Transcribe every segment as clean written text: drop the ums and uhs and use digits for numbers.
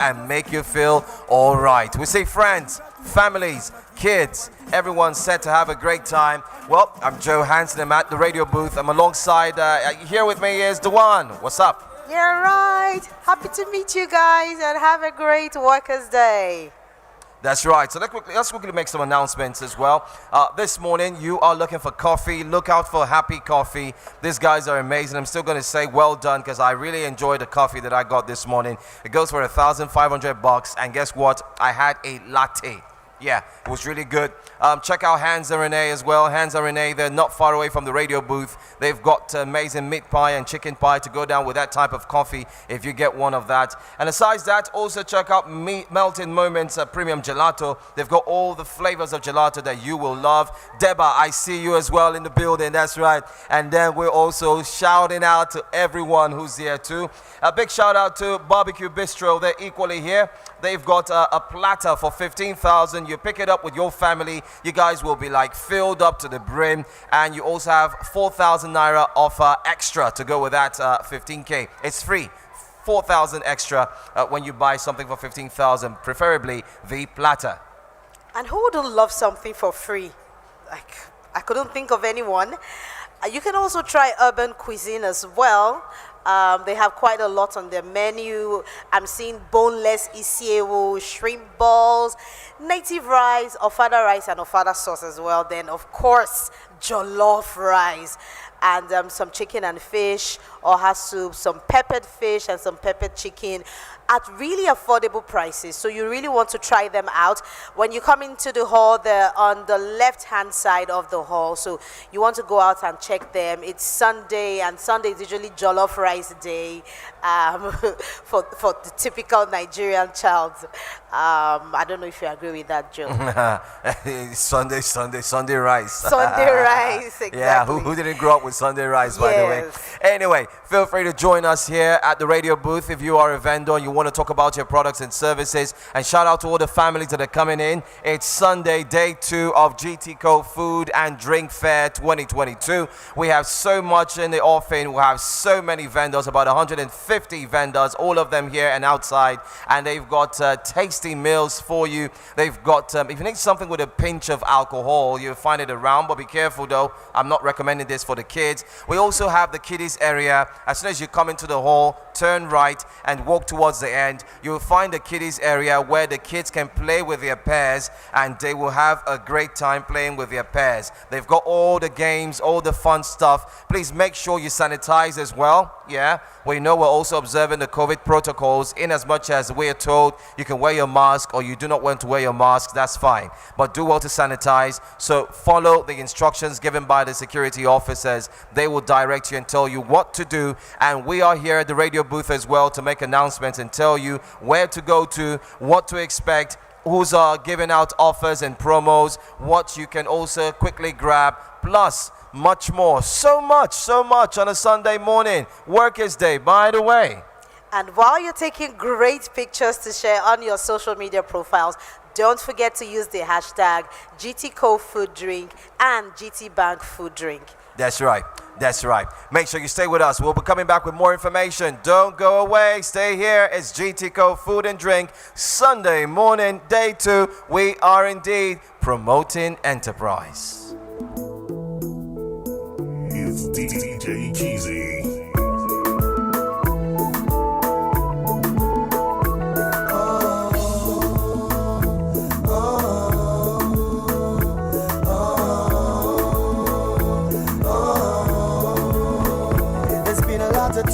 and make you feel all right. We say friends, families, kids, everyone's set to have a great time. Well, I'm Joe Hansen. I'm at the radio booth. I'm alongside, here with me is Dewan. What's up? Yeah, right. Happy to meet you guys and have a great Workers' Day. That's right. So let's quickly make some announcements as well. This morning, you are looking for coffee. Look out for Happy Coffee. These guys are amazing. I'm still going to say well done because I really enjoyed the coffee that I got this morning. It goes for $1,500. And guess what? I had a latte. Yeah, it was really good. Check out Hans and Renee as well. Hans and Renee, they're not far away from the radio booth. They've got amazing meat pie and chicken pie to go down with that type of coffee if you get one of that. And besides that, also check out Melting Moments Premium Gelato. They've got all the flavors of gelato that you will love. Deba, I see you as well in the building. That's right. And then we're also shouting out to everyone who's here too. A big shout out to Barbecue Bistro. They're equally here. They've got a platter for $15,000. You pick it up with your family. You guys will be like filled up to the brim. And you also have 4,000 naira of extra to go with that 15K. It's free. 4,000 extra when you buy something for 15,000, preferably the platter. And who wouldn't love something for free? Like, I couldn't think of anyone. You can also try urban cuisine as well. They have quite a lot on their menu. I'm seeing boneless isiewu, shrimp balls, native rice, ofada rice, and ofada sauce as well. Then, of course, jollof rice, and some chicken and fish, oha soup, some peppered fish, and some peppered chicken at really affordable prices. So you really want to try them out. When you come into the hall, they're on the left-hand side of the hall. So you want to go out and check them. It's Sunday, and Sunday is usually jollof rice day for the typical Nigerian child. I don't know if you agree with that, Joe. Sunday rice. Sunday rice, exactly. Yeah, who didn't grow up with Sunday rice, by the way? Anyway, feel free to join us here at the radio booth if you are a vendor and you want to talk about your products and services. And shout out to all the families that are coming in. It's Sunday, day 2 of GTCO Food and Drink Fair 2022. We have so much in the offing. We have so many vendors, about 150 vendors, all of them here and outside. And they've got tasty meals for you. They've got, if you need something with a pinch of alcohol, you'll find it around. But be careful though, I'm not recommending this for the kids. We also have the kiddies area. As soon as you come into the hall, turn right and walk towards the end. You'll find the kiddies area where the kids can play with their pairs, and they will have a great time playing with their pairs. They've got all the games, all the fun stuff. Please make sure you sanitize as well. Yeah, we know we're also observing the COVID protocols, in as much as we're told you can wear your mask or you do not want to wear your mask, that's fine. But do well to sanitize. So follow the instructions given by the security officers. They will direct you and tell you what to do. And we are here at the radio booth as well to make announcements and tell you where to go to, what to expect, who's giving out offers and promos, what you can also quickly grab, plus much more. So much on a Sunday morning, Workers' Day, by the way. And while you're taking great pictures to share on your social media profiles, don't forget to use the hashtag GTCO Food Drink and GT Bank Food Drink. That's right. That's right. Make sure you stay with us. We'll be coming back with more information. Don't go away. Stay here. It's GTCO Food and Drink, Sunday morning, day 2. We are indeed promoting enterprise. It's DJ Keezy.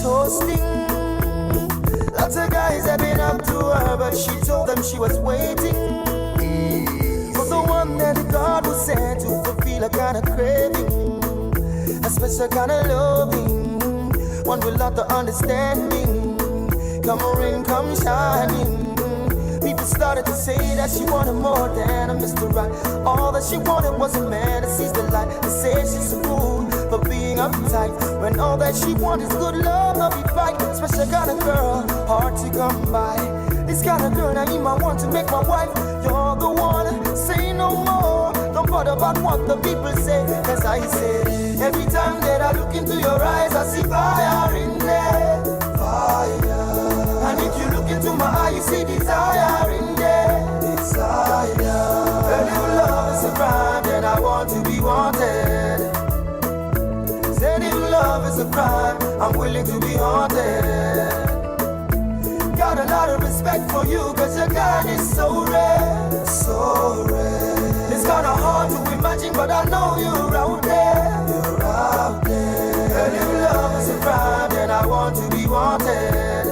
Toasting. Lots of guys have been up to her, but she told them she was waiting for the one that God was sent to fulfill a kind of craving, a special kind of loving, one with lot of understanding. Come rain, come shining. People started to say that she wanted more than a Mr. Right. All that she wanted was a man that sees the light. They say she's a fool for being uptight, when all that she wants is good love, not be fight. Special kind of girl, hard to come by. This kind of girl I might want to make my wife. You're the one, say no more. Don't bother about what the people say. As I say, every time that I look into your eyes, I see fire in there. Fire. And If you look into my eye, you see desire in there. Desire. When you love is a crime, then I want to be wanted. Said if love is a crime, I'm willing to be haunted. Got a lot of respect for you, cause your God is so rare. So rare. It's kinda hard to imagine, but I know you're out there. You're out there. And if love is a crime, then I want to be wanted.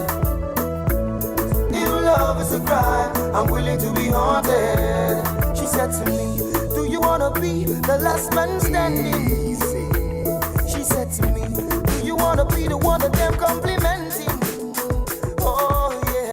If love is a crime, I'm willing to be haunted. She said to me, do you wanna be the last man standing? She said to me, do you wanna be the one that them complimenting? Oh yeah.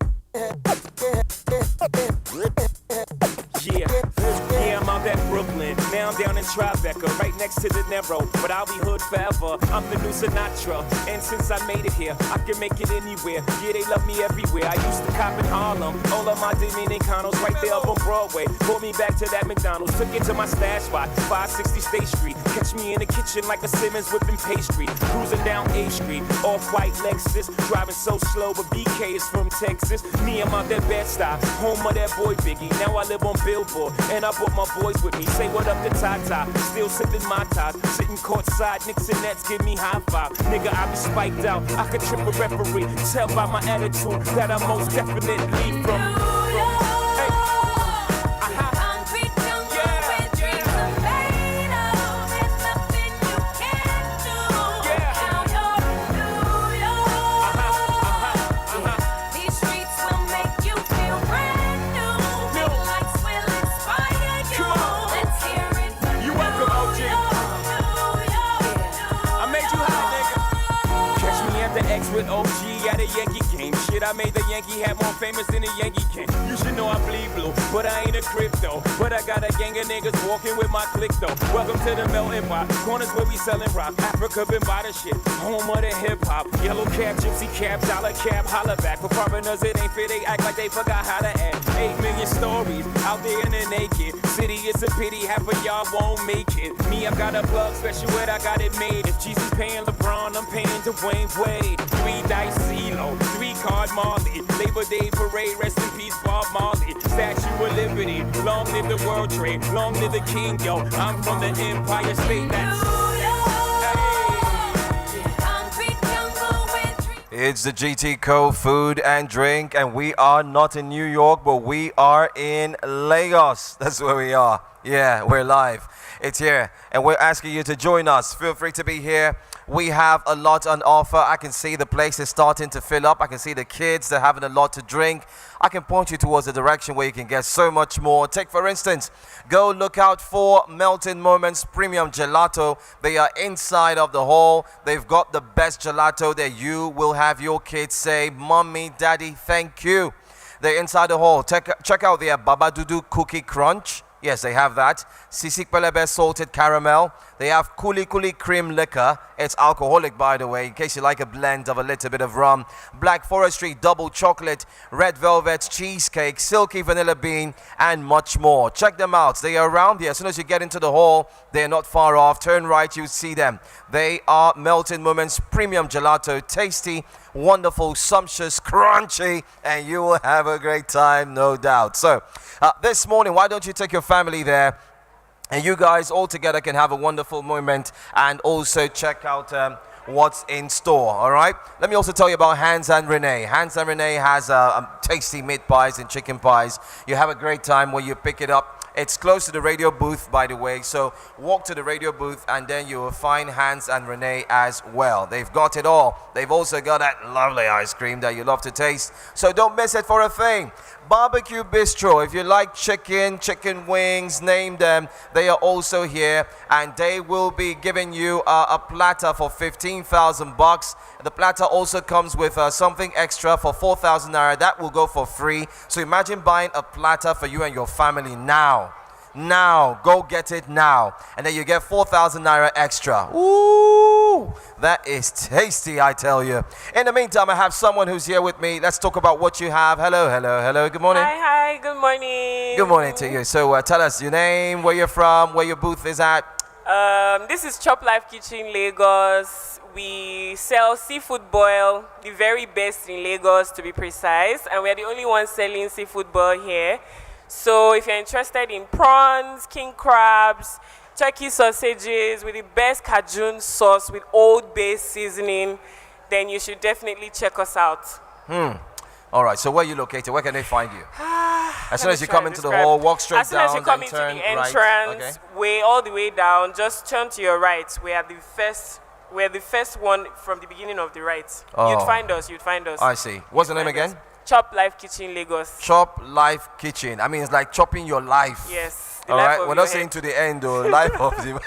Yeah, I'm out at Brooklyn. Now I'm down in Tribeca, right next to De Niro. But I'll be hood forever. I'm the new Sinatra. And since I made it here, I can make it anywhere. Yeah, they love me everywhere. I used to cop in Harlem. All of my Dominicanos right there up on Broadway. Pulled me back to that McDonald's. Took it to my stash spot, 560 State Street. Catch me in the kitchen like a Simmons whipping pastry. Cruising down A Street, off-white Lexus. Driving so slow, but BK is from Texas. Me, I'm out that Bed-Stuy, home of that boy Biggie. Now I live on Billboard, and I brought my boys with me. Say what up to Tata, still sipping my ties. Sitting courtside, Knicks and Nets give me high five. Nigga, I be spiked out, I could trip a referee. Tell by my attitude that I'm most definitely from. With OG at a Yankee game. Shit, I made the Yankee hat more famous than a Yankee can. You should know I bleed blue, but I ain't a crypto. But I got a gang of niggas walking with my click though. Welcome to the melting pot. Corners where we selling rock. Africa been by the shit. Home of the hip hop. Yellow cap, gypsy cap, dollar cap, holla back. For foreigners, it ain't fair. They act like they forgot how to act. 8 million stories out there in the naked city. It's a pity half of y'all won't make it. Me, I got a plug special where I got it made. If Jesus paying LeBron, I'm paying Dwayne Wade. 3 dice CeeLo, 3 card Marley. Labor Day parade, rest in peace Bob Marley. Statue of Liberty, long live the World Trade, long live the King, yo. I'm from the Empire State, that's... It's the GTCO Food and Drink, and we are not in New York, but we are in Lagos. That's where we are. Yeah, we're live. It's here, and we're asking you to join us. Feel free to be here. We have a lot on offer. I can see the place is starting to fill up. I can see the kids, they're having a lot to drink. I can point you towards a direction where you can get so much more. Take, for instance, go look out for Melting Moments Premium Gelato. They are inside of the hall. They've got the best gelato that you will have your kids say, Mommy, Daddy, thank you. They're inside the hall. Check out their Baba Dudu Cookie Crunch. Yes, they have that. Sisik Pelebe Salted Caramel. They have Kuli Kuli Cream Liquor. It's alcoholic, by the way, in case you like a blend of a little bit of rum. Black Forestry Double Chocolate, Red Velvet Cheesecake, Silky Vanilla Bean, and much more. Check them out. They are around here. As soon as you get into the hall, they're not far off. Turn right, you see them. They are Melting Moments Premium Gelato. Tasty, wonderful, sumptuous, crunchy, and you will have a great time, no doubt. So, this morning, why don't you take your family there? And you guys all together can have a wonderful moment and also check out what's in store, all right? Let me also tell you about Hans and Renee. Hans and Renee has tasty meat pies and chicken pies. You have a great time when you pick it up. It's close to the radio booth, by the way, so walk to the radio booth and then you will find Hans and Renee as well. They've got it all. They've also got that lovely ice cream that you love to taste, so don't miss it for a thing. Barbecue Bistro, if you like chicken wings, name them, they are also here, and they will be giving you a platter for 15,000 bucks. The platter also comes with something extra for 4,000 naira. That will go for free. So imagine buying a platter for you and your family now. Go get it now, and then you get 4,000 naira extra. Ooh, that is tasty, I tell you. In the meantime, I have someone who's here with me. Let's talk about what you have. Hello. Good morning. Hi. Good morning. Good morning to you. So tell us your name, where you're from, where your booth is at. This is Chop Life Kitchen, Lagos. we sell seafood boil, the very best in Lagos to be precise, and we're the only ones selling seafood boil here. So if you're interested in prawns, king crabs, turkey sausages with the best Cajun sauce with Old Bay seasoning, then you should definitely check us out. All right, so where are you located? Where can they find you? As soon as you come into the describe. hall, walk straight As soon down, as you come then into turn the entrance, right. Okay. way all the way down, just turn to your right. We're the first one from the beginning of the right. Oh. You'd find us. I see. What's the name again? Chop Life Kitchen, Lagos. Chop Life Kitchen. I mean, it's like chopping your life. Yes. All right, we're not saying to the end, though. Life of the...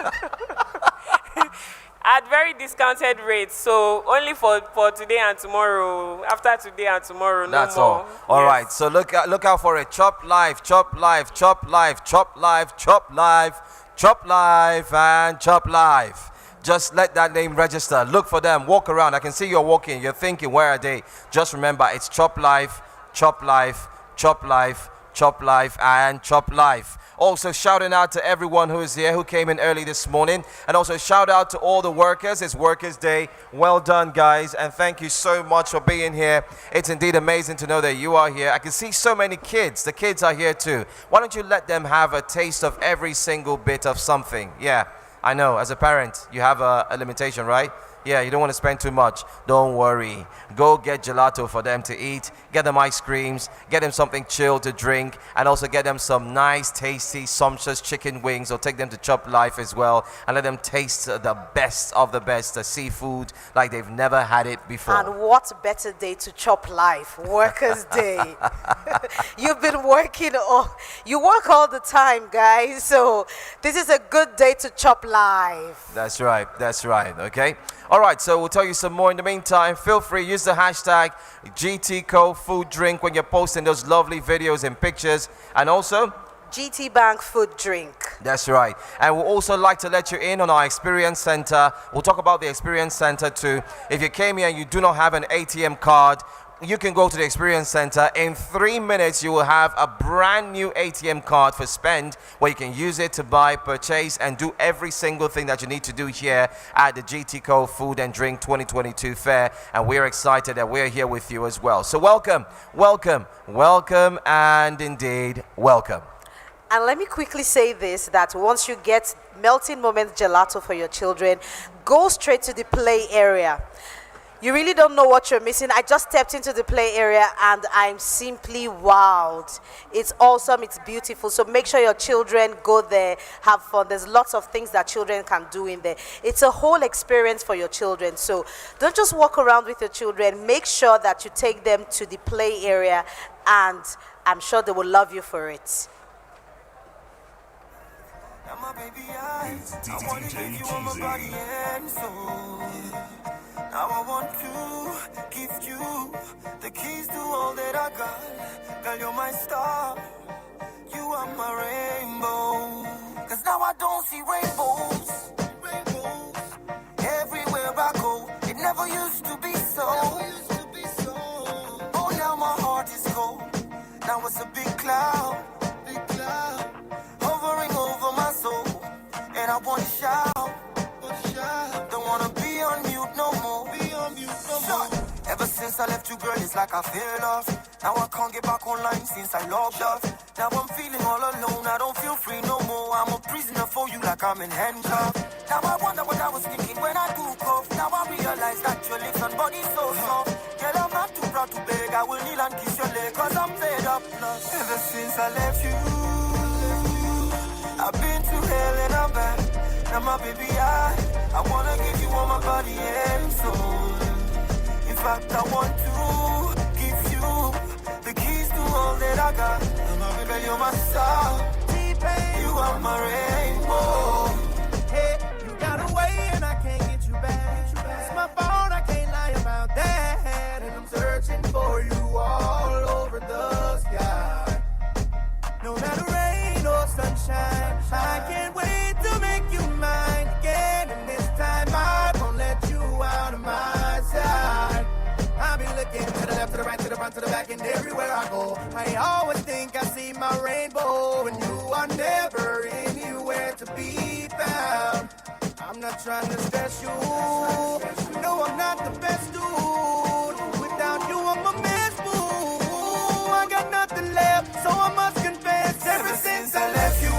At very discounted rates, so only for today and tomorrow. After today and tomorrow, That's no more. all. All Yes. right, so look out for it. Chop Life, Chop Life, Chop Life, Chop Life, Chop Life, Chop Life, and Chop Life. Just let that name register. Look for them. Walk around. I can see you're walking. You're thinking, where are they? Just remember, it's Chop Life, Chop Life, Chop Life, Chop Life, and Chop Life. Also, shouting out to everyone who is here, who came in early this morning. And also, shout out to all the workers. It's Workers' Day. Well done, guys. And thank you so much for being here. It's indeed amazing to know that you are here. I can see so many kids. The kids are here too. Why don't you let them have a taste of every single bit of something? Yeah, I know. As a parent, you have a limitation, right? Yeah, you don't want to spend too much. Don't worry. Go get gelato for them to eat. Get them ice creams. Get them something chilled to drink. And also get them some nice, tasty, sumptuous chicken wings. Or take them to Chop Life as well. And let them taste the best of the best, the seafood, like they've never had it before. And what better day to Chop Life? Workers' Day. You've been working you work all the time, guys. So this is a good day to Chop Life. That's right. That's right. Okay. All right. So we'll tell you some more in the meantime. Feel free. Use the hashtag GTCO Food Drink when you're posting those lovely videos and pictures. And also GT Bank Food Drink. That's right. And we'll also like to let you in on our Experience Center. We'll talk about the Experience Center too. If you came here and you do not have an ATM card, you can go to the Experience Center. In 3 minutes, you will have a brand new ATM card for spend where you can use it to buy, purchase, and do every single thing that you need to do here at the GTCO Food and Drink 2022 Fair. And we're excited that we're here with you as well. So welcome, welcome, welcome, and indeed, welcome. And let me quickly say this, that once you get Melting Moment Gelato for your children, go straight to the play area. You really don't know what you're missing. I just stepped into the play area and I'm simply wowed. It's awesome, it's beautiful. So make sure your children go there, have fun. There's lots of things that children can do in there. It's a whole experience for your children. So don't just walk around with your children. Make sure that you take them to the play area and I'm sure they will love you for it. Now my baby eyes, I want to give you all my body and soul. Now I want to give you the keys to all that I got. Girl, you're my star, you are my rainbow. Cause now I don't see rainbows. Everywhere I go, it never used to be so. Oh, now my heart is cold. Now it's a big cloud. Hovering over my soul, and I want to shout. Don't wanna be on mute no more. Ever since I left you, girl, it's like I fell off. Now I can't get back online since I logged off. Now I'm feeling all alone, I don't feel free no more. I'm a prisoner for you like I'm in handcuffs. Now I wonder what I was thinking when I do cough. Now I realize that your lips and body so soft. Girl, I'm not too proud to beg, I will kneel and kiss your leg, cause I'm fed up. Ever since I left you, I've been to hell and I'm back. Now my baby, I wanna give you all my body and soul. In fact, I want to give you the keys to all that I got. Now my baby, you're my star. You are my rainbow. Hey, you got away and I can't get you back. It's my fault, I can't lie about that. And I'm searching for you all over the sky. No matter rain or sunshine, I can't wait to make you mine again. And this time I won't let you out of my sight. I'll be looking to the left, to the right, to the front, to the back, and everywhere I go. I always think I see my rainbow, and you are never anywhere to be found. I'm not trying to stress you. I'm not the best dude. Without you, I'm a mess, boo. I got nothing left, so I must confess. Ever since I left you,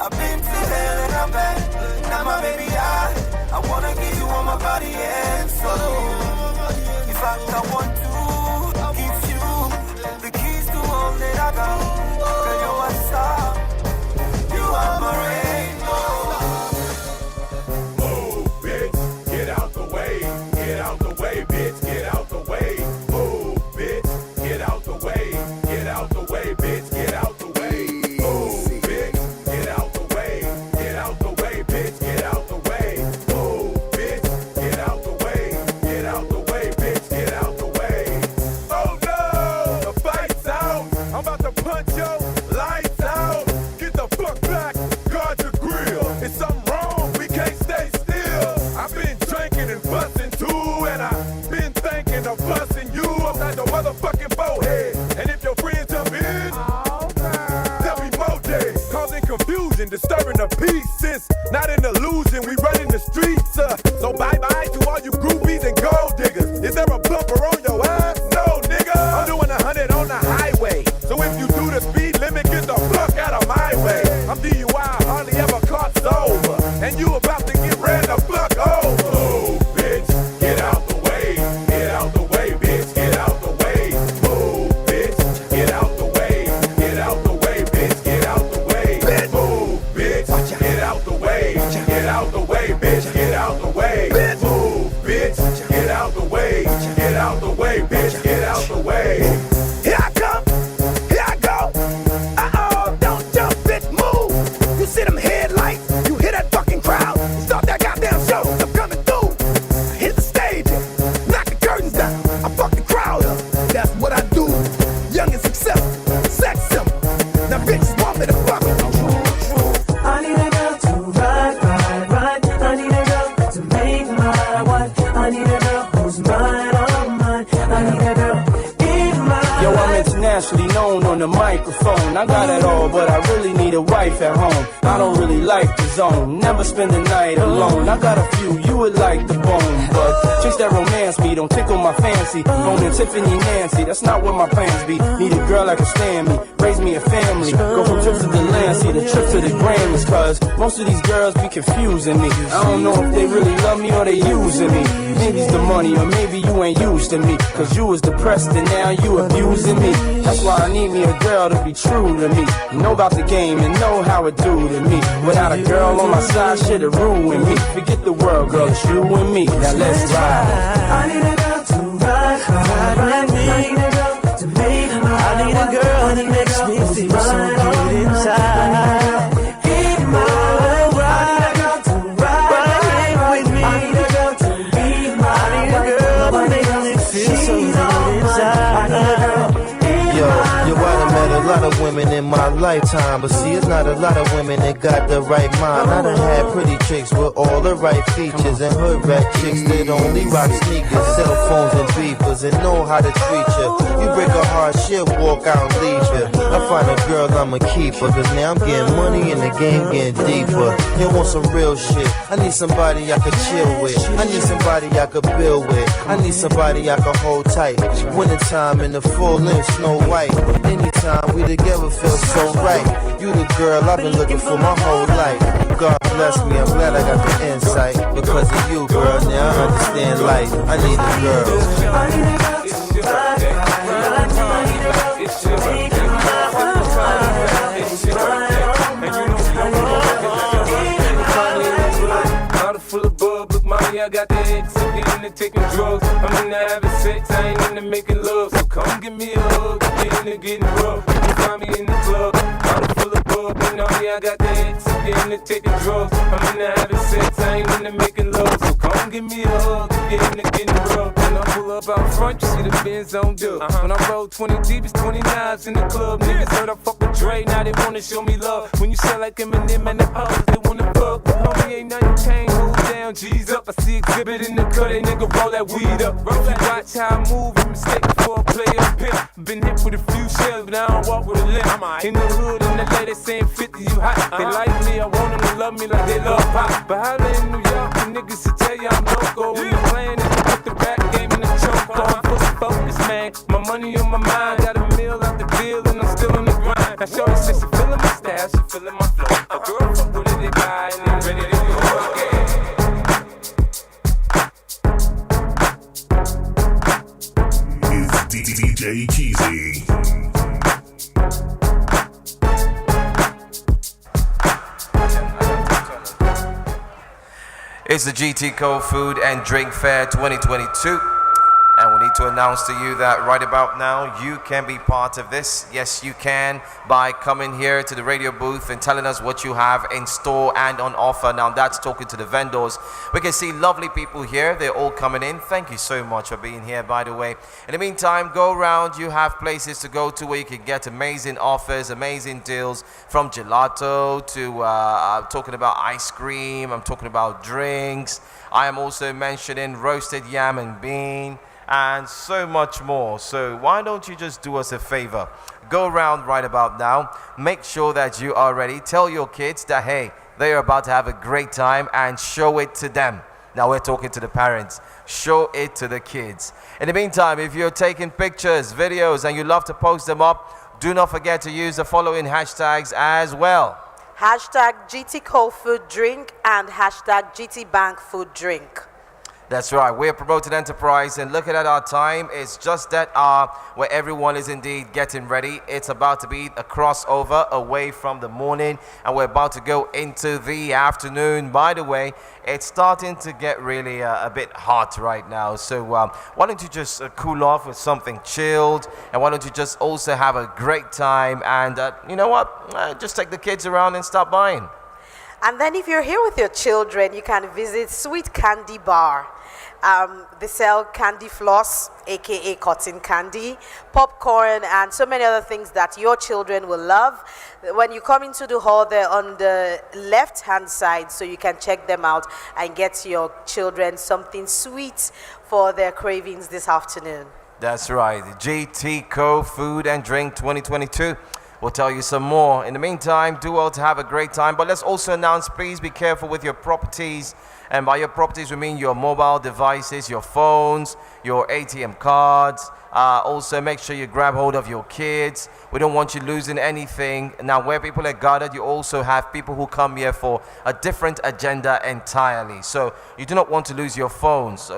I've been to hell and I'm back. Now my baby, I wanna give you all my body and soul. In fact, I want to give you the keys to all that I got. Girl, you're my star. You are my rainbow. Move, bitch, get out the way. Get out the way, bitch, get out the way. Move, bitch, get out the way. Get out the way, bitch, get out the way. Move, bitch, get out the way. Get out the way, bitch, get out the way. Move, bitch, get out the way. Get out the way, bitch, get out the way. Oh no, the fight's out. I'm about to punch your lights out. Get the fuck back, guard your grill. It's something wrong, we can't stay still. I've been drinking and busting too, and I've been thinking of busting you upside the motherfucking forehead. And if your friends jump in, there'll be more days, causing confusion, disturbing the peace. Since not an illusion, we running the streets. So bye bye to all you groupies and gold diggers. Is there a bumper on your ass? No, nigga. I'm doing 100 on the highway. So if you do the speed limit, get the fuck out of my way. I'm DUI, hardly ever caught sober, and you about to get ran the fuck over. Move, bitch, get out the way. Get out the way, bitch, get out the way. Move, bitch, get out the way. Get out the way, bitch, get out the way. Move, bitch, get out the way. Get out the way, bitch, get out the way. Move, bitch, get out the way. Get out the way, bitch, get out the way. Here I come, here I go. Uh-oh, don't jump, bitch, move. You see them headlights, you hear that fucking crowd. Start that goddamn show, I'm coming through. Hit the stage, knock the curtains down. I fuck the crowd up, that's what I do. Young and successful, sex simple. Now bitches want me to fuck them. I need a girl to ride, ride, ride. I need a girl to make my wife. I need a girl who's mine, all mine. I need a girl in my Yo, I'm life. internationally known on the microphone. I got it all, but I really need a wife at home. I don't really like the zone, never spend the night alone. I got a few you would like the bone, but chicks that romance me don't tickle my fancy. Owning Tiffany Nancy, that's not what my plans be. Need a girl that can stand me, raise me a family. Go from trips to the land, see the trip to the Grammys. Cause most of these girls be confusing me. I don't know if they really love me or they using me. Maybe it's the money or maybe you ain't used to me. Cause you was depressed and now you abusing me. That's why I need me a girl to be true to me. Know about the game and know how it do to me. Without a girl on my side, shit'll ruin me. Forget the world, girl, it's you and me. Now let's ride. I need a girl to ride, ride, ride me. I need a girl to make my I need a girl that makes me feel so good inside. In my ride. I need a girl to ride with me. I need a girl to be my I need a girl that makes me feel so good inside. I need a girl. Yo, I done met a lot of women in my lifetime, but see, it's not a lot of women that got the right mind. I done had pretty chicks with all the right features, and hood rat chicks that only rock sneakers, cell phones and beepers, and know how to treat you. You break a heart, shit, walk out and leave you. I find a girl, I'ma keep her, cause now I'm getting money and the game getting deeper. You want some real shit, I need somebody I could chill with. I need somebody I could build with. I need somebody I could hold tight. Wintertime in the full length Snow White. Anytime we together feel so right. You the girl I've been looking for my whole life. God bless me, I'm glad I got the insight. Because of you, girl, now I understand life. I need a girl. I need a girl to ride, ride, ride. I need a girl to make my Full of bub, look, mommy, I got the X. I'm into taking drugs. I'm into having sex, I ain't into making love. So come give me a hug, get into getting rough. You can find me in the club. I'm full of bub, you know me, I got the X. I'm into taking drugs. I'm into having sex, I ain't into making love. So come give me a hug, get into getting rough. When I pull up out front, you see the Benz on dub. When I roll 20 deep, it's 20 knives in the club. Niggas heard I fuck with Dre, now they wanna show me love. When you sell like Eminem and the others, they wanna fuck. Homie, ain't nothing changed. Down, G's up. I see exhibit in the cut, that nigga roll that weed up. If you watch how I move, you mistake for a player pimp. Been hit with a few shells, but I don't walk with a limp. In the hood, in the lady saying 50, you hot. They like me, I want them to love me like they love pop. But holla in New York, the niggas to take tell you I'm loco. When you playing it, you put the rap game in the choke. I'm fully focused, man. My money on my mind. Got a meal out the deal and I'm still on the grind. Now shorty says she feeling my style, she feeling my flow. A girl from Wooded, they buy and they ready to go again. It's DJ Keezy. It's the GTCO Food and Drink Fair 2022. And we need to announce to you that right about now, you can be part of this. Yes, you can, by coming here to the radio booth and telling us what you have in store and on offer. Now, that's talking to the vendors. We can see lovely people here. They're all coming in. Thank you so much for being here, by the way. In the meantime, go around. You have places to go to where you can get amazing offers, amazing deals, from gelato to talking about ice cream. I'm talking about drinks. I am also mentioning roasted yam and bean, and so much more. So why don't you just do us a favor? Go around right about now. Make sure that you are ready. Tell your kids that, hey, they are about to have a great time, and show it to them. Now we're talking to the parents. Show it to the kids. In the meantime, if you're taking pictures, videos, and you love to post them up, do not forget to use the following hashtags as well. Hashtag GTCO Food Drink and hashtag GT Bank Food Drink. That's right. We're promoting enterprise, and looking at our time, it's just that hour where everyone is indeed getting ready. It's about to be a crossover away from the morning, and we're about to go into the afternoon. By the way, it's starting to get really a bit hot right now. So why don't you just cool off with something chilled, and why don't you just also have a great time, and you know what? Just take the kids around and start buying. And then if you're here with your children, you can visit Sweet Candy Bar. They sell candy floss, aka cotton candy, popcorn, and so many other things that your children will love. When you come into the hall, they're on the left-hand side, so you can check them out and get your children something sweet for their cravings this afternoon. That's right. The GTCO Food and Drink 2022. We'll tell you some more. In the meantime, do well to have a great time. But let's also announce, please be careful with your properties. And by your properties, we mean your mobile devices, your phones, your ATM cards. Also, make sure you grab hold of your kids. We don't want you losing anything. Now, where people are gathered, you also have people who come here for a different agenda entirely. So you do not want to lose your phones.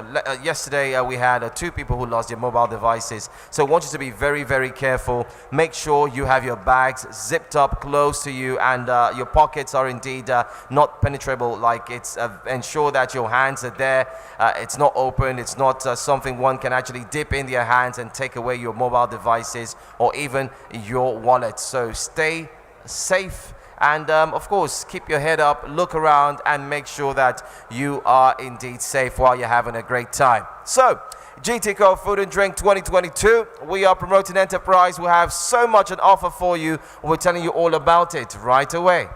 Yesterday, we had 2 people who lost their mobile devices. So I want you to be very, very careful. Make sure you have your bags zipped up close to you, and your pockets are indeed not penetrable. Like it's ensure that your hands are there. It's not open. It's not something one can actually dip in their hands and take away your mobile devices or even your wallet. So stay safe, and of course keep your head up, look around, and make sure that you are indeed safe while you're having a great time. So GTCO Food and Drink 2022, we are promoting enterprise. We have so much on offer for you. We're telling you all about it right away.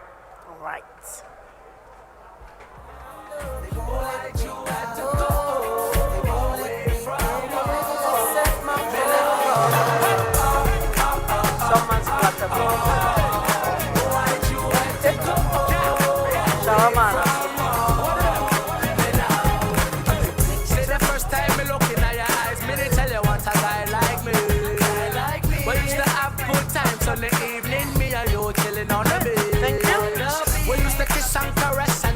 All right.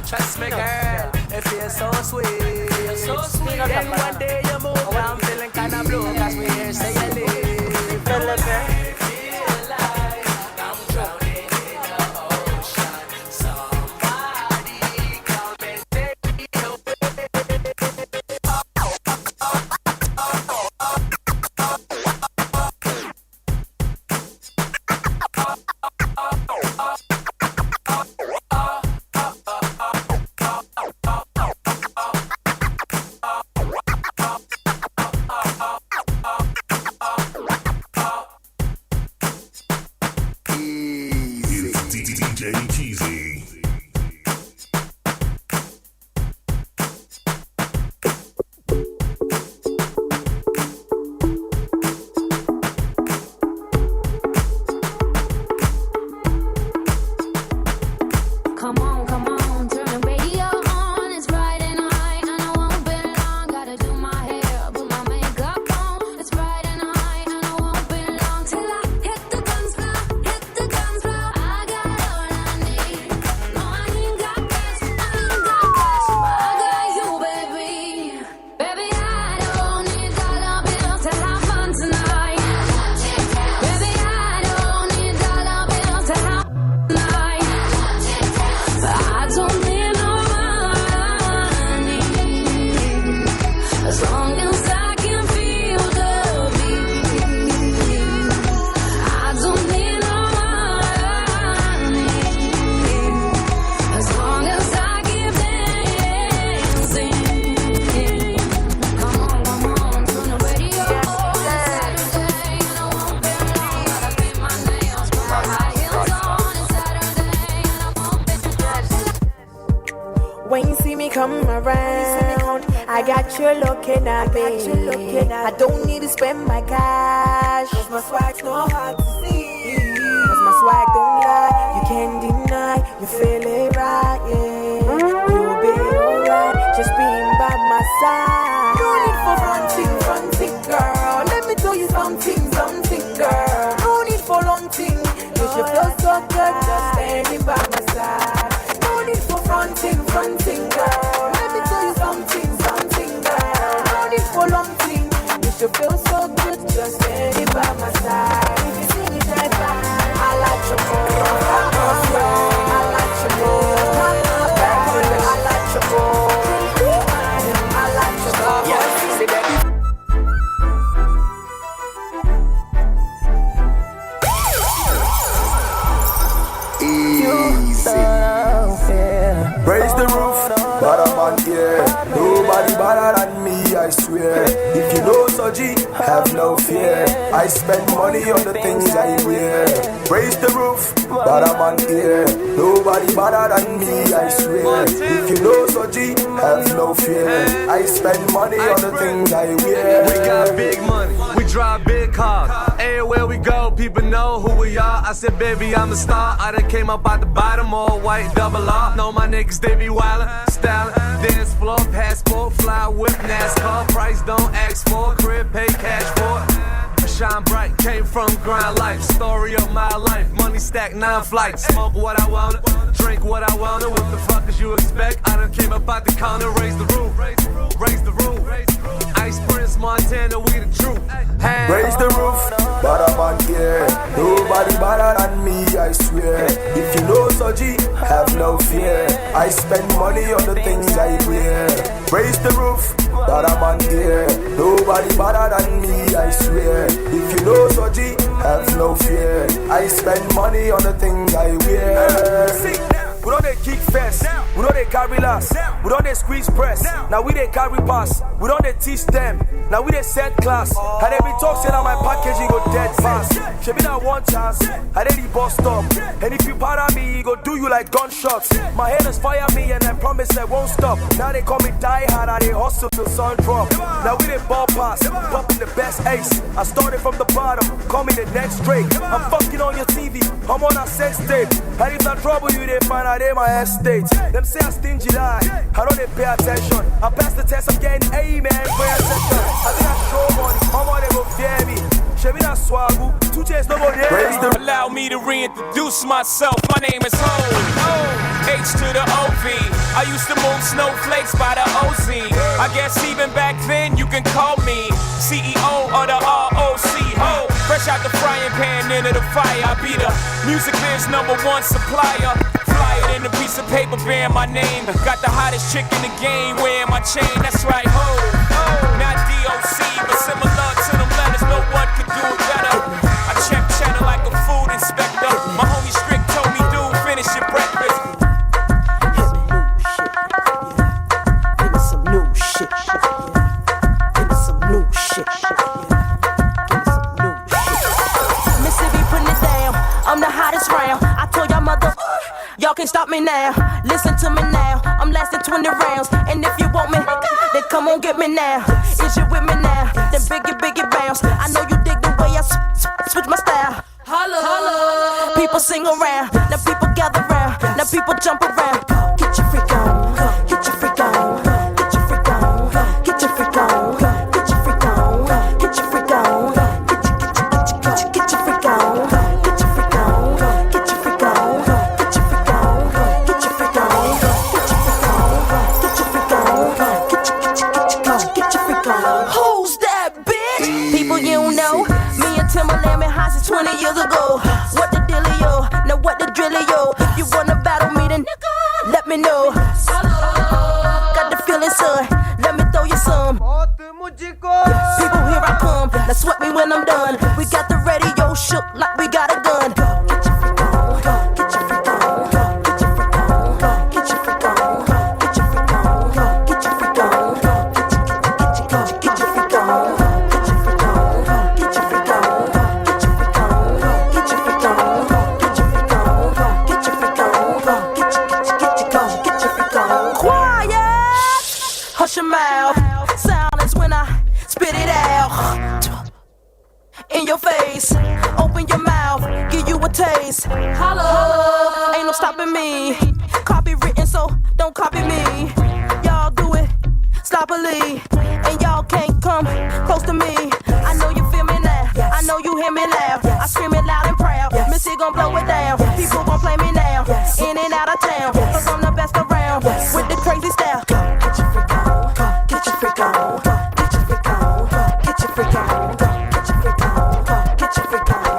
Trust me, girl, it feels so sweet. Then one day you move, I'm feeling kinda blue, cause we here say you leave. Feel like I'm drowning in the ocean. Somebody come and take me Come on, turn the radio on. It's Friday night and I come around. I got you looking at me. I don't need to spend my cash. Cause my swag's not hard to see. Cause my swag don't lie. You can't deny. You feel it right, yeah. You'll be alright. Just being by my side. No need for fronting, girl. Let me tell you something, girl. No need for long thing. You should feel so good just standing by my side. No need for fronting, girl. Let me tell you something, girl. No need for long thing. You should feel so good just standing by my side. If you see me drive by, I like you more. I like you more. I like you more. I like you more. Yes, say baby. Raise the roof, but I'm on here. Nobody better than me, I swear. If you know Soji, have no fear. I spend money on the things I wear. Raise the roof, but I'm on here. Nobody better than me, I swear. If you know Soji, have no fear. I spend money on the things I wear. We got big money, we drive big cars. Everywhere we go, people know who we are. I said, baby, I'm a star. I done came up out the bottom, all white, double R. Know my niggas, they be wildin', stylin'. Dance floor, passport, fly whip, NASCAR. Price don't ask for, crib, pay cash for it. I shine bright, came from grind life. Story of my life, money stack 9 flights. Smoke what I wanted, drink what I wanted. What the fuck did you expect? I done came up out the corner, raise the roof, raise the roof. Ice Prince, Montana, we the truth. Hey. Raise the roof, but I'm on here. Nobody better than me, I swear. If you know Soji, have no fear. I spend money on the things I wear. Raise the roof, but I'm on here. Nobody better than me, I swear. If you know Soji, have no fear. I spend money on the things I wear. We don't they kick fast, we don't they carry last, we don't they squeeze press, now we they carry pass, we don't they teach them, now we they set class. And they be talk saying on my packaging go dead fast. She be that one chance, I they the bus stop. And if you para me, he go do you like gunshots. My haters fire me and I promise I won't stop. Now they call me die hard, I they hustle till sun drop. Now we they ball pass, popping the best ace. I started from the bottom, call me the next Drake. I'm fucking on your TV, I'm on a sex tape. And if I trouble you, they find out they my estate. Them say I stingy lie, I don't they pay attention. I pass the test, I'm getting amen, pay attention. I think I show money, how much they go fear me. Chevy that swagoo, 2 chains no more there. Allow me to reintroduce myself, my name is Ho, H to the OV. I used to move snowflakes by the OZ. I guess even back then you can call me CEO of the ROC. Ho, fresh out the frying pan into the fire. I be the music biz #1 supplier. Flyer than a piece of paper bearing my name. Got the hottest chick in the game wearing my chain. That's right, ho. Not DOC, but similar to them letters. No one could do it better. I check channel like a food inspector. My homie Strick told me, dude, finish your breakfast. Give me some new shit. Give me some new shit. Mississippi putting it down. I'm the hottest round. I told y'all mother. Y'all can't stop me now, listen to me now. I'm lasting 20 rounds, and if you want me, then come on get me now. Is you with me now? Then biggie bounce. I know you dig the way I switch my style. Holla, holla. People sing around, now people gather round, now people jump around. Get your freak on, get your freak on, get your freak on, get your freak on, get your freak on, get your freak on, get your freak on, get your freak on, get your freak on, get your freak on, get your freak on, get your freak on, get your freak on. Who's that bitch? People you don't know, me and Timberland been high since 20 years ago. What the dealio? Now what the drillio? If you wanna battle me, then let me know. business. Holla, ain't no stopping me. Copywritten, so don't copy me. Y'all do it sloppily, and y'all can't come close to me. I know you feel me now, I know you hear me loud. I scream it loud and proud. Missy gon' blow it down. People gon' play me now, in and out of town, cause I'm the best around with the crazy style. Get your freak on, get your freak on, get your freak on, get your freak on, get your freak on, get your freak on.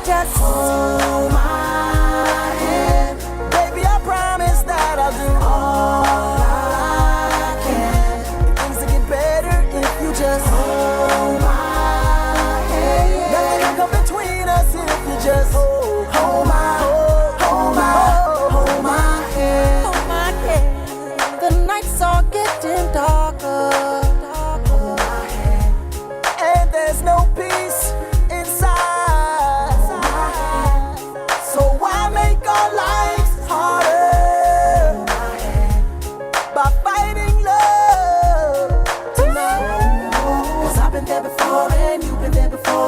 Just hold my hand, baby. I promise that I'll do all I can. Things will get better if you just hold my hand. Nothing can come between us if you just hold my hand. Hold my hand. The nights are getting darker, and there's no peace inside.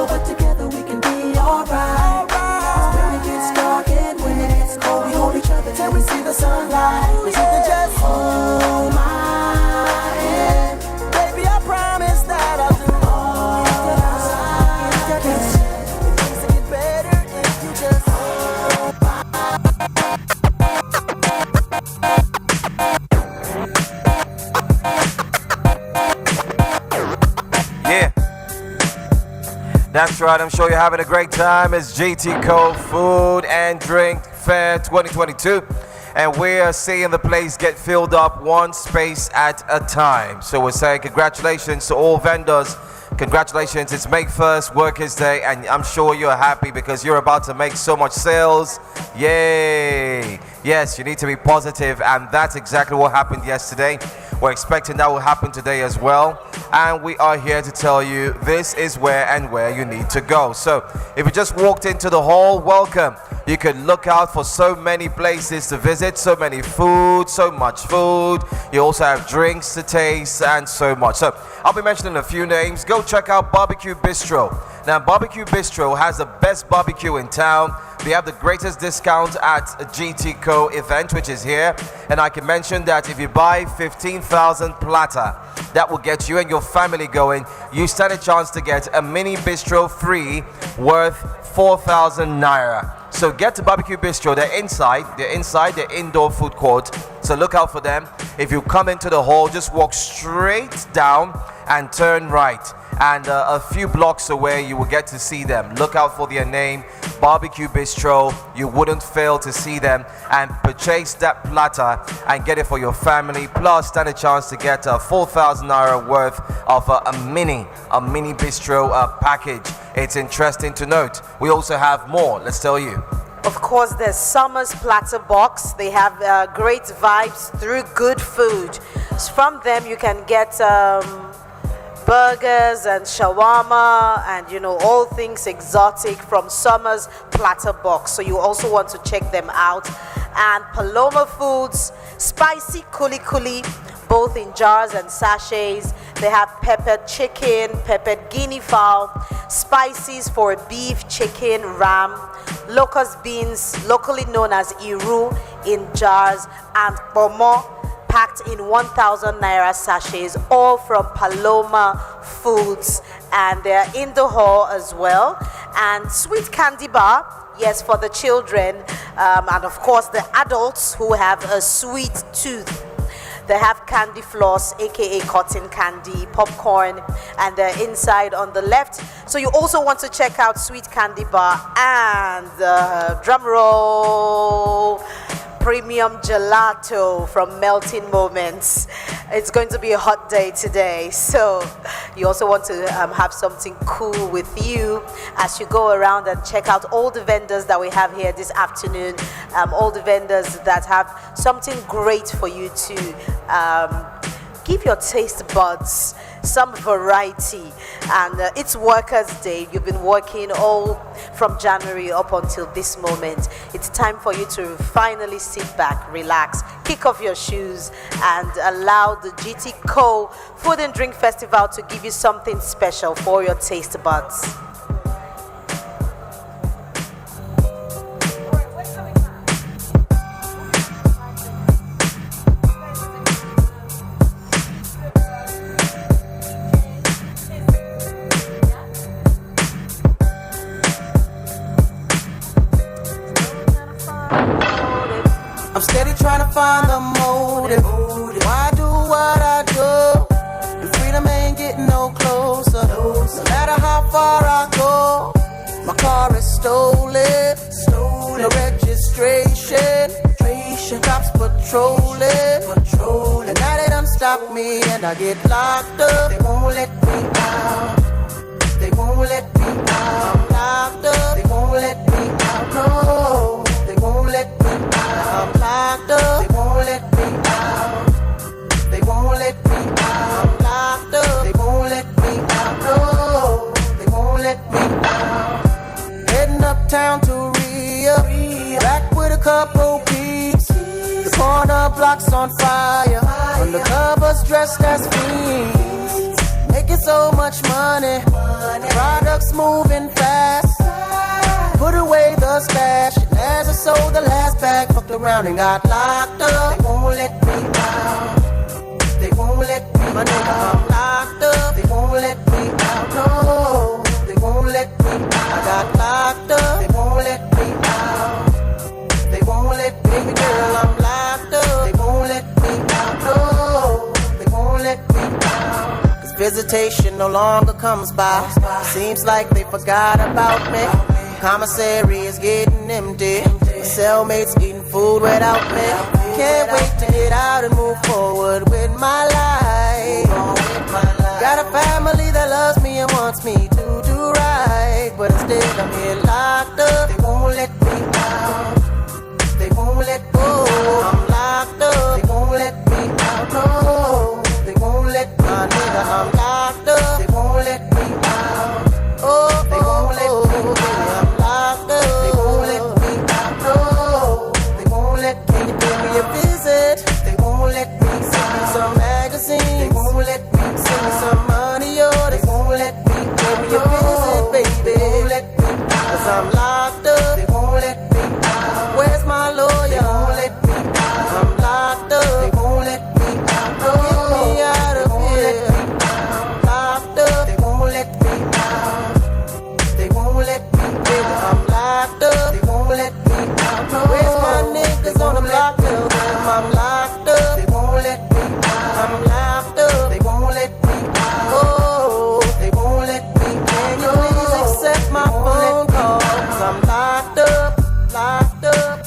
But together we can be alright. When it gets dark and when it gets cold, we hold each other till we see the sunlight. If you can just hold my hand, baby, I promise that I'll do all I can. Things will get better if you just hold Yeah. That's right, I'm sure you're having a great time. It's GTCO Food and Drink Fair 2022. And we are seeing the place get filled up one space at a time. So we're saying congratulations to all vendors. Congratulations, it's May 1st, Workers' Day, and I'm sure you're happy because you're about to make so much sales. Yay! Yes, you need to be positive, and that's exactly what happened yesterday. We're expecting that will happen today as well. And we are here to tell you this is where you need to go. So if you just walked into the hall, welcome. You can look out for so many places to visit, so many food, so much food. You also have drinks to taste and so much. So I'll be mentioning a few names. Go check out Barbecue Bistro. Now, Barbecue Bistro has the best barbecue in town. They have the greatest discount at a GTCO event, which is here. And I can mention that if you buy 15,000 platter, that will get you and your family going. You stand a chance to get a mini bistro free worth 4,000 naira. So get to Barbecue Bistro. They're inside the indoor food court. So look out for them. If you come into the hall, just walk straight down and turn right. And a few blocks away, you will get to see them. Look out for their name, Barbecue Bistro. You wouldn't fail to see them and purchase that platter and get it for your family. Plus, stand a chance to get 4,000 naira worth of a mini bistro package. It's interesting to note. We also have more. Let's tell you. Of course, there's Summer's Platter Box. They have great vibes through good food. From them, you can get burgers and shawarma and all things exotic from Summer's Platter Box. So you also want to check them out. And Paloma Foods, spicy kuli kuli, both in jars and sachets. They have peppered chicken, peppered guinea fowl, spices for beef, chicken, ram, locust beans, locally known as iru, in jars, and pomo, packed in 1,000 naira sachets, all from Paloma Foods. And they're in the hall as well. And Sweet Candy Bar, yes, for the children, and of course the adults who have a sweet tooth. They have candy floss, aka cotton candy, popcorn, and they're inside on the left. So you also want to check out Sweet Candy Bar and drum roll, premium gelato from Melting Moments. It's going to be a hot day today, so you also want to have something cool with you as you go around and check out all the vendors that we have here this afternoon, all the vendors that have something great for you to give your taste buds some variety. And it's Workers' Day. You've been working all from January up until this moment. It's time for you to finally sit back, relax, kick off your shoes, and allow the GTCO Food and Drink Festival to give you something special for your taste buds. Steady trying to find the motive. Why do what I do? And freedom ain't getting no closer. No matter how far I go, my car is stolen. No registration. Cops patrolling. And now they done stop me and I get locked up. They won't let me out. They won't let me out. I'm locked up. They won't let me out. No, they won't let me out. I'm locked up. They won't let me out. They won't let me out. I'm locked up. They won't let me out. No, they won't let me out. Heading uptown to Rio, back with a couple peeps. The corner block's on fire. Undercovers dressed as fiends. Making so much money. Products moving fast. Put away the stash. And as I sold the last bag, fucked around and got locked up. They won't let me out. They won't let me out. I'm locked up. They won't let me out. No, they won't let me out. I got locked up. They won't let me out. They won't let me out. Baby girl, I'm locked up. They won't let me out. No, they won't let me out. Cause visitation no longer comes by. Seems like they forgot about me. Commissary is getting empty. My cellmates eating food without me. Can't wait to get out and move forward with my life. Got a family that loves me and wants me to do right. But instead I'm here locked up. They won't let me out. They won't let go. I'm locked up. They won't let me out. No, they won't let me out. Nigga, I'm locked up. They won't let me out. Oh, they won't let me out. They won't let me out. No, they won't let me. Can you pay me a visit? They won't let me. Send me some magazines. They won't let me. Send me some money, oh. They won't let me. Pay me a visit, baby. They won't let me. Cause I'm locked up. They won't let me. Where's my lawyer? They won't let me. I'm locked up. They won't let me. Get me out of here. I'm locked up. They won't let me. They won't let me. I'm locked up, they won't let me out. Where's my niggas on the block? Tell them I'm locked up, they won't let me out. I'm locked up, they won't let me out. Oh, they won't let me. Can you please accept my phone call? Cause I'm locked up, locked up.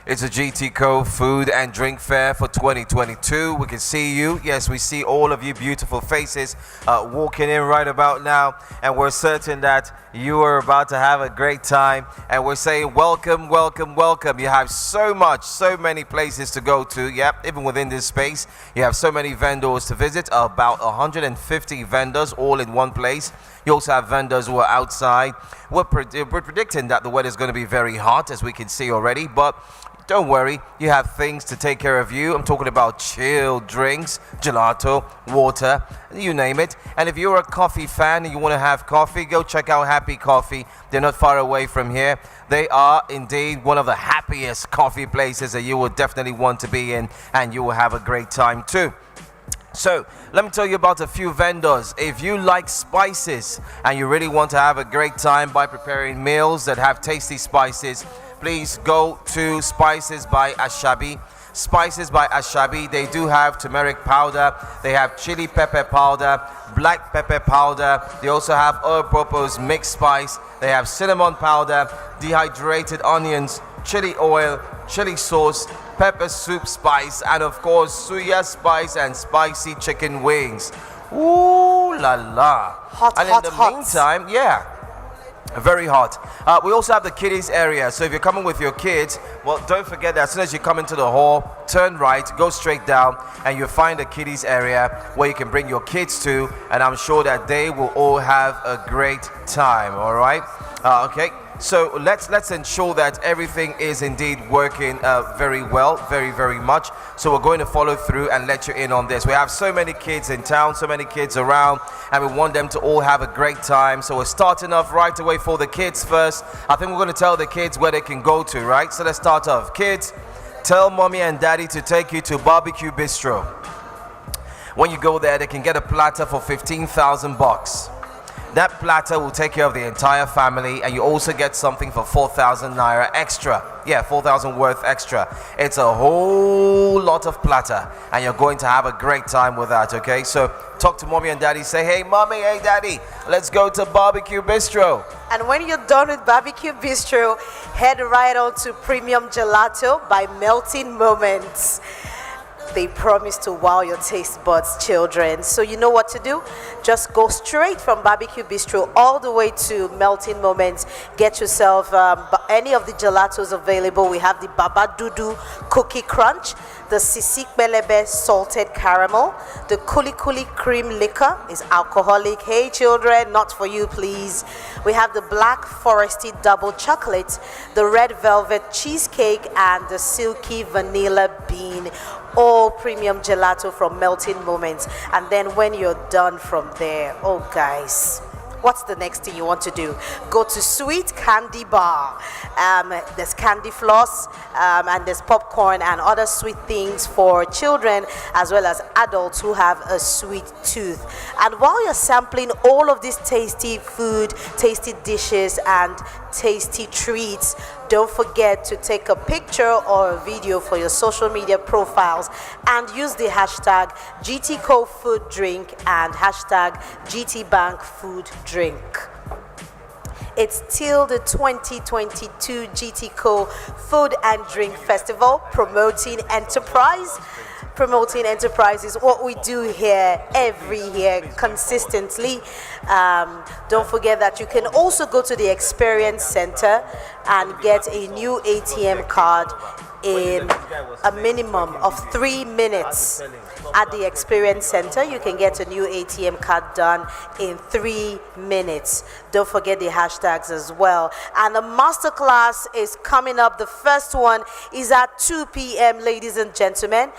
It's a GTCO Food and Drink Fair for 2022. We can see you. Yes, we see all of you beautiful faces walking in right about now. And we're certain that you are about to have a great time. And we're saying welcome, welcome, welcome. You have so many places to go to. Yep, even within this space, you have so many vendors to visit. About 150 vendors all in one place. You also have vendors who are outside. We're predicting that the weather is going to be very hot, as we can see already. But don't worry, you have things to take care of you. I'm talking about chilled drinks, gelato, water, you name it. And if you're a coffee fan and you want to have coffee, go check out Happy Coffee. They're not far away from here. They are indeed one of the happiest coffee places that you will definitely want to be in, and you will have a great time too. So let me tell you about a few vendors. If you like spices and you really want to have a great time by preparing meals that have tasty spices, please go to Spices by Ashabi. Spices by Ashabi. They do have turmeric powder. They have chili pepper powder, black pepper powder. They also have all-purpose mixed spice. They have cinnamon powder, dehydrated onions, chili oil, chili sauce, pepper soup spice, and of course suya spice and spicy chicken wings. Ooh la la. Hot, and hot, in the hot. meantime, yeah, very hot. We also have the kiddies area. So if you're coming with your kids, well, don't forget that as soon as you come into the hall, turn right, go straight down, and you'll find the kiddies area where you can bring your kids to, and I'm sure that they will all have a great time. All right? Okay. So let's ensure that everything is indeed working very well, very, very much. So we're going to follow through and let you in on this. We have so many kids in town, so many kids around, and we want them to all have a great time. So we're starting off right away for the kids first. I think we're going to tell the kids where they can go to, right? So let's start off. Kids, tell mommy and daddy to take you to Barbecue Bistro. When you go there, they can get a platter for 15,000 bucks. That platter will take care of the entire family, and you also get something for 4,000 naira extra. Yeah, 4,000 worth extra. It's a whole lot of platter, and you're going to have a great time with that, okay? So talk to mommy and daddy. Say, hey, mommy, hey, daddy, let's go to Barbecue Bistro. And when you're done with Barbecue Bistro, head right on to Premium Gelato by Melting Moments. They promise to wow your taste buds, children. So you know what to do? Just go straight from Barbecue Bistro all the way to Melting Moments. Get yourself any of the gelatos available. We have the Baba Dudu Cookie Crunch, the Sisik Belebe Salted Caramel, the Kuli Kuli Cream Liquor is alcoholic. Hey children, not for you please. We have the Black Foresty Double Chocolate, the Red Velvet Cheesecake, and the Silky Vanilla Bean. All premium gelato from Melting Moments. And then when you're done from there, oh guys, what's the next thing you want to do? Go to Sweet Candy Bar. There's candy floss, and there's popcorn and other sweet things for children as well as adults who have a sweet tooth. And while you're sampling all of these tasty food, tasty dishes, and tasty treats, don't forget to take a picture or a video for your social media profiles and use the hashtag GTCO Food Drink and hashtag GTBank Food Drink. It's till the 2022 GTCO Food and Drink Festival, promoting enterprise. Promoting enterprise is what we do here every year consistently. Don't forget that you can also go to the Experience Center and get a new ATM card in a minimum of 3 minutes. At the Experience Center, you can get a new ATM card done in 3 minutes. Don't forget the hashtags as well. And the masterclass is coming up. The first one is at 2 p.m., ladies and gentlemen.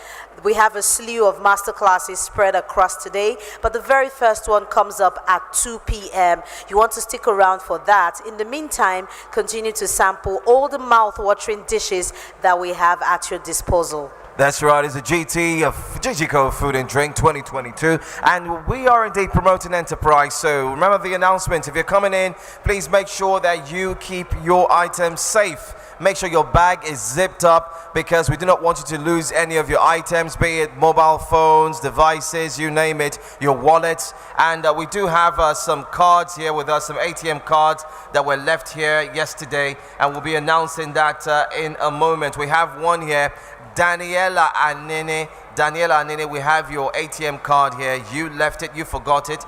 We have a slew of masterclasses spread across today, but the very first one comes up at 2 p.m. You want to stick around for that. In the meantime, continue to sample all the mouth-watering dishes that we have at your disposal. That's right, it's a GTCO Food and Drink 2022, and we are indeed promoting enterprise. So remember the announcement. If you're coming in, please make sure that you keep your items safe. Make sure your bag is zipped up, because we do not want you to lose any of your items, be it mobile phones, devices, you name it, your wallets. And we do have some cards here with us, some ATM cards that were left here yesterday, and we'll be announcing that in a moment. We have one here. Daniela Anene, we have your ATM card here. You left it, you forgot it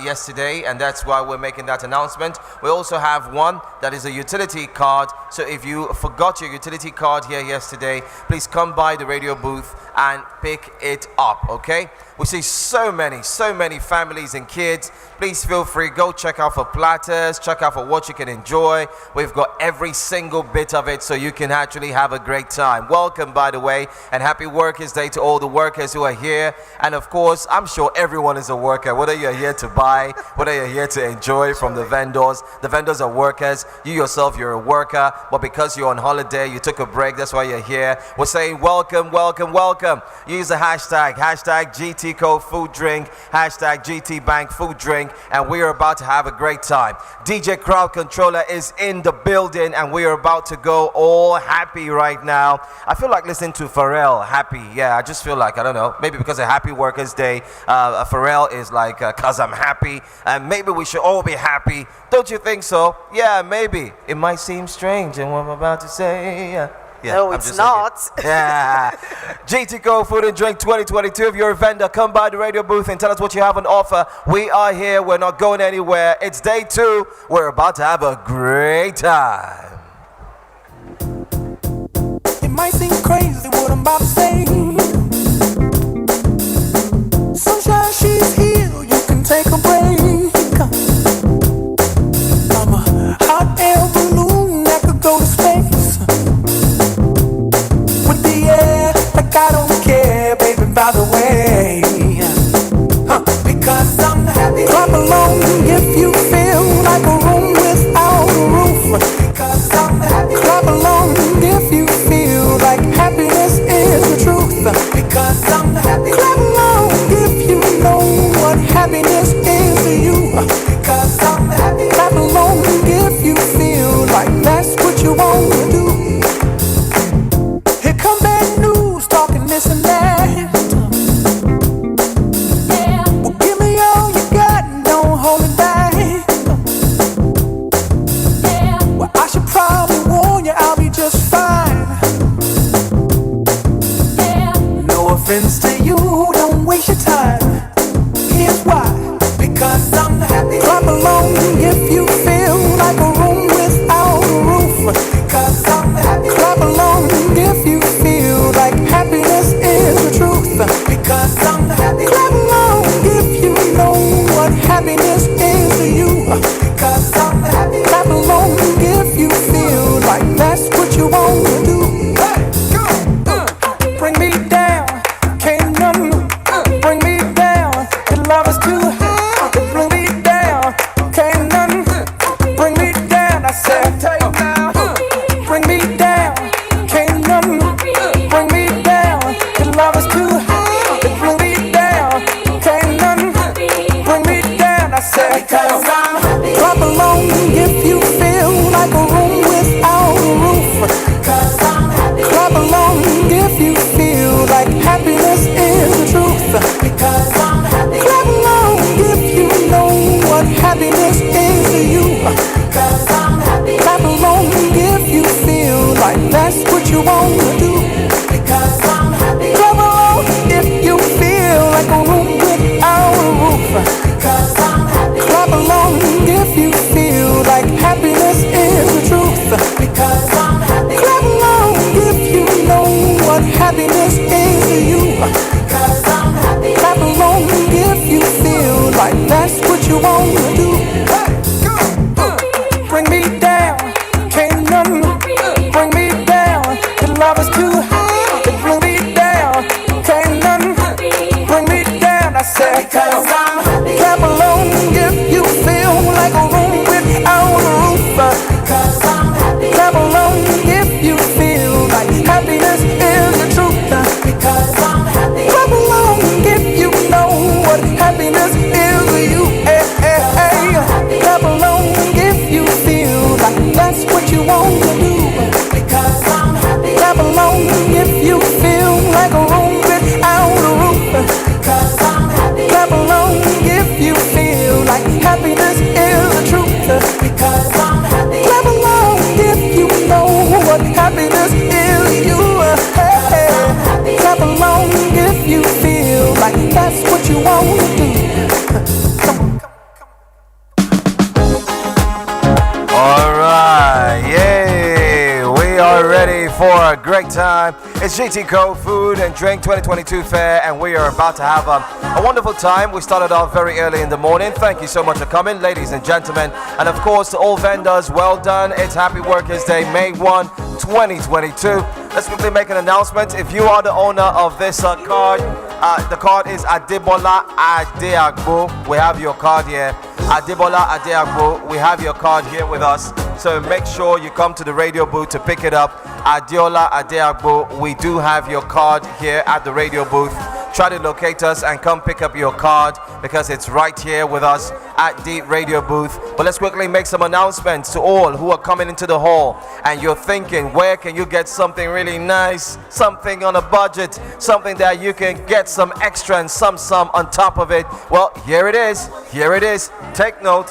yesterday, and that's why we're making that announcement. We also have one that is a utility card. So if you forgot your utility card here yesterday, please come by the radio booth and pick it up, okay? We see so many families and kids. Please feel free, go check out for platters, check out for what you can enjoy. We've got every single bit of it, so you can actually have a great time. Welcome, by the way, and happy Workers' Day to all the workers who are here. And of course, I'm sure everyone is a worker, whether you're here to buy, whether you're here to enjoy from the vendors. The vendors are workers. You yourself, you're a worker, but because you're on holiday, you took a break, that's why you're here. We're saying welcome, welcome, welcome. Use the hashtag GT GTCO Food Drink, hashtag GT Bank Food Drink, and we are about to have a great time. DJ Crowd Controller is in the building, and we are about to go all happy right now. I feel like listening to Pharrell, happy. Yeah, I just feel like, I don't know, maybe because of Happy Workers' Day, Pharrell is like, cause I'm happy, and maybe we should all be happy. Don't you think so? Yeah, maybe. It might seem strange in what I'm about to say. Yeah, no, it's not. Yeah. GTCO Food and Drink 2022. If you're a vendor, come by the radio booth and tell us what you have on offer. We are here. We're not going anywhere. It's day 2. We're about to have a great time. It might seem crazy what I'm about to say. Sunshine, she's here. You can take a break. I'm a hot air balloon that could go to space. With the air, like I don't care, baby, by the way. Because I'm happy. Clap along if you feel like a room without a roof. Because I'm happy. Clap along if you feel like happiness is the truth. Because I'm happy. Clap along if you know what happiness is to you. Because I'm happy. Clap along if you feel like that's what you want to do. Here come bad news talking this and that. Yeah. Well, give me all you got and don't hold it back. Yeah. Well, I should probably warn you I'll be just fine. Yeah. No offense to you, don't waste your time. Here's why. Because I'm happy. Clap along if you feel like a room without a roof. Because I'm happy. Clap along if you feel like happiness is the truth. Because I'm happy. Clap along if you know what happiness is to you. Because I'm happy. Clap along if you feel like that's what you want to do. Hey, go. Bring me down, can't none bring me down. Your love is too high. Bring me down, can't none bring me down. I said, take now. Bring me down, can't none bring me down. Your love is too high. Bring me down, can't none bring me down. I said, because I'm happy. Clap along if you feel like a room without a roof. Because I'm happy. Clap along if you feel like happiness is the truth. Because I'm happy. Clap along if you know what happiness is to you. Because I'm happy. Clap along if you feel like that's what you want to do. Because I'm happy. Clap along if you feel like a room without a roof. Because I'm happy. Clap along if you feel like happiness is the truth. Because I'm happy. Clap along if you know what happiness is to you. Because I'm happy. Clap along if you feel like that's what you want to do. Hey, go. Bring me down, can't none bring me down. Your love is too high. Bring me down, can't none bring me down. I said, because I'm happy. Clap along if you feel like a room without a roof. Because I'm happy. Clap along if you feel like happiness is the truth. Because I'm happy. Clap along if you know what happiness is to you. Hey, hey, hey. Clap along if you feel like that's what you want to do. Because I'm happy. Clap along if you feel like a room without a roof. Because I'm happy. Clap along if you feel like happiness is the truth. Because I'm happy. Clap along if you know what happiness is to you. Hey, hey. Clap along if you feel like that's what you want to do. All right, yay! We are ready for a great time. It's GTCO Food and Drink 2022 Fair, and we are about to have a wonderful time. We started off very early in the morning. Thank you so much for coming, ladies and gentlemen. And of course, to all vendors, well done. It's Happy Workers' Day, May 1, 2022. Let's quickly make an announcement. If you are the owner of this card, the card is Adebola Adeagbo. We have your card here. Adebola Adeagbo, we have your card here with us. So make sure you come to the radio booth to pick it up. Adiola Adeagbo, we do have your card here at the radio booth. try to locate us and come pick up your card because it's right here with us at the radio booth. But let's quickly make some announcements to all who are coming into the hall and you're thinking, where can you get something really nice, something on a budget, something that you can get some extra and some on top of it? Well, here it is. Take note,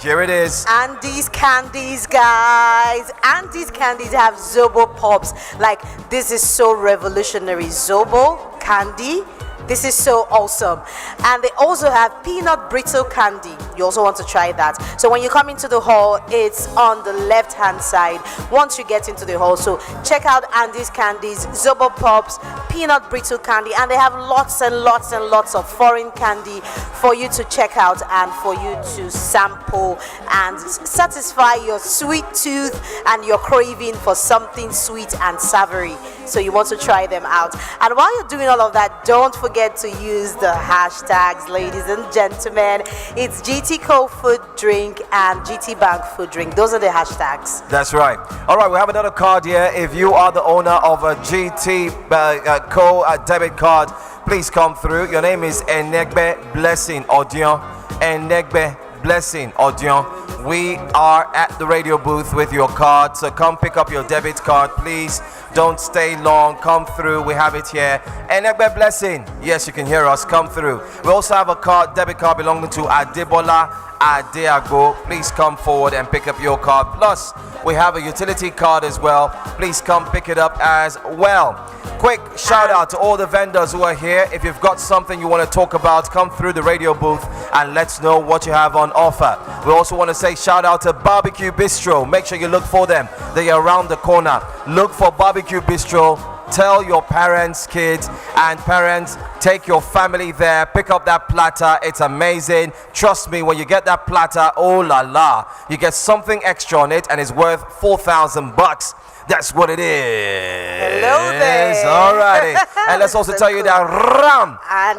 here it is. And these candies, guys, and these candies have Zobo Pops. Like, this is so revolutionary. Zobo candy, this is so awesome. And they also have peanut brittle candy. You also want to try that. So when you come into the hall, it's on the left hand side once you get into the hall. So check out Andy's candies, Zobo Pops, peanut brittle candy, and they have lots and lots and lots of foreign candy for you to check out and for you to sample and satisfy your sweet tooth and your craving for something sweet and savory. So you want to try them out. And while you're doing all of that, don't forget to use the hashtags, ladies and gentlemen. It's GTCO Food Drink and GT Bank Food Drink. Those are the hashtags. That's right. All right, we have another card here. If you are the owner of a GTCO debit card, please come through. Your name is Enegbe Blessing Odion. Enegbe Blessing Odion. We are at the radio booth with your card, so come pick up your debit card, please. Don't stay long. Come through. We have it here. Enegbe Blessing. Yes, you can hear us. Come through. We also have a card, debit card belonging to Adebola Adeago. Please come forward and pick up your card. Plus, we have a utility card as well. Please come pick it up as well. Quick shout out to all the vendors who are here. If you've got something you want to talk about, come through the radio booth and let's know what you have on offer. We also want to say shout out to Barbecue Bistro. Make sure you look for them. They are around the corner. Look for Barbecue Bistro. Tell your parents, kids, and parents, take your family there. Pick up that platter. It's amazing. Trust me, when you get that platter, oh la la, you get something extra on it and it's worth $4,000. That's what it is. Hello there. Alrighty. And let's also tell you that ram and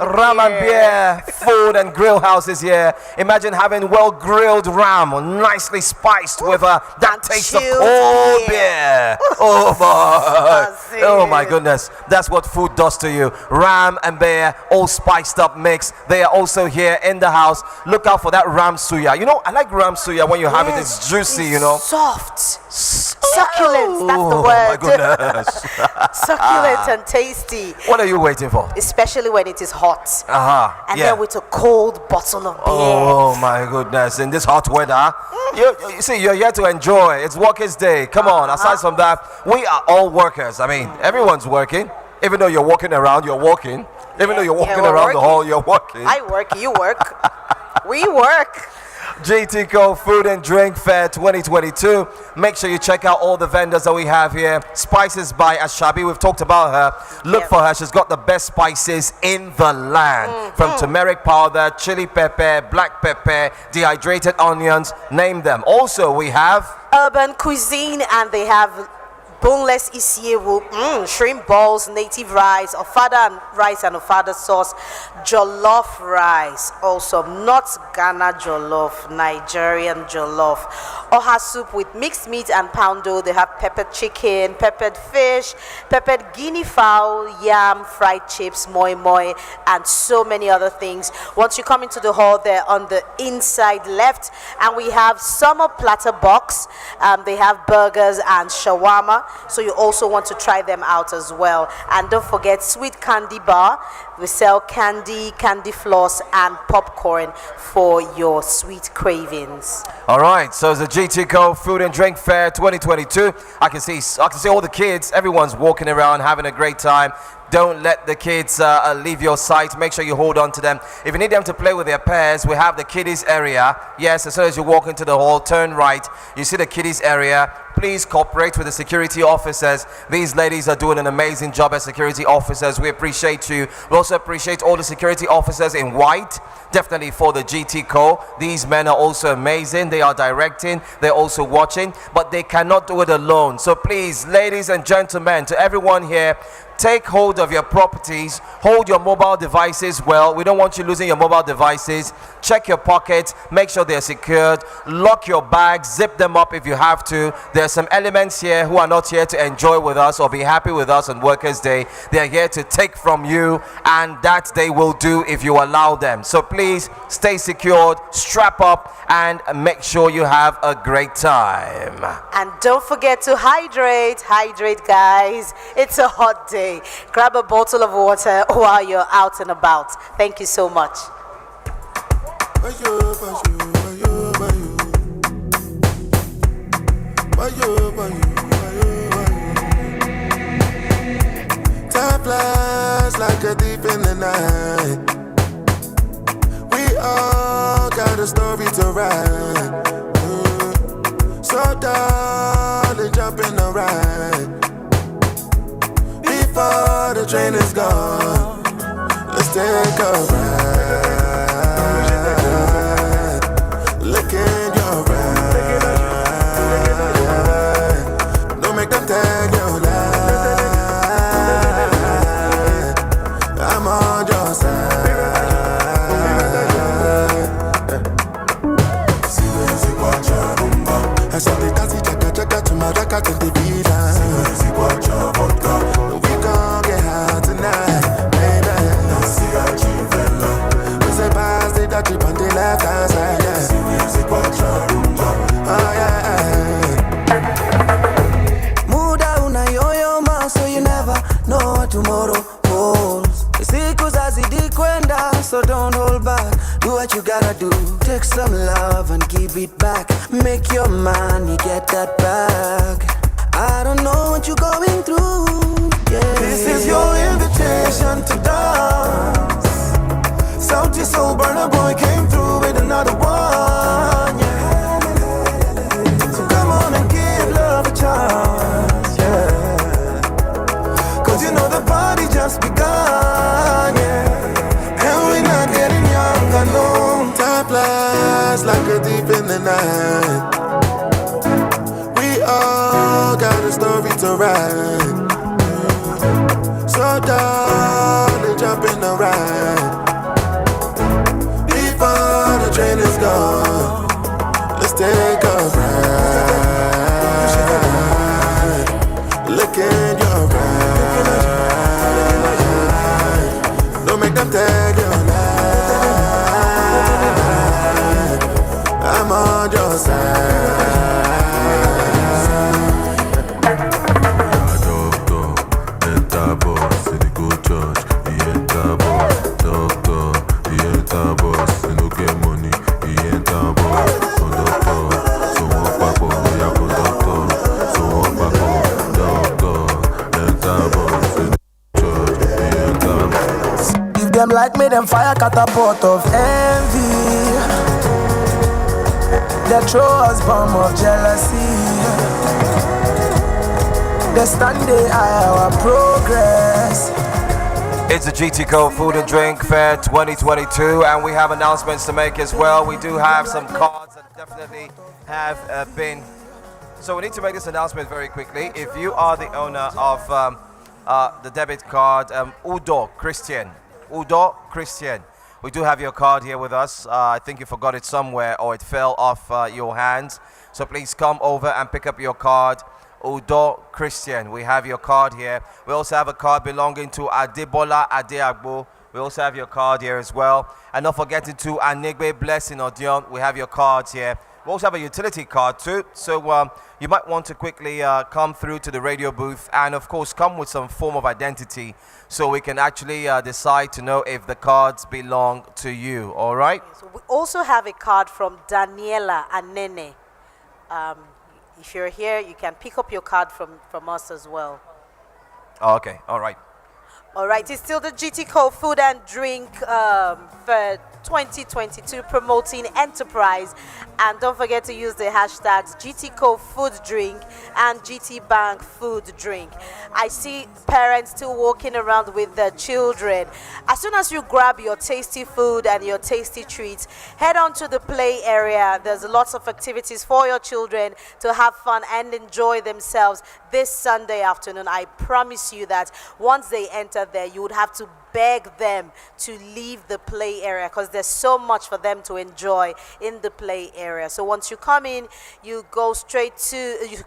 beer food and grill house is here. Imagine having well grilled ram, nicely spiced with that taste of cold beer. Oh boy. Oh my goodness. That's what food does to you. Ram and beer, all spiced up mix. They are also here in the house. Look out for that ram suya. You know, I like ram suya when you have it. It's juicy, you know. Soft. Succulent. That's the word. Oh my goodness. Succulent and tasty. What are you waiting for? Especially when it is hot. And yeah. then with a cold bottle of beer. Oh my goodness. In this hot weather, you see, you're here to enjoy. It's Workers' Day. Come on. Aside from that, we are all workers. I mean, everyone's working. Even though you're walking around, you're walking. Even though you're walking around the hall, you're working. I work, you work. We work. GTCO Food and Drink Fair 2022. Make sure you check out all the vendors that we have here. Spices by Ashabi. We've talked about her. Look for her. She's got the best spices in the land. From turmeric powder, chili pepper, black pepper, dehydrated onions. Name them. Also, we have Urban Cuisine, and they have boneless isiewu, shrimp balls, native rice, ofada rice and ofada sauce, jollof rice, also not Ghana jollof, Nigerian jollof, oha soup with mixed meat and poundo. They have peppered chicken, peppered fish, peppered guinea fowl, yam, fried chips, moi moi, and so many other things. Once you come into the hall, they're on the inside left, and we have summer platter box. They have burgers and shawarma. So you also want to try them out as well. And don't forget Sweet Candy Bar. We sell candy, candy floss, and popcorn for your sweet cravings. All right, so it's the GTCO Food and Drink Fair 2022. I can see all the kids. Everyone's walking around having a great time. Don't let the kids leave your sight. Make sure you hold on to them. If you need them to play with their pairs, we have the kiddies area. Yes, as soon as you walk into the hall, turn right. You see the kiddies area. Please cooperate with the security officers. These ladies are doing an amazing job as security officers. We appreciate you. We also appreciate all the security officers in white. Definitely for the GTCO. These men are also amazing. They are directing. They're also watching. But they cannot do it alone. So please, ladies and gentlemen, to everyone here, take hold of your properties, hold your mobile devices well. We don't want you losing your mobile devices. Check your pockets, make sure they're secured, lock your bags, zip them up if you have to. There's some elements here who are not here to enjoy with us or be happy with us on Workers' Day. They're here to take from you, and that they will do if you allow them. So please stay secured, strap up, and make sure you have a great time. And don't forget to hydrate. Hydrate, guys. It's a hot day. Grab a bottle of water while you're out and about. Thank you so much. Time flies like a thief in the night. We all got a story to write. So darling, jump in the ride before the train is gone. Let's take a ride. Look in your eyes. Don't make them tag your lie. I'm on your side. I saw the dancing chaka to my raka to the beat. We gon' get high tonight, baby. We say pass the dirty on the left hand side, yeah. Oh yeah. Muda una yo-yo man, so you never know what tomorrow holds. Siku zazidi kwenda, so don't hold back. Do what you gotta do. Take some love and give it back. Make your money, get that bag. I don't know what you're going through. Yeah. This is your invitation to dance. Salty soul burner boy came through with another one. Yeah. So come on and give love a chance. Yeah. Cause you know the party just begun. Yeah. And we're not getting younger, no. Time flies like a thief in the night. We all got a story to write. So darling, jump in the ride before the train is gone. Let's take a ride. Look in your eyes. Don't make them tag your lie. I'm on your side. Them like me, them fire catapult of envy. They throw us bomb of jealousy. They stand they eye our progress. It's the GTCO Food and Drink Fair 2022, and we have announcements to make as well. We do have some cards that definitely have been. So we need to make this announcement very quickly. If you are the owner of the debit card, Udo Christian, we do have your card here with us. I think you forgot it somewhere or it fell off your hands. So please come over and pick up your card. Udo Christian, we have your card here. We also have a card belonging to Adebola Adeagbo. We also have your card here as well. And not forgetting to Anigbe Blessing Odion, we have your cards here. We also have a utility card too. So you might want to quickly come through to the radio booth and of course come with some form of identity so we can actually decide to know if the cards belong to you. All right? So we also have a card from Daniela Anene. If you're here, you can pick up your card from us as well. Oh, okay, all right. All right, it's still the GTCO Food and Drink for 2022 promoting enterprise, and don't forget to use the hashtags GTCO Food Drink and GT Bank Food Drink. I see parents still walking around with their children. As soon as you grab your tasty food and your tasty treats, head on to the play area. There's lots of activities for your children to have fun and enjoy themselves this Sunday afternoon. I promise you that once they enter there, you would have to beg them to leave the play area because there's so much for them to enjoy in the play area. So once you come in, you go straight to, you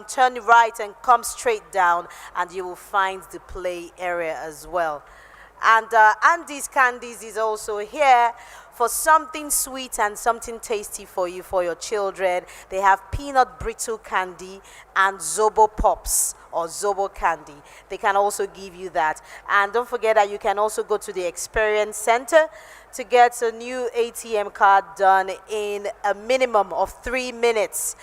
turn right and come straight down, and you will find the play area as well. And Andy's Candies is also here for something sweet and something tasty for you, for your children. They have peanut brittle candy and Zobo Pops or Zobo candy. They can also give you that. And don't forget that you can also go to the Experience Center to get a new ATM card done in a minimum of 3 minutes.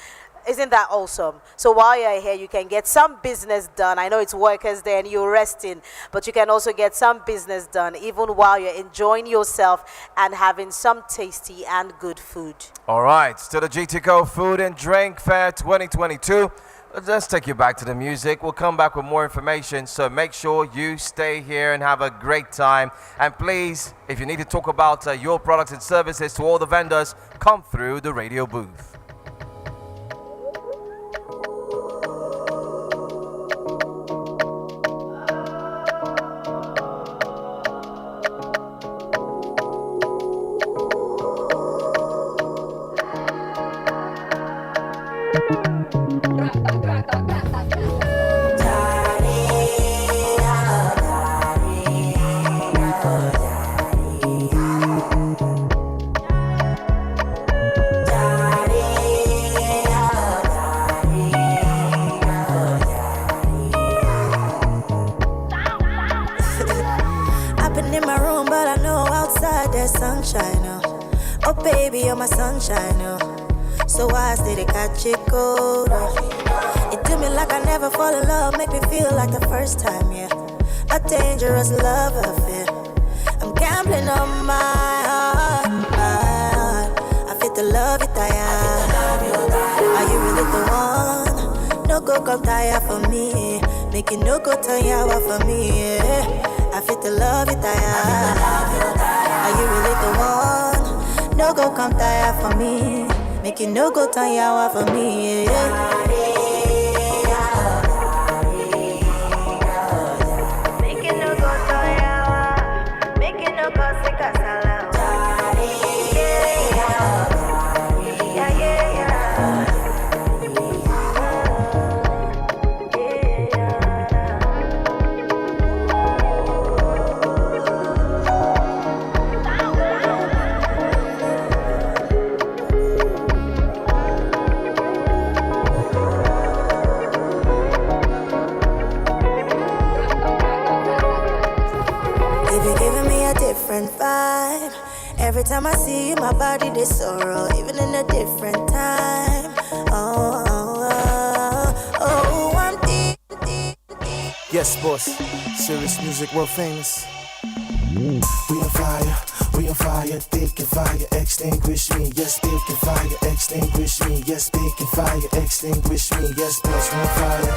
Isn't that awesome? So while you're here, you can get some business done. I know it's Workers' Day and you're resting, but you can also get some business done even while you're enjoying yourself and having some tasty and good food. All right, to the GTCO Food and Drink Fair 2022. Let's take you back to the music. We'll come back with more information, so make sure you stay here and have a great time. And please, if you need to talk about your products and services to all the vendors, come through the radio booth. Oh baby, you're my sunshine, so why did it catch it cold? It do me like I never fall in love, make me feel like the first time, yeah. A dangerous love affair. I'm gambling on my heart. I feel the love it I am. Are you really the one? No go come tire for me. Make it no go turn yawa for me, yeah. I feel the love it I am. Are you really the one? No go come tire for me. Make it no go turn yawa for me, yeah. Make it no go turn yawa. Make it no go sick as a vibe. Every time I see you, my body they sorrow, even in a different time. Oh, oh, oh, oh, I'm deep. Yes, boss. Serious music, world famous. We on fire, we on fire, thick and fire, extinguish me. Yes, thick and fire, extinguish me. Yes, thick and fire, extinguish me. Yes, boss, we on fire,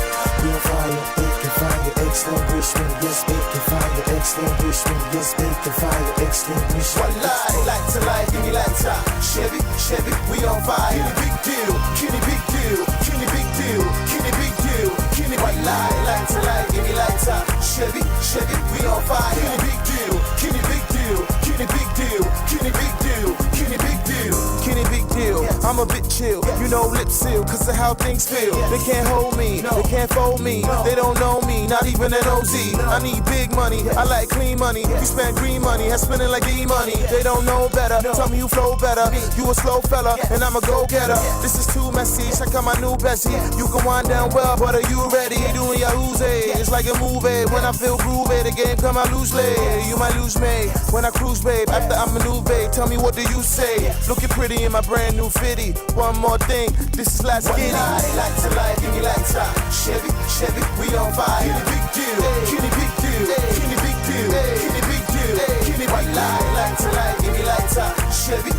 thick and fire, extinguish me. Yes, thick and fire, extinguish me. Yes, thick and fire, extinguish me. One light to light, give me lighter. Chevy, Chevy, we on fire. Big deal, kitty big deal, kitty big deal, kitty big deal, kitty white light to light, give me lighter. Chevy, Chevy, we on fire. Kitty big deal, kitty big deal, kitty big deal, kitty big deal, kitty big deal, kitty big deal. I'm a bit chill, you know, lip seal, cause of how things feel. They can't hold me, they can't fold me, they don't know me, not even an OZ. I need big money, I like clean money. You spend green money, I spend it like E-money. They don't know better, tell me you flow better. You a slow fella, and I'm a go-getter. This is too messy, check out my new Bessie. You can wind down well, but are you ready? Doing your Uzi, it's like a movie. When I feel groovy, the game come out loosely. You might lose me, when I cruise, babe. After I maneuver, tell me what do you say? Looking pretty in my brand new fitty. One more thing, this is last kitty. Light to light, give me lighter. Chevy, Chevy, we on fire. Kitty big deal, kitty big deal, kitty big deal. deal, Kenny big deal, Kenny white line, light to light, give me lighter. Chevy,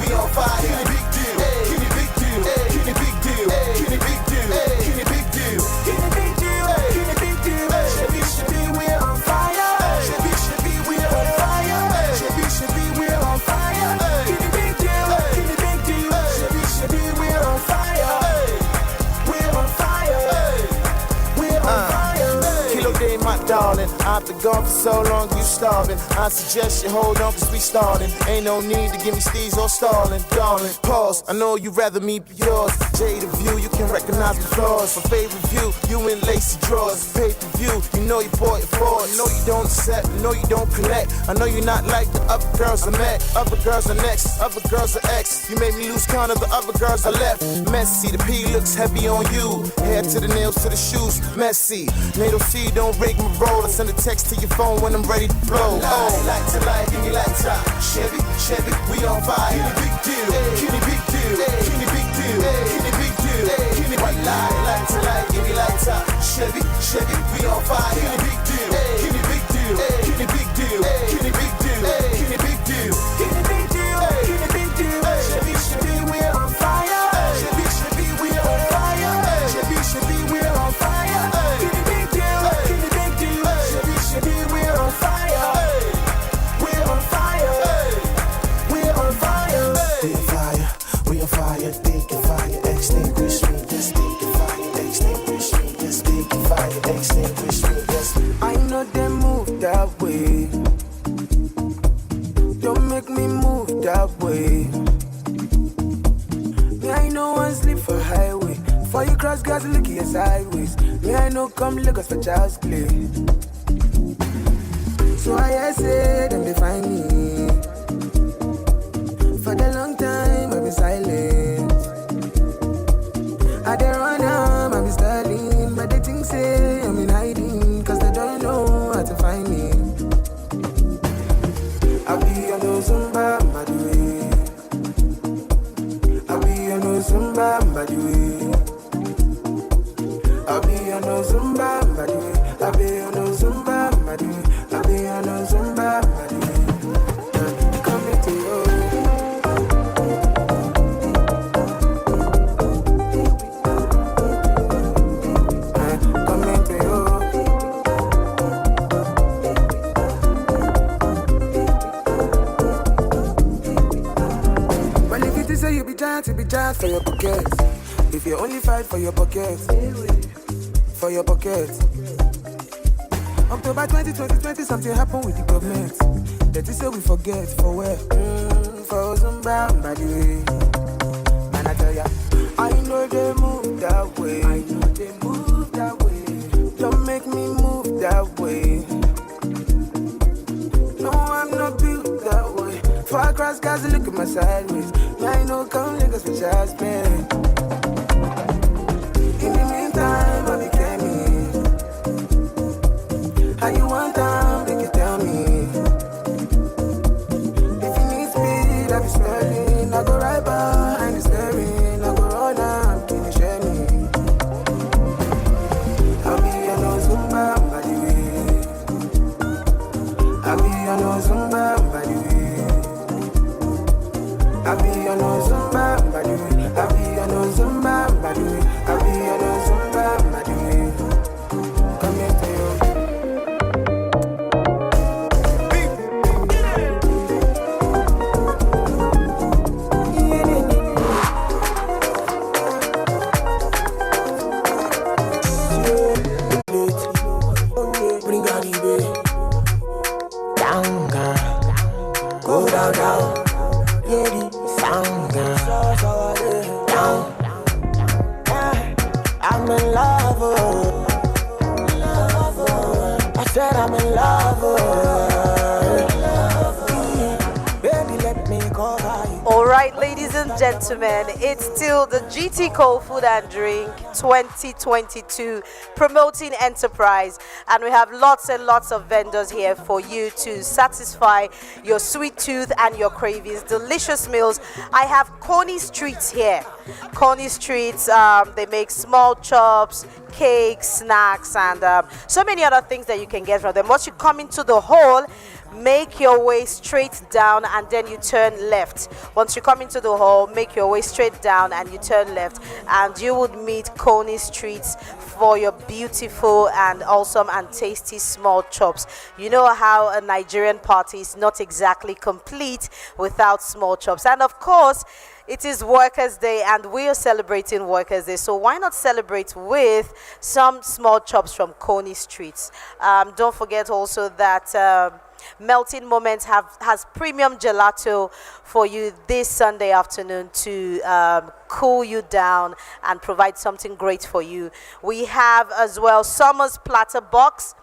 we on fire. Kenny big deal, Kenny big deal, Kenny big deal, Kenny big deal, Kenny big deal, Kenny big deal, Kenny big deal. Chevy, we're on fire. Chevy, we're on fire. Chevy, we're on fire. Kenny big deal, Kenny big deal. Chevy, we're on fire. We're on fire. We're on fire. Kilo Day, my darling. I've been gone for so long, you starving. I suggest you hold on, cause we starting. Ain't no need to give me steez or stalling, darling. Pause, I know you'd rather me be yours. Jade view, you can recognize the flaws. My favorite view, you in lacy drawers. Pay per view, you know you bought it for. No, you don't accept, no, you don't collect. I know you're not like the other girls I met. Other girls are next, other girls are ex. You made me lose count of the other girls I left. Messy, the P looks heavy on you. Hair to the nails to the shoes, messy. NATO C, don't break my roll. I send a text to your phone when I'm ready to blow. Light to light, give me light top. Chevy, we on fire. Kenny big deal, Kenny big deal, Kenny big deal, Kenny big deal, Kenny white line, light to light, give me light top. Chevy, we on fire. Kenny big deal, Kenny big deal, Kenny big deal, Kenny big deal, Kenny big deal, Kenny big deal, Kenny big deal. Chevy, we're on fire. Chevy, we're on fire. Chevy, we're on fire. Kenny big deal, Kenny big deal. Chevy, we're on fire. We're on fire. We're on fire. We on fire. Taking fire. Extinguish me. Yes, taking fire. Extinguish me. Yes, taking fire. Extinguish me. Yes. I know they move that way. Don't make me move that way. Me, I know one sleep for highway. For you cross gas, look here sideways. Me, I know come Lagos for child's play. So I say them they find me. For the long time I've been silent. I dey run am, I've been styling. But they think say I'm in hiding, cause they don't know how to find me. I be on no Zumba, by the way. I be on no Zumba, by the way. I be on no Zumba, by the way. I be on no Zumba, by the way. I be on no Zumba, by the way. Coming to you. Coming to you. Well, if you say you be giant for your pockets. If you only fight for your pockets, for your pockets. October 2020, something happened with the government. That is say we forget for where? For Zimbabwe, by the way. Man, I tell ya, I know they move that way. I know they move that way. Don't make me move that way. No, I'm not built that way. Far across guys, look at my sideways. Me, I know come niggas for just pay. In the meantime, I became me. How you want time, make you tell me. If you need speed, I be spelling. I go right behind the steering. I go run out, can you share me? I'll be on no Zumba, by the way. I'll be on no Zumba, by the way. I'll be on no Zumba, by the way. I'll be on no ladies and gentlemen, it's still the GTCO Food and Drink 2022 promoting enterprise, and we have lots and lots of vendors here for you to satisfy your sweet tooth and your cravings. Delicious meals. I have Coney Streets here. Coney Streets, they make small chops, cakes, snacks, and so many other things that you can get from them. Once you come into the hall, make your way straight down and then you turn left. Once you come into the hall, make your way straight down and you turn left, and you would meet Coney Streets for your beautiful and awesome and tasty small chops. You know how a Nigerian party is not exactly complete without small chops. And of course, it is Workers' Day and we are celebrating Workers' Day. So why not celebrate with some small chops from Coney Streets? Don't forget also that Melting Moments has premium gelato for you this Sunday afternoon to cool you down and provide something great for you. We have as well Summer's Platter Box,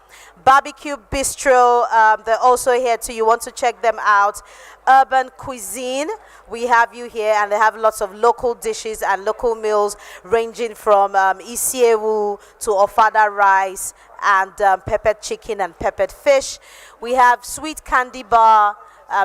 Barbecue Bistro. They're also here too. You want to check them out. Urban Cuisine, we have you here, and they have lots of local dishes and local meals ranging from isiewu to ofada rice and peppered chicken and peppered fish. We have Sweet Candy Bar,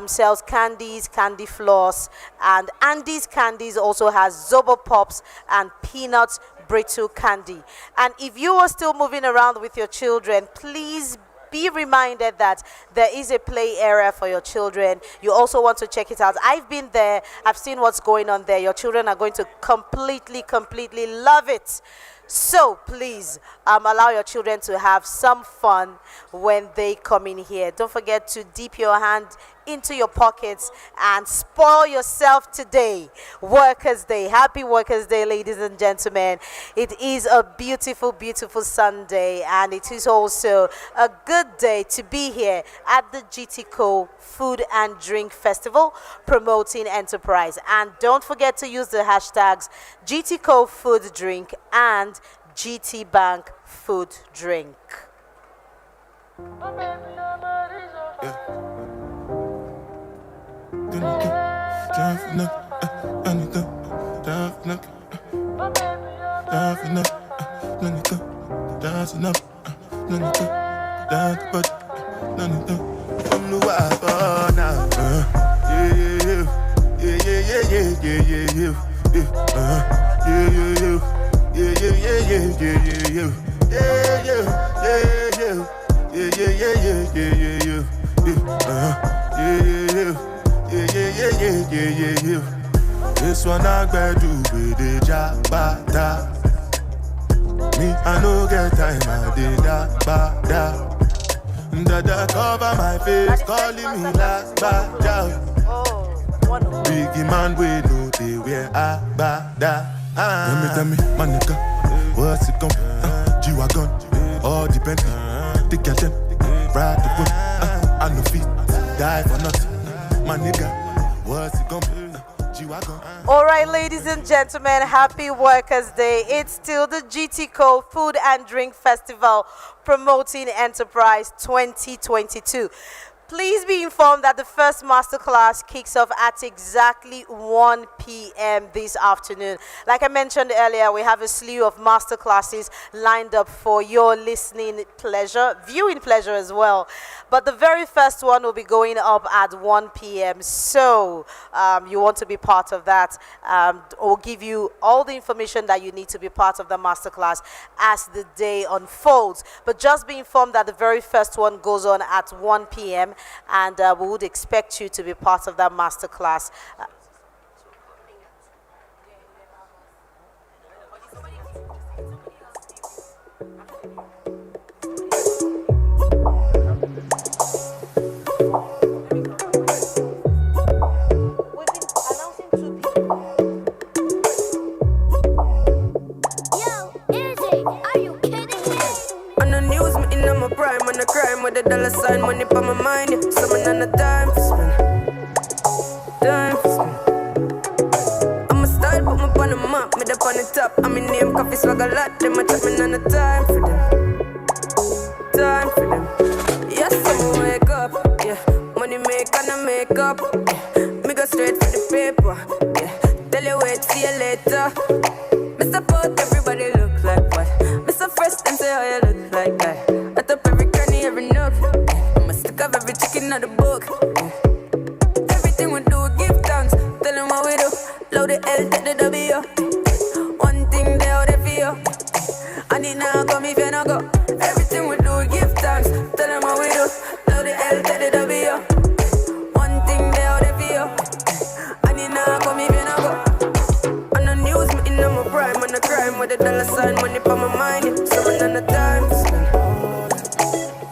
sells candies, candy floss, and Andy's Candies also has Zobo Pops and peanut brittle candy. And if you are still moving around with your children, please be reminded that there is a play area for your children. You also want to check it out. I've been there. I've seen what's going on there. Your children are going to completely love it. So please allow your children to have some fun when they come in here. Don't forget to dip your hand into your pockets and spoil yourself today. Workers' Day. Happy Workers' Day, ladies and gentlemen. It is a beautiful Sunday, and it is also a good day to be here at the GTCO Food and Drink Festival promoting enterprise. And don't forget to use the hashtags GTCO Food Drink and GT Bank Food Drink. This one I better do with the jabata. Me, I no get time, I did that, bada. Dada cover my face, calling me last bada. Biggie man, we know they wear a bada. Tell me, my nigga, what's it gon' G-Wagon, all the Bentley, the Cason, ride the whip, I no feet, die for nothing. My nigga, what's it gon' be? All right, ladies and gentlemen, happy Workers' Day. It's still the GTCO Food and Drink Festival promoting Enterprise 2022. Please be informed that the first masterclass kicks off at exactly 1 p.m. this afternoon. Like I mentioned earlier, we have a slew of masterclasses lined up for your listening pleasure, viewing pleasure as well. But the very first one will be going up at 1 p.m. So you want to be part of that. We'll give you all the information that you need to be part of the masterclass as the day unfolds. But just be informed that the very first one goes on at 1 p.m. and we would expect you to be part of that masterclass. Prime on the crime with a dollar sign, money for my mind. Yeah. Someone on the time for spend. I'm a style, put me on the map, made up on the top. I'm in name, coffee swag a lot. Them a chat me on the time for them. Time for them. Yes, I'm wake up. Yeah, money make and I make up. Yeah, me go straight for the paper. Yeah. Tell you wait, see you later. Mr. Pot, everybody look like what? Mr. Fresh, them say how you look like that. I top every cranny, every nook. I'ma stick up every chicken out the book. Everything we do, give thanks. Tell them what we do. Load the L, take the W. One thing they out there for you. And it now come if you not go. Everything we do, give thanks. Tell them what we do. Load the L, take the W. One thing they out there for you. And it now come if you not go. On the news, me in my prime. On the crime with the dollar sign, money for my mind. So I'm on the time to spend.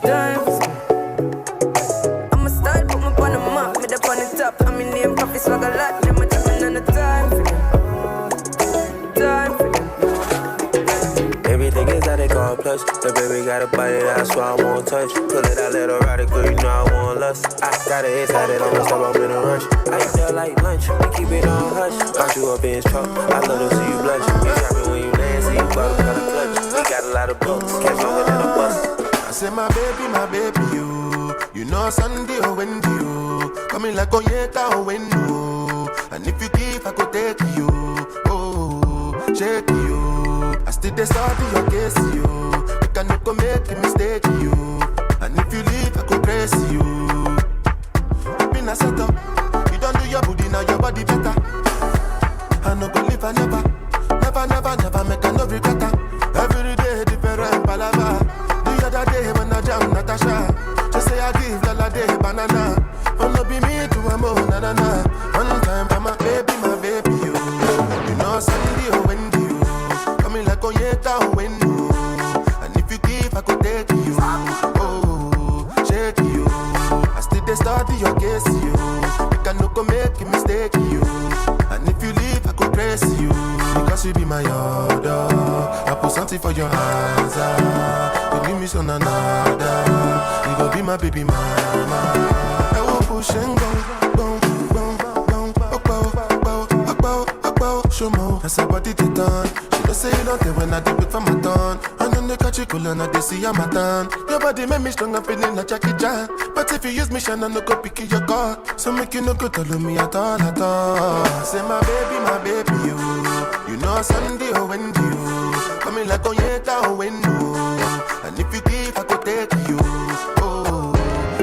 Time to spend. I'ma start, put me on the map. Me up on the top. I'm in name, coffee, swag a lot. Them a jumping on the time for them. Time for them. Everything is how they call plus. The baby got a body that's why I won't touch. Pull it out, let her ride it, girl, you know I want lust. I got it inside it, I'ma stop up in a rush. I eat that like lunch, we keep it on hush. Got you up in his truck, I love to see you blush. You drop it when you land, see you bottle cut a clutch. We got a lot of books, catch longer than a bus. I say my baby, you know Sunday or Wendy, you coming like Onyeka or Wendo. And if you give, I could take you, oh, shake you. I still dey study your case, you. You can never make a mistake, you. And if you leave, I could press you. You been a setup, you don't do your booty, now your body better. I no go live, I never make a no regret. Every day different palava. The other day when I jam Natasha, just say I give Lala day banana. But no be me to a mo na na na. One time for my baby, you. You know Sunday or Wendy, you coming like Onyeka or Wendo. And if you give, I could take you. Oh, shake you. I still dey study your case, you. You can no go make a mistake, you. And if you leave, I could press you. Because you be my order. I put something for your hands. You give me some another. You gon' be my baby mama. I will push and go. Show more. That's a body to turn. She don't say you don't tell when I do it for my turn. And then they catch you cool and I they see I'm a turn. Your body make me strong up in a Jackie Chan. But if you use me, shine, I no go pick your car. So make you no go tell me at all. Say my baby, you. You know Sunday or Wendy, you coming like Onyeka or Wendo. And if you give, I could take you. Oh,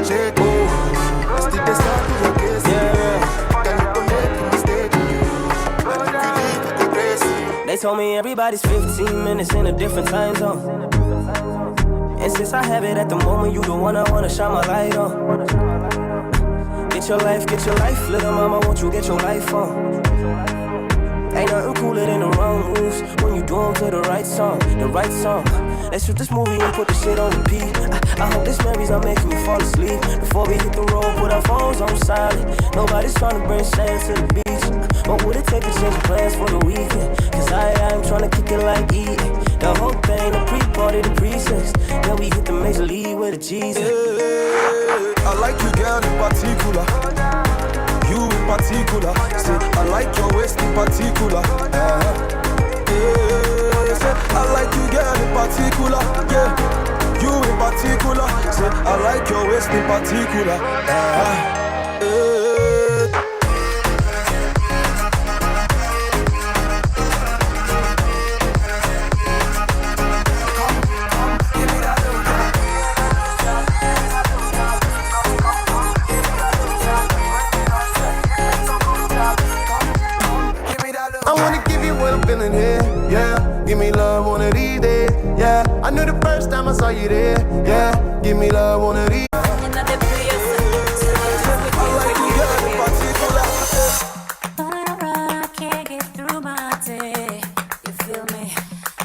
shake you. Still they start to your case. Can you go make a mistake? And if you leave, I could press you. They told me everybody's 15 minutes in a different time zone. And since I have it at the moment, you the one I wanna shine my light on. Get your life, little mama, won't you get your life on? Ain't nothing cooler than the wrong moves when you do them to the right song, Let's shoot this movie and put the shit on repeat. I hope this memory's not making me fall asleep. Before we hit the road, put our phones on silent. Nobody's trying to bring sand to the beach. What would it take to change plans for the weekend? Cause I'm trying to kick it like eating. The whole thing, the pre-party, the pre-sex. Then we hit the major league with a cheese. I like you, girl, in particular. You in particular. Say, I like your waist in particular. Say, I like you, girl, in particular. Yeah, you in particular. Say, I like your waist in particular. I wanna give you what I'm feeling here, yeah. Give me love one of these days, yeah. I knew the first time I saw you there, yeah. Give me love one of these. I can't get through my day. You feel me?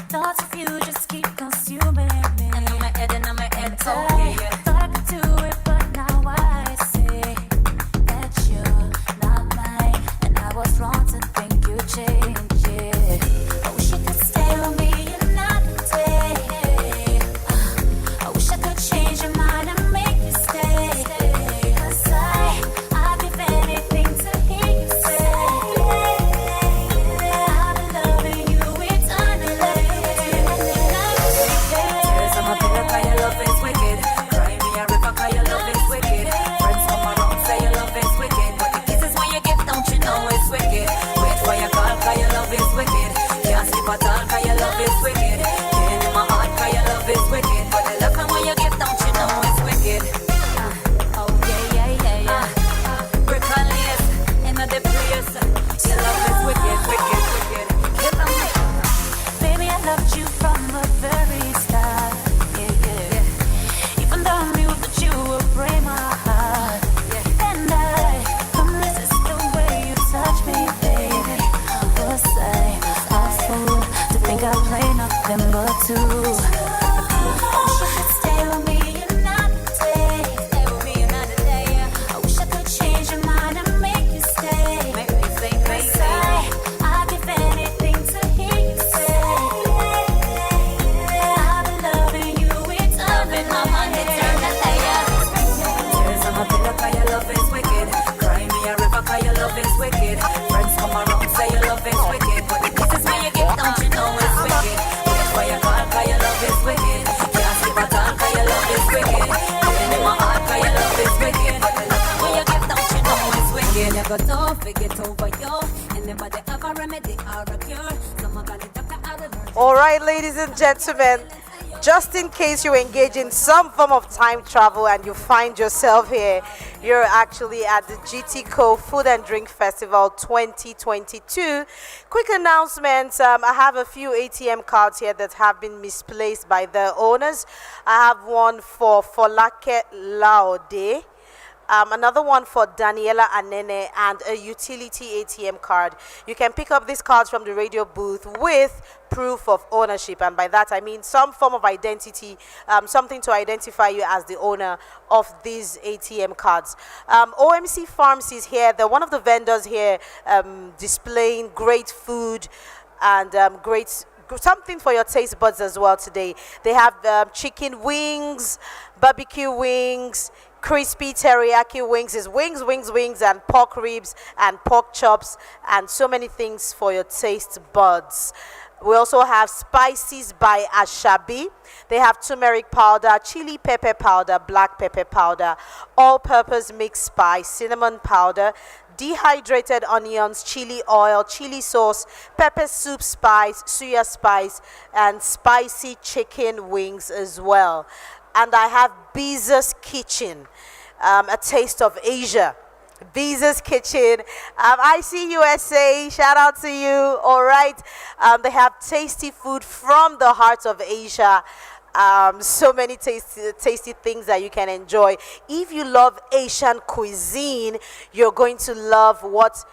Thoughts of you just keep consuming me. And on my head, talking. Thought I could do it, but now I see that you're not mine, and I was wrong to think you changed it. I wish you could stay with me and not stay. I wish I could change your mind and make you stay. too. I wish you could stay with me another day. Stay with me another day. I wish I could change your mind and make you stay. Make me stay, cause I'd give anything to hear you say. I've been loving you, it's up in my mind. Tears on my pillow, cause your love is wicked. Cry me a river, cause your love is wicked. Friends come around, say your love is wicked. But the kisses when you give, don't you know it's wicked? That's why you call, cause your love is wicked. Can't sleep at all, cause your love is wicked. Even in my heart, cause your love is wicked. But the love when you give, don't you know it's wicked? You got to forget over you. And nobody ever remedy or a cure. Someone got the doctor out of her. All right, ladies and gentlemen, just in case you engage in some form of time travel and you find yourself here, you're actually at the GTCO Food and Drink Festival 2022. Quick announcements. I have a few ATM cards here that have been misplaced by their owners. I have one for Folake Laode. Another one for Daniela Anene, and a utility ATM card. You can pick up these cards from the radio booth with proof of ownership, and by that I mean some form of identity, something to identify you as the owner of these ATM cards. OMC Farms is here. They're one of the vendors here displaying great food and something for your taste buds as well today. They have chicken wings, barbecue wings, crispy teriyaki wings, is wings, and pork ribs and pork chops, and so many things for your taste buds. We also have spices by Ashabi. They have turmeric powder, chili pepper powder, black pepper powder, all-purpose mixed spice, cinnamon powder, dehydrated onions, chili oil, chili sauce, pepper soup spice, suya spice, and spicy chicken wings as well. And I have Beezer's Kitchen, a taste of Asia. Beezer's Kitchen, ICUSA, shout out to you. All right, they have tasty food from the heart of Asia. So many tasty things that you can enjoy. If you love Asian cuisine, you're going to love what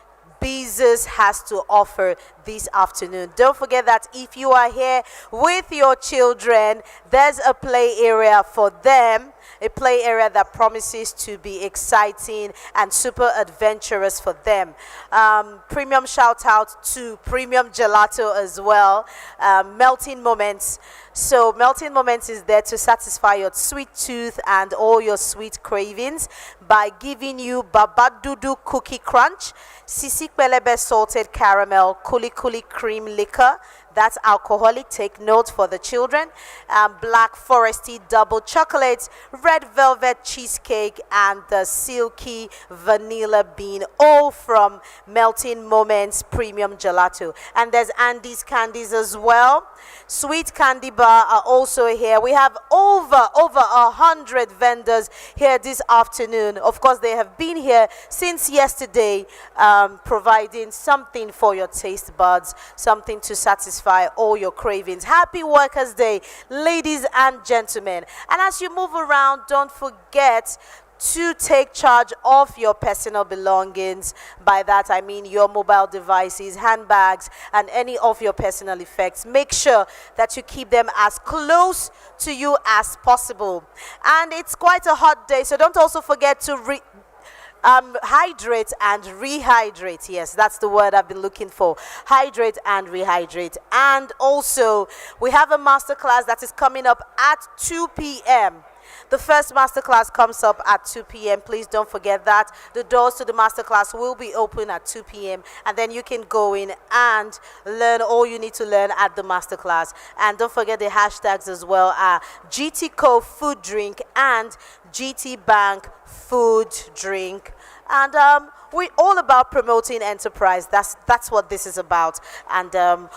Beezer's has to offer this afternoon. Don't forget that if you are here with your children, there's a play area for them, a play area that promises to be exciting and super adventurous for them. Premium shout out to Premium Gelato as well. Melting Moments. So Melting Moments is there to satisfy your sweet tooth and all your sweet cravings by giving you Babadudu Cookie Crunch, Sisi Pelebe Salted Caramel, Kuli Kuli Cream Liquor. That's alcoholic, take note for the children. Black Foresty Double Chocolate, Red Velvet Cheesecake, and the Silky Vanilla Bean, all from Melting Moments Premium Gelato. And there's Andy's Candies as well. Sweet Candy Bar are also here. We have over 100 vendors here this afternoon. Of course, they have been here since yesterday, providing something for your taste buds, something to satisfy all your cravings. Happy Workers' Day, ladies and gentlemen. And as you move around, don't forget to take charge of your personal belongings. By that I mean your mobile devices, handbags, and any of your personal effects. Make sure that you keep them as close to you as possible. And it's quite a hot day, so don't also forget to hydrate and rehydrate. Yes, that's the word I've been looking for. Hydrate and rehydrate. And also, we have a masterclass that is coming up at 2 p.m. The first masterclass comes up at 2 p.m. Please don't forget that. The doors to the masterclass will be open at 2 p.m. and then you can go in and learn all you need to learn at the masterclass. And don't forget the hashtags as well are GTCO Food Drink and GT Bank Food Drink. And we're all about promoting enterprise. That's what this is about. And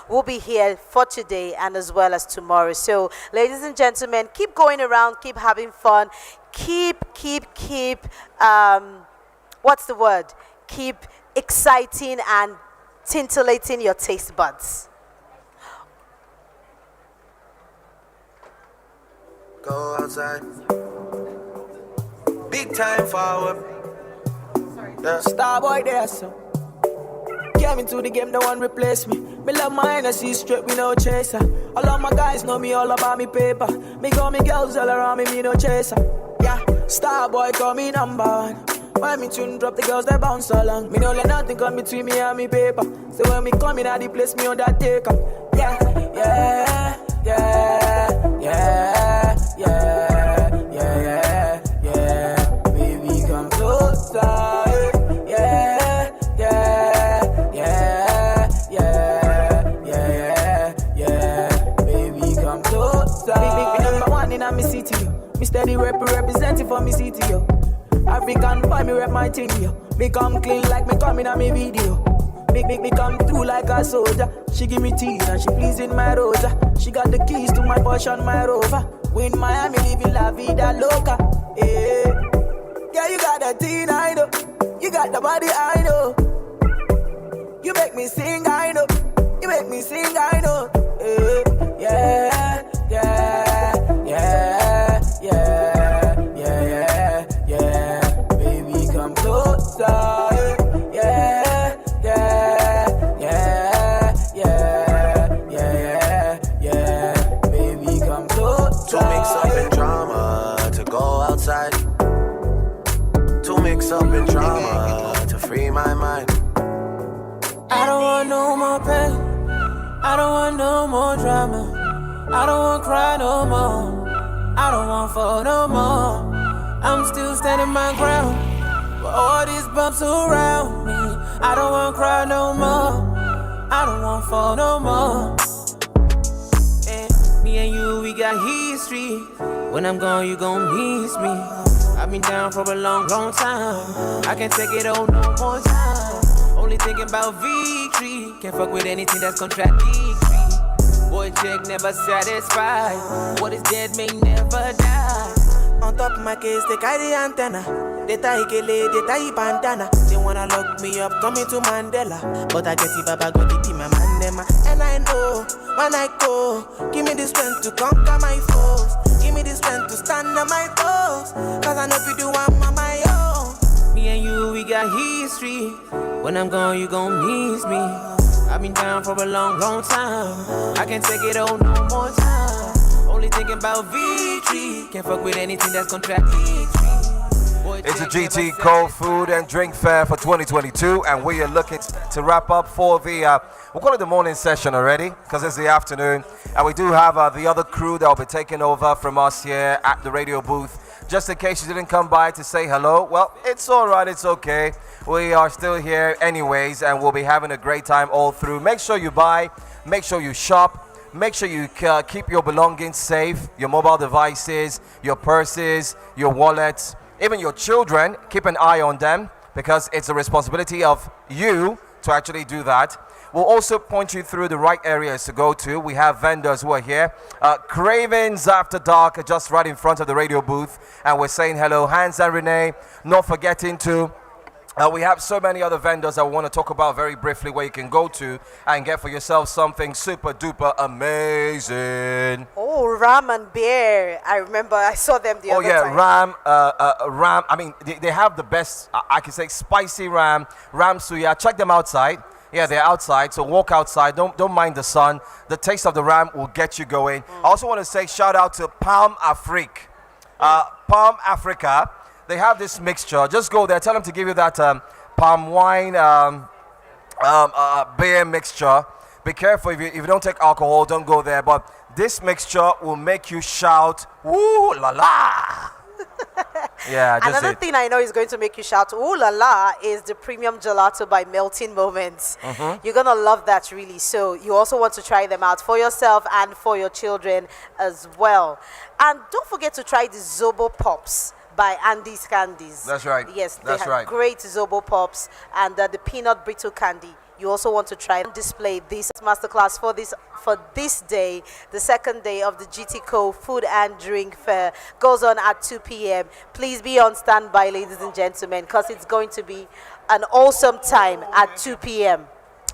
we'll be here for today and as well as tomorrow. So, ladies and gentlemen, keep going around, keep having fun, keep what's the word? Keep exciting and scintillating your taste buds. Go outside. Big time forward. Starboy there, so. came into the game, no one replace me. Me love my energy straight, we no chaser. All of my guys know me all about me paper. Me call me girls all around me, me no chaser. Yeah, star boy call me number one. When me tune drop, the girls they bounce along. Me no let nothing come between me and me paper. So when me come in at the place, me on that take up. Yeah, yeah, yeah, yeah, yeah, yeah, yeah. Baby, come closer. Yeah, yeah, yeah, yeah, yeah, yeah. Baby, come closer. Big number one in my city, yo. Me steady representing for me city, yo. African boy, me rep my thing, yo. Me come clean like me coming on me video. Me come through like a soldier. She give me tea and she pleasing my rosa. She got the keys to my Porsche and my Rover. We in Miami living la vida loca. Yeah, yeah, you got the teen, I know. You got the body, I know. You make me sing, I know. You make me sing, I know. Yeah, yeah, yeah, yeah, yeah, yeah. Baby, come closer. Yeah, yeah, yeah, yeah, yeah, yeah. Baby, come closer. To mix up in drama, to go outside. To mix up in drama, to free my mind. I don't want no more pain. I don't want no more drama. I don't want cry no more. I don't want fall no more. I'm still standing my ground. But all these bumps around me. I don't want cry no more. I don't want fall no more. Me and you, we got history. When I'm gone, you gon' miss me. I've been down for a long, long time. I can't take it on no more time. Only thinking about victory. Can't fuck with anything that's contradictory. Boy, check never satisfied. What is dead may never die. On top of my case, they carry the antenna. They tie Ikele, they tie bandana. They wanna lock me up, coming to Mandela. But I guess if Baba got it in my mandema. And I know, when I go, give me the strength to conquer my foes. Give me the strength to stand on my toes. Cause I know if you do, I'm on my own. Me and you, we got history. When I'm gone, you gon' miss me. I've been down for a long, long time. I can't take it on no more time. Only thinking about victory. Can't fuck with anything that's contradictory. It's a GTCO Food and Drink Fair for 2022, and we are looking to wrap up for the, we'll call it the morning session already, because it's the afternoon, and we do have the other crew that will be taking over from us here at the radio booth. Just in case you didn't come by to say hello, well, it's all right, it's okay. We are still here anyways, and we'll be having a great time all through. Make sure you buy, make sure you shop, make sure you keep your belongings safe, your mobile devices, your purses, your wallets, even your children. Keep an eye on them, because it's a responsibility of you to actually do that. We'll also point you through the right areas to go to. We have vendors who are here. Cravens After Dark are just right in front of the radio booth, and we're saying hello. Hans and Renee, not forgetting to. We have so many other vendors that we want to talk about very briefly, where you can go to and get for yourself something super duper amazing. Oh, Ram and Beer. I remember I saw them the other time. Ram. I mean, they have the best, I can say, spicy ram suya. Check them outside. Yeah, they're outside, so walk outside. Don't mind the sun. The taste of the ram will get you going. I also want to say shout out to Palm Afrique. Palm Africa. They have this mixture. Just go there. Tell them to give you that palm wine beer mixture. Be careful if you don't take alcohol. Don't go there. But this mixture will make you shout, "Ooh la la!" Yeah, just Another thing I know is going to make you shout, "Ooh la la," is the premium gelato by Melting Moments. You're going to love that, really. So you also want to try them out for yourself and for your children as well. And don't forget to try the Zobo Pops by Andy's Candies. That's right. Yes, that's have right. Great Zobo Pops and the peanut brittle candy. You also want to try and display this masterclass for this day. The second day of the GTCO Food and Drink Fair goes on at 2 p.m. Please be on standby, ladies and gentlemen, because it's going to be an awesome time at 2 p.m.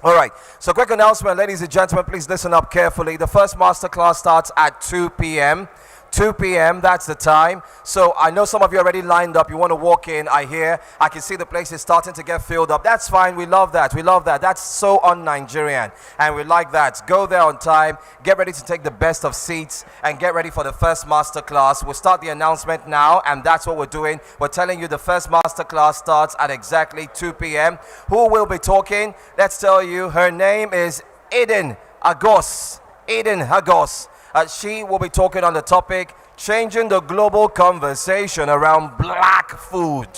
All right. So quick announcement, ladies and gentlemen, please listen up carefully. The first masterclass starts at 2 p.m. 2 p.m., that's the time. So I know some of you already lined up. You want to walk in, I hear. I can see the place is starting to get filled up. That's fine. We love that. We love that. That's so un-Nigerian. And we like that. Go there on time. Get ready to take the best of seats and get ready for the first masterclass. We'll start the announcement now, and that's what we're doing. We're telling you the first masterclass starts at exactly 2 p.m. Who will be talking? Let's tell you. Her name is Hagos. Hagos. She will be talking on the topic, changing the global conversation around black food.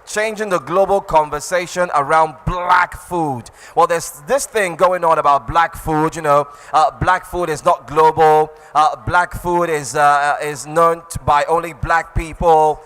Changing the global conversation around black food. Well, there's this thing going on about black food. You know, black food is not global. Black food is known by only black people.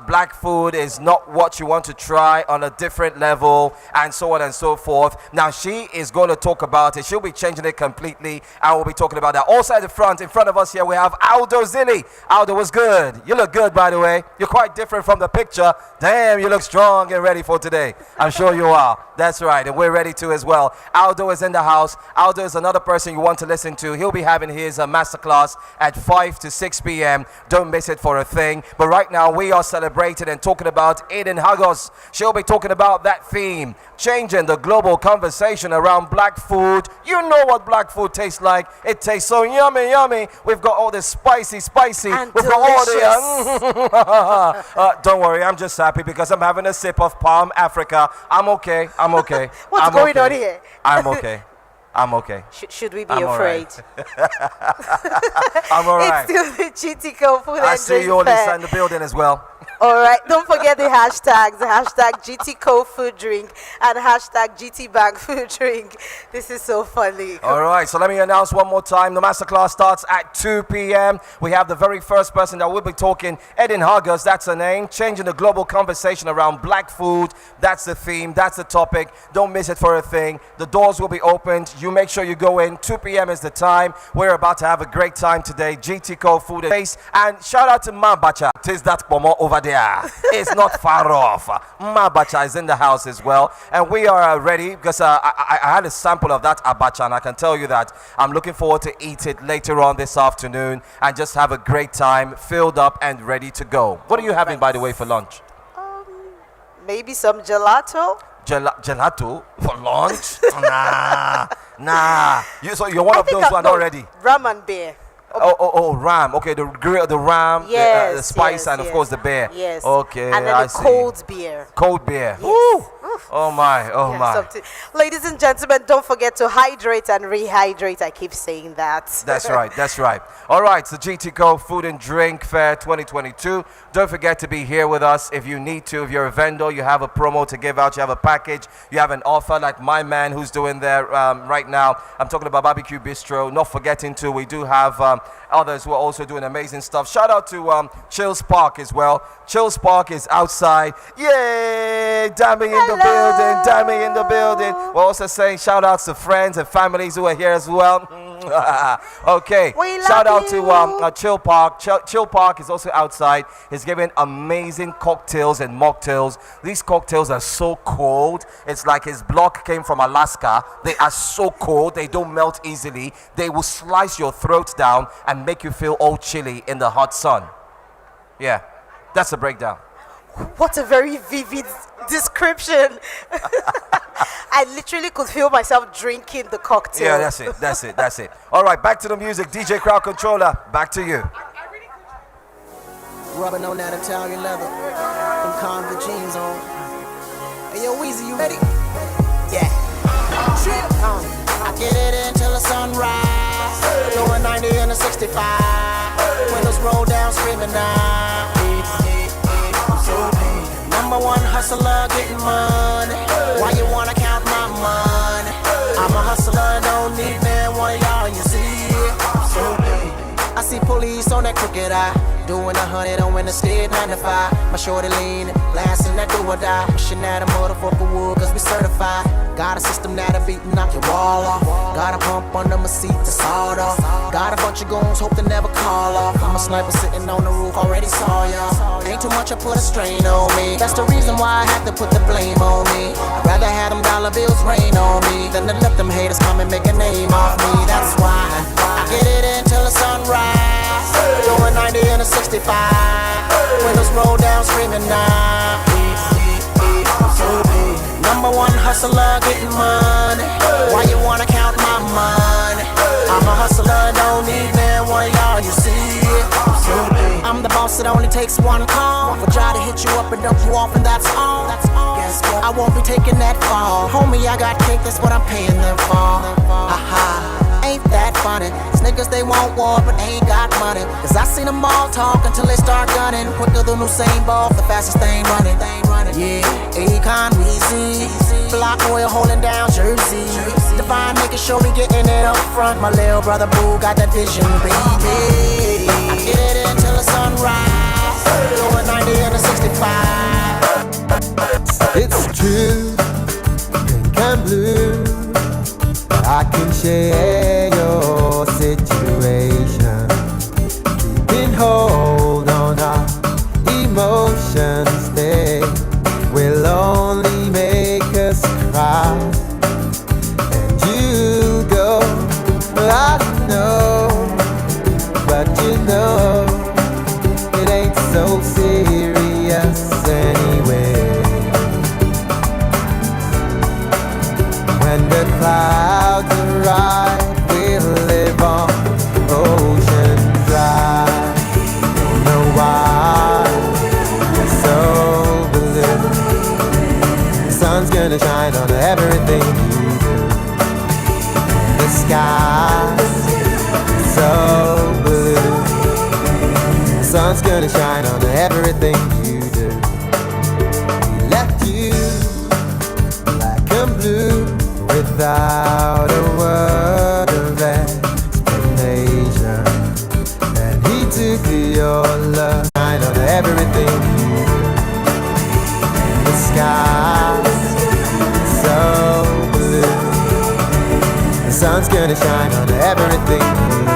Black food is not what you want to try on a different level, and so on and so forth. Now, she is going to talk about it. She'll be changing it completely, and we'll be talking about that. Also at the front, in front of us here, we have Aldo Zilli. Aldo, was good. You look good, by the way. You're quite different from the picture. Damn, you look strong and ready for today. I'm sure you are. That's right, and we're ready to as well. Aldo is in the house. Aldo is another person you want to listen to. He'll be having his masterclass at 5 to 6 p.m. Don't miss it for a thing. But right now, we are celebrating and talking about Hagos. She'll be talking about that theme, changing the global conversation around black food. You know what black food tastes like. It tastes so yummy, yummy. We've got all this spicy. And We've delicious. got all the... don't worry, I'm just happy because I'm having a sip of Palm Africa. I'm okay. What's going on here? I'm okay. I'm okay. Should we be I'm afraid? I'm all right. It's still the GTCO Food I and see Drink you all Fair. inside the building as well. All right, don't forget the hashtags. The hashtag GTCO Food Drink and hashtag GT Bank Food Drink. This is so funny. All right, so let me announce one more time. The masterclass starts at 2 p.m. We have the very first person that will be talking, Hagos. That's her name. Changing the global conversation around black food. That's the theme. That's the topic. Don't miss it for a thing. The doors will be opened. You make sure you go in. 2 p.m. is the time. We're about to have a great time today. GTCO Food and Taste. And shout out to Mabacha. Taste that pomo over there. It's not far off. Mabacha is in the house as well. And we are ready because I had a sample of that abacha, and I can tell you that I'm looking forward to eat it later on this afternoon and just have a great time, filled up and ready to go. What are you having, by the way, for lunch? Maybe some gelato. Gelato for lunch? Nah. You're one of those one already. Rum and beer. Oh, ram. Okay, the ram, Yes, the spice, yes, and of yes. course the beer. Yes. Okay, And then I the see. cold beer. Cold beer. Yes. Woo. Oh my. Something. Ladies and gentlemen, don't forget to hydrate and rehydrate. I keep saying that. That's right. All right, so GTCO Food and Drink Fair 2022. Don't forget to be here with us if you need to. If you're a vendor, you have a promo to give out, you have a package, you have an offer like my man who's doing there right now. I'm talking about Barbecue Bistro. Not forgetting to, we do have others who are also doing amazing stuff. Shout out to Chills Park as well. Chills Park is outside. Yay! Dammy in the building. We're also saying shout outs to friends and families who are here as well. Okay. Shout out to Chill Park. Chill Park is also outside. He's giving amazing cocktails and mocktails. These cocktails are so cold. It's like his block came from Alaska. They are so cold. They don't melt easily. They will slice your throat down and make you feel all chilly in the hot sun. Yeah, that's a breakdown. What a very vivid description. I literally could feel myself drinking the cocktail. Yeah, that's it. All right, back to the music. DJ Crowd Controller, back to you. Rubbing on that Italian leather, them Converse jeans on. Hey yo, Weezy, you ready? Yeah. I get it until the sunrise. Doing 90 and a 65. Windows roll down, screaming now. Number one hustler, getting money. Why you wanna count my money? I'm a hustler, don't need man one of y'all, you see. I see police on that crooked eye. Doing 100 on Interstate 95. My shorty leaning, blasting that do or die. Pushing that a motherfucker wood, cause we certified. Got a system that'll beat and knock your wall off. Got a pump under my seat to sawed off. Got a bunch of goons, hope they never call off. I'm a sniper sitting on the roof, already saw y'all. Ain't too much, I put a strain on me. That's the reason why I had to put the blame on me. I'd rather have them dollar bills rain on me than to let them haters come and make a name off me. That's why I get it until the sunrise. Doing 90 65. Windows roll down screaming now. Number one hustler getting money. Why you wanna count my money? I'm a hustler, don't need man one y'all, you see it. I'm the boss, it only takes one call. For try to hit you up and dump you off and that's all. I won't be taking that fall. Homie, I got cake, that's what I'm paying them for. Haha, ain't that funny? These niggas, they want war, but they ain't got money. Cause I seen them all talk until they start gunning. Quicker than Usain Bolt, the fastest thing running. Yeah, Akon, Weezy, Block oil holding down Jersey. Divine making sure we getting it up front. My little brother Boo got that vision, baby. I get it until the sunrise. Going 90 and a 65. It's true, pink and blue. I can share your situation. Keeping hold on our emotions, they will only make us cry. And you go, I know, but you know, it ain't so serious anyway. When the clouds arrive, we'll live on ocean drive. Don't know why you're so blue. The sun's gonna shine on everything you do. The sky's so blue. The sun's gonna shine on everything you do. We left you black and blue without a word of explanation. And he took your love, shine on everything you do. The sky's so blue. The sun's gonna shine on everything you do.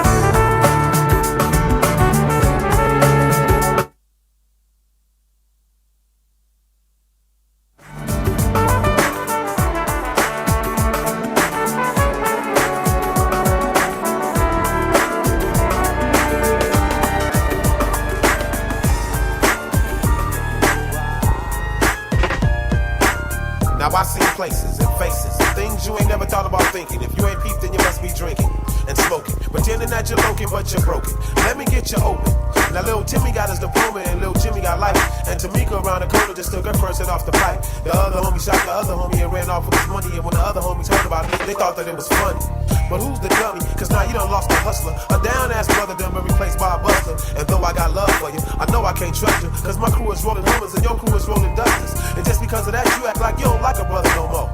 Places and faces and things you ain't never thought about thinking. If you ain't peeped, then you must be drinking and smoking, pretending that you're loking, but you're broken. Let me get you open. Now little Timmy got his diploma and little Jimmy got life. And Tamika around the corner just took her first hit off the pipe. The other homie shot the other homie and ran off with his money. And when the other homies heard about it, they thought that it was funny. But who's the dummy? Cause now you done lost a hustler. A down-ass brother done been replaced by a buster. And though I got love for you, I know I can't trust you. Cause my crew is rolling Hummers and your crew is rolling Dusters. And just because of that, you act like you don't like a brother no more.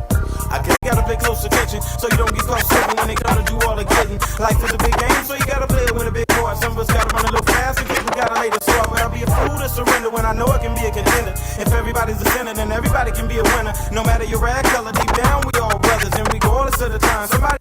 I guess you gotta pay close attention so you don't get caught slipping when they come to do all the getting. Life is a big game, so you gotta play it with a big boy. Some of us gotta run a little fast and people gotta lay the sword. But I'll be a fool to surrender when I know I can be a contender. If everybody's a sinner, then everybody can be a winner. No matter your rag color, deep down we all brothers. And regardless of the time, somebody.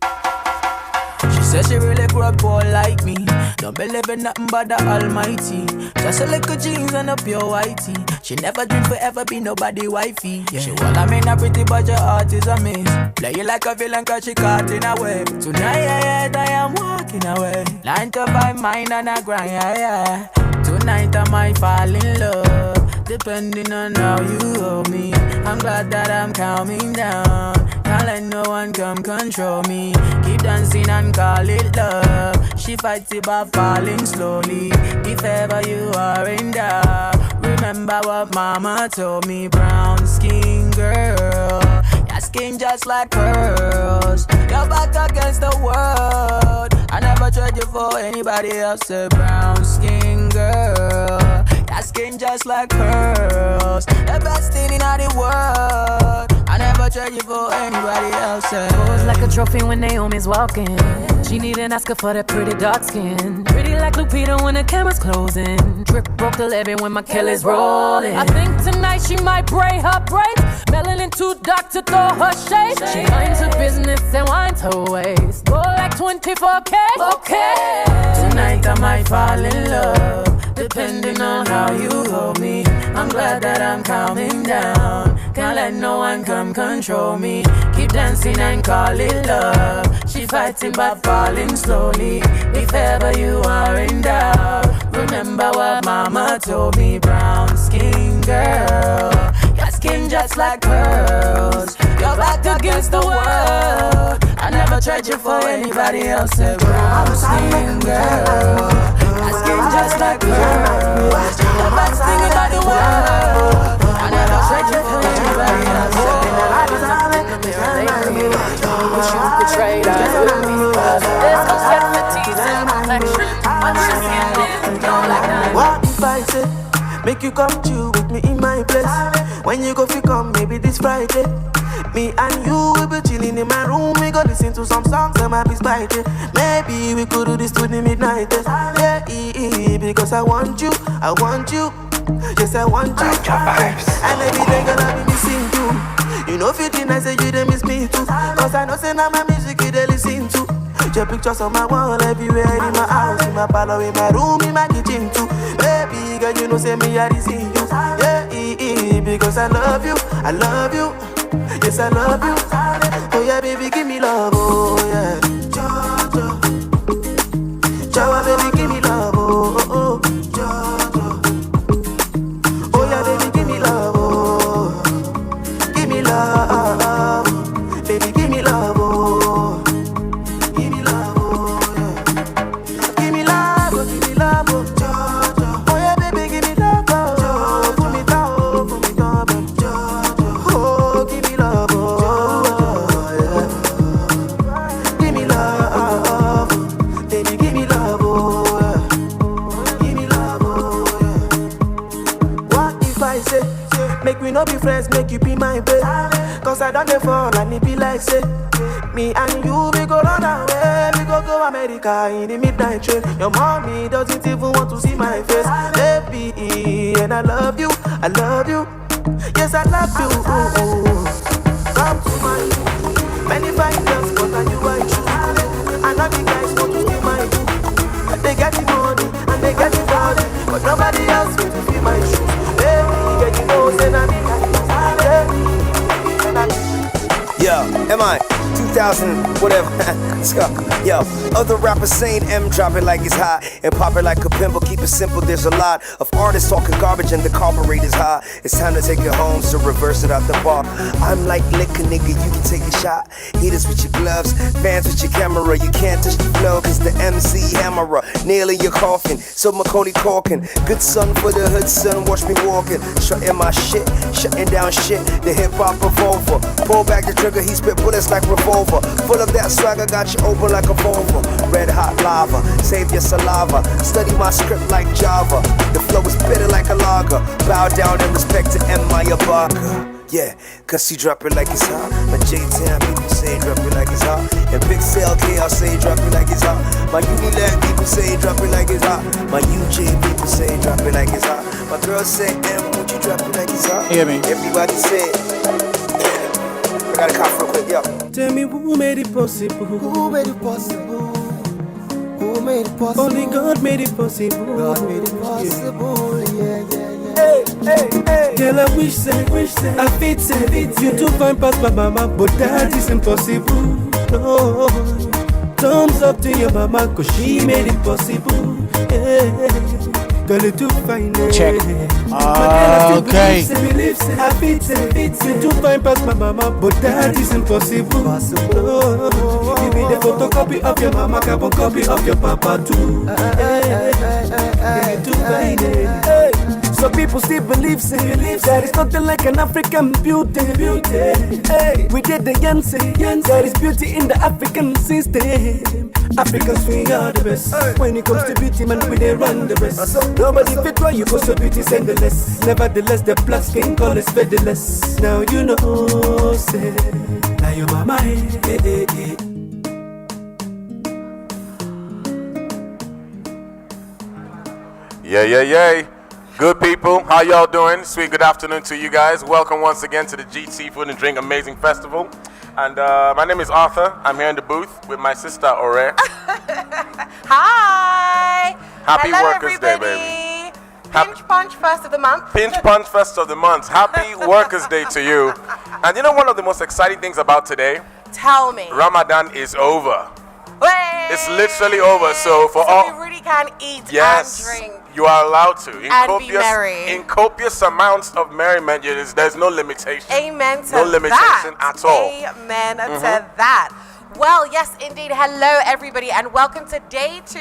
She said she really grew up poor like me. Don't believe in nothing but the Almighty. Just a little jeans and a pure whitey. She never dreamed forever be nobody wifey. Yeah. She well, I mean a pretty but your heart is a miss. Play you like a villain cause she caught in a web. Tonight I am walking away. 9 to 5 mine and I grind, yeah. Tonight I might fall in love. Depending on how you hold me. I'm glad that I'm calming down. Can't let no one come control me. Keep dancing and call it love. She fights it by falling slowly. If ever you are in doubt, remember what mama told me. Brown skin girl, your skin just like pearls. Your back against the world. I never tried you for anybody else. A brown skin girl, your skin just like pearls. The best thing in the world. I never trade you for anybody else. Pose like a trophy when Naomi's walking. She need an Oscar for that pretty dark skin. Pretty like Lupita when the camera's closing. Drip broke the levee when my Kelly's rolling. I think tonight she might braid her braids. Melanin too dark to throw her shade. She minds her business and winds her waist. Go like 24K. Okay. Tonight I might fall in love. Depending on how you hold me. I'm glad that I'm calming down. Can't let no one come control me. Keep dancing and call it love. She fighting but falling slowly. If ever you are in doubt, remember what mama told me. Brown skin girl, your skin just like pearls. You're back against the world. I never tried you for anybody else. Brown skin girl, your skin just like pearls. The best thing about the world. I never tried you for anybody else. Wish you could trade us with me. There's no separatities and protection. What if I say, make you come chill with me in my place? When you go fi come, maybe this Friday. Me and you will be chilling in my room. We go listen to some songs and my be spicy. Maybe we could do this to the midnight. Yeah, because I want you. Yes, I want you. And every day gonna be missing you. You know 15 I say you they miss me too. Cause I know say now my music you they listen to. Your pictures on my wall everywhere. In my house, in my parlor, in my room, in my kitchen too. Baby girl, you know say me I see you. Yeah, because I love you. Yes, I love you. Oh yeah, baby, give me love. Oh yeah. Jawa, baby, give me love. Oh. Oh yeah, baby, give me love. Oh. Give me love. Baby, give me love. Oh. Give me love. Oh yeah. Give me love. Oh, give me love. Oh. Oh yeah, baby, give me love. Oh. Put me down. Put me down, baby. Oh, give me love. Oh yeah. Give me love. Baby, give me love. Oh yeah. Give me love. Oh yeah. What if I say, make we not be friends, make you be my babe? Cause I don't get fall and it be like say, me and you, we go run away. We go America in the midnight train. Your mommy doesn't even want to see my face. Baby, and I love you. Yes, I love you. Come to my room. Many fine girls, but I you I choose. And all the guys want to be my boo. They get the money and they get the body, but nobody else will to feel my shoes. Baby, get you know, say na me. Yo, am I 2000 whatever? Let's go. Yo, other rappers saying M, drop it like it's hot and pop it like a pimple. Keep it simple. There's a lot of artists talking garbage and the carburetor's high. It's time to take it home, so reverse it out the bar. I'm like liquor, nigga. You can take a shot. Hit us with your gloves, fans with your camera. You can't touch the flow 'cause the MC hammerer nailing your coffin. So Macaulay Culkin, good son for the hood, son. Watch me walking, shutting my shit, shutting down shit. The hip hop revolver, pull back the trigger. He spit bullets like revolver. Full of that swagger, got you open like a Volvo. Red hot lava, save your saliva. Study my script like Java. The flow is bitter like a lager. Bow down in respect to M. Maya Barker. Yeah, 'cause he drop it like it's hot. My J-Town people say drop it like it's hot. And Big Cell K, I say drop it like it's hot. My Unilag people say drop it like it's hot. My UJ people say drop it like it's hot. My girls say, M, won't you drop it like it's hot? Hear me. Everybody say it. I gotta cough real quick, yo. Tell me who made it possible? Who made it possible? Who made it possible? Only God made it possible. God made it possible, yeah. Hey. Girl, I wish I fit say you too fine past my mama, but that is impossible. No, thumbs up to your mama, 'cause she made it possible. Yeah. Girl, you too fine. Check. Okay. I fit say you too fine past my mama, but that is impossible. No, give me the photocopy of your mama, carbon copy of your papa too. You too fine. Hey. So people still believe that it's nothing like an African beauty. Hey, we did the Yancy. There is beauty in the African system. Africans, we are the best. When it comes to beauty, man, we they run the rest. Nobody fit why you go so beauty endless. Nevertheless, the black skin color is featherless. Now you know, say, now your mama, hey. Yeah. Good people, how y'all doing? Sweet good afternoon to you guys. Welcome once again to the GTCO Food and Drink Amazing Festival. And my name is Arthur. I'm here in the booth with my sister Ore. Hi! Happy Hello, Workers' everybody. Day, baby. Pinch Punch first of the month. Pinch Punch first of the month. Happy Workers' Day to you. And you know one of the most exciting things about today? Tell me. Ramadan is over. Hey! It's literally over. So we really can eat and drink. You are allowed to. be merry. In copious amounts of merriment, there's no limitation. Amen to no limitation that. at all. Amen to that. Well, yes, indeed. Hello, everybody, and welcome to day 2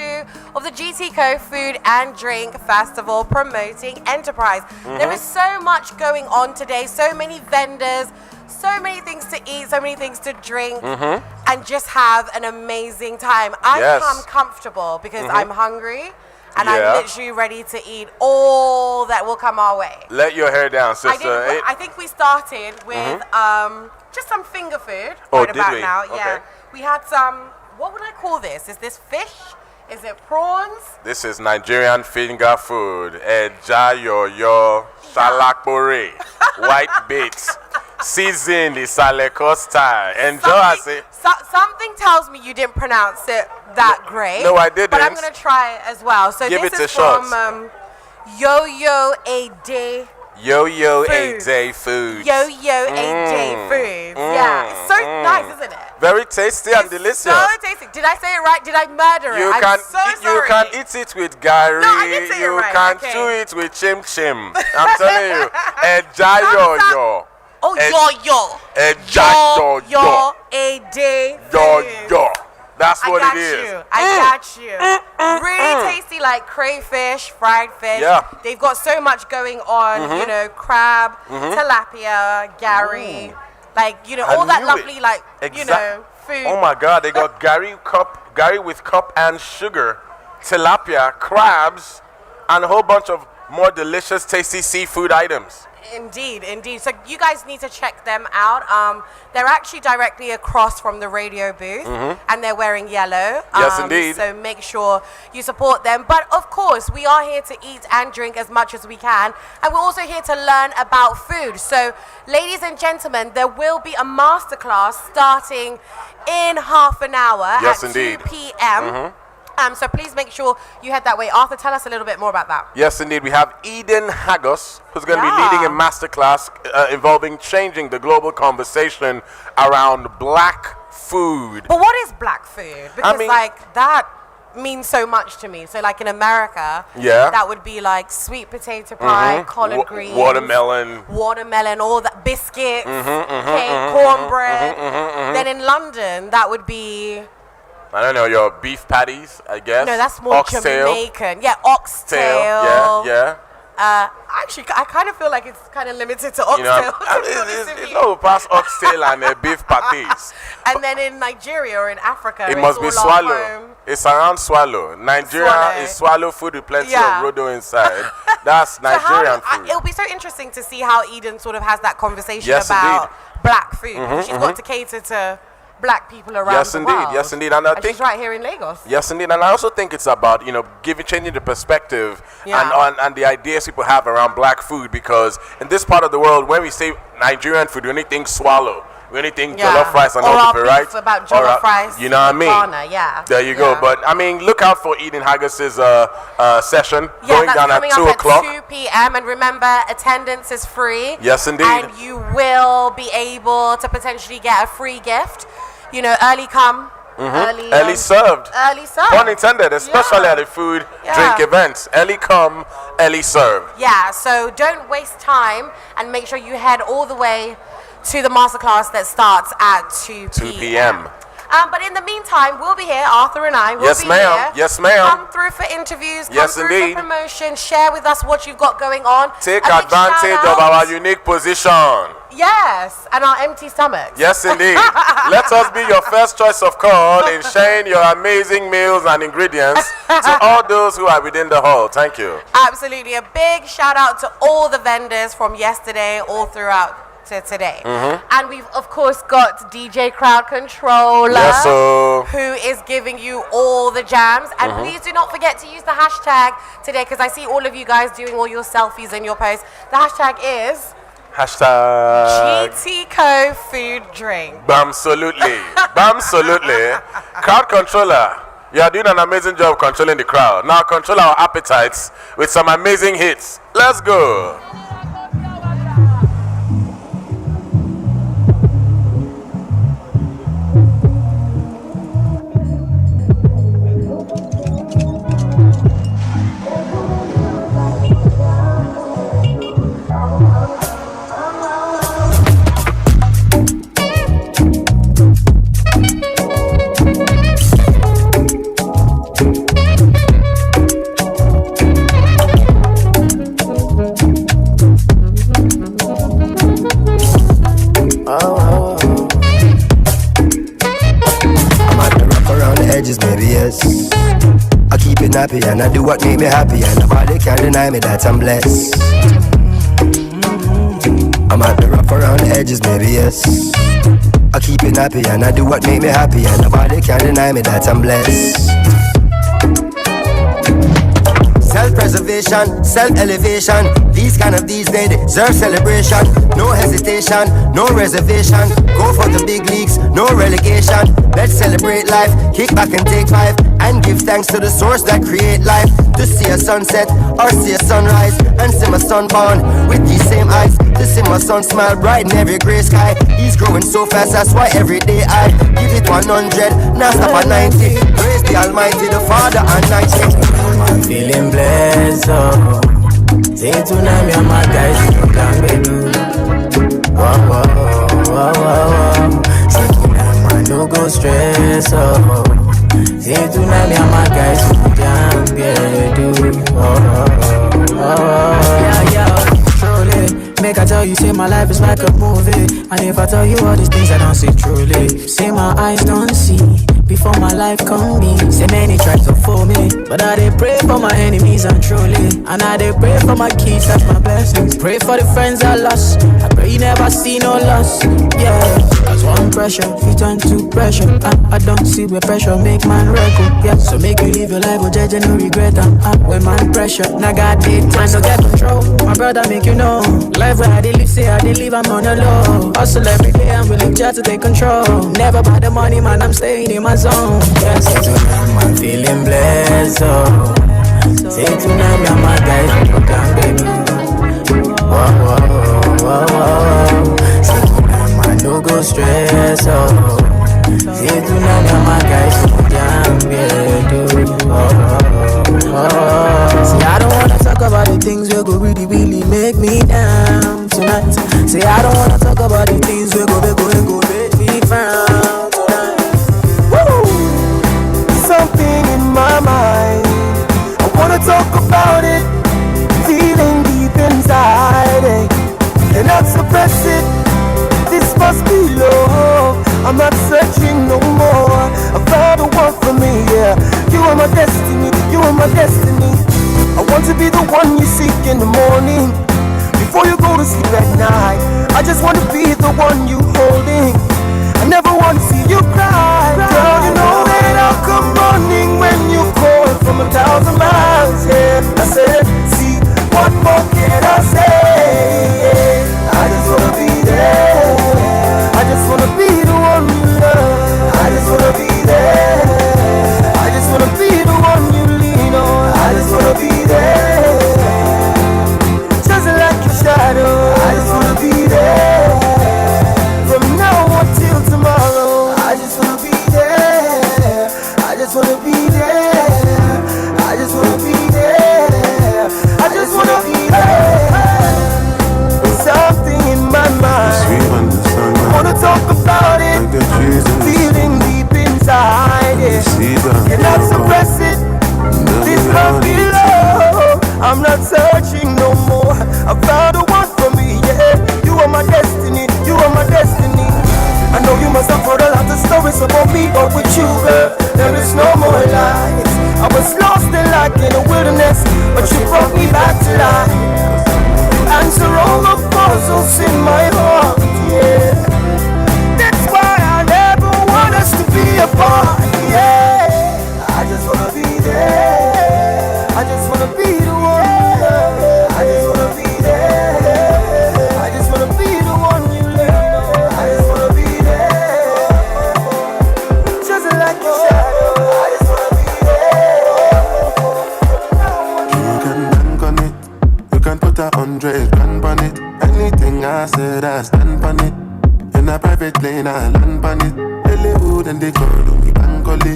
of the GTCO Food and Drink Festival promoting enterprise. There is so much going on today, so many vendors, so many things to eat, so many things to drink, and just have an amazing time. I come comfortable because I'm hungry. And I'm literally ready to eat all that will come our way. Let your hair down, sister. I think we started with just some finger food did about we? now. Okay. Yeah. We had some, what would I call this? Is this fish? Is it prawns? This is Nigerian finger food. Eja yoyo, shalakpore, white bait, seasoned Isaleko style. Enjoy. Something tells me you didn't pronounce it that great. No, I didn't. But I'm going to try it as well. So Give this it a is shot. from Yo-Yo A Day. Yo-Yo a day food. Yo-Yo A Day food. Yeah. It's so nice, isn't it? Very tasty and delicious. So tasty. Did I say it right? Did I murder it? I'm so sorry. You can eat it with gari. No, I did say it right. You can chew it with chim chim. I'm telling you. Eja yo-yo. Oh, yo-yo. Eja yo-yo. A Day Yo-yo. That's what it is. I got you. Really tasty, like crayfish, fried fish. Yeah. They've got so much going on, you know, crab, tilapia, gari, like, you know, all that lovely, like, you know, food. Oh my God, they got gari with cup and sugar, tilapia, crabs, and a whole bunch of more delicious, tasty seafood items. Indeed, indeed. So you guys need to check them out. They're actually directly across from the radio booth, and they're wearing yellow. Yes, indeed. So make sure you support them. But of course, we are here to eat and drink as much as we can, and we're also here to learn about food. So, ladies and gentlemen, there will be a masterclass starting in half an hour Yes, at indeed. 2 p.m. So please make sure you head that way. Arthur, tell us a little bit more about that. Yes, indeed. We have Eden Hagos, who's going to be leading a masterclass involving changing the global conversation around black food. But what is black food? Because, I mean, like, that means so much to me. So, like, in America, that would be, like, sweet potato pie, collard greens. Watermelon, all that, biscuits, cake, cornbread. Then in London, that would be... I don't know, your beef patties, I guess. No, that's more oxtail. Jamaican. Yeah, oxtail. Yeah. Actually, I kind of feel like it's kind of limited to oxtail. You know, past oxtail and beef patties. And then in Nigeria or in Africa, it must be swallow. It's around swallow. Nigeria is swallow food with plenty of rodo inside. That's Nigerian food. It'll be so interesting to see how Eden sort of has that conversation about black food. She's got to cater to black people around the world. Yes, indeed. And I think she's right here in Lagos. Yes, indeed. And I also think it's about, you know, changing the perspective and the ideas people have around black food, because in this part of the world, when we say Nigerian food, we only think swallow. We only think jollof rice and all people, right? About jollof rice. You know what I mean? Yeah. There you go. But I mean, look out for Eden Hagos' session going down at 2 o'clock. 2 p.m. And remember, attendance is free. Yes, indeed. And you will be able to potentially get a free gift. You know, early come, early served. Early served. Pun intended, especially at the food drink events. Early come, early served. Yeah, so don't waste time and make sure you head all the way to the masterclass that starts at 2 p.m. But in the meantime, we'll be here, Arthur and I. We'll be here. Yes, ma'am. Come through for interviews. Come through for promotion. Share with us what you've got going on. Take advantage of our unique position. Yes, and our empty stomachs. Yes, indeed. Let us be your first choice of call in sharing your amazing meals and ingredients to all those who are within the hall. Thank you. Absolutely. A big shout out to all the vendors from yesterday all throughout to today. And we've, of course, got DJ Crowd Controller, who is giving you all the jams. And please do not forget to use the hashtag today, because I see all of you guys doing all your selfies and your posts. The hashtag is... GTCO Food Drink. Bamsolutely. Crowd Controller, you are doing an amazing job controlling the crowd. Now control our appetites with some amazing hits. Let's go. edges, maybe yes. I keep it nappy and I do what make me happy, and nobody can deny me that I'm blessed. I'm at the rough around the edges, maybe yes. I keep it nappy and I do what make me happy, and nobody can deny me that I'm blessed. Self-preservation, self-elevation. These they deserve celebration. No hesitation, no reservation. Go for the big leagues, no relegation. Let's celebrate life, kick back and take 5, and give thanks to the source that create life. To see a sunset or see a sunrise, and see my son born with these same eyes. To see my son smile bright in every grey sky. He's growing so fast, that's why every day I give it 100, now stop at 90. Praise the Almighty, the Father and 90. I'm feeling blessed, oh. Say tonight, me and my guys, you can do. Oh, oh, oh, oh, oh. Say tonight, man, no go stress, oh. Say tonight, me and my guys, you can do. Oh, oh, oh, oh. Yeah, yeah, truly. Make I tell you, say my life is like a movie. And if I tell you all these things, I don't see truly. Say my eyes don't see before my life come be. Say many try to fool me, but I dey pray for my enemies and truly. And I dey pray for my kids, that's my blessings. Pray for the friends I lost, I pray you never see no loss. Yeah, cause one pressure, if you turn to pressure, I don't see where pressure make man record. Yeah, so make you live your life with judge and no regret. When man pressure, now God did time to get control. My brother make you know, life where I dey live, say I dey live, I'm on the low. Hustle every day, I'm willing just to take control. Never by the money, man, I'm staying in my zone. Yes, tonight I'm feeling blessed, oh. Say tonight, me and my guys, you can baby. Whoa, whoa, whoa, whoa. Say tonight, man, no go stress, oh. Say tonight, me and my guys, you can baby. Oh, oh, oh. See, I don't wanna talk about the things that go really, really make me down tonight. Say, I don't wanna talk about the things that go make me frown. Something in my mind, I wanna talk about it, feeling deep inside it, cannot suppress it, this must be love, I'm not searching no more, I found the one for me, yeah, you are my destiny, you are my destiny, I want to be the one you seek in the morning, before you go to sleep at night, I just want to be the one you holding, I never want to see you cry. Girl, you know that I'll come running when you call from 1,000 miles. Yeah, I said, see, what more can I say? I just wanna be there. I just wanna be the one you love. I just wanna be there. I just wanna be the one you lean on. I just wanna be there. Just like your shadow. I just wanna be there. From now until tomorrow, I just wanna be there. I just wanna be there. I just wanna be there. I just wanna be there. Something in my mind, I wanna talk about it. Feeling deep inside it, cannot suppress it. This love be love. I'm not searching no more. I found the one for me. Yeah, you are my destiny. You are my destiny. I know you must have heard a lot of stories about me, but with you, girl, there is no more lies. I was lost and like in a wilderness, but you brought me back to life. You answer all the puzzles in my heart, yeah. That's why I never want us to be apart, yeah. I just wanna be there. I just wanna be the one. I just wanna be there. I just wanna be the one you lean on. I just wanna be there. Just like your shadow. I just wanna be there. You can bank on it. You can put 100 grand on it. Anything I said, I stand on it. In a private plane, I land on it. Hollywood and they call me Bangoli.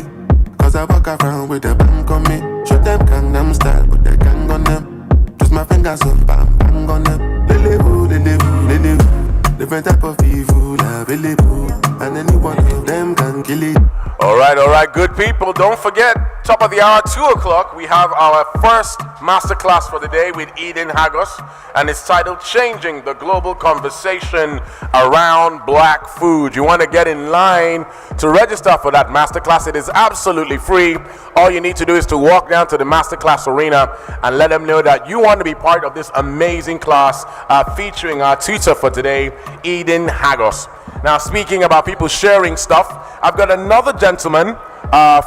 Cause I walk around with a bank on me. Show them Gangnam style, put the gang on them. Twist my fingers up, bang, bang on them. Hollywood, Hollywood. Different type of evil available. And any one of them can kill it. All right, good people. Don't forget, Top of the hour, 2 o'clock, we have our first masterclass for the day with Eden Hagos, and it's titled Changing the Global Conversation Around Black Food. You want to get in line to register for that masterclass. It is absolutely free. All you need to do is to walk down to the masterclass arena and let them know that you want to be part of this amazing class featuring our tutor for today, Eden Hagos. Now, speaking about people sharing stuff, I've got another gentleman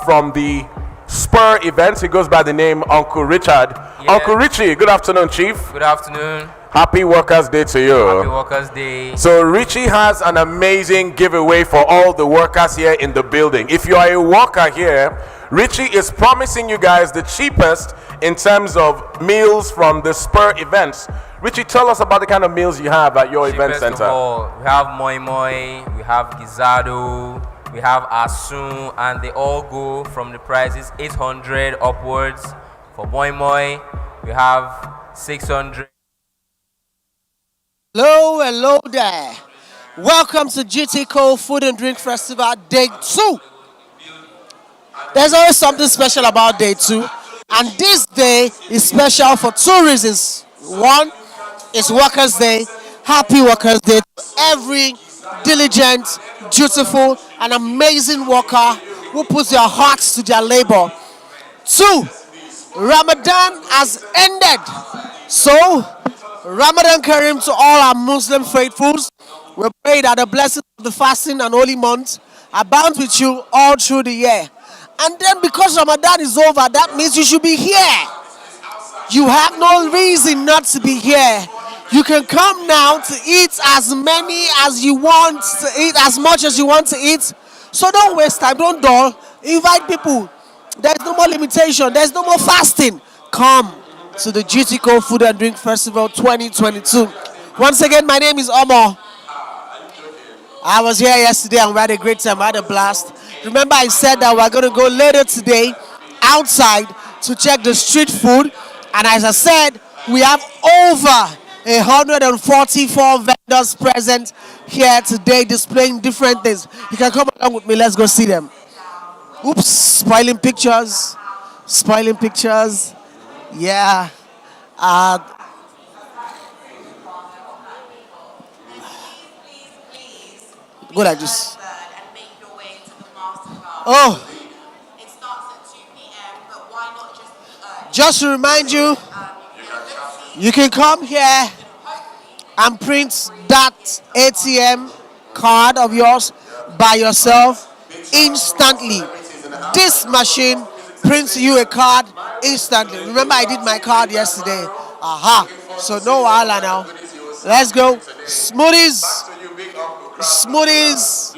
from the Spur events. He goes by the name Uncle Richard. Yeah. Uncle Richie, good afternoon, Chief. Good afternoon. Happy Workers' Day to you. Happy Workers' Day. So Richie has an amazing giveaway for all the workers here in the building. If you are a worker here, Richie is promising you guys the cheapest in terms of meals from the Spur events. Richie, tell us about the kind of meals you have at your event center. Of all, we have moi moi, we have guisado, we have asun, and they all go from the prices 800 upwards. For moi moi, we have 600. Hello there. Welcome to GTCO Food and Drink Festival Day 2. There's always something special about Day 2, and this day is special for 2 reasons. One, it's Workers' Day. Happy Workers' Day to every diligent, dutiful, and amazing worker who puts their hearts to their labor. 2, Ramadan has ended. So, Ramadan Kareem to all our Muslim faithfuls. We pray that the blessings of the fasting and holy months abound with you all through the year. And then because Ramadan is over, that means you should be here. You have no reason not to be here. You can come now to eat as many as you want to eat, as much as you want to eat. So don't waste time, don't dull. Invite people. There's no more limitation. There's no more fasting. Come to the GTCO Food and Drink Festival 2022. Once again, my name is Omo. I was here yesterday and we had a great time. I had a blast. Remember I said that we're going to go later today outside to check the street food. And as I said, we have over 144 vendors present here today displaying different things. You can come along with me. Let's go see them. Oops, spoiling pictures. Spoiling pictures. Yeah. Go like this. Oh. Just to remind you, you can come here and print that ATM card of yours by yourself instantly. This machine prints you a card instantly. Remember, I did my card yesterday. Aha. So no wahala now. Let's go. Smoothies,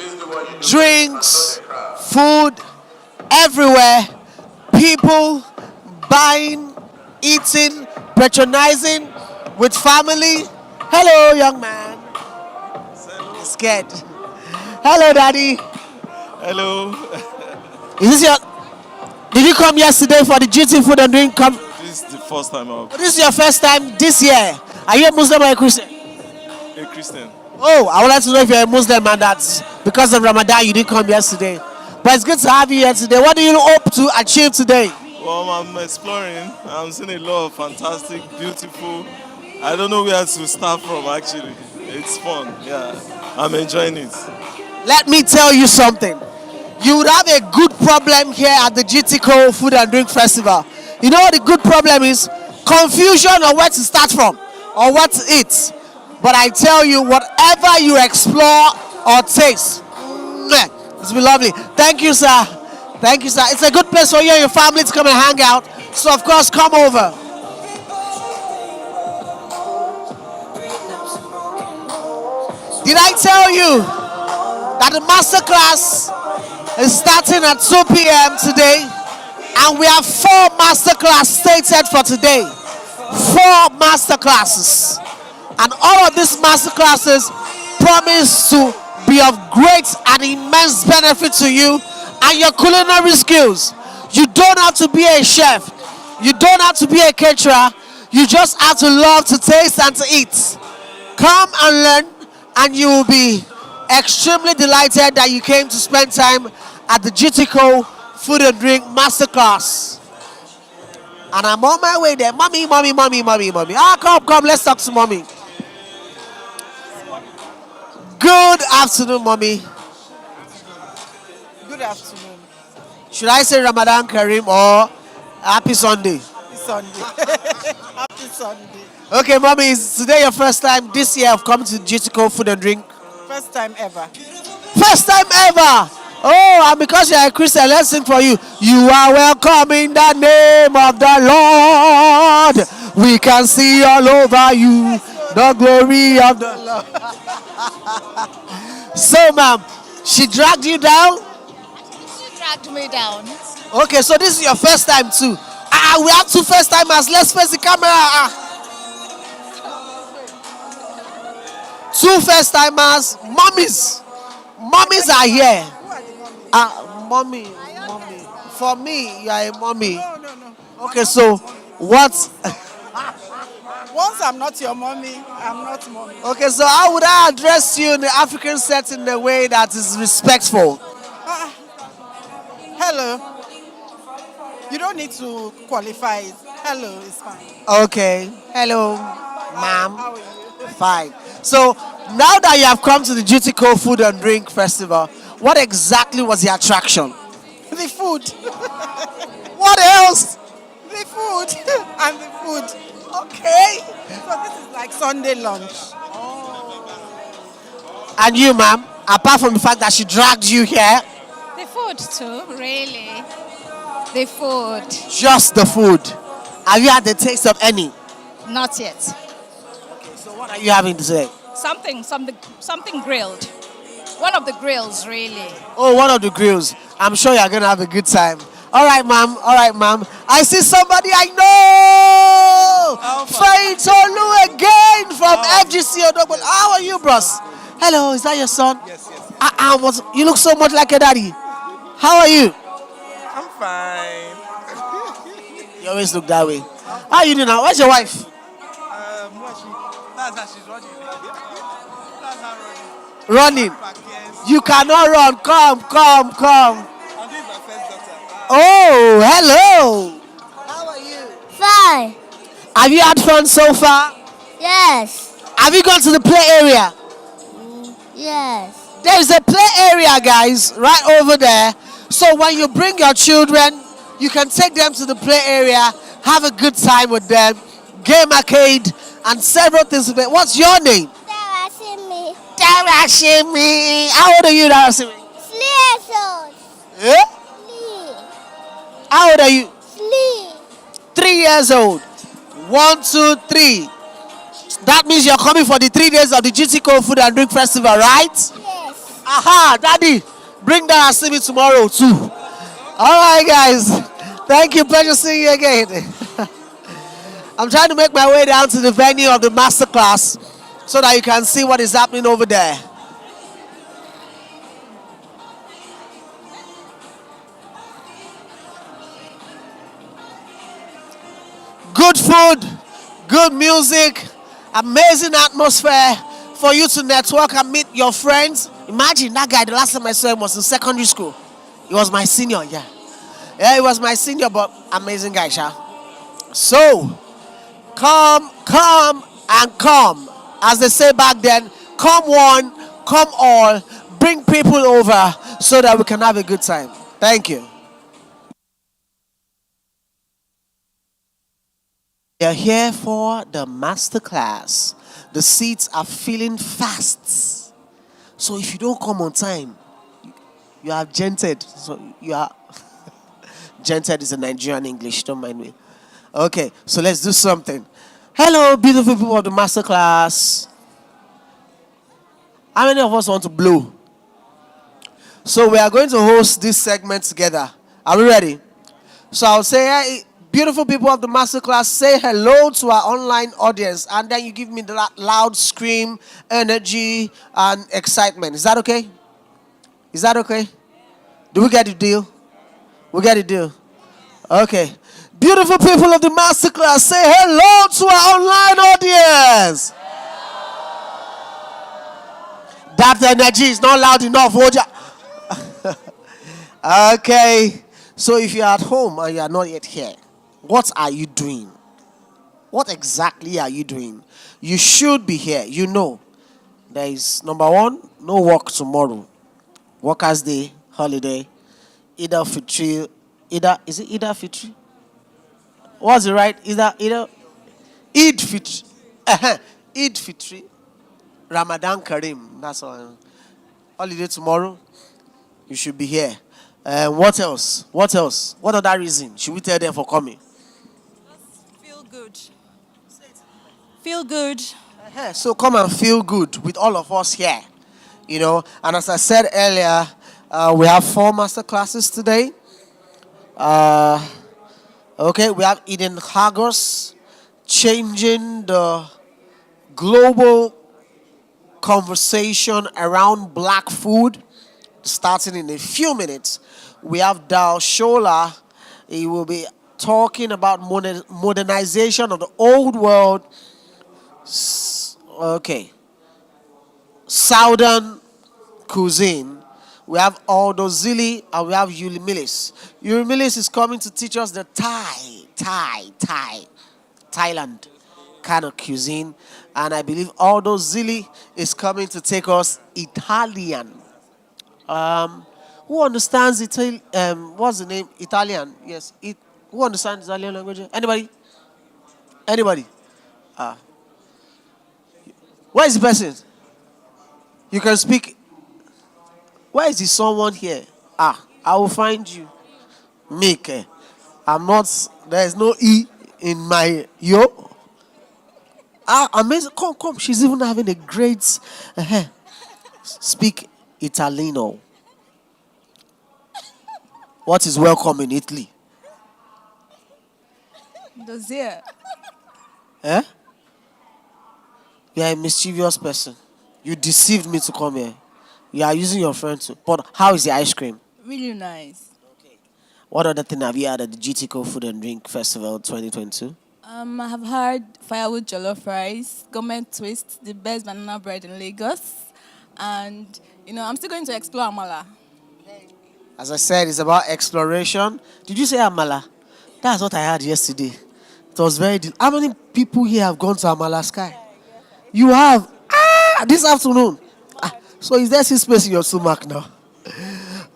drinks, food, everywhere. People buying, eating, patronizing with family. Hello, young man. He's scared. Hello, daddy. Hello. Is this your... Did you come yesterday for the GT Food and Drink? This is the first time out. This is your first time this year. Are you a Muslim or a Christian? A Christian. Oh, I would like to know if you're a Muslim and that's because of Ramadan you didn't come yesterday. But it's good to have you here today. What do you hope to achieve today? Well, I'm exploring. I'm seeing a lot of fantastic, beautiful. I don't know where to start from actually. It's fun. Yeah, I'm enjoying it. Let me tell you something. You would have a good problem here at the GTCO Food and Drink Festival. You know what the good problem is? Confusion on where to start from or what to eat. But I tell you, whatever you explore or taste, it's been lovely. Thank you, sir. Thank you, sir. It's a good place for you and your family to come and hang out. So, of course, come over. Did I tell you that the masterclass is starting at 2 p.m. today? And we have 4 masterclasses stated for today. 4 masterclasses. And all of these masterclasses promise to be of great and immense benefit to you and your culinary skills. You don't have to be a chef. You don't have to be a caterer. You just have to love to taste and to eat. Come and learn, and you will be extremely delighted that you came to spend time at the GTCO Food and Drink Masterclass. And I'm on my way there. Mommy. Come, let's talk to mommy. Good afternoon, mommy. Good afternoon. Should I say Ramadan Kareem or Happy Sunday? Happy Sunday. Happy Sunday. Okay, mommy, is today your first time this year of coming to GTCO Food and Drink? First time ever. First time ever! Oh, and because you are a Christian, let's sing for you. You are welcome in the name of the Lord. We can see all over you the glory of the Lord. So, ma'am, she dragged you down? She dragged me down. Okay, so this is your first time too. We have two first timers. Let's face the camera. Two first timers. Mummies are here. Mommy. For me, you are a mommy. No. Okay, so what? Once I'm not your mommy, I'm not mommy. Okay, so how would I address you in the African setting in a way that is respectful? Hello. You don't need to qualify it. Hello is fine. Okay. Hello, ma'am. How are you? Fine. So now that you have come to the GTCO Food and Drink Festival, what exactly was the attraction? The food. What else? The food and the food. Okay. So this is like Sunday lunch. And you, ma'am, apart from the fact that she dragged you here, The food too, really. The food. just the food. Have you had the taste of any? Not yet. So what are you having today? Something grilled. One of the grills, really. Oh, one of the grills. I'm sure you're going to have a good time. All right, ma'am. I see somebody I know. Faith Olu again from FGCO. How are you, bros? Hello, is that your son? Yes. You look so much like your daddy. How are you? I'm fine. You always look that way. How are you doing now? Where's your wife? That's how she's running. That's how running. Running. You cannot run. Come. And this is my first daughter. Oh, hello. How are you? Fine. Have you had fun so far? Yes. Have you gone to the play area? Yes. There's a play area, guys, right over there. So when you bring your children, you can take them to the play area, have a good time with them, game arcade, and several things. What's your name? Darashimi. How old are you, Darashimi? 3 years old. Eh? How old are you? 3. 3 years old. 1, 2, 3. That means you're coming for the 3 days of the GTCO Food and Drink Festival, right? Yes. Aha, Daddy. Bring that Asimi tomorrow too. All right, guys. Thank you. Pleasure seeing you again. I'm trying to make my way down to the venue of the masterclass so that you can see what is happening over there. Good food, good music, amazing atmosphere for you to network and meet your friends. Imagine that guy, the last time I saw him was in secondary school. He was my senior, yeah. Yeah, he was my senior, but amazing guy, Sha. So, come, and come. As they say back then, come one, come all, bring people over so that we can have a good time. Thank you. You're here for the masterclass. The seats are filling fast. So if you don't come on time, you are gented. So you are gented is a Nigerian English, don't mind me. Okay, so let's do something. Hello, beautiful people of the masterclass. How many of us want to blow? So we are going to host this segment together. Are we ready? So I'll say, hey, beautiful people of the masterclass, say hello to our online audience, and then you give me the loud scream, energy, and excitement. Is that okay? Is that okay? Do we get the deal? We get the deal. Okay. Beautiful people of the masterclass, say hello to our online audience. That energy is not loud enough, Oja. Okay. So if you're at home and you are not yet here, what are you doing? What exactly are you doing? You should be here. You know, there is number one, no work tomorrow. Workers' Day, holiday, either Fitri, is it either Fitri? What's it right? Either Eid Fitri, Eid Fitri, Ramadan Kareem. That's all. Holiday tomorrow. You should be here. What else? What else? What other reason should we tell them for coming? Feel good. Feel good. So come and feel good with all of us here. You know, and as I said earlier, we have 4 master classes today. Okay, we have Eden Hagos, changing the global conversation around black food, starting in a few minutes. We have Dal Shola. He will be talking about modernization of the old world. Okay. Southern cuisine. We have Aldo Zilli and we have Yui Miles. Yui Miles is coming to teach us the Thailand kind of cuisine. And I believe Aldo Zilli is coming to take us Italian. Who understands Italian? What's the name? Italian. Yes. Who understands Italian language? Anybody? Where is the person? You can speak. Where is the someone here? I will find you. Make. I'm not. There is no E in my yo. Amazing. Come. She's even having a great. Speak Italiano. What is welcome in Italy? Dozier. You are a mischievous person. You deceived me to come here. You are using your friend too. But how is the ice cream? Really nice. What other thing have you had at the GTCO Food and Drink Festival 2022? I have had firewood jollof rice, government twist, the best banana bread in Lagos. And, I'm still going to explore Amala. As I said, it's about exploration. Did you say Amala? That's what I had yesterday. It was very How many people here have gone to Amala Sky? You have? This afternoon. So is there still space in your stomach now?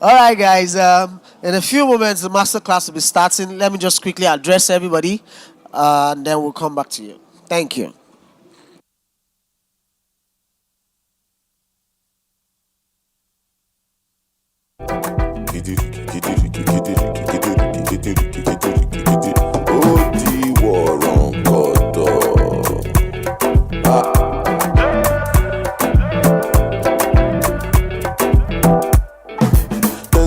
All right, guys. In a few moments, the masterclass will be starting. Let me just quickly address everybody, and then we'll come back to you. Thank you.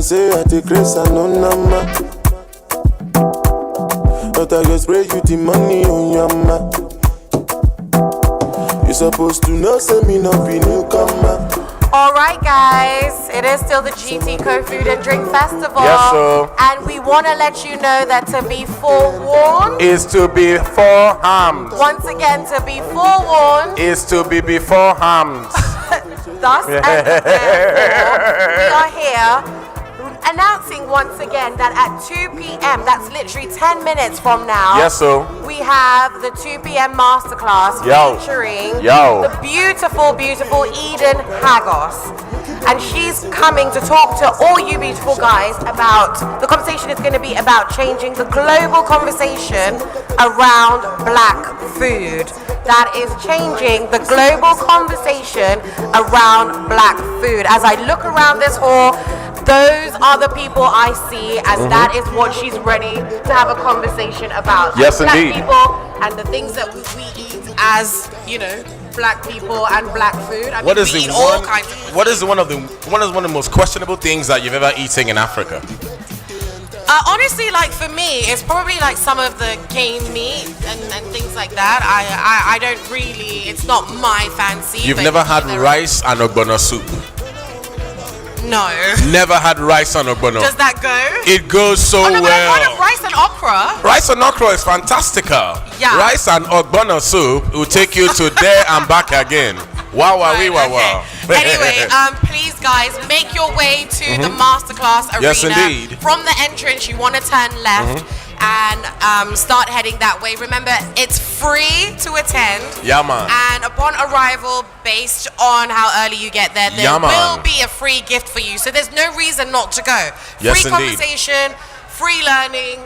Say I take grace and no number, but I go spray you the money on your ma. You supposed to know, say me not be newcomer. All right, guys, it is still the GTCO Food and Drink Festival. Yes, sir. And we want to let you know that to be forewarned is to be forearmed. Once again, to be forewarned is to be beforehand. Thus, and therefore, we are here announcing once again that at 2 p.m., that's literally 10 minutes from now, yes, sir, we have the 2 p.m. masterclass featuring the beautiful Eden Hagos. And she's coming to talk to all you beautiful guys about, the conversation is going to be about changing the global conversation around black food. That is changing the global conversation around black food. As I look around this hall, those are the people I see, as that is what she's ready to have a conversation about. Yes, black indeed. people and the things that we eat as, black people and black food. I mean, What is we eat all kinds of one of the most questionable things that you've ever eaten in Africa? Honestly, for me, it's probably some of the game meat and things like that. I don't really, it's not my fancy. You've never had rice and ogbono soup? No. Never had rice and ogbono? Does that go? It goes so well. But I've heard of rice and okra. Rice and okra is fantastical. Yeah. Rice and ogbono soup will take you to there and back again. Wow. Anyway, please, guys, make your way to the masterclass arena. Yes, indeed. From the entrance, you want to turn left and start heading that way. Remember, it's free to attend. Yeah, man. And upon arrival, based on how early you get there, there will be a free gift for you. So there's no reason not to go. Yes, free indeed. Conversation, free learning.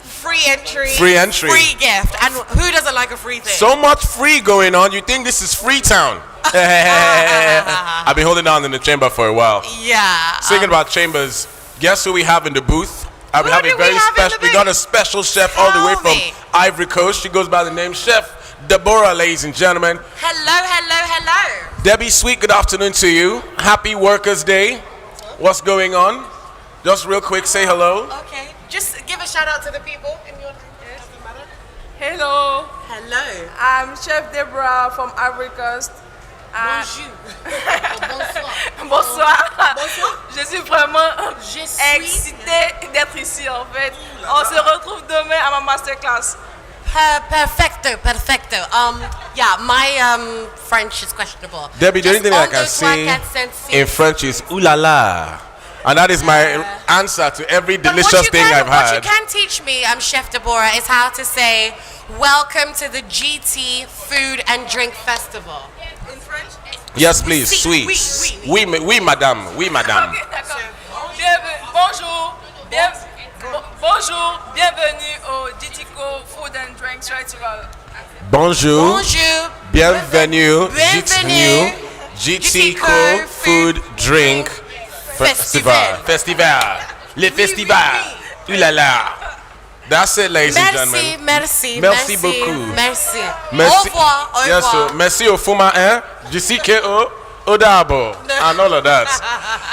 Free entry, free gift, and who doesn't like a free thing? So much free going on. You think this is Freetown? I've been holding down in the chamber for a while. Yeah. Speaking about chambers, guess who we have in the booth? We have a very special. We got a special chef all the way from Ivory Coast. She goes by the name Chef Deborah, ladies and gentlemen. Hello. Debbie Sweet, good afternoon to you. Happy Workers' Day. What's going on? Just real quick, say hello. Okay. Just give a shout out to the people in your Hello. Hello. I'm Chef Deborah from Ivory Coast. Bonsoir. Je suis vraiment excitée d'être ici en fait. On se retrouve demain à ma masterclass. Perfecto. Yeah, my French is questionable. Debbie, the only thing I can say in French is ooh la la. And that is my answer to every delicious thing I've had. What you can teach me, Chef Deborah, is how to say, welcome to the GT Food and Drink Festival. In French? Yes, please. Sweet. Oui, madame. Oui, madame. Bonjour, bienvenue au GTCO Food and Drink Festival. Bonjour. Bienvenue. GTCO Food Drink Festival. Le festival. Ooh la la. That's it, ladies and gentlemen. Merci beaucoup. Merci. Merci. Au revoir. Yes, so merci au Fuma 1, GTCO, Odabo, and all of that.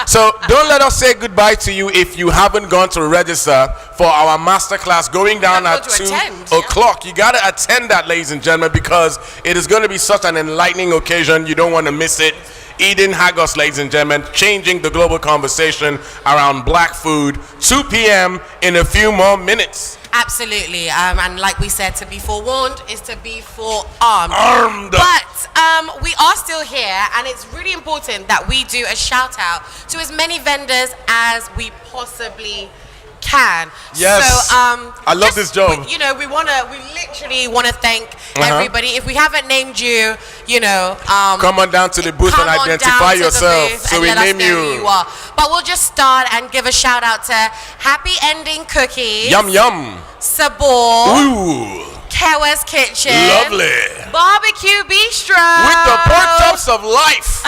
So don't let us say goodbye to you if you haven't gone to register for our masterclass going down at 2 o'clock. You got to attend that, ladies and gentlemen, because it is going to be such an enlightening occasion. You don't want to miss it. Eden Hagos, ladies and gentlemen, changing the global conversation around black food. 2 p.m. in a few more minutes. Absolutely, and like we said, to be forewarned is to be forearmed. But we are still here, and it's really important that we do a shout out to as many vendors as we possibly can. Yes. So I love this job. We literally want to thank everybody. If we haven't named you, come on down to the booth and identify yourself, so we name you. But we'll just start and give a shout out to Happy Ending Cookies. Yum yum. Sabor. Ooh. Kewa's Kitchen. Lovely. Barbecue Bistro. With the pork chops of life.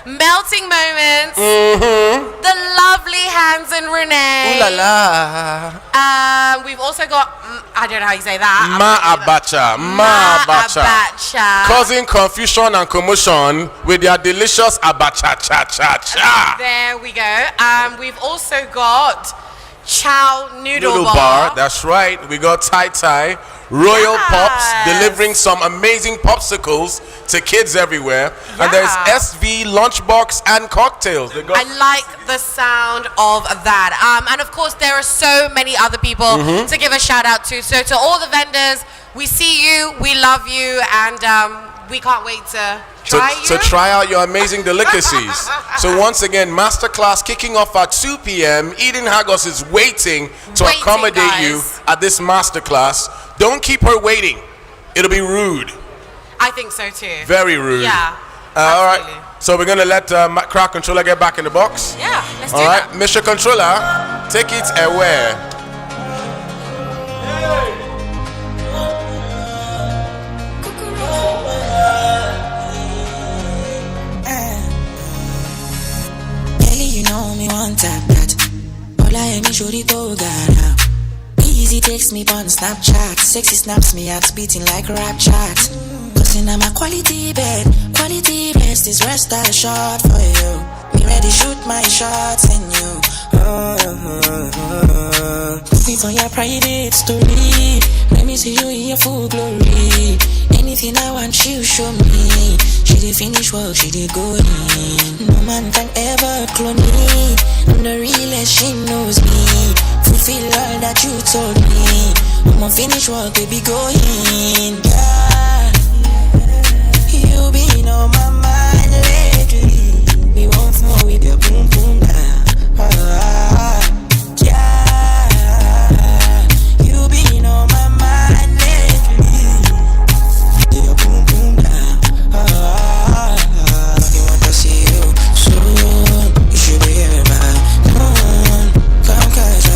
Melting Moments. The lovely Hans and Renee. Ooh la la. We've also got, I don't know how you say that. Ma abacha. Causing confusion and commotion with their delicious abacha cha. There we go. We've also got Chow Noodle Bar. That's right. We got Tai Royal Pops, delivering some amazing popsicles to kids everywhere. And there's SV Lunchbox and cocktails. I like the sound of that. And of course, there are so many other people to give a shout out to. So to all the vendors, we see you, we love you, and we can't wait to try out your amazing delicacies. So once again, masterclass kicking off at 2 p.m. Eden Hagos is waiting to accommodate you at this masterclass. Don't keep her waiting. It'll be rude. I think so too. Very rude. Yeah. All right. So we're gonna let Crowd Controller get back in the box. Yeah. Let's do all right, that. Mr. Controller, take it away. You know me one tap that. All I am is shorty go gara. Easy takes me on Snapchat. Sexy snaps me out beating like a rap chat. Cause in my quality bed, quality rest is rest assured for you. Me ready shoot my shots in you. Put me on your private story. Let me see you in your full glory. Anything I want you show me. She did finish work, she did go in. No man can ever clone me. I'm the realest, she knows me. Fulfill all that you told me. I'ma finish work, baby, go in. Yeah. You been on my mind lately. your boom boom down. Yeah, you been on my mind lately. Your boom boom down. You want to see you soon. You should be here by noon. Come catch a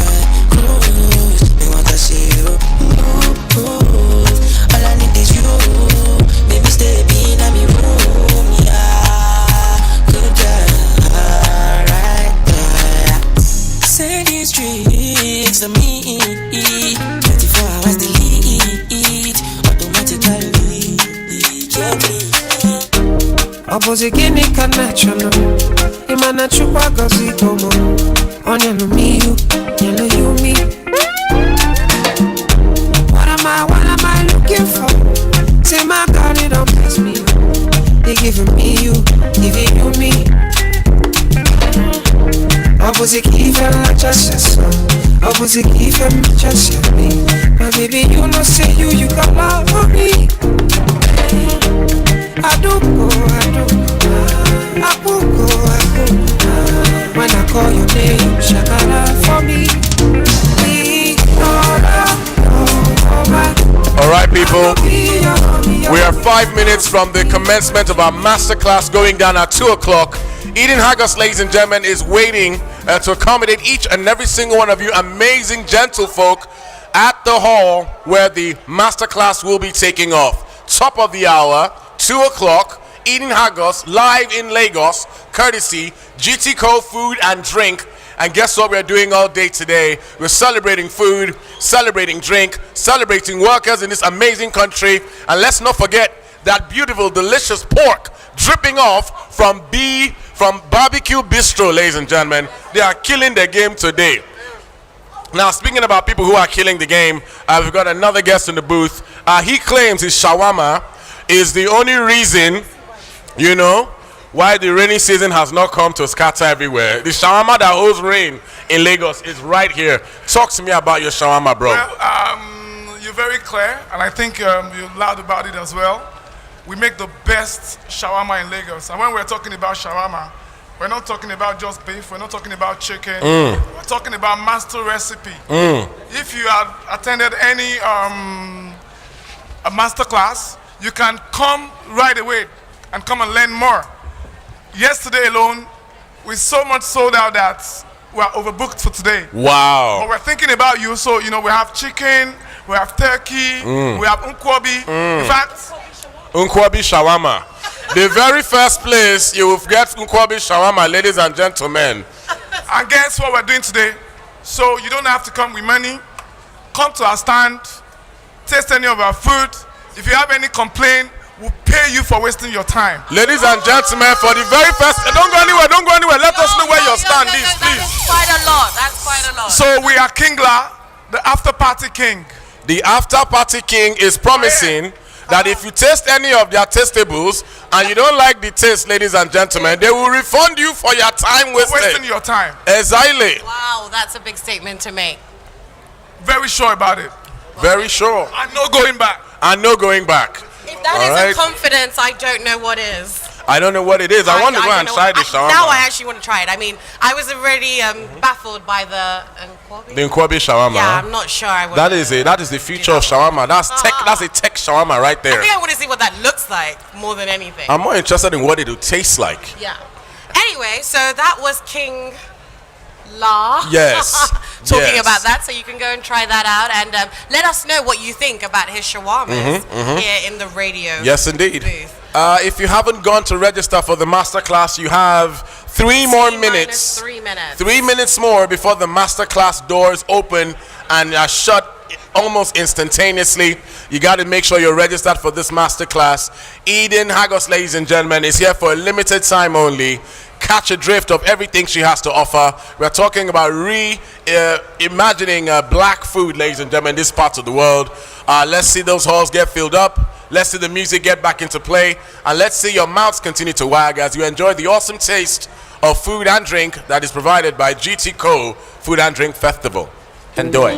cruise. We want to see you move. All I need is you. Baby, stay in my room. Yeah, good girl, right there. Say these streets to me. 24 hours delete. Automatically, can't be. Opposite gini connection. Imana chukwa gozi komo. Onye no me you, yellow you me. What am I looking for? Say my God, it don't pass me. They giving me you, giving you me. Opposite even not just yourself. Opposite even not just me. My baby, you know say you got love for me. I do go. When I call your name, shakara for me. Alright, people, we are 5 minutes from the commencement of our masterclass going down at 2 o'clock. Eden Hagos, ladies and gentlemen, is waiting to accommodate each and every single one of you amazing gentlefolk at the hall where the masterclass will be taking off. Top of the hour, 2 o'clock, Eden Hagos, live in Lagos, courtesy GTCO Food and Drink. And guess what we're doing all day today? We're celebrating food, celebrating drink, celebrating workers in this amazing country. And let's not forget that beautiful, delicious pork dripping off from Barbecue Bistro, ladies and gentlemen. They are killing the game today. Now, speaking about people who are killing the game, we've got another guest in the booth. He claims his shawarma is the only reason, why the rainy season has not come to scatter everywhere. The shawarma that holds rain in Lagos is right here. Talk to me about your shawarma, bro. Well, you're very clear, and I think you're loud about it as well. We make the best shawarma in Lagos. And when we're talking about shawarma, we're not talking about just beef, we're not talking about chicken, we're talking about master recipe. If you have attended any a master class, you can come right away and come and learn more. Yesterday alone, we so much sold out that we're overbooked for today. Wow. But we're thinking about you, so we have chicken, we have turkey, we have unkwabi. In fact, unkwabi shawarma. The very first place you will get unkwabi shawarma, ladies and gentlemen. And guess what we're doing today? So you don't have to come with money. Come to our stand, taste any of our food. If you have any complaint, we'll pay you for wasting your time. Ladies and gentlemen, for the very first, don't go anywhere. Let us know where your stand is, please. That's quite a lot. That's quite a lot. So we are King La, the after party king. The after party king is promising that if you taste any of their tastables and you don't like the taste, ladies and gentlemen, they will refund you for your time wasted. Wasting your time. Exactly. Wow, that's a big statement to make. Very sure about it. Very sure. And no going back. And no going back. If that isn't confidence, I don't know what is. I don't know what it is. I want to go and try the shawarma. Now I actually want to try it. I mean, I was already baffled by the unkwabi. The unkwabi shawarma. Yeah, I'm not sure. That is the future of shawarma. That's tech. That's a tech shawarma right there. I think I want to see what that looks like more than anything. I'm more interested in what it will taste like. Yeah. Anyway, so that was King La. Yes. Talking about that, so you can go and try that out and let us know what you think about his shawarmas here in the radio. Yes, indeed. Booth. If you haven't gone to register for the masterclass, you have 3 more minutes. 3 minutes. 3 minutes more before the masterclass doors open and are shut almost instantaneously. You got to make sure you're registered for this masterclass. Eden Hagos, ladies and gentlemen, is here for a limited time only. Catch a drift of everything she has to offer. We're talking about imagining black food, ladies and gentlemen, in this part of the world. Let's see those halls get filled up. Let's see the music get back into play. And let's see your mouths continue to wag as you enjoy the awesome taste of food and drink that is provided by GTCO Food and Drink Festival. Enjoy.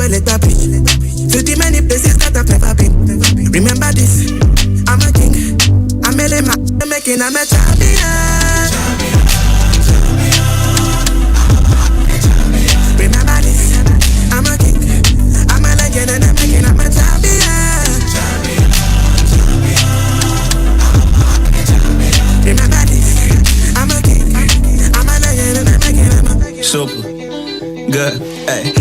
well let that preach. To the many places that I've never been. Remember this, I'm a king. I'm making, I'm a champion. Remember this, I'm a king. I'm a legend and I'm making, I'm a champion. Remember this, I'm a king. I'm a legend and I'm making, I'm a super good, hey.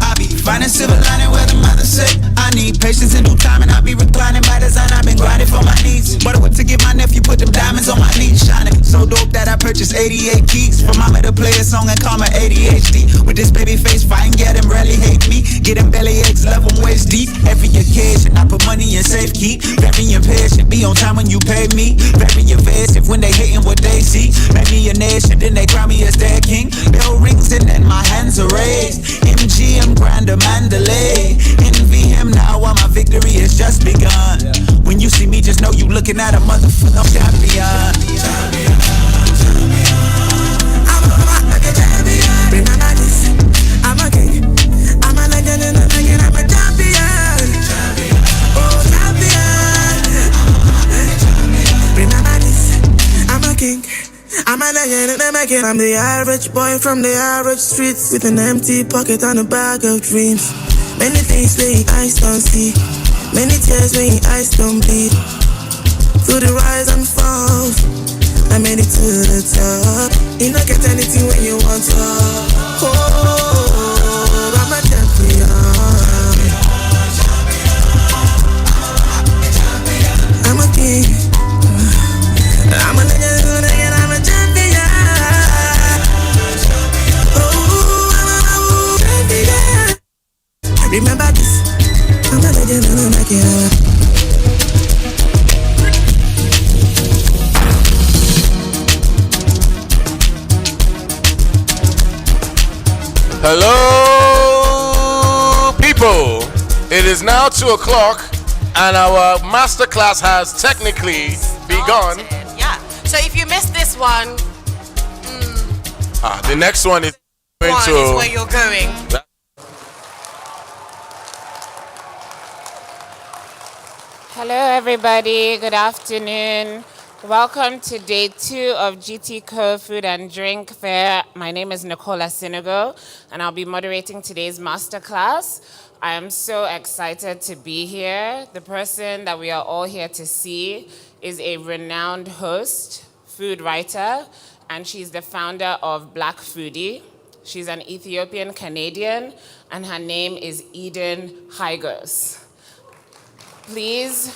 I be finding silver lining where the mother say I need patience and due time, and I be reclining by design. I've been grinding for my needs. But I went to get my nephew, put them diamonds on my knees, shining so dope that I purchased 88 keys for mama to play a song and call my ADHD. With this baby face fighting, get him rarely hate me. Get him belly aches, love him waist deep. Every occasion, I put money in safe keep. Very impatient, be on time when you pay me. Very evasive when they hating what they see. Make me a nation, then they crown me as their king. Bell rings and then my hands are raised. MGM Grander Mandalay. Envy him now while my victory has just begun. When you see me, just know you looking at a motherfucking champion. I'm a champion. Remember this, I'm a king. I'm a legend and I'm a champion. Oh, champion. Remember this, I'm a king. I'm a legend and I'm a king. I'm the average boy from the average streets with an empty pocket and a bag of dreams. Many things where your eyes don't see, many tears where your eyes don't bleed. Through the rise and falls, I made it to the top. You don't get anything when you want to. Oh, I'm a champion. I'm a king. I'm a legend and I'm a champion. Oh, I'm a champion. Remember this, I'm a legend and I'm a king. Hello, people. It is now 2 o'clock, and our masterclass has technically begun. Yeah. So if you missed this one, the next one is going is to where you're going. Hello, everybody. Good afternoon. Welcome to day 2 of GTCO Food and Drink Fair. My name is Nicola Sinigo, and I'll be moderating today's masterclass. I am so excited to be here. The person that we are all here to see is a renowned host, food writer, and she's the founder of Black Foodie. She's an Ethiopian Canadian, and her name is Eden Hagos. Please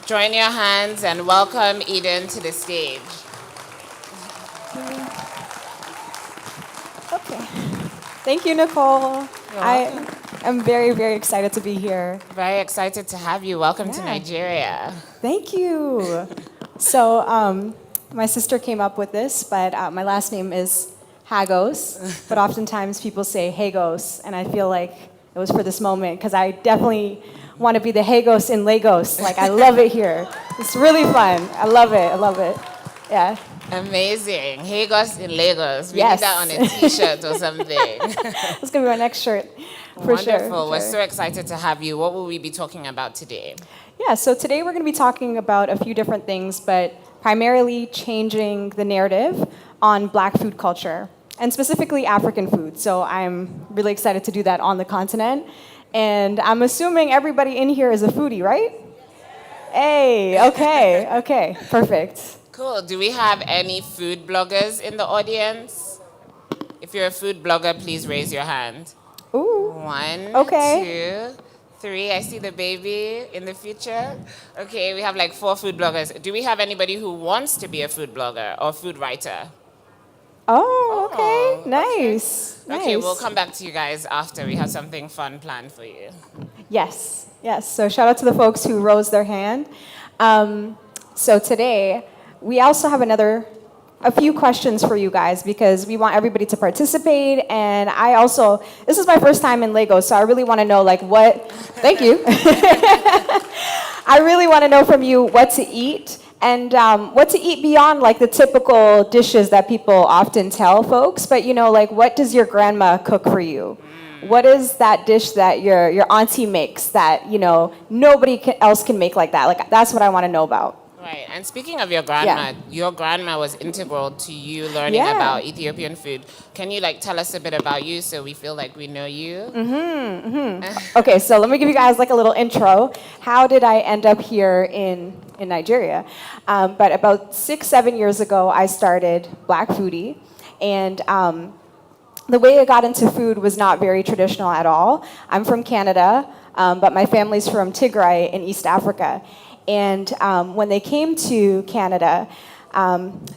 join your hands and welcome Eden to the stage. Okay. Thank you, Nicole. I am very, very excited to be here. Very excited to have you. Welcome to Nigeria. Thank you. So, my sister came up with this, but my last name is Hagos, but oftentimes people say Hagos, and I feel like it was for this moment, because I definitely want to be the Hagos in Lagos. Like, I love it here. It's really fun. I love it. I love it. Yeah. Amazing. Hagos in Lagos. We Yes. need that on a t-shirt or something. It's going to be my next shirt. For sure. Wonderful. We're so excited to have you. What will we be talking about today? Yeah, so today we're going to be talking about a few different things, but primarily changing the narrative on Black food culture, and specifically African food. So I'm really excited to do that on the continent. And I'm assuming everybody in here is a foodie, right? Hey, okay, perfect. Cool. Do we have any food bloggers in the audience? If you're a food blogger, please raise your hand. Ooh. 1, Okay. 2, 3. I see the baby in the future. Okay, we have like 4 food bloggers. Do we have anybody who wants to be a food blogger or food writer? Oh, okay. Nice. Okay, Nice. we'll come back to you guys after. We have something fun planned for you. Yes. So shout out to the folks who rose their hand. So today, we also have a few questions for you guys, because we want everybody to participate. And this is my first time in Lagos, so I really want to know thank you. I really want to know from you what to eat. And what to eat beyond like the typical dishes that people often tell folks, but what does your grandma cook for you? What is that dish that your auntie makes that, nobody else can make like that? Like, that's what I want to know about. Right, and speaking of your grandma, your grandma was integral to you learning about Ethiopian food. Can you tell us a bit about you so we feel like we know you? Okay, so let me give you guys a little intro. How did I end up here in Nigeria? But about 6-7 years ago, I started Black Foodie, and the way I got into food was not very traditional at all. I'm from Canada, but my family's from Tigray in East Africa. And when they came to Canada,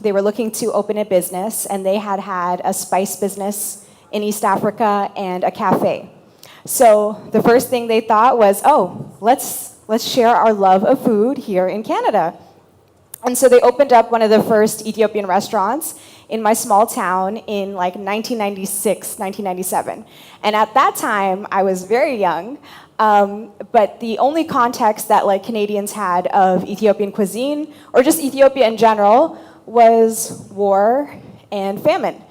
they were looking to open a business, and they had a spice business in East Africa and a cafe. So the first thing they thought was, let's share our love of food here in Canada. And so they opened up one of the first Ethiopian restaurants in my small town in 1996, 1997. And at that time, I was very young. But the only context that Canadians had of Ethiopian cuisine, or just Ethiopia in general, was war and famine.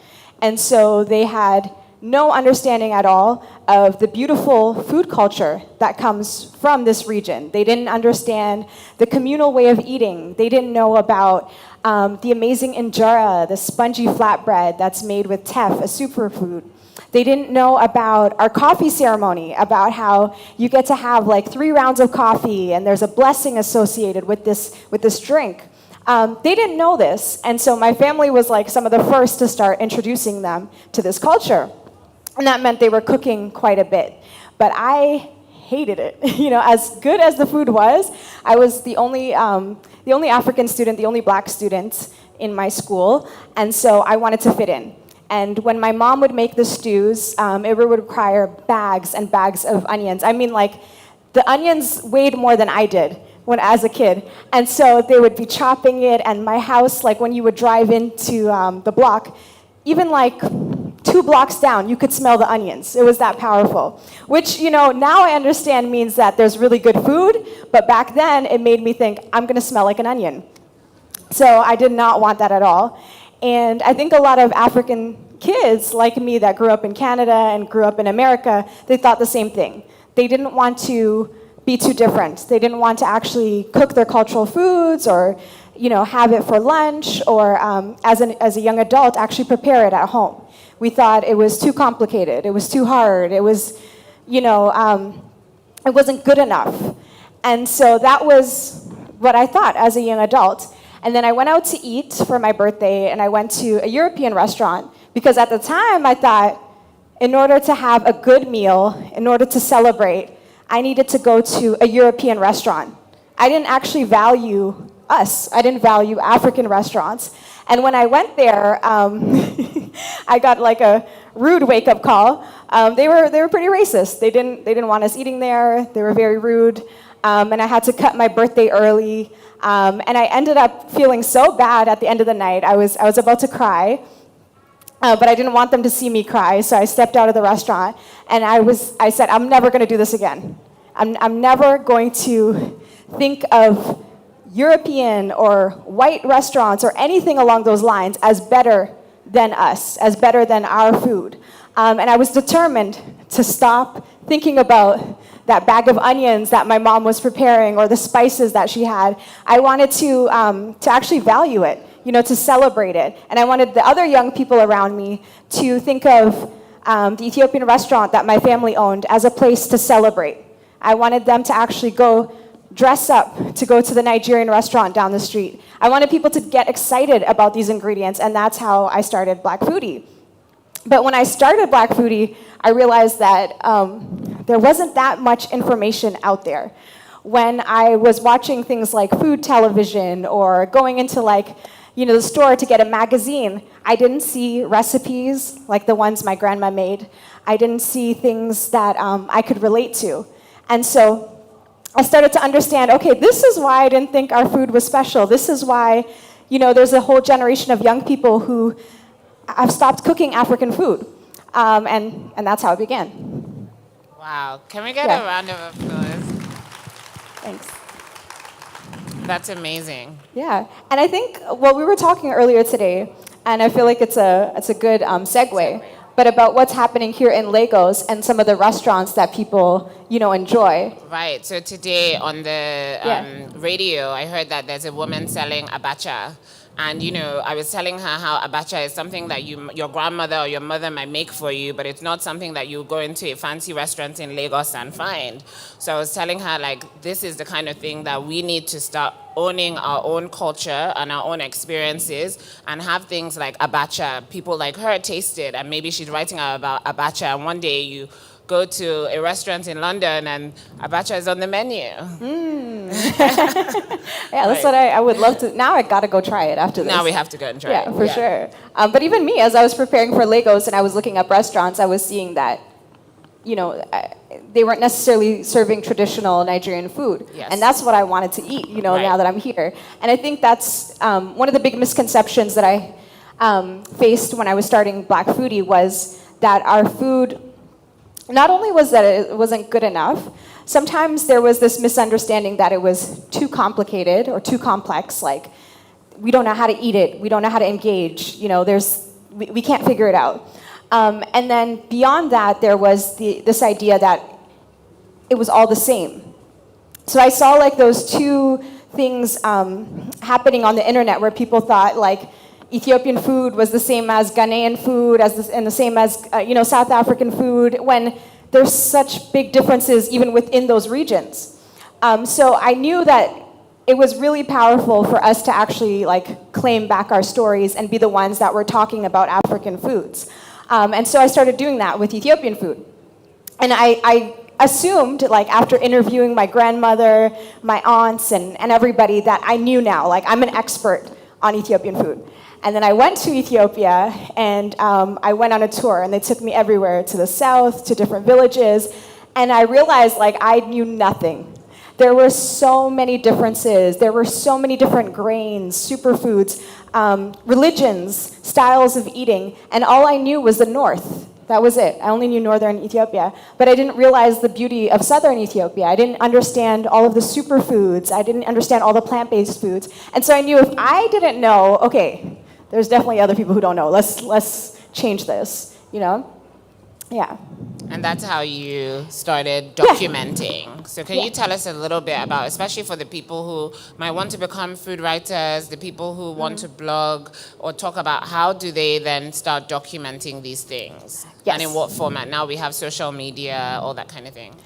And so they had no understanding at all of the beautiful food culture that comes from this region. They didn't understand the communal way of eating. They didn't know about the amazing injera, the spongy flatbread that's made with teff, a superfood. They didn't know about our coffee ceremony, about how you get to have 3 rounds of coffee and there's a blessing associated with this drink. They didn't know this, and so my family was some of the first to start introducing them to this culture. And that meant they were cooking quite a bit. But I hated it. As good as the food was, I was the only African student, the only Black student in my school, and so I wanted to fit in. And when my mom would make the stews, it would require bags and bags of onions. I mean, the onions weighed more than I did as a kid. And so they would be chopping it, and my house, when you would drive into the block, even 2 blocks down, you could smell the onions. It was that powerful. Which, now I understand means that there's really good food, but back then it made me think, I'm gonna smell like an onion. So I did not want that at all. And I think a lot of African kids like me that grew up in Canada and grew up in America, they thought the same thing. They didn't want to be too different. They didn't want to actually cook their cultural foods or have it for lunch or as a young adult actually prepare it at home. We thought it was too complicated. It was too hard. It was, it wasn't good enough. And so that was what I thought as a young adult. And then I went out to eat for my birthday, and I went to a European restaurant because at the time I thought in order to have a good meal, in order to celebrate, I needed to go to a European restaurant. I didn't actually value us. I didn't value African restaurants. And when I went there, I got a rude wake-up call. They were pretty racist. They didn't want us eating there. They were very rude. And I had to cut my birthday early. And I ended up feeling so bad at the end of the night. I was about to cry, but I didn't want them to see me cry, so I stepped out of the restaurant, and I said, I'm never going to do this again. I'm never going to think of European or white restaurants or anything along those lines as better than us, as better than our food. And I was determined to stop thinking about that bag of onions that my mom was preparing or the spices that she had. I wanted to actually value it, to celebrate it. And I wanted the other young people around me to think of the Ethiopian restaurant that my family owned as a place to celebrate. I wanted them to actually go dress up to go to the Nigerian restaurant down the street. I wanted people to get excited about these ingredients, and that's how I started Black Foodie. But when I started Black Foodie, I realized that there wasn't that much information out there. When I was watching things like food television or going into the store to get a magazine, I didn't see recipes like the ones my grandma made. I didn't see things that I could relate to. And so I started to understand, okay, this is why I didn't think our food was special. This is why, there's a whole generation of young people who have stopped cooking African food. And that's how it began. Wow. Can we get a round of applause? Thanks. That's amazing. Yeah. And I think, we were talking earlier today, and I feel like it's a good segue. but about what's happening here in Lagos and some of the restaurants that people, enjoy. Right. So today on the radio, I heard that there's a woman selling abacha. And, I was telling her how abacha is something that your grandmother or your mother might make for you, but it's not something that you go into a fancy restaurant in Lagos and find. So I was telling her, this is the kind of thing that we need to start owning our own culture and our own experiences and have things like abacha. People like her taste it, and maybe she's writing about abacha, and one day you go to a restaurant in London and abacha is on the menu. Yeah, that's what I would love to. Now I gotta go try it after this. Now we have to go and try it. Yeah, for sure. But even me, as I was preparing for Lagos and I was looking up restaurants, I was seeing that, they weren't necessarily serving traditional Nigerian food. Yes. And that's what I wanted to eat, now that I'm here. And I think that's one of the big misconceptions that I faced when I was starting Black Foodie was that our food, not only was that it wasn't good enough, sometimes there was this misunderstanding that it was too complicated or too complex, like we don't know how to eat it, we don't know how to engage, we can't figure it out. And then beyond that, there was this idea that it was all the same. So I saw those two things happening on the internet where people thought Ethiopian food was the same as Ghanaian food, and the same as South African food, when there's such big differences even within those regions. So I knew that it was really powerful for us to actually claim back our stories and be the ones that were talking about African foods. And so I started doing that with Ethiopian food. And I assumed, after interviewing my grandmother, my aunts, and everybody, that I knew now, I'm an expert on Ethiopian food. And then I went to Ethiopia, and I went on a tour, and they took me everywhere, to the south, to different villages, and I realized I knew nothing. There were so many differences. There were so many different grains, superfoods, religions, styles of eating, and all I knew was the north. That was it. I only knew northern Ethiopia. But I didn't realize the beauty of southern Ethiopia. I didn't understand all of the superfoods. I didn't understand all the plant-based foods. And so I knew if I didn't know, okay, there's definitely other people who don't know. Let's change this, Yeah. And that's how you started documenting. So can you tell us a little bit about, especially for the people who might want to become food writers, the people who want to blog or talk about how do they then start documenting these things? Yes. And in what format? Now we have social media, all that kind of thing.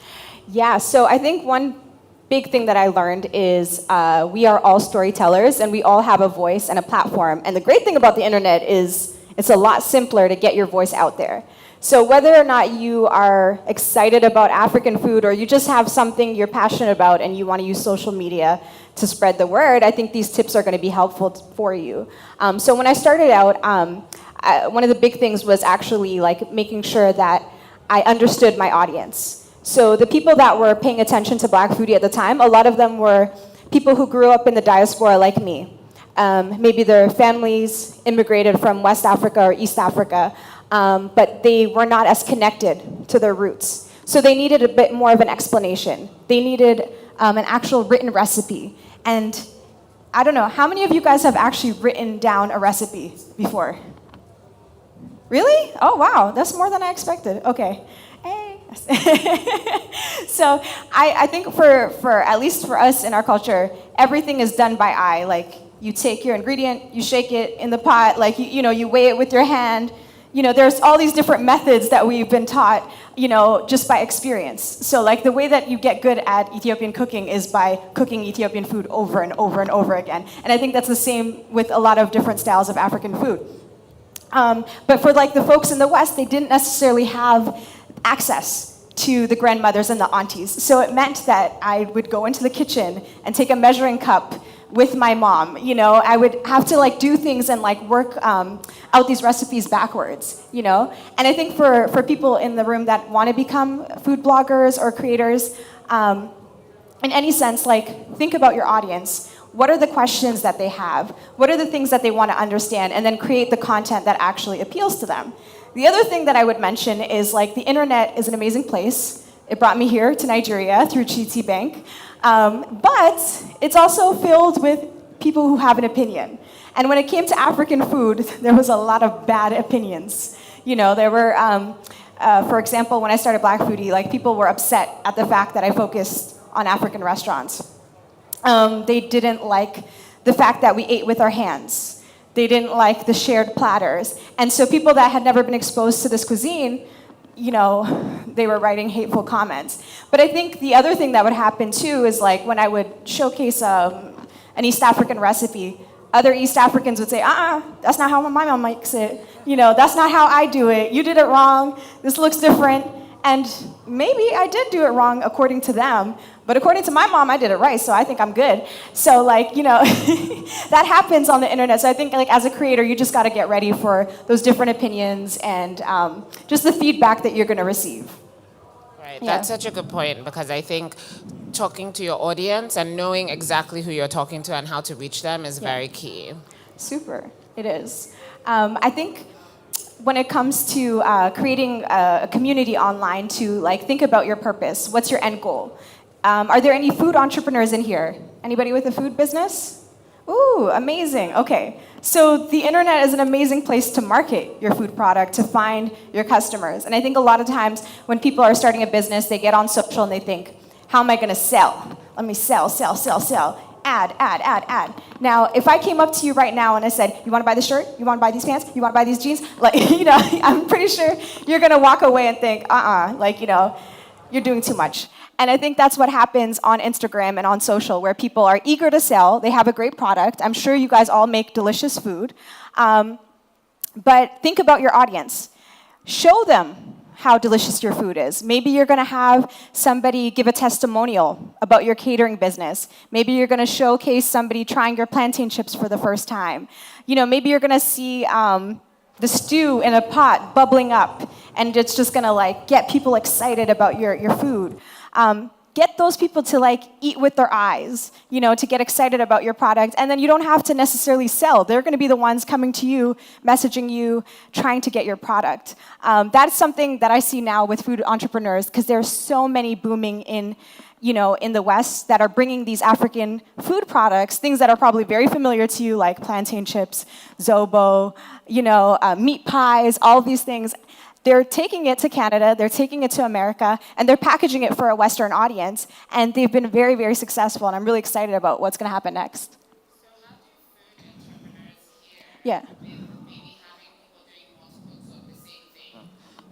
Yeah, so I think one big thing that I learned is we are all storytellers and we all have a voice and a platform. And the great thing about the internet is it's a lot simpler to get your voice out there. So whether or not you are excited about African food or you just have something you're passionate about and you want to use social media to spread the word, I think these tips are going to be helpful for you. So when I started out, one of the big things was actually making sure that I understood my audience. So the people that were paying attention to Black Foodie at the time, a lot of them were people who grew up in the diaspora like me. Maybe their families immigrated from West Africa or East Africa, but they were not as connected to their roots. So they needed a bit more of an explanation. They needed an actual written recipe. And I don't know, how many of you guys have actually written down a recipe before? Really? Oh, wow, that's more than I expected. Okay. Hey. So I think for at least for us in our culture, everything is done by eye. You take your ingredient, you shake it in the pot, you weigh it with your hand. There's all these different methods that we've been taught, just by experience. So the way that you get good at Ethiopian cooking is by cooking Ethiopian food over and over and over again. And I think that's the same with a lot of different styles of African food. But for the folks in the West, they didn't necessarily have access to the grandmothers and the aunties. So it meant that I would go into the kitchen and take a measuring cup with my mom. I would have to do things and work out these recipes backwards, And I think for people in the room that want to become food bloggers or creators, in any sense, think about your audience. What are the questions that they have? What are the things that they want to understand? And then create the content that actually appeals to them. The other thing that I would mention is the internet is an amazing place. It brought me here to Nigeria through GT Bank. But it's also filled with people who have an opinion. And when it came to African food, there was a lot of bad opinions. There were, for example, when I started Black Foodie, like people were upset at the fact that I focused on African restaurants. They didn't like the fact that we ate with our hands. They didn't like the shared platters. And so people that had never been exposed to this cuisine, they were writing hateful comments. But I think the other thing that would happen too is like when I would showcase an East African recipe, other East Africans would say, that's not how my mom makes it. That's not how I do it. You did it wrong. This looks different. And maybe I did do it wrong according to them, but according to my mom, I did it right, so I think I'm good. So that happens on the internet. So I think as a creator, you just got to get ready for those different opinions and just the feedback that you're going to receive. Right, that's such a good point, because I think talking to your audience and knowing exactly who you're talking to and how to reach them is very key. Super, it is. I think when it comes to creating a community online, to think about your purpose. What's your end goal? Are there any food entrepreneurs in here? Anybody with a food business? Ooh, amazing. Okay. So the internet is an amazing place to market your food product, to find your customers. And I think a lot of times when people are starting a business, they get on social and they think, how am I going to sell? Let me sell. Ad. Now, if I came up to you right now and I said, you want to buy this shirt? You want to buy these pants? You want to buy these jeans? I'm pretty sure you're going to walk away and think, you're doing too much. And I think that's what happens on Instagram and on social, where people are eager to sell. They have a great product. I'm sure you guys all make delicious food. But think about your audience. Show them how delicious your food is. Maybe you're going to have somebody give a testimonial about your catering business. Maybe you're going to showcase somebody trying your plantain chips for the first time. Maybe you're going to see the stew in a pot bubbling up, and it's just going to get people excited about your food. Get those people to eat with their eyes, to get excited about your product. And then you don't have to necessarily sell. They're going to be the ones coming to you, messaging you, trying to get your product. That's something that I see now with food entrepreneurs, because there's so many booming in the West that are bringing these African food products, things that are probably very familiar to you, like plantain chips, zobo, meat pies, all these things. They're taking it to Canada, they're taking it to America, and they're packaging it for a Western audience. And they've been very, very successful, and I'm really excited about what's going to happen next. Yeah.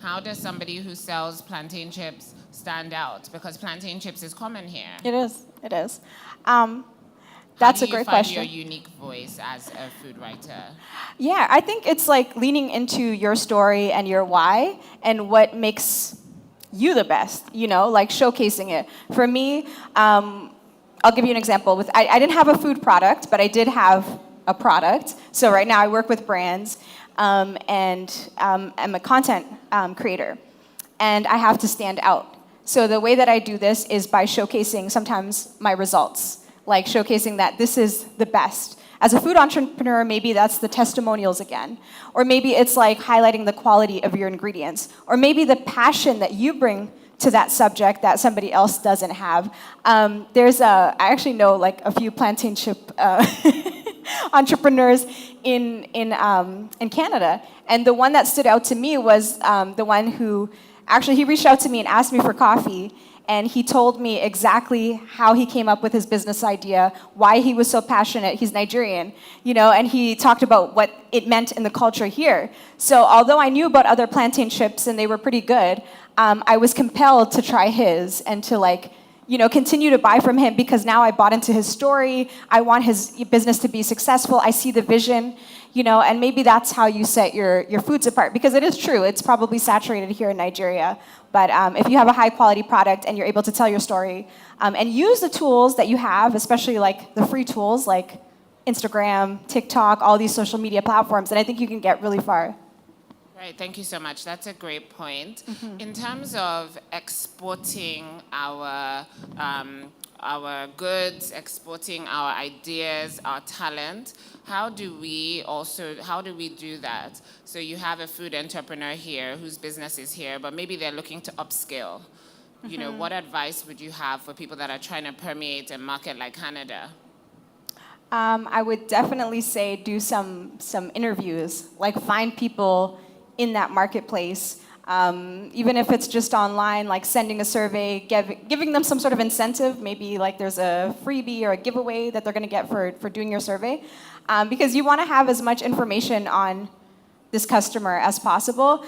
How does somebody who sells plantain chips stand out? Because plantain chips is common here. It is. That's a great question. How do you find your unique voice as a food writer? Yeah, I think it's leaning into your story and your why and what makes you the best, showcasing it. For me, I'll give you an example. I didn't have a food product, but I did have a product. So right now I work with brands and I'm a content creator. And I have to stand out. So the way that I do this is by showcasing sometimes my results. Showcasing that this is the best. As a food entrepreneur, maybe that's the testimonials again. Or maybe it's highlighting the quality of your ingredients. Or maybe the passion that you bring to that subject that somebody else doesn't have. I actually know a few plantain chip entrepreneurs in Canada. And the one that stood out to me was the one who, actually he reached out to me and asked me for coffee. And he told me exactly how he came up with his business idea, why he was so passionate. He's Nigerian, and he talked about what it meant in the culture here. So although I knew about other plantain chips and they were pretty good, I was compelled to try his and to continue to buy from him, because now I bought into his story. I want his business to be successful. I see the vision, and maybe that's how you set your foods apart, because it is true. It's probably saturated here in Nigeria. But if you have a high quality product and you're able to tell your story and use the tools that you have, especially the free tools like Instagram, TikTok, all these social media platforms, then I think you can get really far. Right, thank you so much. That's a great point. Mm-hmm. In terms of exporting our goods, exporting our ideas, our talent, how do we do that? So you have a food entrepreneur here whose business is here, but maybe they're looking to upscale. Mm-hmm. What advice would you have for people that are trying to permeate a market like Canada? I would definitely say do some interviews, find people in that marketplace. Even if it's just online, like sending a survey, giving them some sort of incentive, maybe like there's a freebie or a giveaway that they're going to get for doing your survey, because you want to have as much information on this customer as possible.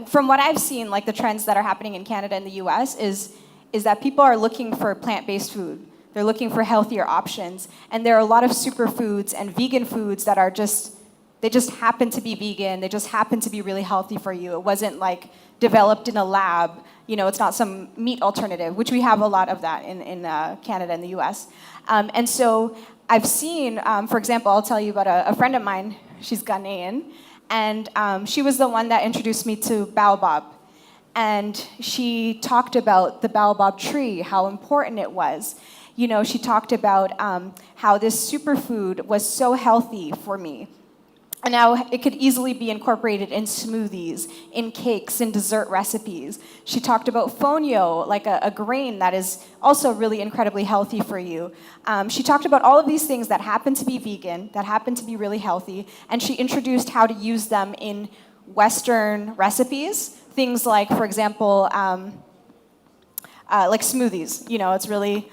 From what I've seen, like the trends that are happening in Canada and the US is that people are looking for plant-based food. They're looking for healthier options. And there are a lot of superfoods and vegan foods that are they just happen to be vegan. They just happen to be really healthy for you. It wasn't like developed in a lab. It's not some meat alternative, which we have a lot of that in Canada and the US. And so I've seen, for example, I'll tell you about a friend of mine. She's Ghanaian. And she was the one that introduced me to baobab. And she talked about the baobab tree, how important it was. She talked about how this superfood was so healthy for me. And now it could easily be incorporated in smoothies, in cakes, in dessert recipes. She talked about fonio, like a grain that is also really incredibly healthy for you. She talked about all of these things that happen to be vegan, that happen to be really healthy, and she introduced how to use them in Western recipes. Things like, for example, like smoothies. It's really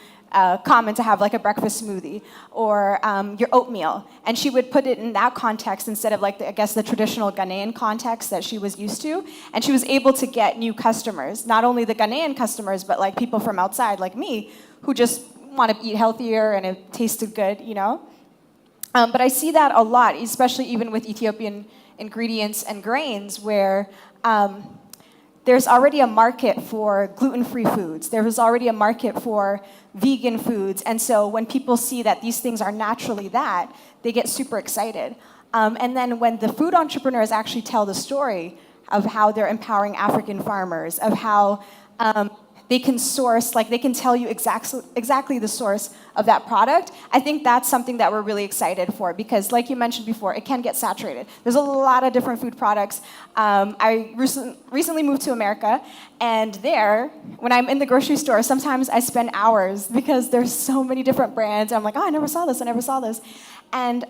common to have like a breakfast smoothie or your oatmeal. And she would put it in that context instead of like, the traditional Ghanaian context that she was used to. And she was able to get new customers, not only the Ghanaian customers, but like people from outside like me who just want to eat healthier and it tasted good, But I see that a lot, especially even with Ethiopian ingredients and grains where there's already a market for gluten-free foods. There is already a market for vegan foods. And so when people see that these things are naturally that, they get super excited. And then when the food entrepreneurs actually tell the story of how they're empowering African farmers, of how they can source, like they can tell you exactly the source of that product, I think that's something that we're really excited for because like you mentioned before, it can get saturated. There's a lot of different food products. I recently moved to America and there, when I'm in the grocery store, sometimes I spend hours because there's so many different brands. I'm like, I never saw this. And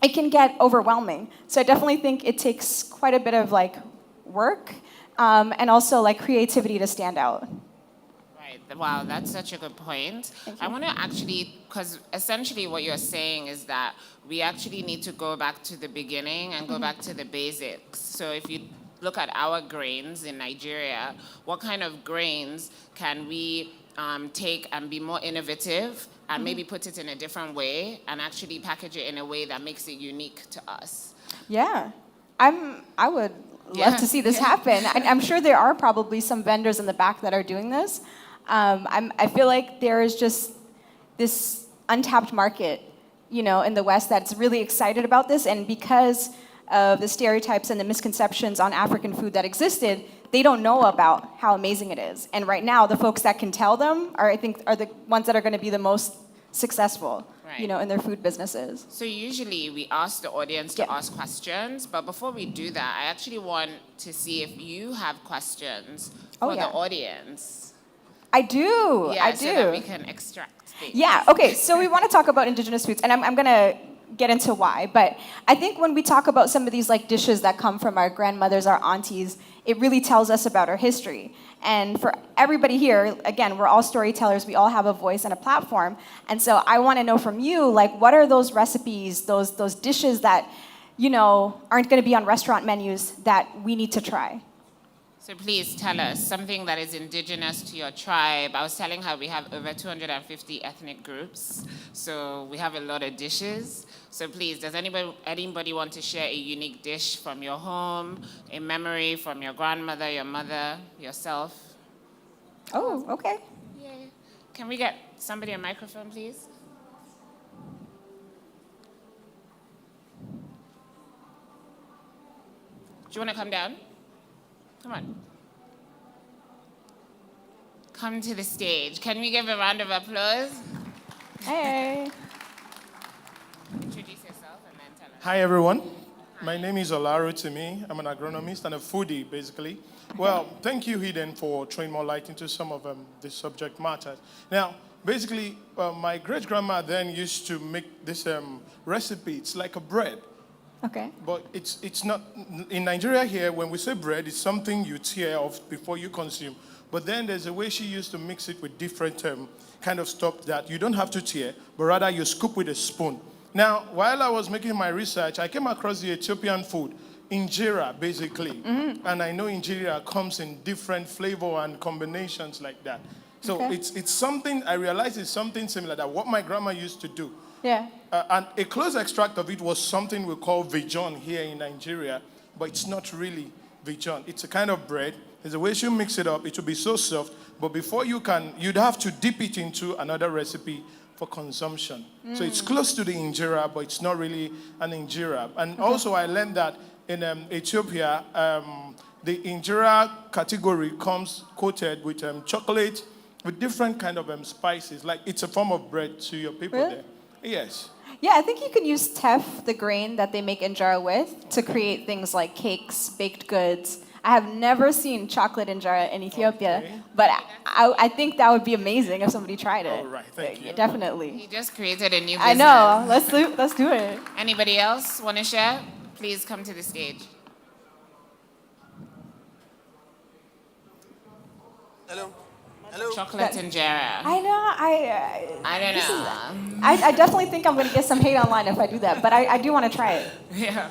it can get overwhelming. So I definitely think it takes quite a bit of like work and also like creativity to stand out. Right. Wow, that's such a good point. I want to actually, because essentially what you're saying is that we actually need to go back to the beginning and go back to the basics. So if you look at our grains in Nigeria, what kind of grains can we take and be more innovative and maybe put it in a different way and actually package it in a way that makes it unique to us? Yeah, I would love to see this happen. I'm sure there are probably some vendors in the back that are doing this. I feel like there is just this untapped market, in the West that's really excited about this. And because of the stereotypes and the misconceptions on African food that existed, they don't know about how amazing it is. And right now, the folks that can tell them are the ones that are going to be the most successful. Right. In their food businesses. So usually we ask the audience to ask questions, but before we do that, I actually want to see if you have questions for the audience. I do. Yeah, so that we can extract things. Yeah, okay, so we want to talk about indigenous foods, and I'm going to get into why, but I think when we talk about some of these like dishes that come from our grandmothers, our aunties, it really tells us about our history. And for everybody here, again, we're all storytellers, we all have a voice and a platform, and so I want to know from you, like, what are those recipes, those dishes that, aren't going to be on restaurant menus that we need to try? So please tell us something that is indigenous to your tribe. I was telling her we have over 250 ethnic groups, so we have a lot of dishes. So please, does anybody want to share a unique dish from your home, a memory from your grandmother, your mother, yourself? Oh, okay. Yay. Can we get somebody a microphone, please? Do you want to come down? Come on. Come to the stage. Can we give a round of applause? Hey. Introduce yourself and then tell us. Hi, everyone. My name is Olaro Timi. I'm an agronomist and a foodie, basically. Well, thank you, Hidden, for throwing more light into some of the subject matters. Now, basically, my great-grandma then used to make this recipe. It's like a bread. Okay. But it's not, in Nigeria here, when we say bread, it's something you tear off before you consume. But then there's a way she used to mix it with different kind of stuff that you don't have to tear, but rather you scoop with a spoon. Now, while I was making my research, I came across the Ethiopian food, injera, basically. And I know injera comes in different flavor and combinations like that. So Okay. it's something, I realized it's something similar that what my grandma used to do. Yeah. And a close extract of it was something we call vijon here in Nigeria, but it's not really vijon. It's a kind of bread. There's a way you mix it up. It will be so soft, but before you'd have to dip it into another recipe for consumption. So it's close to the injera, but it's not really an injera. And also I learned that in Ethiopia, the injera category comes coated with chocolate, with different kind of spices. Like it's a form of bread to your people Really? there. Yes. Yeah, I think you can use teff, the grain that they make injera with, to create things like cakes, baked goods. I have never seen chocolate injera in Ethiopia, but I think that would be amazing if somebody tried it. All right, thank you. Definitely. You just created a new business. I know. Let's do it. Anybody else want to share? Please come to the stage. Hello. Chocolate injera. I know. I don't know. I definitely think I'm going to get some hate online if I do that, but I do want to try it. Yeah.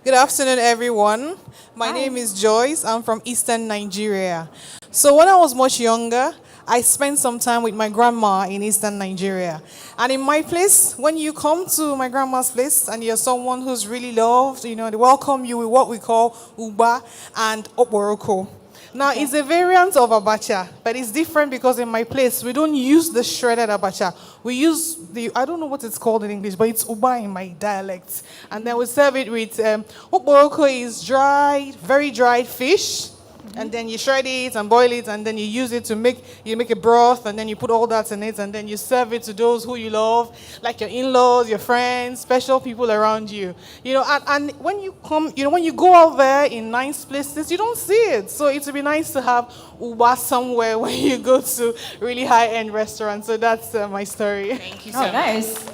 Good afternoon, everyone. My name is Joyce. I'm from Eastern Nigeria. So when I was much younger, I spent some time with my grandma in Eastern Nigeria. And in my place, when you come to my grandma's place and you're someone who's really loved, they welcome you with what we call uba and okporoko. Now, it's a variant of abacha, but it's different because in my place, we don't use the shredded abacha. We use I don't know what it's called in English, but it's uba in my dialect. And then we serve it with, okporoko is dried, very dried fish. And then you shred it and boil it, and then you use it to make a broth, and then you put all that in it, and then you serve it to those who you love, like your in-laws, your friends, special people around you. And when you come, when you go out there in nice places, you don't see it. So it would be nice to have uba somewhere when you go to really high-end restaurants. So that's my story. Thank you so Oh, nice.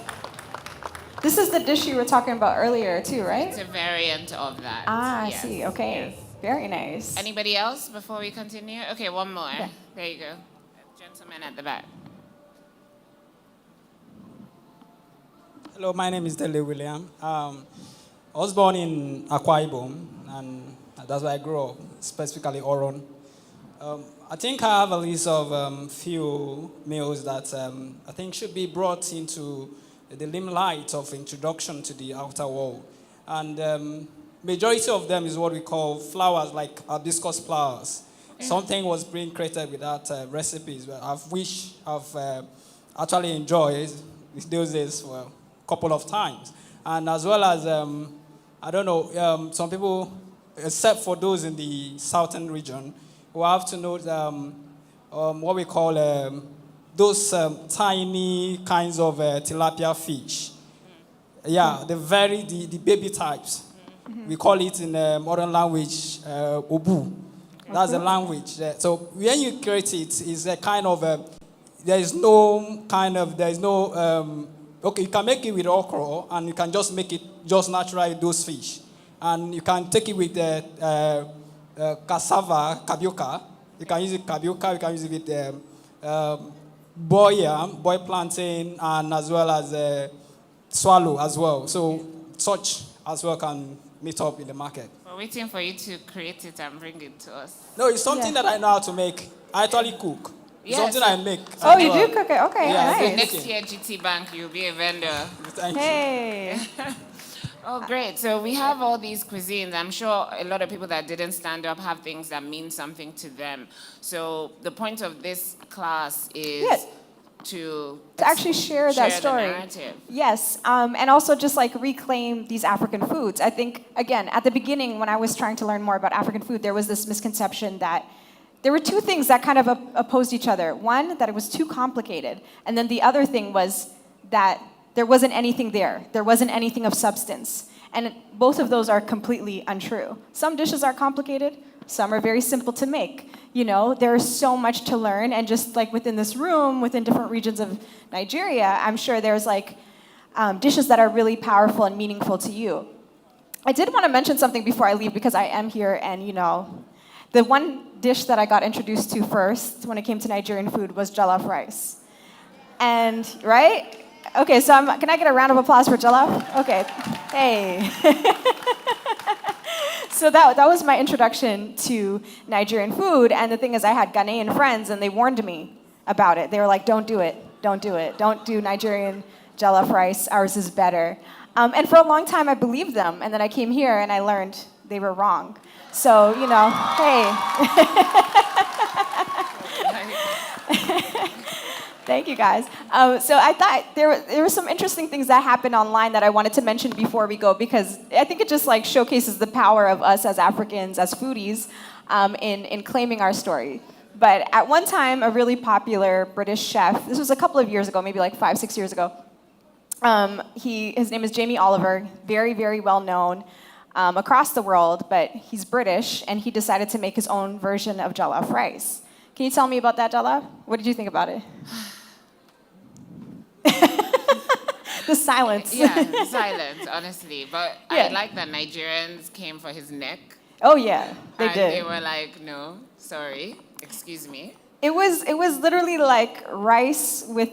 This is the dish you were talking about earlier, too, right? It's a variant of that. Ah, Yes. I see. Okay. Very nice. Anybody else before we continue? Okay, one more. There you go. Gentleman at the back. Hello, my name is Dele William. I was born in Akwa Ibom, and that's where I grew up, specifically Oron. I think I have a list of few meals that I think should be brought into the limelight of introduction to the outer world. And majority of them is what we call flowers, like hibiscus flowers. Something was being created without recipes, which I've actually enjoyed those days for a couple of times. And as well as, I don't know, some people, except for those in the southern region, who have to know what we call those tiny kinds of tilapia fish. Yeah, the baby types. We call it in modern language obu. That's the language. So when you create it, it's a kind of okay, you can make it with okra, and you can just make it just naturally those fish, and you can take it with cassava kabioka. You can use it kabioka. You can use it with boiled plantain, and as well as swallow as well. So such as well can meet up in the market. We're waiting for you to create it and bring it to us. No, it's something that I know how to make. I actually cook. It's Yes. something I make. Oh, you do cook it? Okay, Yeah, nice. so Next year, GT Bank, you'll be a vendor. Thank Hey. Oh, great. So we have all these cuisines. I'm sure a lot of people that didn't stand up have things that mean something to them. So the point of this class is to actually share that the story. narrative. Yes, and also just like reclaim these African foods. I think, again, at the beginning when I was trying to learn more about African food, there was this misconception that there were two things that kind of opposed each other. One, that it was too complicated. And then the other thing was that there wasn't anything there. There wasn't anything of substance. And both of those are completely untrue. Some dishes are complicated. Some are very simple to make. There's so much to learn, and just like within this room, within different regions of Nigeria, I'm sure there's like dishes that are really powerful and meaningful to you. I did want to mention something before I leave because I am here and, the one dish that I got introduced to first when it came to Nigerian food was jollof rice. And, right? Okay, so can I get a round of applause for jollof? Okay, hey. So that was my introduction to Nigerian food, and the thing is I had Ghanaian friends and they warned me about it. They were like, don't do it, don't do it. Don't do Nigerian jollof rice, ours is better. And for a long time I believed them, and then I came here and I learned they were wrong. So, hey. Thank you, guys. So I thought there were some interesting things that happened online that I wanted to mention before we go, because I think it just showcases the power of us as Africans, as foodies, in claiming our story. But at one time, a really popular British chef, this was a couple of years ago, maybe 5-6 years ago, his name is Jamie Oliver, very, very well known across the world, but he's British, and he decided to make his own version of jollof rice. Can you tell me about that, jollof? What did you think about it? The silence. Yeah, silence, honestly. But Yeah. I like that Nigerians came for his neck. Oh yeah, they and did. They were like, no, sorry, excuse me. It was literally like rice with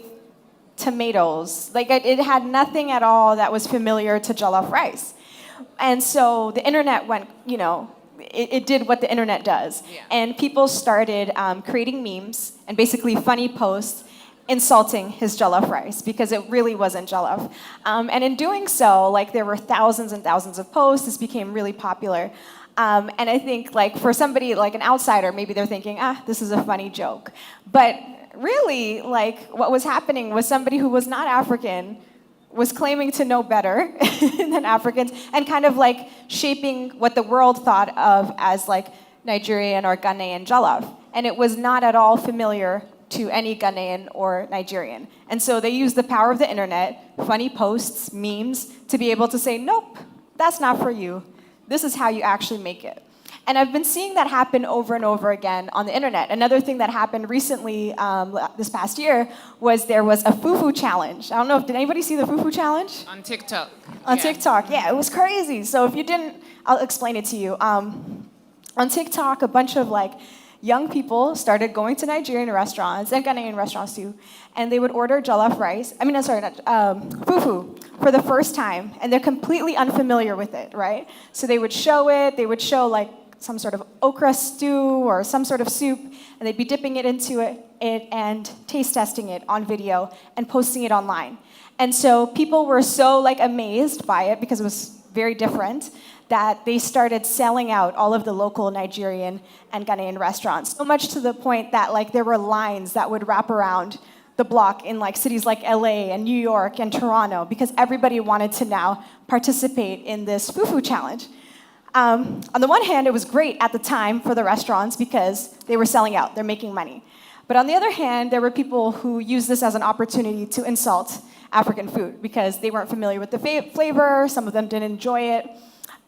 tomatoes. It had nothing at all that was familiar to jollof rice. And so the internet went, it did what the internet does. Yeah. And people started creating memes and basically funny posts insulting his jollof rice because it really wasn't jollof. And in doing so, there were thousands and thousands of posts. This became really popular. And I think for somebody an outsider, maybe they're thinking, this is a funny joke. But really, what was happening was somebody who was not African was claiming to know better than Africans and kind of shaping what the world thought of as Nigerian or Ghanaian jollof. And it was not at all familiar to any Ghanaian or Nigerian. And so they used the power of the internet, funny posts, memes, to be able to say, nope, that's not for you. This is how you actually make it. And I've been seeing that happen over and over again on the internet. Another thing that happened recently, this past year, was there was a fufu challenge. I don't know, did anybody see the fufu challenge? On TikTok. On TikTok, yeah, it was crazy. So if you didn't, I'll explain it to you. On TikTok, a bunch of young people started going to Nigerian restaurants and Ghanaian restaurants too, and they would order jollof rice. Fufu for the first time, and they're completely unfamiliar with it, right? So they would show it. They would show some sort of okra stew or some sort of soup, and they'd be dipping it into it and taste testing it on video and posting it online. And so people were so amazed by it because it was very different that they started selling out all of the local Nigerian and Ghanaian restaurants, so much to the point that there were lines that would wrap around the block in cities like LA and New York and Toronto because everybody wanted to now participate in this fufu challenge. On the one hand, it was great at the time for the restaurants because they were selling out, they're making money. But on the other hand, there were people who used this as an opportunity to insult African food because they weren't familiar with the flavor, some of them didn't enjoy it.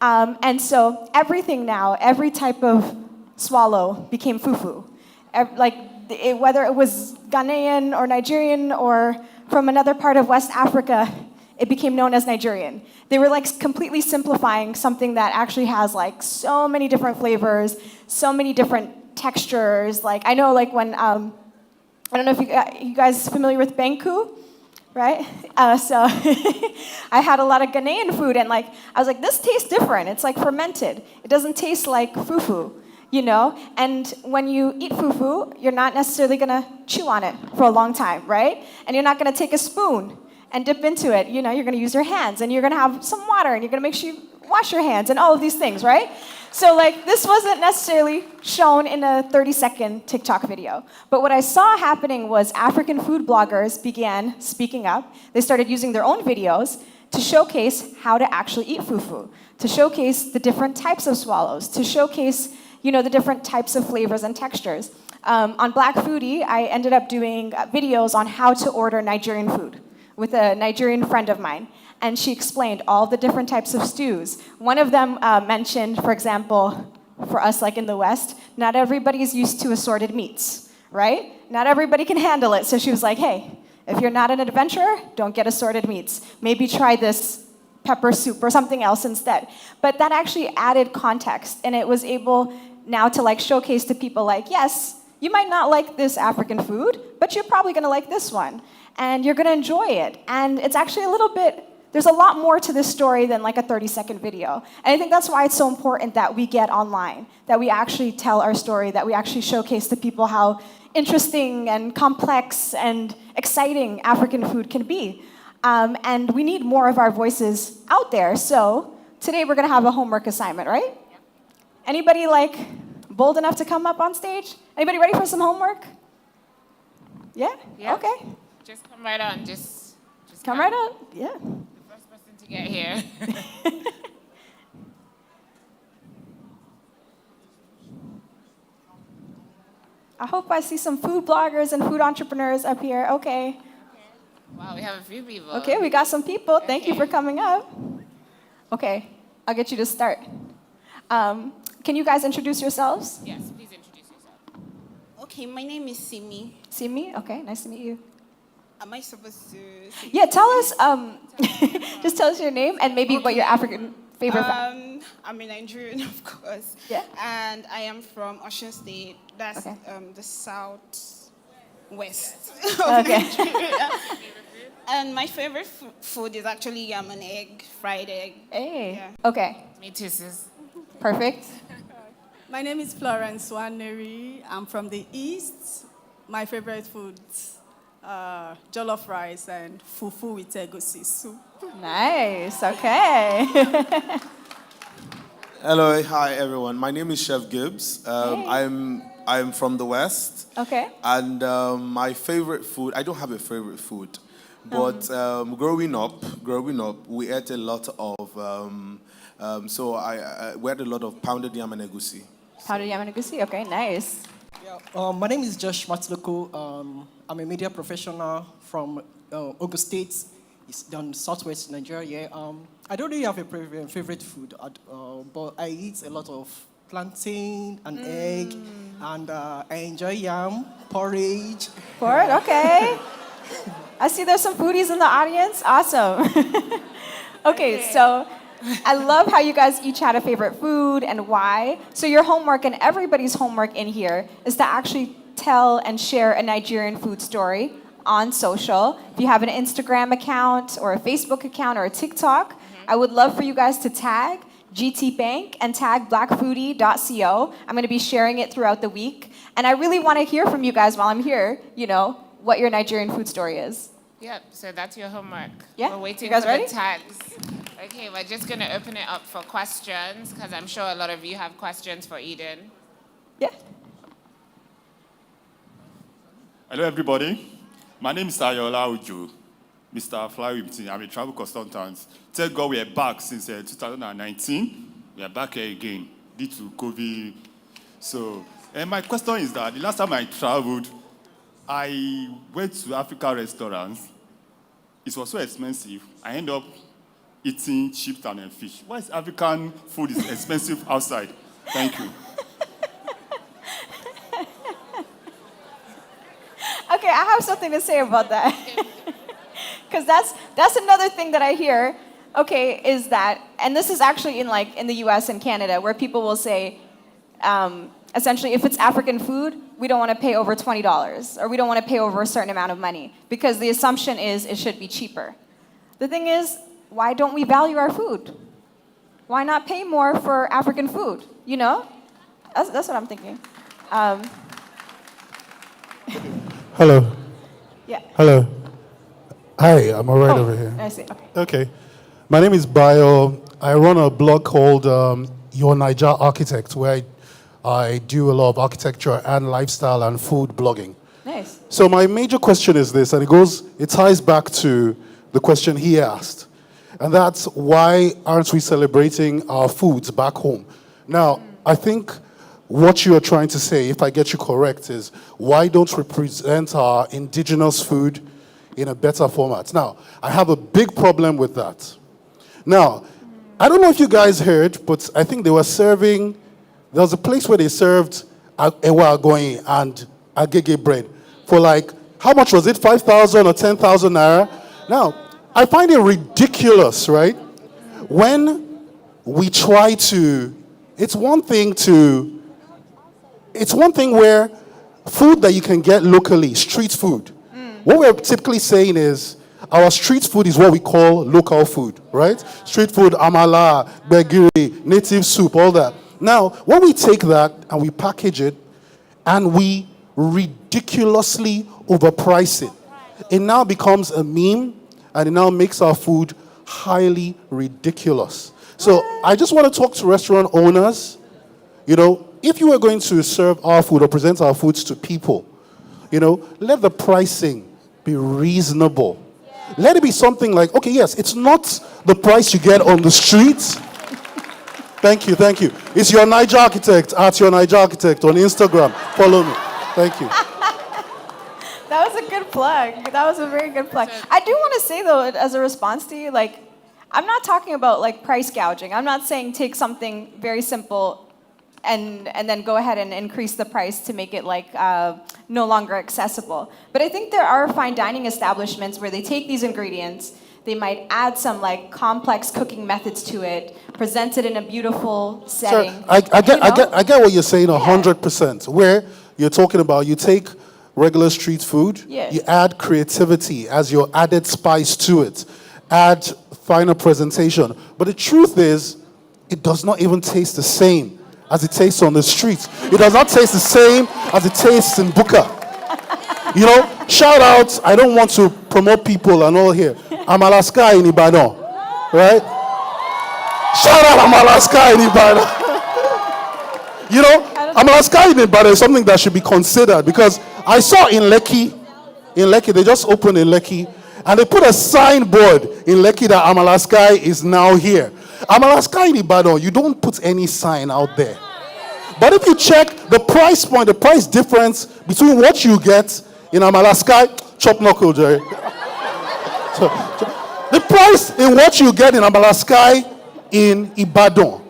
And so everything now, every type of swallow became fufu. Whether it was Ghanaian or Nigerian or from another part of West Africa, it became known as Nigerian. They were completely simplifying something that actually has so many different flavors, so many different textures. I know when, I don't know if you guys familiar with banku? Right? So I had a lot of Ghanaian food, and I was this tastes different. It's fermented. It doesn't taste like fufu, And when you eat fufu, you're not necessarily gonna chew on it for a long time, right? And you're not gonna take a spoon and dip into it. You're gonna use your hands, and you're gonna have some water, and you're gonna make sure you wash your hands, and all of these things, right? So this wasn't necessarily shown in a 30-second TikTok video. But what I saw happening was African food bloggers began speaking up. They started using their own videos to showcase how to actually eat fufu, to showcase the different types of swallows, to showcase the different types of flavors and textures. On Black Foodie, I ended up doing videos on how to order Nigerian food with a Nigerian friend of mine. And she explained all the different types of stews. One of them mentioned, for example, for us in the West, not everybody's used to assorted meats, right? Not everybody can handle it. So she was like, hey, if you're not an adventurer, don't get assorted meats. Maybe try this pepper soup or something else instead. But that actually added context, and it was able now to like showcase to people like, yes, you might not like this African food, but you're probably gonna like this one, and you're gonna enjoy it. And it's actually a little bit, there's a lot more to this story than like a 30-second video. And I think that's why it's so important that we get online, that we actually tell our story, that we actually showcase to people how interesting and complex and exciting African food can be. And we need more of our voices out there. So today we're gonna have a homework assignment, right? Anybody like bold enough to come up on stage? Anybody ready for some homework? Yeah? Yeah. Okay. Just come right on. Just Come right on. Yeah. The first person to get here. I hope I see some food bloggers and food entrepreneurs up here. Okay. Wow, we have a few people. Okay, we got some people. Thank you for coming up. Okay, I'll get you to start. Can you guys introduce yourselves? Yes, please introduce yourself. Okay, my name is Simi. Simi? Okay, nice to meet you. Am I supposed to say Yeah, tell us, just tell us your name and maybe what your African favorite I'm a Nigerian, of course. Yeah. And I am from Osun State. That's the southwest of Okay. Nigeria. And my favorite food is actually yam and egg, fried egg. Hey. Yeah. Okay. Me too, sis. Perfect. My name is Florence Waneri. I'm from the East. My favorite foods, jollof rice and fufu with egusi soup. Nice, okay. Hello, hi everyone. My name is Chef Gibbs. I'm from the West. Okay. And my favorite food, I don't have a favorite food, but growing up, we ate a lot of, we had a lot of pounded yam and egusi. Pounded yam and egusi, okay, nice. My name is Josh Matsuko. I'm a media professional from Ogun State. It's down southwest Nigeria. I don't really have a favorite food, but I eat a lot of plantain and egg, and I enjoy yam, porridge. Porridge, okay. I see there's some foodies in the audience. Awesome. Okay, so I love how you guys each had a favorite food and why. So your homework and everybody's homework in here is to actually tell and share a Nigerian food story on social. If you have an Instagram account or a Facebook account or a TikTok, I would love for you guys to tag GT Bank and tag blackfoodie.co. I'm going to be sharing it throughout the week. And I really want to hear from you guys while I'm here, what your Nigerian food story is. Yep, so that's your homework. Yeah? We're waiting You guys for ready? the tags. Okay, we're just going to open it up for questions because I'm sure a lot of you have questions for Eden. Yeah. Hello, everybody. My name is Ayola Uju, Mr. Flywipton. I'm a travel consultant. Thank God we are back since 2019. We are back here again due to COVID. So, my question is that the last time I traveled, I went to African restaurants. It was so expensive. I ended up eating chips and fish. Why is African food is expensive outside? Thank you. Okay, I have something to say about that. Because that's another thing that I hear, okay, is that, and this is actually in the US and Canada, where people will say, essentially, if it's African food, we don't want to pay over $20, or we don't want to pay over a certain amount of money, because the assumption is it should be cheaper. The thing is, why don't we value our food? Why not pay more for African food, That's what I'm thinking. Hello. Yeah. Hello. Hi, I'm all right over here. I see. Okay. Okay. My name is Bayo. I run a blog called Your Niger Architect, where I do a lot of architecture and lifestyle and food blogging. Nice. So my major question is this, and it ties back to the question he asked. And that's, why aren't we celebrating our foods back home? Now, I think what you are trying to say, if I get you correct, is why don't we present our indigenous food in a better format? Now, I have a big problem with that. Now, I don't know if you guys heard, but I think there was a place where they served ewa agoyin and agege bread for how much was it, 5,000 or 10,000 naira? Now, I find it ridiculous, right? when we try to, it's one thing where food that you can get locally, street food. What we're typically saying is our street food is what we call local food, right? Street food, amala, begiri, native soup, all that. Now, when we take that and we package it and we ridiculously overprice it, it now becomes a meme and it now makes our food highly ridiculous. So I just want to talk to restaurant owners. You know, if you are going to serve our food or present our foods to people, you know, let the pricing be reasonable. Let it be something like, okay, yes, it's not the price you get on the streets. Thank you. It's your Niger Architect, at your Niger Architect on Instagram. Follow me. Thank you. That was a good plug. That was a very good plug. I do want to say, though, as a response to you, like, I'm not talking about, like, price gouging. I'm not saying take something very simple and then go ahead and increase the price to make it, like, no longer accessible. But I think there are fine dining establishments where they take these ingredients, they might add some, like, complex cooking methods to it, present it in a beautiful setting. Sure. I get what you're saying 100%. Where you're talking about, you take regular street food, you add creativity as your added spice to it, add finer presentation. But the truth is, it does not even taste the same as it tastes on the streets. It does not taste the same as it tastes in Buka. You know, shout out, I don't want to promote people and all here. Amalaska in Ibadan, right? Shout out Amalaska in Ibadan. You know, Amalaska in Ibadan is something that should be considered because I saw in Lekki, they just opened in Lekki, and they put a signboard in Lekki that Amalaska is now here. Amalaska in Ibadan, you don't put any sign out there. But if you check the price point, the price difference between what you get in Amalaska, chop knuckle, Jerry. So, the price in what you get in Amalaska in Ibadan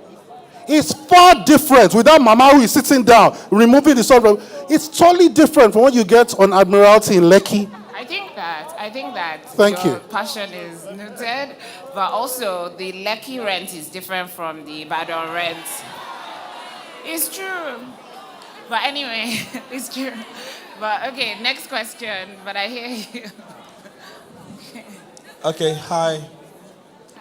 is far different. With that mama who is sitting down, removing the salt, it's totally different from what you get on Admiralty in Lekki. I think that Thank your you. passion is noted, but also the Lekki rent is different from the Ibadan rent. It's true. But anyway, it's true. But okay, next question, but I hear you. Okay, hi.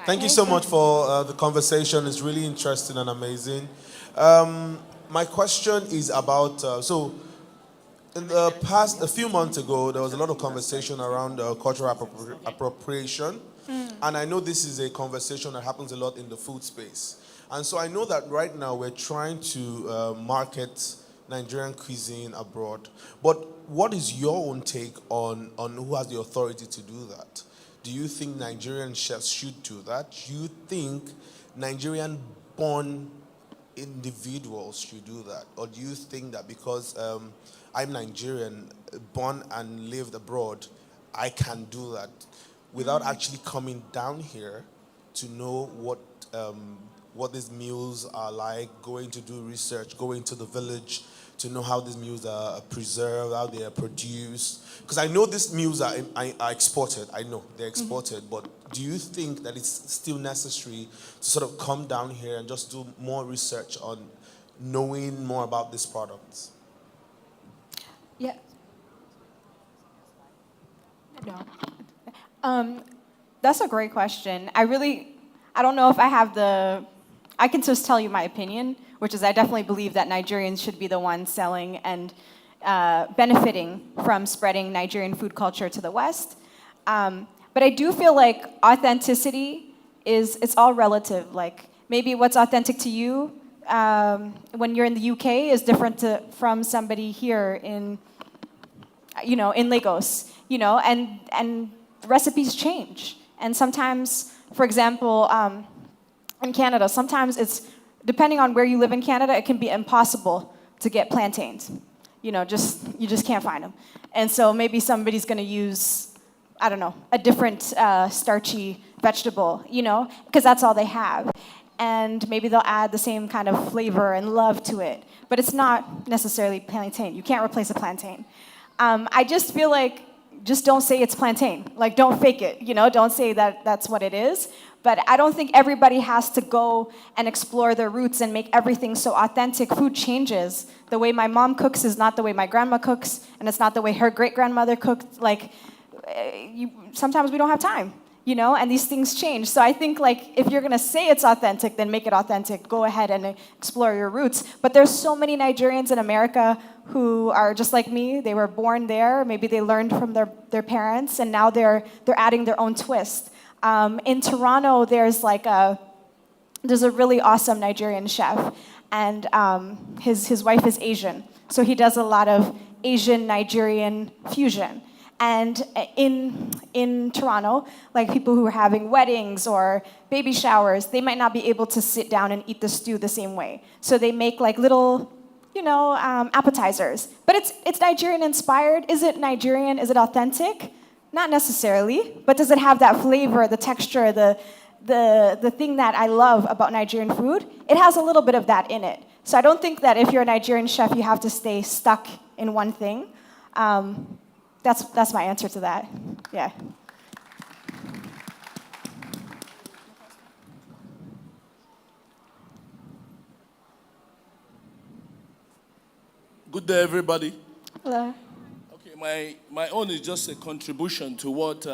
Thank you so much for the conversation. It's really interesting and amazing. My question is about, in the past, a few months ago, there was a lot of conversation around cultural appropriation. And I know this is a conversation that happens a lot in the food space. And so I know that right now we're trying to market Nigerian cuisine abroad. But what is your own take on who has the authority to do that? Do you think Nigerian chefs should do that? Do you think Nigerian-born individuals should do that? Or do you think that because I'm Nigerian, born and lived abroad, I can do that without actually coming down here to know what these meals are like, going to do research, going to the village to know how these meals are preserved, how they are produced? Because I know these meals are exported. I know they're exported, but do you think that it's still necessary to sort of come down here and just do more research on knowing more about these products? Yeah. No. That's a great question. I don't know if I can just tell you my opinion, which is I definitely believe that Nigerians should be the ones selling and benefiting from spreading Nigerian food culture to the West. But I do feel like authenticity it's all relative. Like maybe what's authentic to you when you're in the UK is different from somebody here in Lagos, and recipes change. And sometimes, for example, in Canada, sometimes it's, depending on where you live in Canada, it can be impossible to get plantains. You just can't find them. And so maybe somebody's gonna use, I don't know, a different starchy vegetable, because that's all they have. And maybe they'll add the same kind of flavor and love to it, but it's not necessarily plantain. You can't replace a plantain. I just feel like just don't say it's plantain. Like, don't fake it, don't say that that's what it is. But I don't think everybody has to go and explore their roots and make everything so authentic. Food changes. The way my mom cooks is not the way my grandma cooks, and it's not the way her great-grandmother cooked. Like, sometimes we don't have time, and these things change. So I think, like, if you're gonna say it's authentic, then make it authentic. Go ahead and explore your roots. But there's so many Nigerians in America who are just like me. They were born there. Maybe they learned from their parents, and now they're adding their own twist. In Toronto, there's a really awesome Nigerian chef, and his wife is Asian, so he does a lot of Asian Nigerian fusion. And in Toronto, like people who are having weddings or baby showers, they might not be able to sit down and eat the stew the same way. So they make like little, appetizers. But it's Nigerian inspired. Is it Nigerian? Is it authentic? Not necessarily. But does it have that flavor, the texture, the thing that I love about Nigerian food? It has a little bit of that in it. So I don't think that if you're a Nigerian chef, you have to stay stuck in one thing. That's my answer to that. Yeah. Good day, everybody. Hello. Okay, my own is just a contribution to what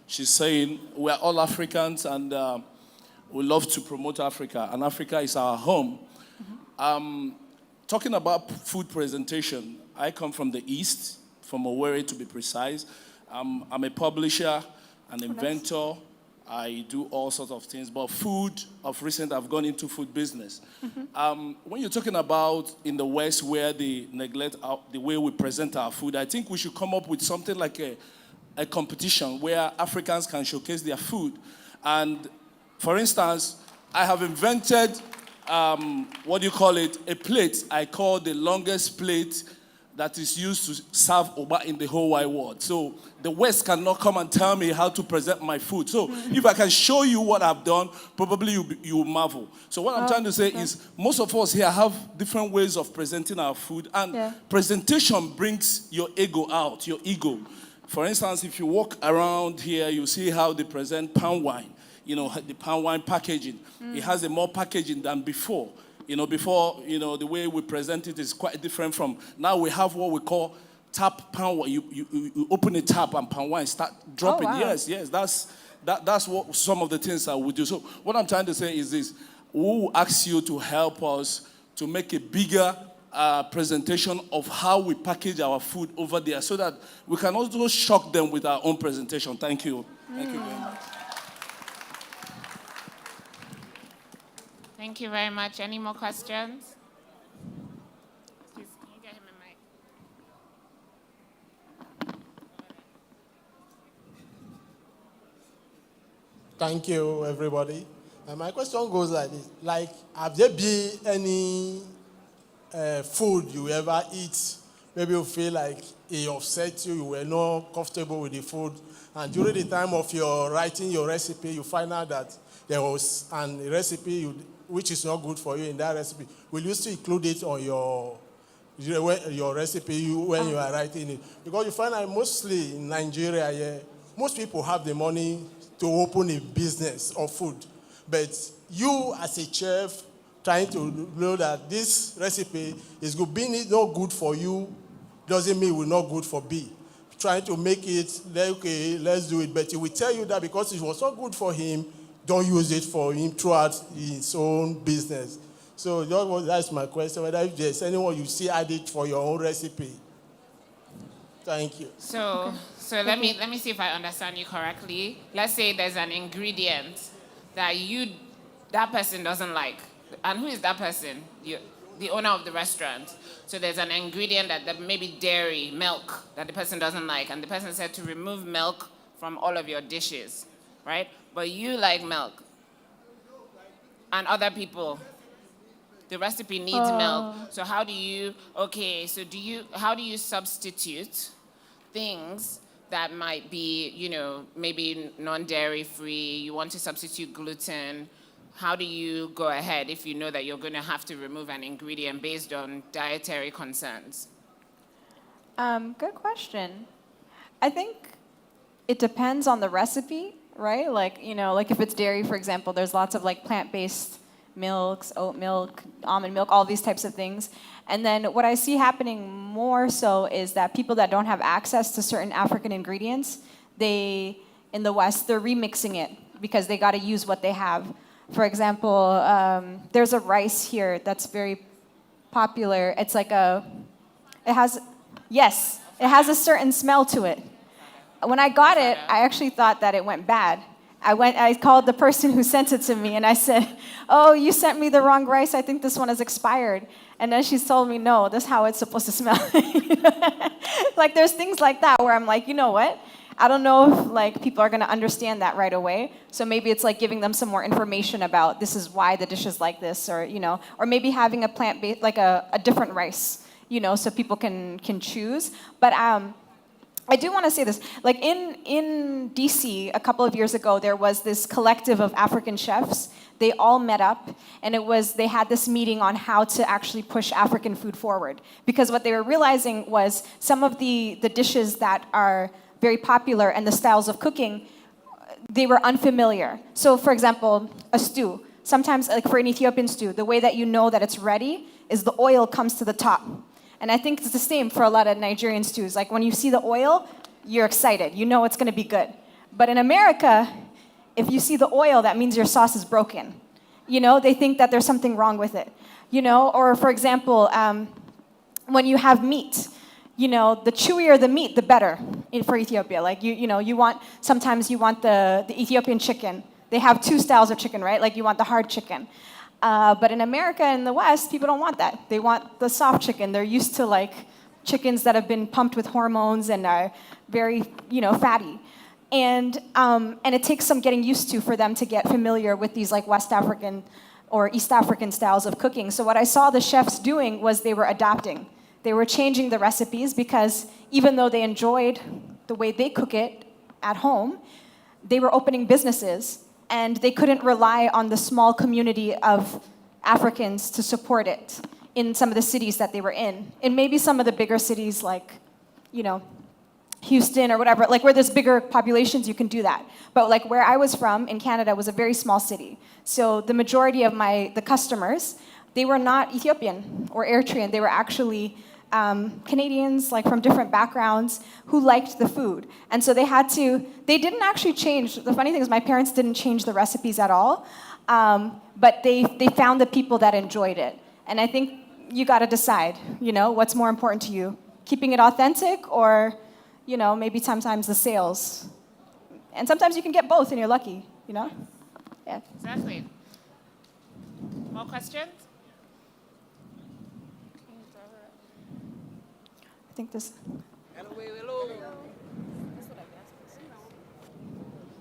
she's saying. We are all Africans, and we love to promote Africa, and Africa is our home. Talking about food presentation, I come from the East, from Owerri to be precise. I'm a publisher, an inventor. I do all sorts of things, but food, of recent, I've gone into food business. When you're talking about in the West where they neglect the way we present our food, I think we should come up with something like a competition where Africans can showcase their food. And for instance, I have invented, a plate I call the longest plate that is used to serve Oba in the whole wide world. So the West cannot come and tell me how to present my food. So if I can show you what I've done, probably you will marvel. So what I'm trying to say is most of us here have different ways of presenting our food, and presentation brings your ego out, your ego. For instance, if you walk around here, you see how they present palm wine, the palm wine packaging. It has a more packaging than before. Before, the way we present it is quite different from now. We have what we call tap palm wine. You open a tap and palm wine start dropping. Oh, wow. Yes, that's what some of the things that we do. So what I'm trying to say is this: we will ask you to help us to make a bigger presentation of how we package our food over there, so that we can also shock them with our own presentation. Thank you. Thank you very much. Thank you very much. Any more questions? Please, can you get him a mic? Thank you, everybody. My question goes like this. Have there been any food you ever eat? Maybe you feel like it upset you, you were not comfortable with the food, and during the time of your writing your recipe, you find out that there was a recipe which is not good for you in that recipe. Will you still include it on your recipe when you are writing it? Because you find out mostly in Nigeria, most people have the money to open a business of food. But you as a chef trying to know that this recipe is good, being it not good for you doesn't mean it's not good for B. Trying to make it, okay, let's do it. But he will tell you that because it was not good for him, don't use it for him throughout his own business. So that's my question, whether if there's anyone you see add it for your own recipe. Thank you. So let me see if I understand you correctly. Let's say there's an ingredient that that person doesn't like. And who is that person? The owner of the restaurant. So there's an ingredient that maybe dairy, milk, that the person doesn't like. And the person said to remove milk from all of your dishes, right? But you like milk. And other people, the recipe needs milk. So how do you substitute things that might be, maybe non-dairy free, you want to substitute gluten? How do you go ahead if you know that you're going to have to remove an ingredient based on dietary concerns? Good question. I think it depends on the recipe, right? Like, like if it's dairy, for example, there's lots of like plant-based milks, oat milk, almond milk, all these types of things. And then what I see happening more so is that people that don't have access to certain African ingredients, in the West, they're remixing it because they got to use what they have. For example, there's a rice here that's very popular. It's like it has a certain smell to it. When I got it, I actually thought that it went bad. I called the person who sent it to me and I said, "Oh, you sent me the wrong rice. I think this one is expired." And then she told me, "No, this is how it's supposed to smell." Like there's things like that where I'm like, you know what? I don't know if like people are gonna understand that right away. So maybe it's like giving them some more information about this is why the dish is like this, or or maybe having a plant-based, like a different rice, so people can choose. But I do want to say this. Like in DC a couple of years ago, there was this collective of African chefs. They all met up, and they had this meeting on how to actually push African food forward. Because what they were realizing was some of the dishes that are very popular and the styles of cooking, they were unfamiliar. So for example, a stew. Sometimes like for an Ethiopian stew, the way that you know that it's ready is the oil comes to the top. And I think it's the same for a lot of Nigerian stews. Like when you see the oil, you're excited. You know it's going to be good. But in America, if you see the oil, that means your sauce is broken. They think that there's something wrong with it. Or for example, when you have meat, the chewier the meat, the better for Ethiopia. Like sometimes you want the Ethiopian chicken. They have two styles of chicken, right? Like you want the hard chicken. But in America and the West, people don't want that. They want the soft chicken. They're used to like chickens that have been pumped with hormones and are very, fatty. And it takes some getting used to for them to get familiar with these like West African or East African styles of cooking. So what I saw the chefs doing was they were adapting. They were changing the recipes because even though they enjoyed the way they cook it at home, they were opening businesses. And they couldn't rely on the small community of Africans to support it in some of the cities that they were in. In maybe some of the bigger cities like, Houston or whatever, like where there's bigger populations, you can do that. But like where I was from in Canada was a very small city. So the majority of the customers, they were not Ethiopian or Eritrean. They were actually Canadians, like from different backgrounds, who liked the food. And so they didn't actually change. The funny thing is my parents didn't change the recipes at all, but they found the people that enjoyed it. And I think you got to decide, what's more important to you, keeping it authentic or, maybe sometimes the sales. And sometimes you can get both and you're lucky, Yeah. Exactly. More questions? I think this.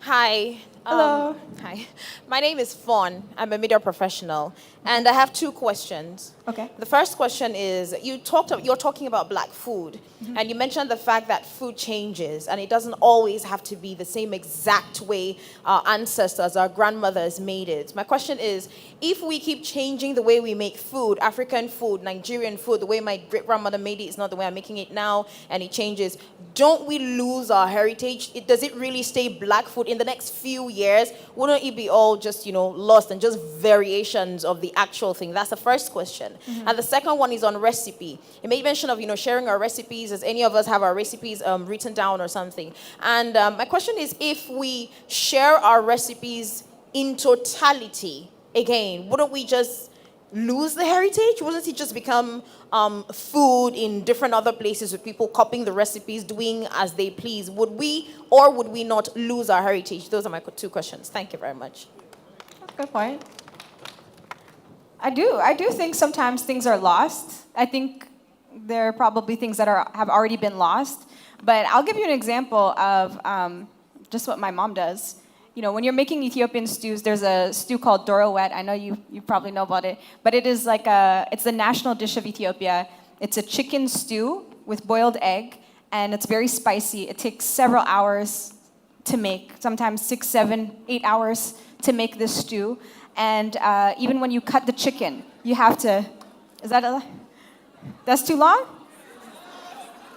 Hi. Hello. Hi. My name is Fawn. I'm a media professional, and I have two questions. Okay. The first question is, you're talking about black food, and you mentioned the fact that food changes, and it doesn't always have to be the same exact way our ancestors, our grandmothers made it. My question is, if we keep changing the way we make food, African food, Nigerian food, the way my great-grandmother made it is not the way I'm making it now, and it changes, don't we lose our heritage? Does it really stay black food in the next few years? Wouldn't it be all just, lost and just variations of the actual thing? That's the first question. And the second one is on recipe. You made mention of, sharing our recipes. Does any of us have our recipes written down or something? And my question is, if we share our recipes in totality, again, wouldn't we just lose the heritage? Wouldn't it just become food in different other places with people copying the recipes, doing as they please? Would we or would we not lose our heritage? Those are my two questions. Thank you very much. Good point. I do think sometimes things are lost. I think there are probably things that have already been lost. But I'll give you an example of just what my mom does. When you're making Ethiopian stews, there's a stew called doro wet. I know you probably know about it. But it is it's the national dish of Ethiopia. It's a chicken stew with boiled egg, and it's very spicy. It takes several hours to make, sometimes 6, 7, 8 hours to make this stew. And even when you cut the chicken, you have to, that's too long?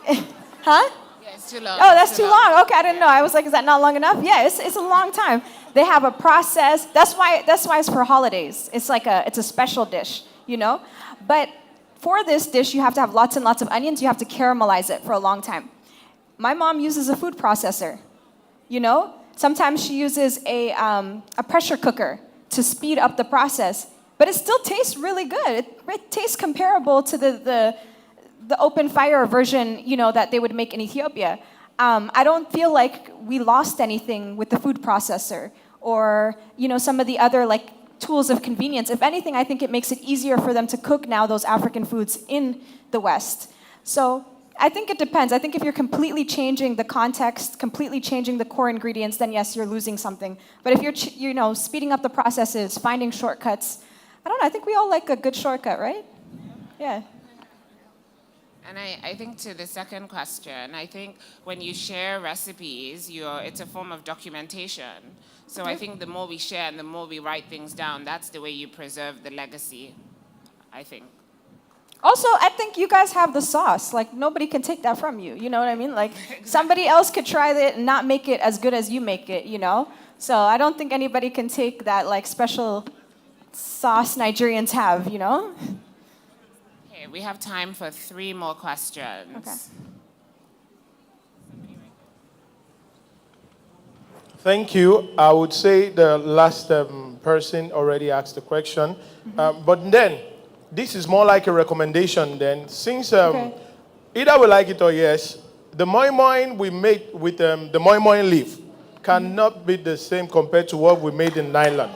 Huh? Yeah, It's too long. Oh, that's too long. Okay, I didn't know. I was like, is that not long enough? Yeah, it's a long time. They have a process. That's why it's for holidays. It's like it's a special dish, you know? But for this dish, you have to have lots and lots of onions. You have to caramelize it for a long time. My mom uses a food processor, you know? Sometimes she uses a pressure cooker to speed up the process. But it still tastes really good. It tastes comparable to the open fire version, you know, that they would make in Ethiopia. I don't feel like we lost anything with the food processor or, you know, some of the other like tools of convenience. If anything, I think it makes it easier for them to cook now those African foods in the West. So I think it depends. I think if you're completely changing the context, completely changing the core ingredients, then yes, you're losing something. But if you're, you know, speeding up the processes, finding shortcuts, I don't know, I think we all like a good shortcut, right? Yeah. And I think to the second question, I think when you share recipes, it's a form of documentation. So I think the more we share and the more we write things down, that's the way you preserve the legacy, I think. Also, I think you guys have the sauce. Like, nobody can take that from you. You know what I mean? Like, somebody else could try it and not make it as good as you make it, you know? So I don't think anybody can take that, like, special sauce Nigerians have, you know? Okay, we have time for 3 more questions. Okay. Thank you. I would say the last person already asked the question. But then, this is more like a recommendation then. Since either we like it or yes, the moi moi we made with the moi moi leaf cannot be the same compared to what we made in nylon.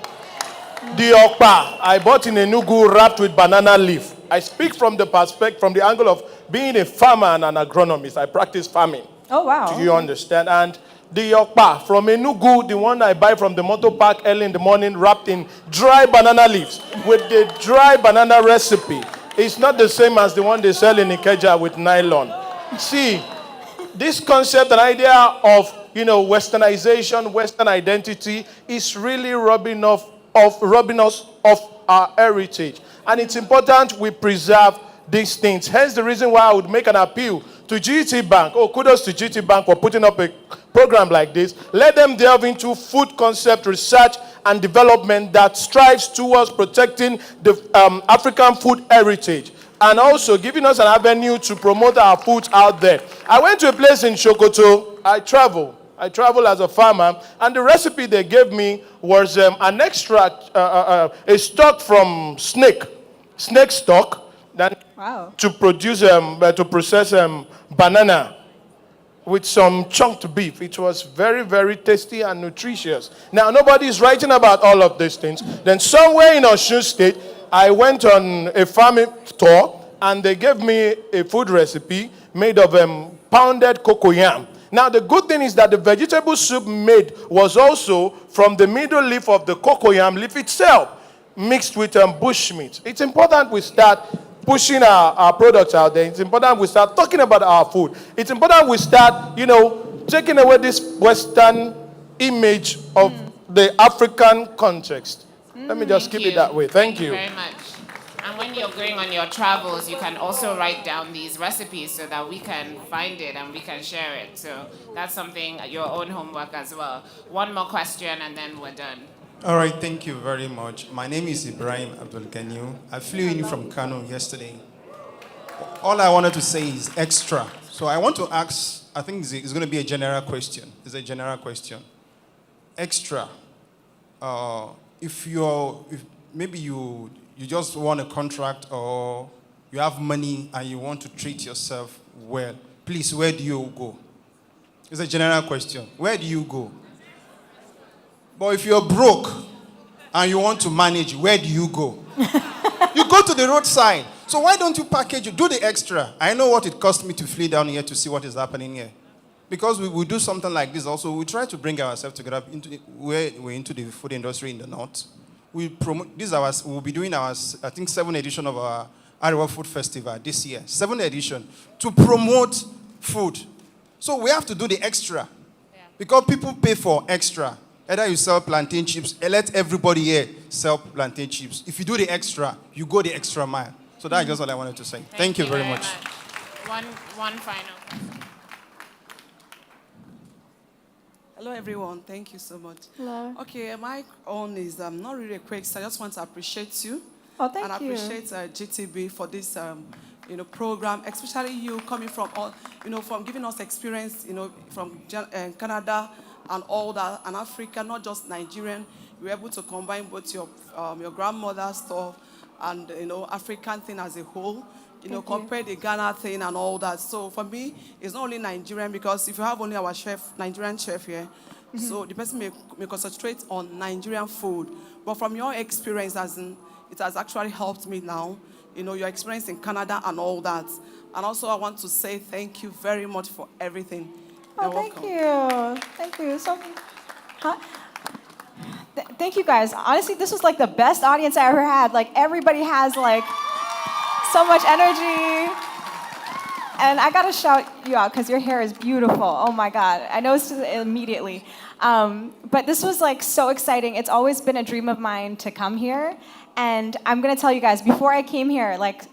The okpa I bought in Enugu wrapped with banana leaf. I speak from the perspective, from the angle of being a farmer and an agronomist. I practice farming. Oh, wow. Do you understand? And the okpa from Enugu, the one I buy from the motor park early in the morning, wrapped in dry banana leaves with the dry banana recipe. It's not the same as the one they sell in Ikeja with nylon. See, this concept and idea of, you know, westernization, Western identity is really robbing us of our heritage. And it's important we preserve these things. Hence the reason why I would make an appeal to GT Bank. Oh, kudos to GT Bank for putting up a program like this. Let them delve into food concept research and development that strives towards protecting the African food heritage and also giving us an avenue to promote our foods out there. I went to a place in Sokoto. I travel as a farmer, and the recipe they gave me was an extract, a stock from snake stock, to produce to process banana with some chunked beef. It was very, very tasty and nutritious. Now, nobody is writing about all of these things. Then somewhere in Osun State, I went on a farming tour, and they gave me a food recipe made of pounded cocoyam. Now, the good thing is that the vegetable soup made was also from the middle leaf of the cocoyam leaf itself, mixed with bushmeat. It's important we start pushing our products out there. It's important we start talking about our food. It's important we start, you know, taking away this Western image of the African context. Let me just keep it that way. Thank you. Very much. And when you're going on your travels, you can also write down these recipes so that we can find it and we can share it. So that's something, your own homework as well. 1 more question and then we're done. All right, thank you very much. My name is Ibrahim Abdul Ganiu. I flew in from Kano yesterday. All I wanted to say is extra. So I want to ask, I think it's going to be a general question. It's a general question. Extra. If maybe you just want a contract or you have money and you want to treat yourself well, please, where do you go? It's a general question. Where do you go? But if you're broke and you want to manage, where do you go? You go to the roadside. So why don't you package it? Do the extra. I know what it cost me to flee down here to see what is happening here. Because we do something like this also, we try to bring ourselves together we're into the food industry in the north. We promote we'll be doing our, I think, 7th edition of our Arewa Food Festival this year. 7th edition to promote food. So we have to do the extra. Yeah. Because people pay for extra. Either you sell plantain chips, let everybody here sell plantain chips. If you do the extra, you go the extra mile. So that's just what I wanted to say. Thank you very much. One final question. Hello, everyone. Thank you so much. Hello. Okay, my own is not really a quick, so I just want to appreciate you. Oh, thank and you. And appreciate GTB for this, program, especially you coming from, from giving us experience, from Canada and all that, and Africa, not just Nigerian. You were able to combine both your grandmother's stuff and, African thing as a whole. Compare the Ghana thing and all that. So for me, it's not only Nigerian, because if you have only our Nigerian chef here, so the person may concentrate on Nigerian food. But from your experience, it has actually helped me now. Your experience in Canada and all that. And also I want to say thank you very much for everything. Oh, thank you. Thank you. So, thank you guys. Honestly, this was like the best audience I ever had. Like everybody has like so much energy. And I gotta shout you out because your hair is beautiful. Oh my God, I noticed it immediately. But this was like so exciting. It's always been a dream of mine to come here. And I'm gonna tell you guys, before I came here, like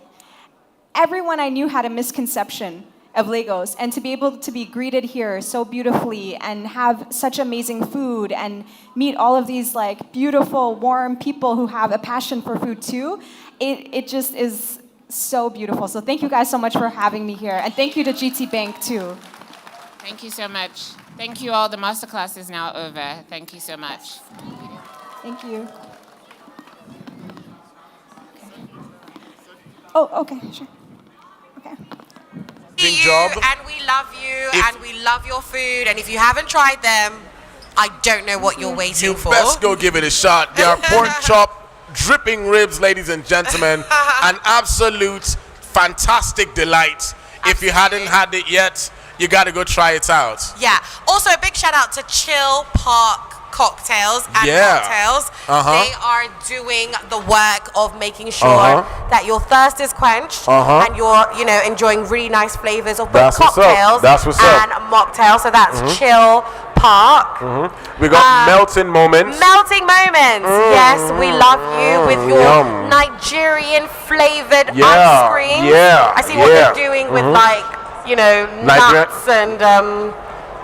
everyone I knew had a misconception of Lagos, and to be able to be greeted here so beautifully and have such amazing food and meet all of these like beautiful, warm people who have a passion for food too, it just is so beautiful. So thank you guys so much for having me here, and thank you to GT Bank too. Thank you so much. Thank you all. The masterclass is now over. Thank you so much. Thank you. Oh, okay, sure. Okay. Job. And we love you, and we love your food. And if you haven't tried them, I don't know what you're waiting for. You best go give it a shot. They are pork chop, dripping ribs, ladies and gentlemen. An absolute fantastic delight. Absolutely. If you hadn't had it yet, you got to go try it out. Yeah. Also, a big shout out to Chill Park Cocktails and Cocktails. They are doing the work of making sure that your thirst is quenched and you're, enjoying really nice flavors of both cocktails and mocktails. So that's Chill Park. We got melting moments. Melting moments. Yes, we love you with your Nigerian flavored ice cream. I see what you're doing with nuts and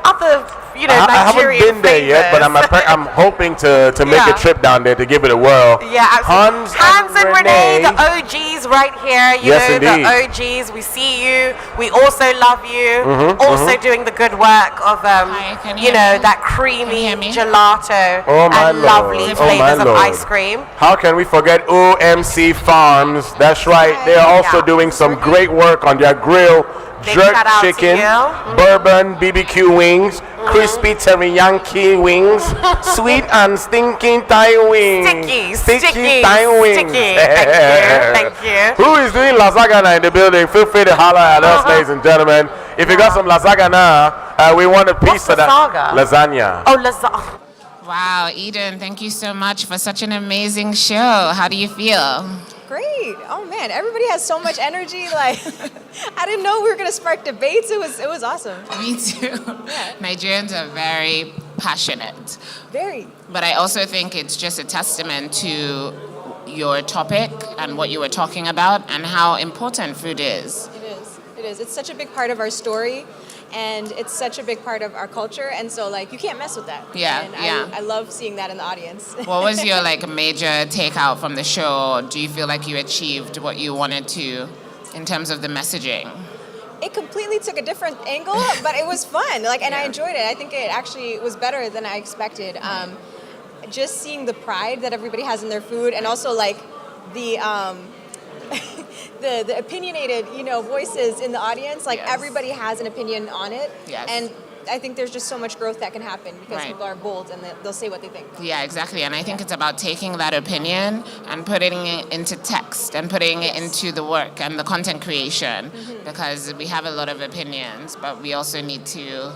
other. I haven't been there yet, but I'm hoping to make a trip down there to give it a whirl. Yeah, Hans and Renee, the OGs right here. The OGs. We see you. We also love you. Also doing the good work of that creamy gelato and lovely flavors of ice cream. How can we forget OMC Farms? That's right. They're also doing some great work on their grill. Jerk chicken, bourbon BBQ wings, crispy teriyaki wings, sweet and stinking Thai wings. Sticky Thai wings. Thank you. Who is doing lasagna in the building? Feel free to holler at us, ladies and gentlemen. If you got some lasagna, we want a piece of that. Lasagna. Oh, lasagna. Wow, Eden, thank you so much for such an amazing show. How do you feel? Great. Oh man, everybody has so much energy. Like, I didn't know we were gonna spark debates. It was awesome. Me too. Yeah. Nigerians are very passionate. Very. But I also think it's just a testament to your topic and what you were talking about and how important food is. It is. It is. It's such a big part of our story. And it's such a big part of our culture, and so you can't mess with that. Yeah, and I love seeing that in the audience. What was your major takeout from the show? Do you feel like you achieved what you wanted to in terms of the messaging? It completely took a different angle, but it was fun. And I enjoyed it. I think it actually was better than I expected. Just seeing the pride that everybody has in their food, and also the opinionated, voices in the audience. Everybody has an opinion on it. Yes. And I think there's just so much growth that can happen because people are bold and they'll say what they think. Yeah, exactly. And I think it's about taking that opinion and putting it into text and putting it into the work and the content creation, because we have a lot of opinions, but we also need to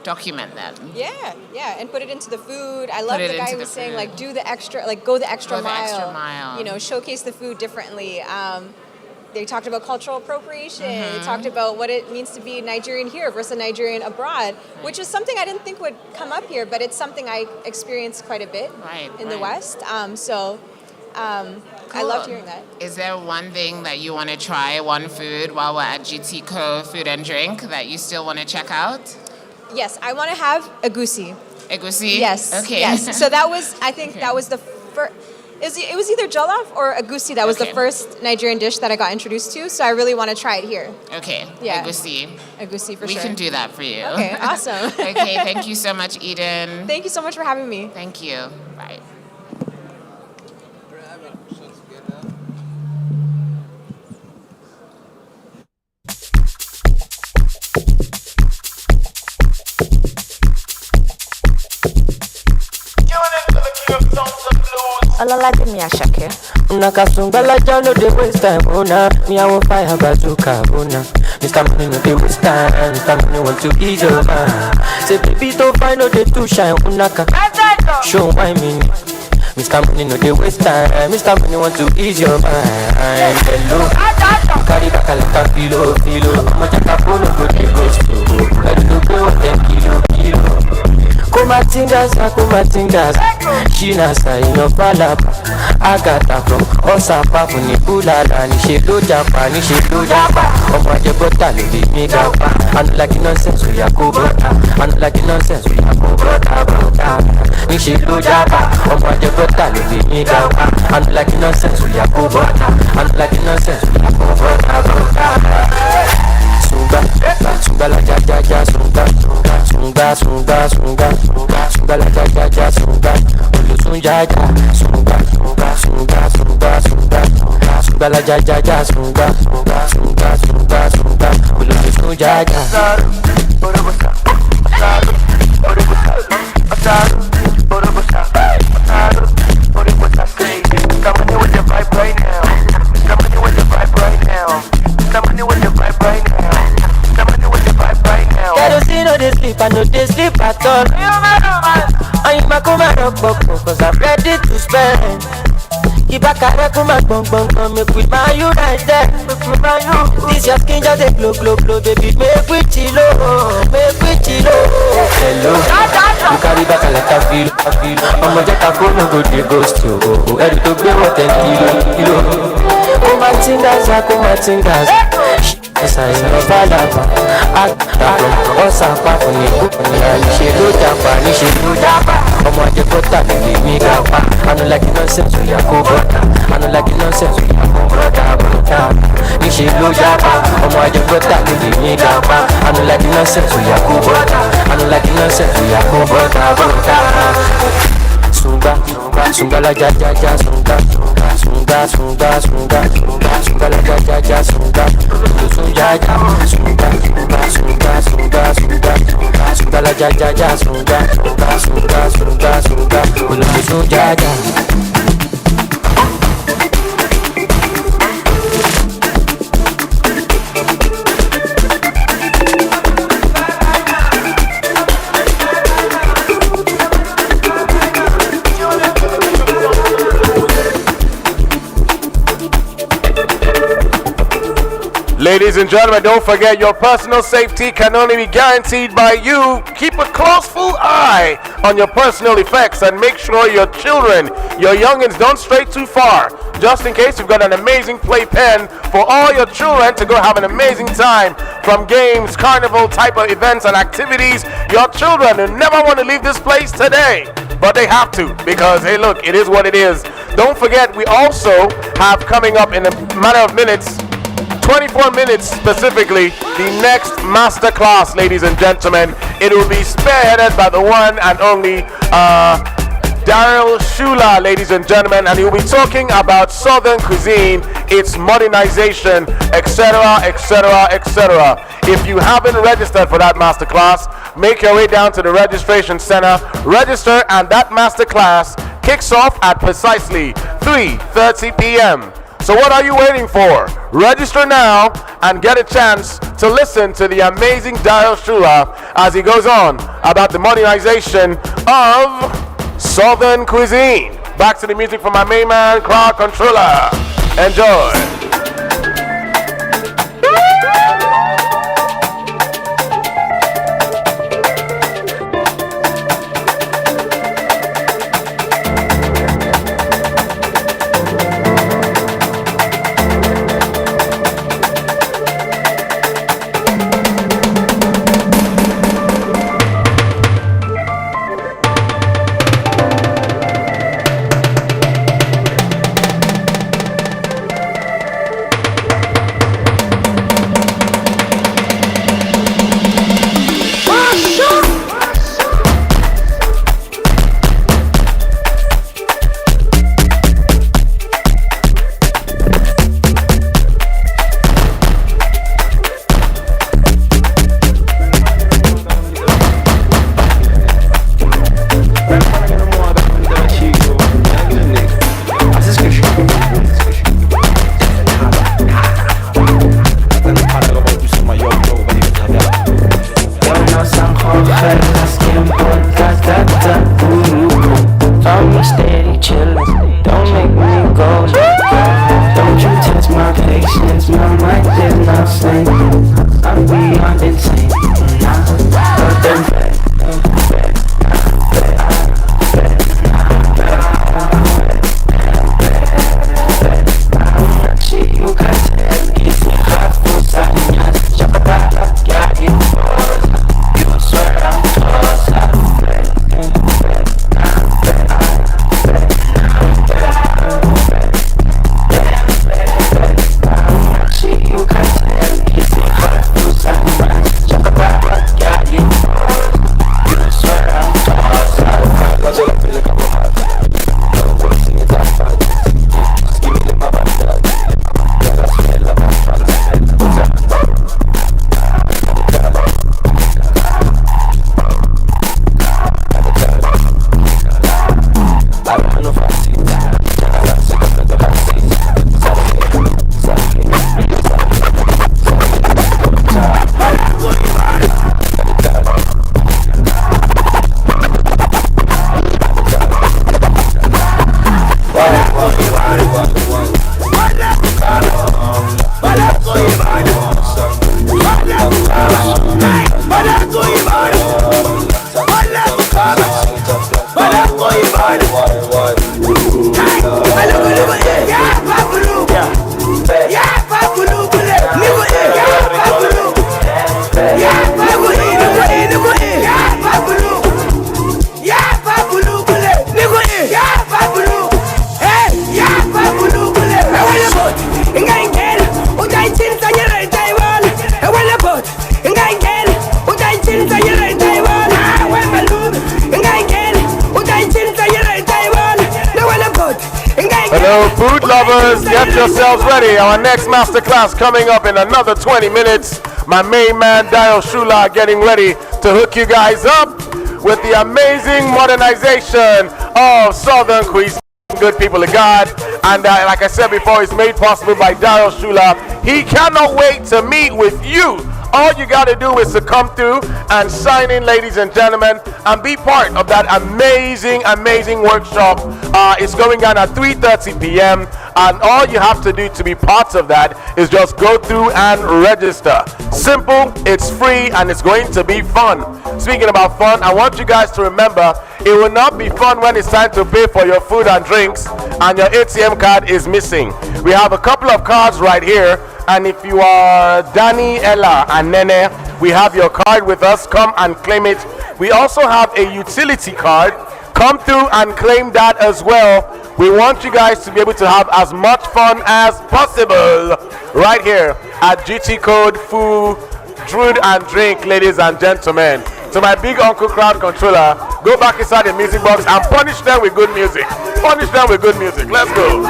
document them. Yeah, and put it into the food. I love the guy who was saying do the extra, go the extra mile. Showcase the food differently. They talked about cultural appropriation. They talked about what it means to be Nigerian here versus a Nigerian abroad, which is something I didn't think would come up here, but it's something I experienced quite a bit in the West. Cool. I loved hearing that. Is there one thing that you want to try, one food, while we're at GTCO Food and Drink that you still want to check out? Yes, I want to have egusi. Egusi? Yes. Okay. Yes. So that was, I think that was the first. It was either jollof or egusi. That was the first Nigerian dish that I got introduced to. So I really want to try it here. Okay. Yeah. Egusi. Egusi for We sure. can do that for you. Okay. Awesome. Okay. Thank you so much, Eden. Thank you so much for having me. Thank you. Bye. Alala give me a shake. Una kasungbala ja no dey waste time, oh nah. Me I want fire bazooka, oh nah. Mr. Money no dey waste time, Mr. Money want to ease your mind. Say baby don't find no dey too shine, unaka. Show why me. Mr. Money no dey waste time, Mr. Money want to ease your mind. Hello, carry back like a kilo. I'ma take a phone no go dey ghost to. I don't know what them kilo. Kumatingas, Shina Saino Palapa, Agata from Osapa, Funipulala, Nishido Japa, Omaje Bota, Lady Megapa, and like nonsense with Yakubota, and like nonsense with Yakubota, Nishido Japa, Omaje Bota, Lady Megapa, and like nonsense with Yakubota, and like nonsense with Yakubota. Sunga la ja ja ja sunga la ja ja ja sunga ulu sunga ja sunga la ja ja ja sunga ulu sunga ja. Somebody with the vibe right now. Somebody with the vibe right now. Somebody with the vibe right now. Somebody with the vibe right now. Kerosene no dey sleep, I no dey sleep at all. I'm a come cause I'm ready to spend. Ibakare kuma gbong, make we buy you right there. This your skin just a glow, baby, make we chill. Hello, you carry back like a feel. I'ma just a phone no go dey ghost to. Ready to be what 10 kilo. Kumatingas. Esa ino palapa, Agata Osapa, Nishido Japa, Omaje Bota, Lady Megapa, I don't like nonsense with Yakubota, I don't like nonsense with Yakubota, Nishido Japa, Omaje Bota, Lady Megapa, I don't like nonsense with Yakubota, I don't like nonsense with Yakubota. Sunga la ja ja ja sunga la ja ja ja sunga la ja ja ja sunga Ladies and gentlemen, don't forget your personal safety can only be guaranteed by you. Keep a close, full eye on your personal effects and make sure your children, your youngins don't stray too far. Just in case you've got an amazing playpen for all your children to go have an amazing time from games, carnival type of events and activities. Your children will never want to leave this place today, but they have to because, hey, look, it is what it is. Don't forget, we also have coming up in a matter of minutes, 24 minutes specifically, the next masterclass, ladies and gentlemen. It will be spearheaded by the one and only Daryl Shula, ladies and gentlemen, and he'll be talking about Southern cuisine, its modernization, etc., etc., etc. If you haven't registered for that masterclass, make your way down to the registration center, register, and that masterclass kicks off at precisely 3:30 p.m. So what are you waiting for? Register now and get a chance to listen to the amazing Daryl Shula as he goes on about the modernization of Southern cuisine. Back to the music from my main man, Crowd Controller. Enjoy. lovers, get yourselves ready. Our next masterclass coming up in another 20 minutes. My main man, Dio Shula, getting ready to hook you guys up with the amazing modernization of Southern cuisine. Good people of God. And like I said before, it's made possible by Dio Shula. He cannot wait to meet with you. All you got to do is to come through and sign in, ladies and gentlemen, and be part of that amazing, amazing workshop. It's going on at 3:30 p.m. And all you have to do to be part of that is just go through and register. Simple, it's free, and it's going to be fun. Speaking about fun, I want you guys to remember, it will not be fun when it's time to pay for your food and drinks and your ATM card is missing. We have a couple of cards right here. And if you are Danny, Ella, and Nene, we have your card with us. Come and claim it. We also have a utility card. Come through and claim that as well. We want you guys to be able to have as much fun as possible right here at GTCO Food Drink, ladies and gentlemen. So my big uncle crowd controller, go back inside the music box and punish them with good music. Punish them with good music. Let's go.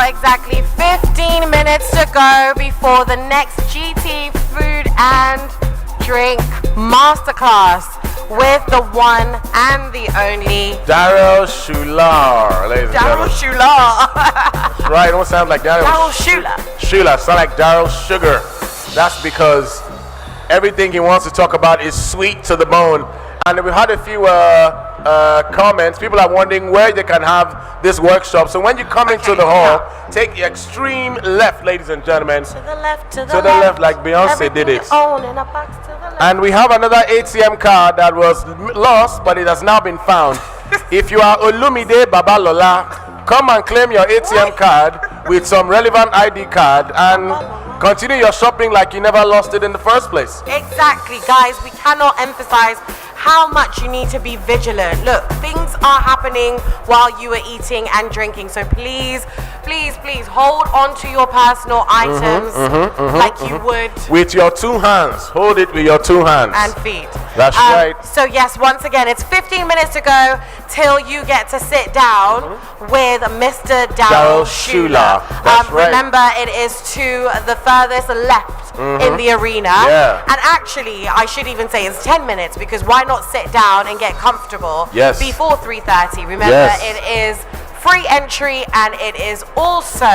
Exactly 15 minutes to go before the next GT Food and Drink Masterclass. with the one and the only Daryl Shular, ladies and Daryl gentlemen. Shular. That's right, it don't sound like Daryl Shular. Shular, sound like Daryl Sugar. That's because everything he wants to talk about is sweet to the bone. And we had a few comments. People are wondering where they can have this workshop. So when you come into the hall, take the extreme left, ladies and gentlemen. To the left, to the left, like Beyonce did it. On in a box to the left. And we have another ATM card that was lost, but it has now been found. If you are Olumide Babalola, come and claim your ATM card with some relevant ID card and continue your shopping like you never lost it in the first place. Exactly, guys. We cannot emphasize how much you need to be vigilant. Look, things are happening while you are eating and drinking. So please, please, please hold on to your personal items like you would. With your two hands. Hold it with your two hands. And feet. That's right. So yes, once again, it's 15 minutes to go till you get to sit down with Mr. Daryl Shular. That's right. Remember, it is to the furthest left in the arena. Yeah. And actually, I should even say it's 10 minutes because why not sit down and get comfortable before 3:30? Remember, it is free entry and it is also,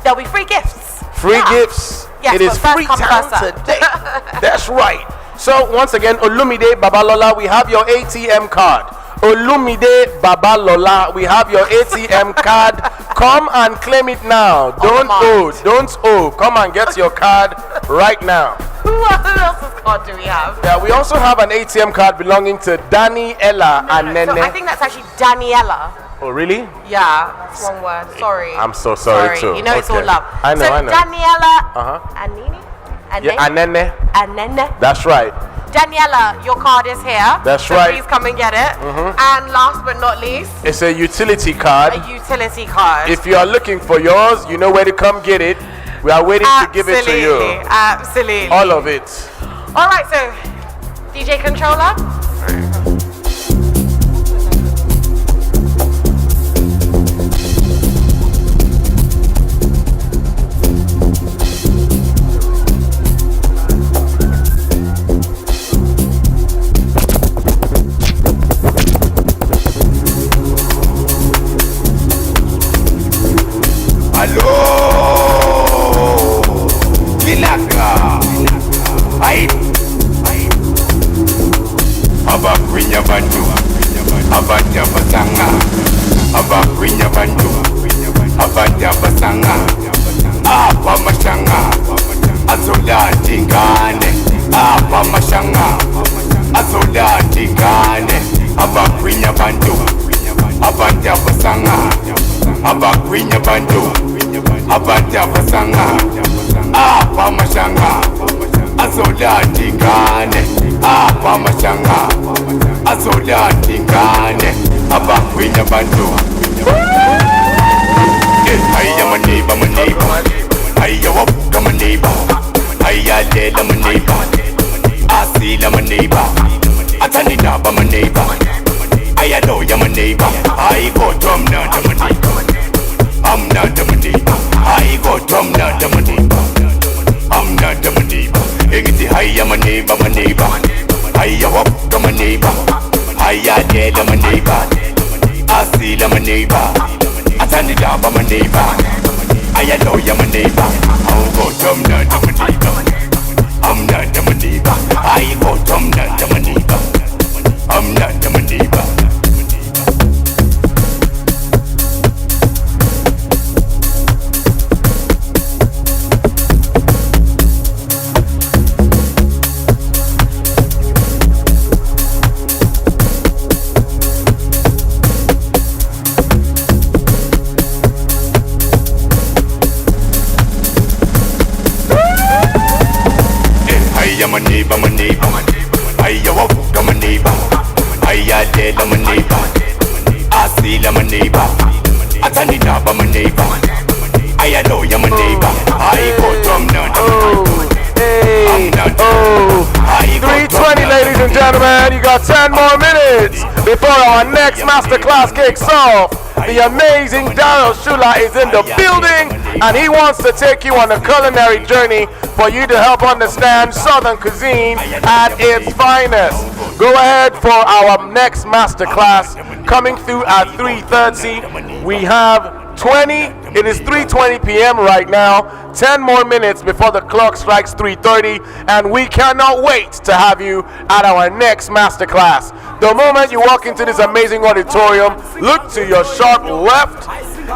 there'll be free gifts. Free gifts. Yes, it is free time today. That's right. So once again, Olumide Babalola, we have your ATM card. Olumide Babalola, we have your ATM card. Come and claim it now. Don't owe. Come and get your card right now. Who else's card do we have? Yeah, we also have an ATM card belonging to Daniela and Nene. So I think that's actually Daniela. Oh, really? Yeah, that's one word. Sorry. I'm so sorry too. You know it's all Okay. love. I know, so I know. Daniela and Nene? Yeah, and Nene. And Nene. That's right. Daniela, your card is here. That's so right. Please come and get it. And last but not least, It's a utility card. a utility card. If you are looking for yours, you know where to come get it. We are waiting to give it to you. Absolutely. All of it. All right, so DJ Controller. Abakwinya bantu, abajja basanga. Abakwinya bantu, abajja basanga. Apa mashanga, azola tingane. Apa mashanga, azola tingane. Abakwinya bantu, abajja basanga. Abakwinya bantu, abajja basanga. Apa mashanga, azola tingane. Apa mashanga, azola tingane. Abakwinya bantu. Hiya my neighbor. Hiya wabuka my neighbor. Hiya lela my neighbor. Asila my neighbor. Atanidaba my neighbor. Hiya loya my neighbor. I go drum na my neighbor. I'm not the neighbor. I go drum na my neighbor. I'm not the neighbor. Egiti hiya my neighbor. Hiya wabuka my neighbor. Hiya lela my neighbor. Asila my neighbor. Atanidaba my neighbor. Hiya loya my neighbor. I go drum na my neighbor. I'm not the neighbor. I go drum na my neighbor. I'm not the neighbor. My neighbor. Hiya wabuka my neighbor. Hiya lela my neighbor. Asila my neighbor. Atanidaba my neighbor. Hiya loya my neighbor. I go drum na. 3:20, ladies and gentlemen. You got 10 more minutes before our next masterclass kicks off. The amazing Daryl Shular is in the building, and he wants to take you on a culinary journey for you to help understand Southern cuisine at its finest. Go ahead for our next masterclass coming through at 3:30. We have it is 3:20 p.m. right now, 10 more minutes before the clock strikes 3:30, and we cannot wait to have you at our next masterclass. The moment you walk into this amazing auditorium, look to your sharp left,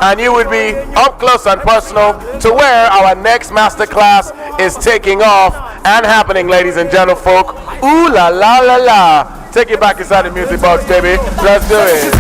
and you would be up close and personal to where our next masterclass is taking off and happening, ladies and gentlefolk. Ooh la la la la. Take it back inside the music box, baby. Let's do it.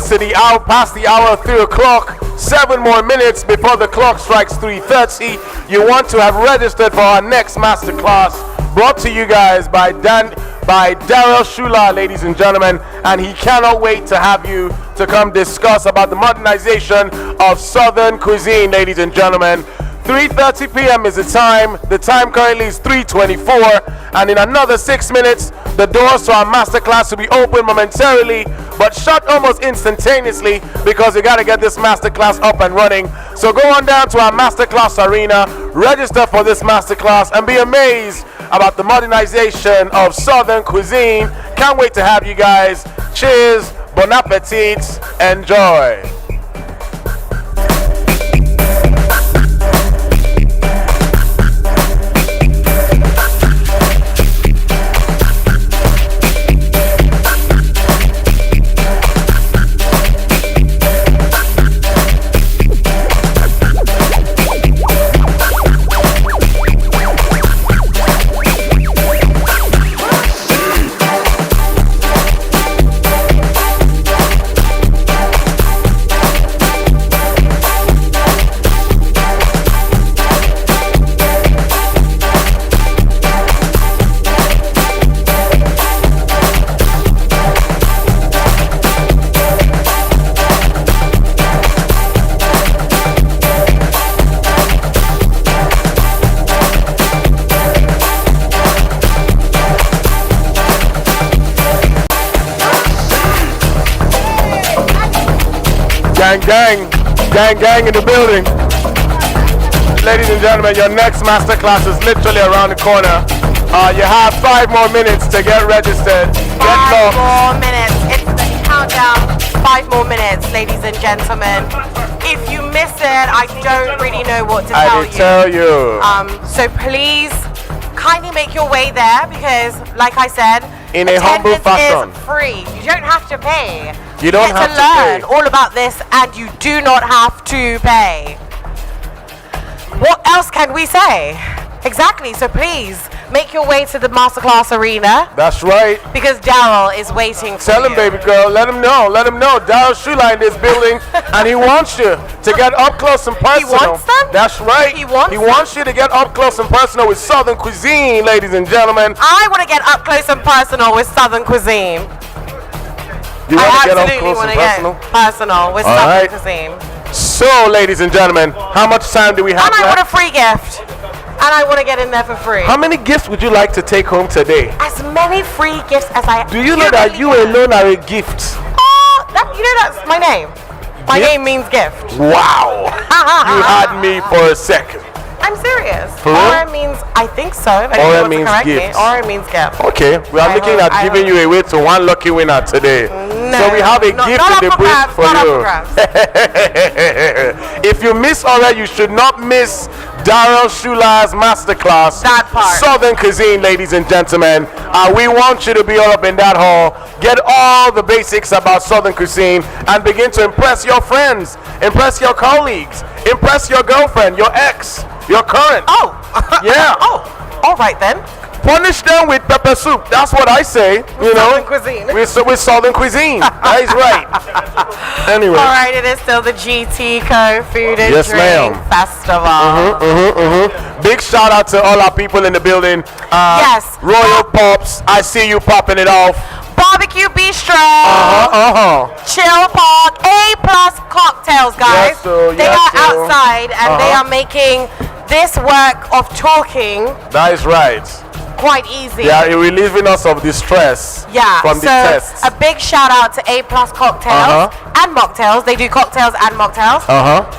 To the hour, past the hour of 3 o'clock, 7 more minutes before the clock strikes 3:30. You want to have registered for our next masterclass, brought to you guys by Daryl Shula, ladies and gentlemen, and he cannot wait to have you to come discuss about the modernization of Southern cuisine, ladies and gentlemen. 3:30 p.m. is the time. The time currently is 3:24, and in another 6 minutes, the doors to our masterclass will be open momentarily, but shut almost instantaneously because we got to get this masterclass up and running. So go on down to our masterclass arena, register for this masterclass, and be amazed about the modernization of Southern cuisine. Can't wait to have you guys. Cheers, bon appetit, enjoy. Gang, gang. Gang, gang in the building. Ladies and gentlemen, your next masterclass is literally around the corner. You have 5 more minutes to get registered. Get 5 more minutes. It's the countdown. 5 more minutes, ladies and gentlemen. If you miss it, I don't really know what to tell you. So please, kindly make your way there because, like I said, in a humble fashion, is free. You don't have to pay. You don't have to learn pay. all about this, and you do not have to pay. What else can we say? Exactly. So please make your way to the masterclass arena. That's right. Because Daryl is waiting for you. Tell him, baby girl. Let him know. Let him know. Daryl Shula in this building, and he wants you to get up close and personal. He wants them? That's right. He wants you to get up close and personal with Southern cuisine, ladies and gentlemen. I want to get up close and personal with Southern cuisine. You want to get up absolutely close want and to personal? get personal with All Southern right. cuisine. So, ladies and gentlemen, how much time do we have And I want a left? free gift. And I want to get in there for free. How many gifts would you like to take home today? As many free gifts as I Do you know that you alone are a gift? Oh, you know that's my name. My name means gift. Wow. You had me for a second. I'm serious. For real? Aura means, I think so. If anyone Aura wants to means correct me. gift. Aura means gift. Okay, we are looking at giving you away to one lucky winner today. So we have a gift not in the up for brief grabs, for not up you. for grabs. If you miss Aura, you should not miss Daryl Shula's masterclass. That part. Southern cuisine, ladies and gentlemen. We want you to be all up in that hall. Get all the basics about Southern cuisine and begin to impress your friends, impress your colleagues, impress your girlfriend, your ex, your current. Oh. Yeah. Oh, all right then. Punish them with pepper soup. That's what I say. Southern cuisine. With Southern cuisine. That is right. Anyway. All right, it is still the GTCO Food and Yes, Drink ma'am. Festival. Big shout out to all our people in the building. Yes. Royal Pops, I see you popping it off. Barbecue Bistro. Chill Park. A+ cocktails, guys. Yes, sir. They Yes, are sir. outside and they are making this work of talking That is right. quite easy. They are relieving us of the stress from the tests. A big shout out to A+ cocktails and mocktails. They do cocktails and mocktails.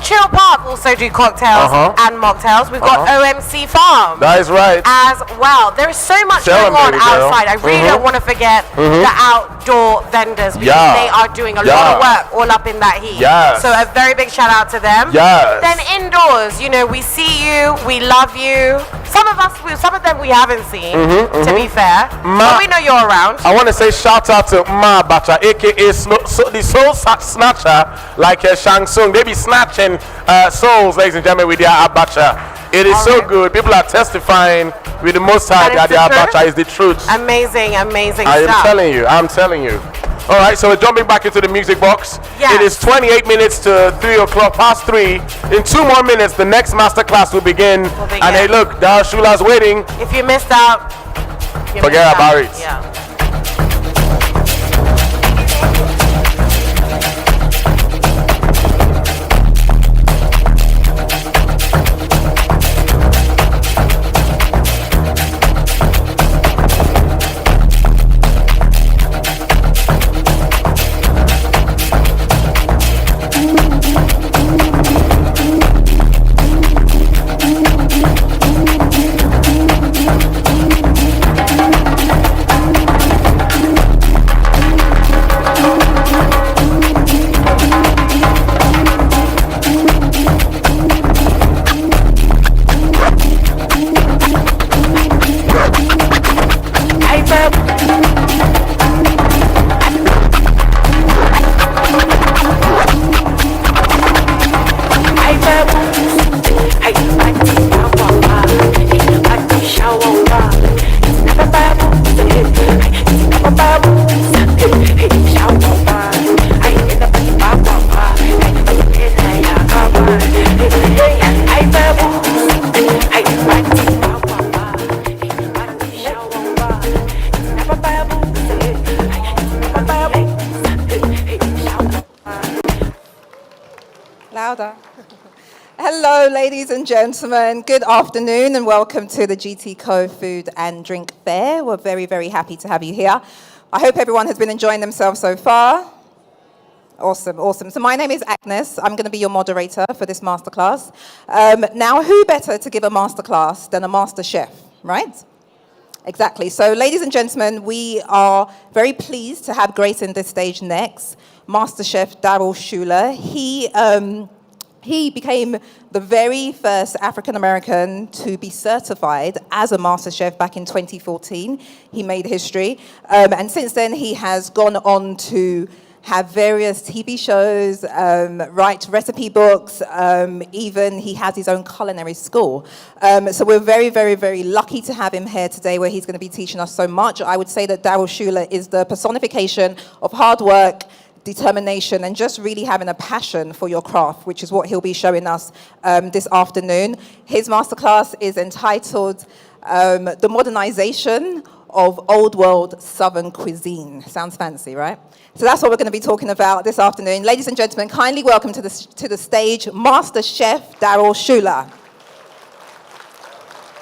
Chill Park also do cocktails and mocktails. We've got OMC Farm. That is right. As well. There is so much Tell going them, on baby girl. outside. I really don't want to forget the outdoor vendors because Yeah. they are doing a lot of work all up in that heat. Yes. So a very big shout out to them. Yes. Then indoors, we see you, we love you. Some of them we haven't seen, to be fair. But we know you're around. I want to say shout out to Ma Bacha, aka the Soul Snatcher, like Shang Tsung. They be snatching souls, ladies and gentlemen, with their abacha. It is so good. People are testifying with the Most High that their abacha is the truth. Amazing stuff. I'm telling you. All right, so we're jumping back into the music box. Yes. It is 28 minutes to 3:03. In 2 more minutes, the next masterclass will begin. And hey, look, Daryl Shula's waiting. If you missed out, Forget about it. Yeah. Louder. Hello, ladies and gentlemen. Good afternoon and welcome to the GTCO Food and Drink Fair. We're very, very happy to have you here. I hope everyone has been enjoying themselves so far. Awesome, awesome. So my name is Agnes. I'm going to be your moderator for this masterclass. Now, who better to give a masterclass than a master chef, right? Exactly. So, ladies and gentlemen, we are very pleased to have gracing this stage next, Master Chef Daryl Schuler. He became the very first African-American to be certified as a master chef back in 2014. He made history. And since then, he has gone on to have various TV shows, write recipe books, even he has his own culinary school. So we're very, very, very lucky to have him here today where he's going to be teaching us so much. I would say that Daryl Schuler is the personification of hard work, determination, and just really having a passion for your craft, which is what he'll be showing us this afternoon. His masterclass is entitled The Modernization of Old World Southern Cuisine. Sounds fancy, right? So that's what we're going to be talking about this afternoon. Ladies and gentlemen, kindly welcome to the stage Master Chef Daryl Schuler.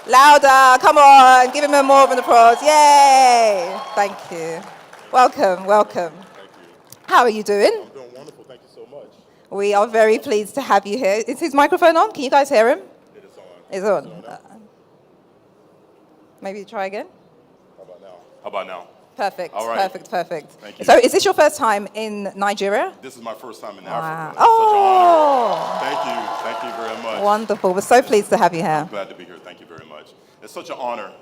Louder, come on, give him a more of an applause. Yay! Thank you. Welcome, welcome. How are you doing? I'm doing wonderful. Thank you so much. We are very pleased to have you here. Is his microphone on? Can you guys hear him? It is on. It's on. Maybe try again? How about now? How about now? Perfect, All right. perfect, perfect. Thank you. So is this your first time in Nigeria? This is my first time in Wow. Africa. Oh! Thank you. Thank you very much. Wonderful. We're so pleased to have you here. I'm glad to be here. Thank you very much. It's such an honor.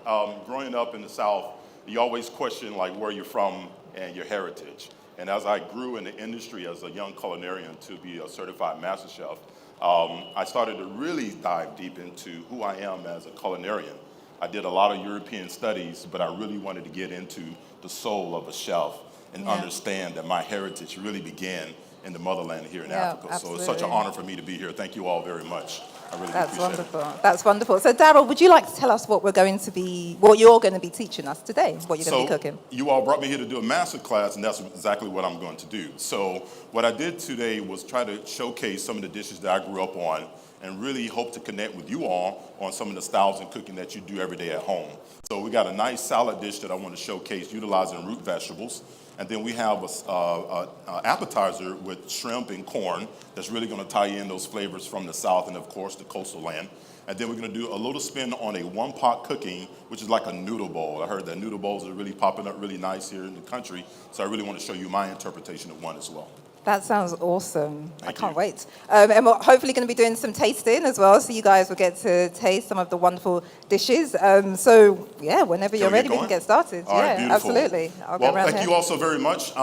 Growing up in the South, you always question like where you're from and your heritage. And as I grew in the industry as a young culinarian to be a certified master chef, I started to really dive deep into who I am as a culinarian. I did a lot of European studies, but I really wanted to get into the soul of a chef and understand that my heritage really began in the motherland here in Africa. Absolutely. So it's such an honor for me to be here. Thank you all very much. I really That's appreciate wonderful. it. That's wonderful. So Daryl, would you like to tell us what you're going to be teaching us today, what you're going to be cooking? You all brought me here to do a master class, and that's exactly what I'm going to do. So what I did today was try to showcase some of the dishes that I grew up on and really hope to connect with you all on some of the styles in cooking that you do every day at home. So we got a nice salad dish that I want to showcase utilizing root vegetables. And then we have an appetizer with shrimp and corn that's really going to tie in those flavors from the South and, of course, the coastal land. And then we're going to do a little spin on a one-pot cooking, which is like a noodle bowl. I heard that noodle bowls are really popping up really nice here in the country. So I really want to show you my interpretation of one as well. That sounds awesome. I can't you. wait. And we're hopefully going to be doing some tasting as well, so you guys will get to taste some of the wonderful dishes. So, yeah, whenever you're ready, we can get started. All right, beautiful. Absolutely. I'll go Well, around thank here. you all so very much.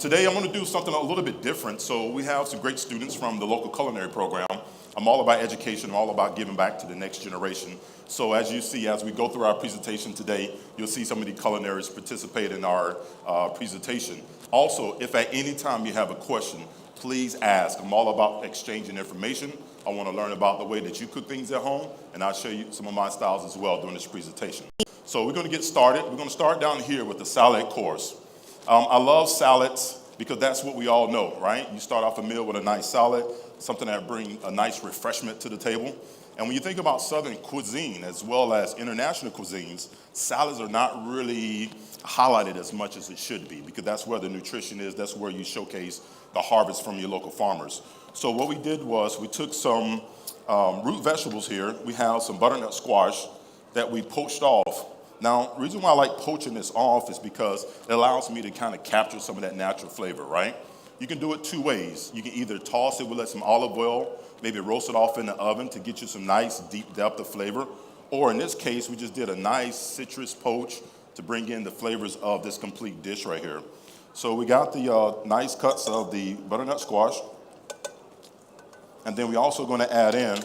Today I'm going to do something a little bit different. So we have some great students from the local culinary program. I'm all about education. I'm all about giving back to the next generation. So as you see, as we go through our presentation today, you'll see some of the culinaries participate in our presentation. Also, if at any time you have a question, please ask. I'm all about exchanging information. I want to learn about the way that you cook things at home, and I'll show you some of my styles as well during this presentation. So we're going to get started. We're going to start down here with the salad course. I love salads because that's what we all know, right? You start off a meal with a nice salad, something that brings a nice refreshment to the table. And when you think about Southern cuisine as well as international cuisines, salads are not really highlighted as much as it should be because that's where the nutrition is. That's where you showcase the harvest from your local farmers. So what we did was we took some root vegetables here. We have some butternut squash that we poached off. Now, the reason why I like poaching this off is because it allows me to kind of capture some of that natural flavor, right? You can do it two ways. You can either toss it with some olive oil, maybe roast it off in the oven to get you some nice deep depth of flavor. Or in this case, we just did a nice citrus poach to bring in the flavors of this complete dish right here. So we got the nice cuts of the butternut squash. And then we're also going to add in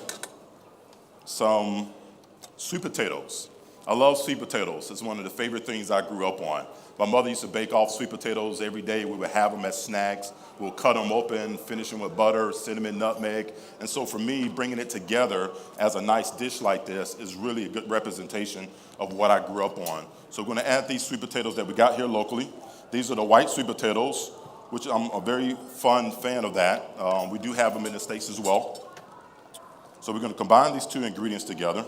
some sweet potatoes. I love sweet potatoes. It's one of the favorite things I grew up on. My mother used to bake off sweet potatoes every day. We would have them as snacks. We'll cut them open, finish them with butter, cinnamon, nutmeg. And so for me, bringing it together as a nice dish like this is really a good representation of what I grew up on. So we're going to add these sweet potatoes that we got here locally. These are the white sweet potatoes, which I'm a very fun fan of that. We do have them in the States as well. So we're going to combine these two ingredients together.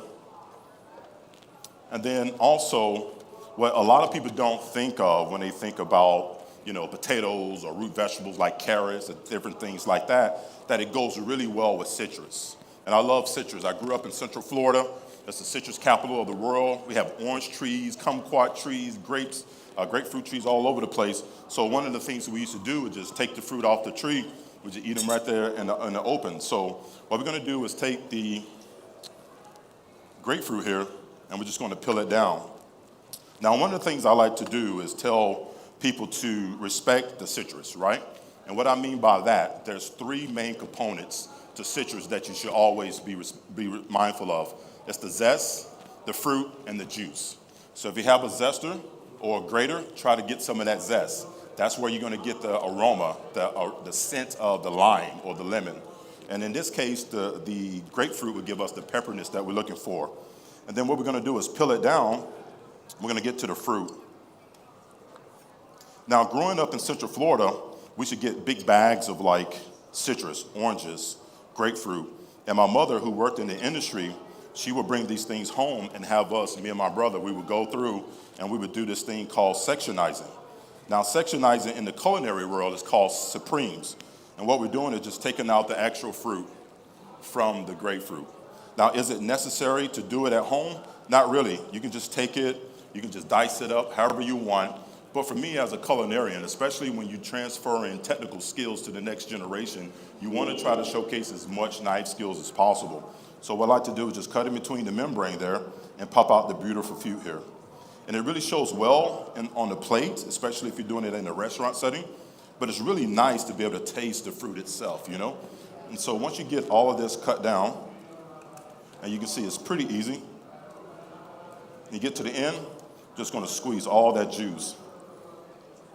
And then also, what a lot of people don't think of when they think about potatoes or root vegetables like carrots and different things like that it goes really well with citrus. And I love citrus. I grew up in Central Florida. It's the citrus capital of the world. We have orange trees, kumquat trees, grapes, grapefruit trees all over the place. So one of the things that we used to do is just take the fruit off the tree. We just eat them right there in the open. So what we're going to do is take the grapefruit here, and we're just going to peel it down. Now, one of the things I like to do is tell people to respect the citrus, right? And what I mean by that, there's three main components to citrus that you should always be mindful of. It's the zest, the fruit, and the juice. So if you have a zester or a grater, try to get some of that zest. That's where you're going to get the aroma, the scent of the lime or the lemon. And in this case, the grapefruit would give us the pepperiness that we're looking for. And then what we're going to do is peel it down. We're going to get to the fruit. Now, growing up in Central Florida, we should get big bags of like citrus, oranges, grapefruit. And my mother, who worked in the industry, she would bring these things home and have us, me and my brother, we would go through and we would do this thing called sectionizing. Now, sectionizing in the culinary world is called supremes. And what we're doing is just taking out the actual fruit from the grapefruit. Now, is it necessary to do it at home? Not really. You can just take it, you can just dice it up however you want. But for me as a culinarian, especially when you transfer in technical skills to the next generation, you want to try to showcase as much knife skills as possible. So what I like to do is just cut in between the membrane there and pop out the beautiful fruit here. And it really shows well on the plate, especially if you're doing it in a restaurant setting. But it's really nice to be able to taste the fruit itself, you know? And so once you get all of this cut down, and you can see it's pretty easy, you get to the end, just going to squeeze all that juice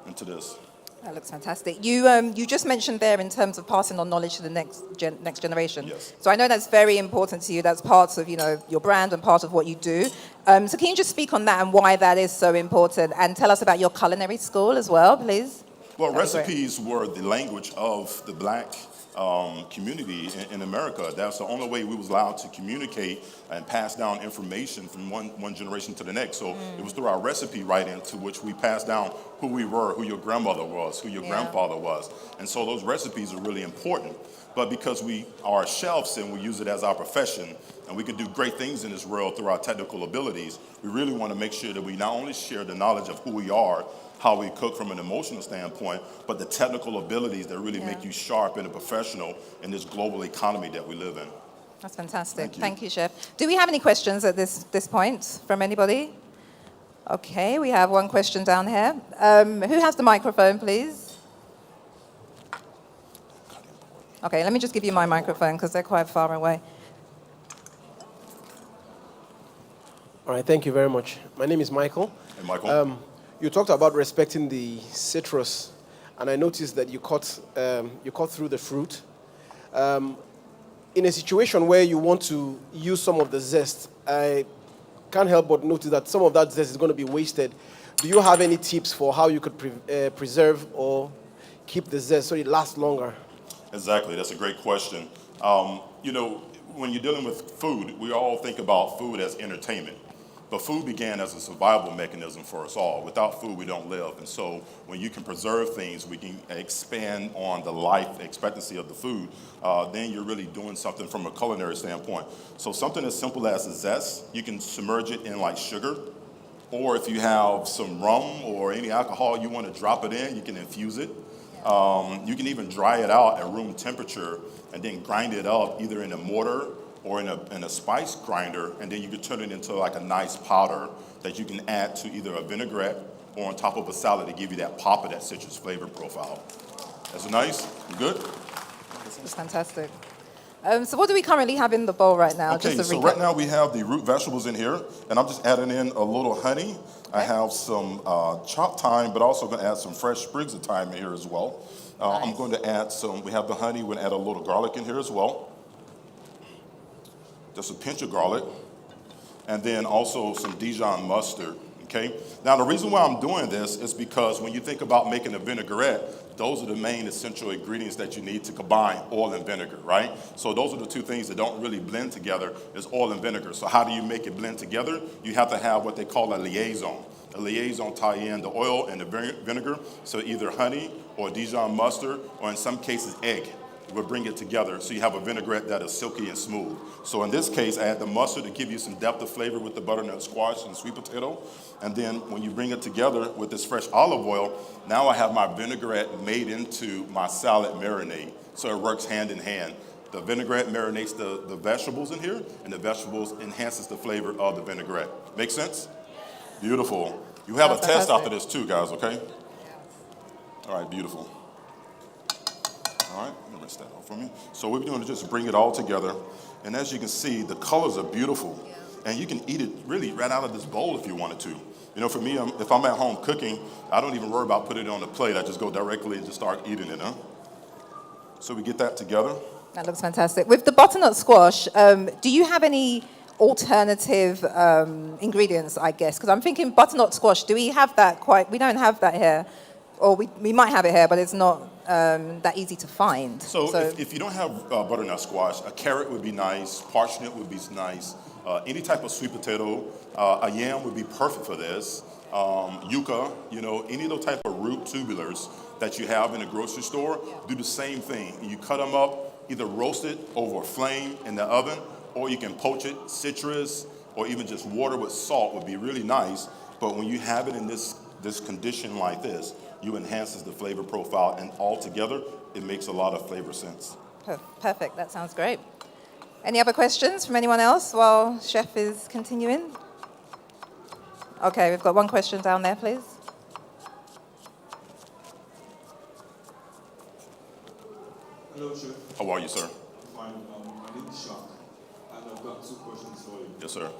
into this. That looks fantastic. You just mentioned there in terms of passing on knowledge to the next generation. Yes. So I know that's very important to you. That's part of your brand and part of what you do. So can you just speak on that and why that is so important, and tell us about your culinary school as well, please? Well, recipes were the language of the black community in America. That's the only way we was allowed to communicate and pass down information from one generation to the next. So it was through our recipe writing to which we passed down who we were, who your grandmother was, who your grandfather was. And so those recipes are really important. But because we are chefs and we use it as our profession, and we can do great things in this world through our technical abilities, we really want to make sure that we not only share the knowledge of who we are, how we cook from an emotional standpoint, but the technical abilities that really make you sharp and a professional in this global economy that we live in. That's fantastic. Thank you, Chef. Do we have any questions at this point from anybody? Okay, we have one question down here. Who has the microphone, please? Okay, let me just give you my microphone because they're quite far away. All right, thank you very much. My name is Michael. Hey, Michael. You talked about respecting the citrus, and I noticed that you cut through the fruit. In a situation where you want to use some of the zest, I can't help but notice that some of that zest is going to be wasted. Do you have any tips for how you could preserve or keep the zest so it lasts longer? Exactly, that's a great question. When you're dealing with food, we all think about food as entertainment. But food began as a survival mechanism for us all. Without food, we don't live. And so when you can preserve things, we can expand on the life expectancy of the food, then you're really doing something from a culinary standpoint. So something as simple as a zest, you can submerge it in like sugar. Or if you have some rum or any alcohol you want to drop it in, you can infuse it. You can even dry it out at room temperature and then grind it up either in a mortar or in a spice grinder, and then you can turn it into like a nice powder that you can add to either a vinaigrette or on top of a salad to give you that pop of that citrus flavor profile. That's nice? You good? That's fantastic. So what do we currently have in the bowl right now? Okay, so right now we have the root vegetables in here, and I'm just adding in a little honey. I have some chopped thyme, but also going to add some fresh sprigs of thyme in here as well. I'm going to add we have the honey, we're going to add a little garlic in here as well. Just a pinch of garlic, and then also some Dijon mustard, okay? Now, the reason why I'm doing this is because when you think about making a vinaigrette, those are the main essential ingredients that you need to combine oil and vinegar, right? So those are the two things that don't really blend together is oil and vinegar. So how do you make it blend together? You have to have what they call a liaison. a liaison tie-in, the oil and the vinegar, so either honey or Dijon mustard, or in some cases egg. We'll bring it together so you have a vinaigrette that is silky and smooth. So in this case, I add the mustard to give you some depth of flavor with the butternut squash and sweet potato. And then when you bring it together with this fresh olive oil, now I have my vinaigrette made into my salad marinade. So it works hand in hand. The vinaigrette marinates the vegetables in here, and the vegetables enhances the flavor of the vinaigrette. Make sense? Beautiful. You have a test after this too, guys, okay? All right, beautiful. All right, let me rinse that off for me. So what we're doing is just bring it all together. And as you can see, the colors are beautiful. And you can eat it really right out of this bowl if you wanted to. You know, for me, if I'm at home cooking, I don't even worry about putting it on the plate. I just go directly and just start eating it, huh? So we get that together. That looks fantastic. With the butternut squash, do you have any alternative ingredients, I guess? Because I'm thinking butternut squash, do we have that we don't have that here. Or we might have it here, but it's not that easy to find. So if you don't have butternut squash, a carrot would be nice, parsnip would be nice, any type of sweet potato, a yam would be perfect for this, yucca, you know, any of those type of root tubulars that you have in a grocery store, do the same thing. You cut them up, either roast it over a flame in the oven, or you can poach it, citrus, or even just water with salt would be really nice. But when you have it in this condition like this, you enhances the flavor profile, and altogether, it makes a lot of flavor sense. Perfect, that sounds great. Any other questions from anyone else while Chef is continuing? Okay, we've got one question down there, please. Hello, Chef. How are you, sir? Fine. My name is Shaq, and I've got two questions for you. Yes, sir.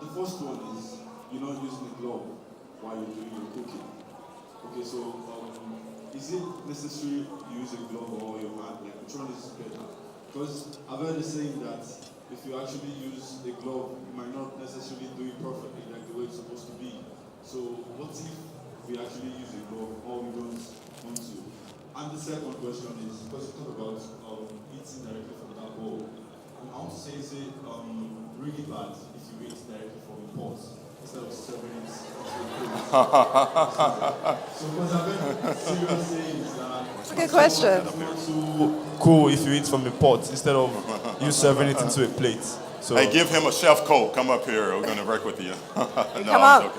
The first one is, you're not using a glove while you're doing your cooking. Okay, so is it necessary to use a glove or your hand? Like, which one is better? Because I've heard a saying that if you actually use a glove, you might not necessarily do it perfectly like the way it's supposed to be. So what if we actually use a glove or we don't want to? And the second question is, because you talk about eating directly from that bowl, and I want to say it's really bad if you eat directly from the pot instead of serving it. So because I've heard serious sayings that that's a good question. It's not too cool if you eat from a pot instead of you serving it into a plate. So hey, give him a chef coat. Come up here. We're going to work with you. No, I'm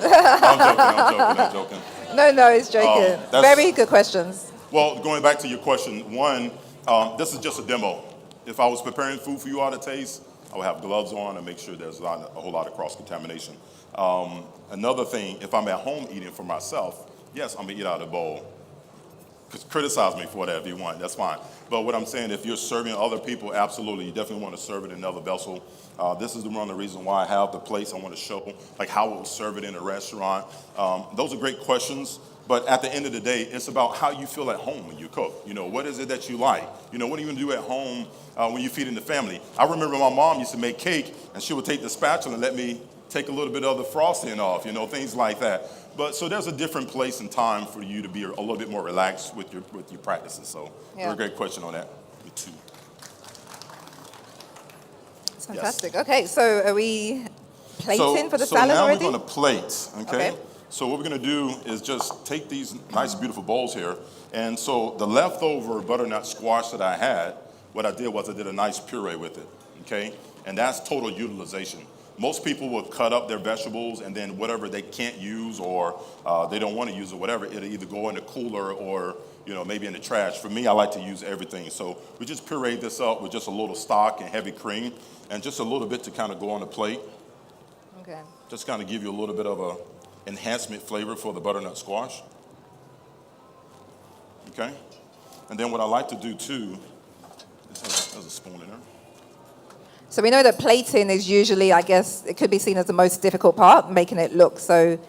joking. No, it's joking. Very good questions. Well, going back to your question, one, this is just a demo. If I was preparing food for you all to taste, I would have gloves on and make sure there's a whole lot of cross-contamination. Another thing, if I'm at home eating for myself, yes, I'm going to eat out of the bowl. Criticize me for whatever you want, that's fine. But what I'm saying, if you're serving other people, absolutely, you definitely want to serve it in another vessel. This is one of the reasons why I have the plates. I want to show like how we'll serve it in a restaurant. Those are great questions. But at the end of the day, it's about how you feel at home when you cook. You know, what is it that you like? You know, what are you going to do at home when you're feeding the family? I remember my mom used to make cake, and she would take the spatula and let me take a little bit of the frosting off, you know, things like that. But so there's a different place and time for you to be a little bit more relaxed with your practices. So very great question on that. Me too. That's fantastic. Yes. Okay, so are we plating for the salad now already? We're going to plate, okay? So what we're going to do is just take these nice, beautiful bowls here. And so the leftover butternut squash that I had, what I did was I did a nice puree with it, okay? And that's total utilization. Most people will cut up their vegetables and then whatever they can't use or they don't want to use or whatever, it'll either go in the cooler or, you know, maybe in the trash. For me, I like to use everything. So we just pureed this up with just a little stock and heavy cream and just a little bit to kind of go on the plate. Okay. Just kind of give you a little bit of a enhancement flavor for the butternut squash. Okay? And then what I like to do too, is there's a spoon in there. So we know that plating is usually, I guess, it could be seen as the most difficult part, making it look so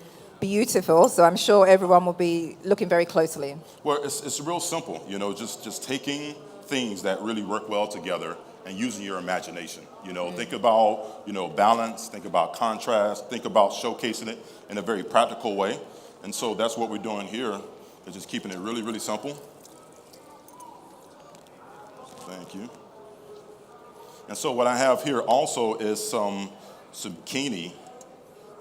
beautiful. So I'm sure everyone will be looking very closely. Well, it's real simple, you know, just taking things that really work well together and using your imagination. You know, think about, you know, balance, think about contrast, think about showcasing it in a very practical way. And so that's what we're doing here, is just keeping it really, really simple. Thank you. And so what I have here also is some zucchini.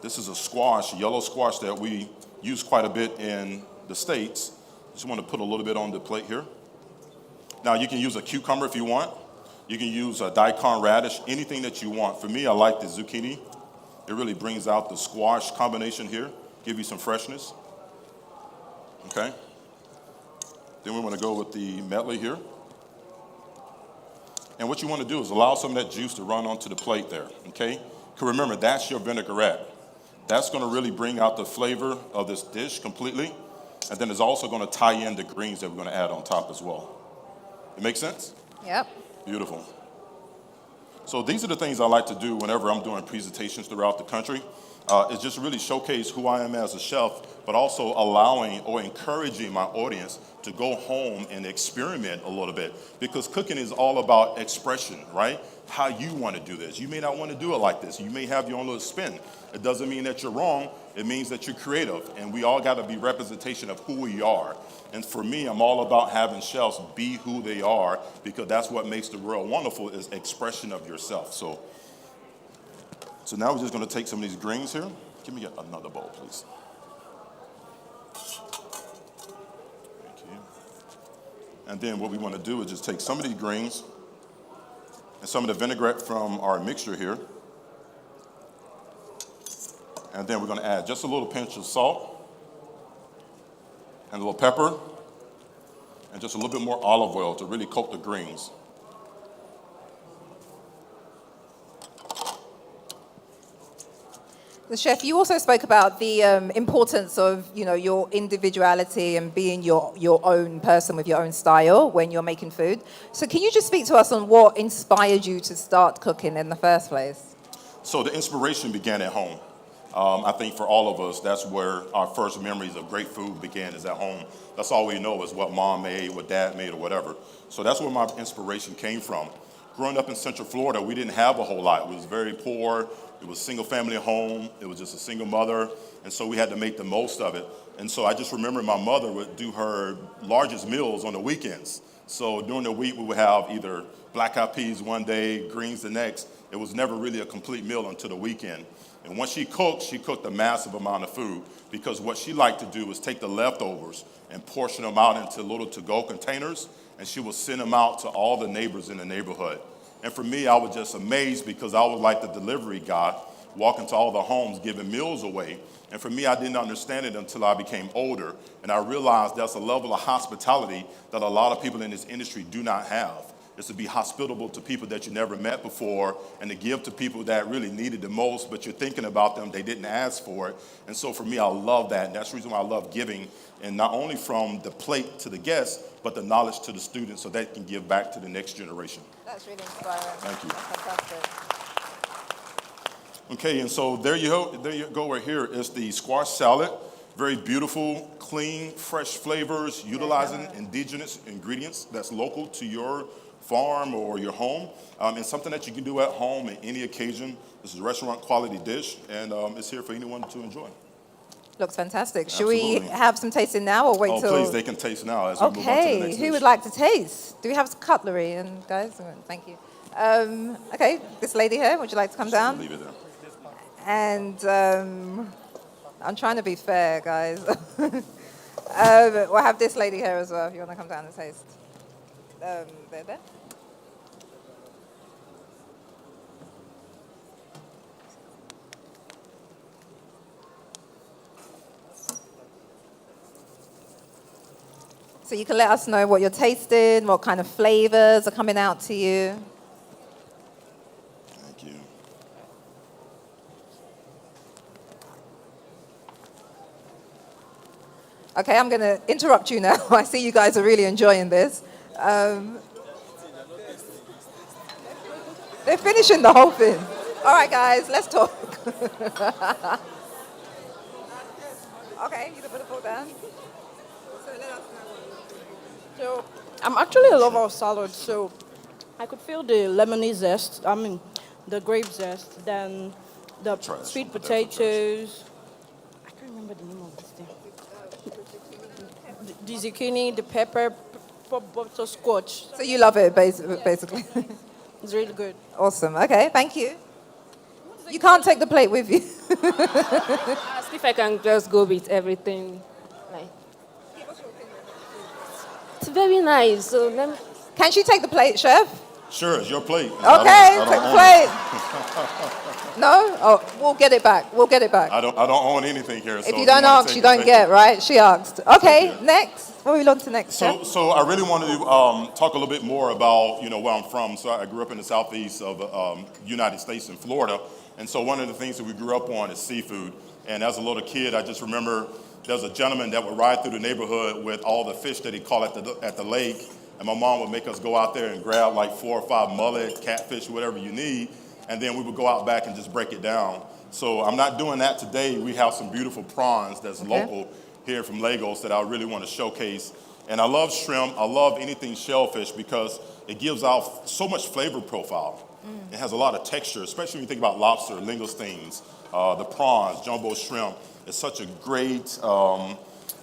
This is a squash, yellow squash that we used quite a bit in the States. Just want to put a little bit on the plate here. Now you can use a cucumber if you want. You can use a daikon radish, anything that you want. For me, I like the zucchini. It really brings out the squash combination here, give you some freshness. Okay. Then we want to go with the medley here. And what you want to do is allow some of that juice to run onto the plate there, okay? Because remember, that's your vinaigrette. That's going to really bring out the flavor of this dish completely. And then it's also going to tie in the greens that we're going to add on top as well. It makes sense? Yep. Beautiful. So these are the things I like to do whenever I'm doing presentations throughout the country. Is just really showcase who I am as a chef, but also allowing or encouraging my audience to go home and experiment a little bit. Because cooking is all about expression, right? How you want to do this. You may not want to do it like this. You may have your own little spin. It doesn't mean that you're wrong. It means that you're creative. And we all got to be representation of who we are. And for me, I'm all about having chefs be who they are, because that's what makes the world wonderful, is expression of yourself. So now we're just going to take some of these greens here. Give me another bowl, please. Thank you. And then what we want to do is just take some of these greens and some of the vinaigrette from our mixture here. And then we're going to add just a little pinch of salt and a little pepper and just a little bit more olive oil to really coat the greens. The chef, you also spoke about the importance of, your individuality and being your own person with your own style when you're making food. So can you just speak to us on what inspired you to start cooking in the first place? So the inspiration began at home. I think for all of us, that's where our first memories of great food began, is at home. That's all we know is what mom made, what dad made, or whatever. So that's where my inspiration came from. Growing up in Central Florida, we didn't have a whole lot. It was very poor. It was a single family home. It was just a single mother. And so we had to make the most of it. And so I just remember my mother would do her largest meals on the weekends. So during the week, we would have either black-eyed peas one day, greens the next. It was never really a complete meal until the weekend. And when she cooked a massive amount of food, because what she liked to do was take the leftovers and portion them out into little to-go containers, and she would send them out to all the neighbors in the neighborhood. And for me, I was just amazed, because I was like the delivery guy, walking to all the homes, giving meals away. And for me, I didn't understand it until I became older. And I realized that's a level of hospitality that a lot of people in this industry do not have. It's to be hospitable to people that you never met before, and to give to people that really needed the most, but you're thinking about them, they didn't ask for it. And so for me, I love that. And that's the reason why I love giving, and not only from the plate to the guests, but the knowledge to the students, so they can give back to the next generation. That's really inspiring. Thank you. That's fantastic. Okay, and so there you go right here is the squash salad. Very beautiful, clean, fresh flavors, utilizing indigenous ingredients that's local to your farm or your home, and something that you can do at home at any occasion. This is a restaurant quality dish, and it's here for anyone to enjoy. Looks fantastic. Absolutely. Should we have some tasting now or wait till? Oh, please, they can taste now as we move on to the Okay, next who dish. would like to taste? Do we have some cutlery? And guys, thank you. Okay, this lady here, would you like to come down? Leave it there. And I'm trying to be fair, guys. We'll have this lady here as well, if you want to come down and taste. There. So you can let us know what you're tasting, what kind of flavors are coming out to you. Thank you. Okay, I'm going to interrupt you now. I see you guys are really enjoying this. They're finishing the whole thing. All right, guys, let's talk. Okay, you can put the fork down. So let us know. So I'm actually a lover of salad, so I could feel the lemony zest, the grape zest, then the sweet potatoes. I can't remember the name of this thing. The zucchini, the pepper, butterscotch. So you love it, basically. It's really good. Awesome. Okay, thank you. You can't take the plate with you. If I can just go with everything, like it's very nice. So let me... Can she take the plate, chef? Sure, it's your plate. Okay, take the plate. No? Oh, we'll get it back. We'll get it back. I don't own anything here. If you don't ask, you don't get, right? She asked. Okay, next. What are we on to next? So I really want to talk a little bit more about, where I'm from. So I grew up in the southeast of United States in Florida. And so one of the things that we grew up on is seafood. And as a little kid, I just remember there was a gentleman that would ride through the neighborhood with all the fish that he caught at the lake. And my mom would make us go out there and grab like 4 or 5 mullet, catfish, whatever you need. And then we would go out back and just break it down. So I'm not doing that today. We have some beautiful prawns that's local here from Hagos that I really want to showcase. And I love shrimp. I love anything shellfish because it gives out so much flavor profile. It has a lot of texture, especially when you think about lobster, langoustines, the prawns, jumbo shrimp. It's such a great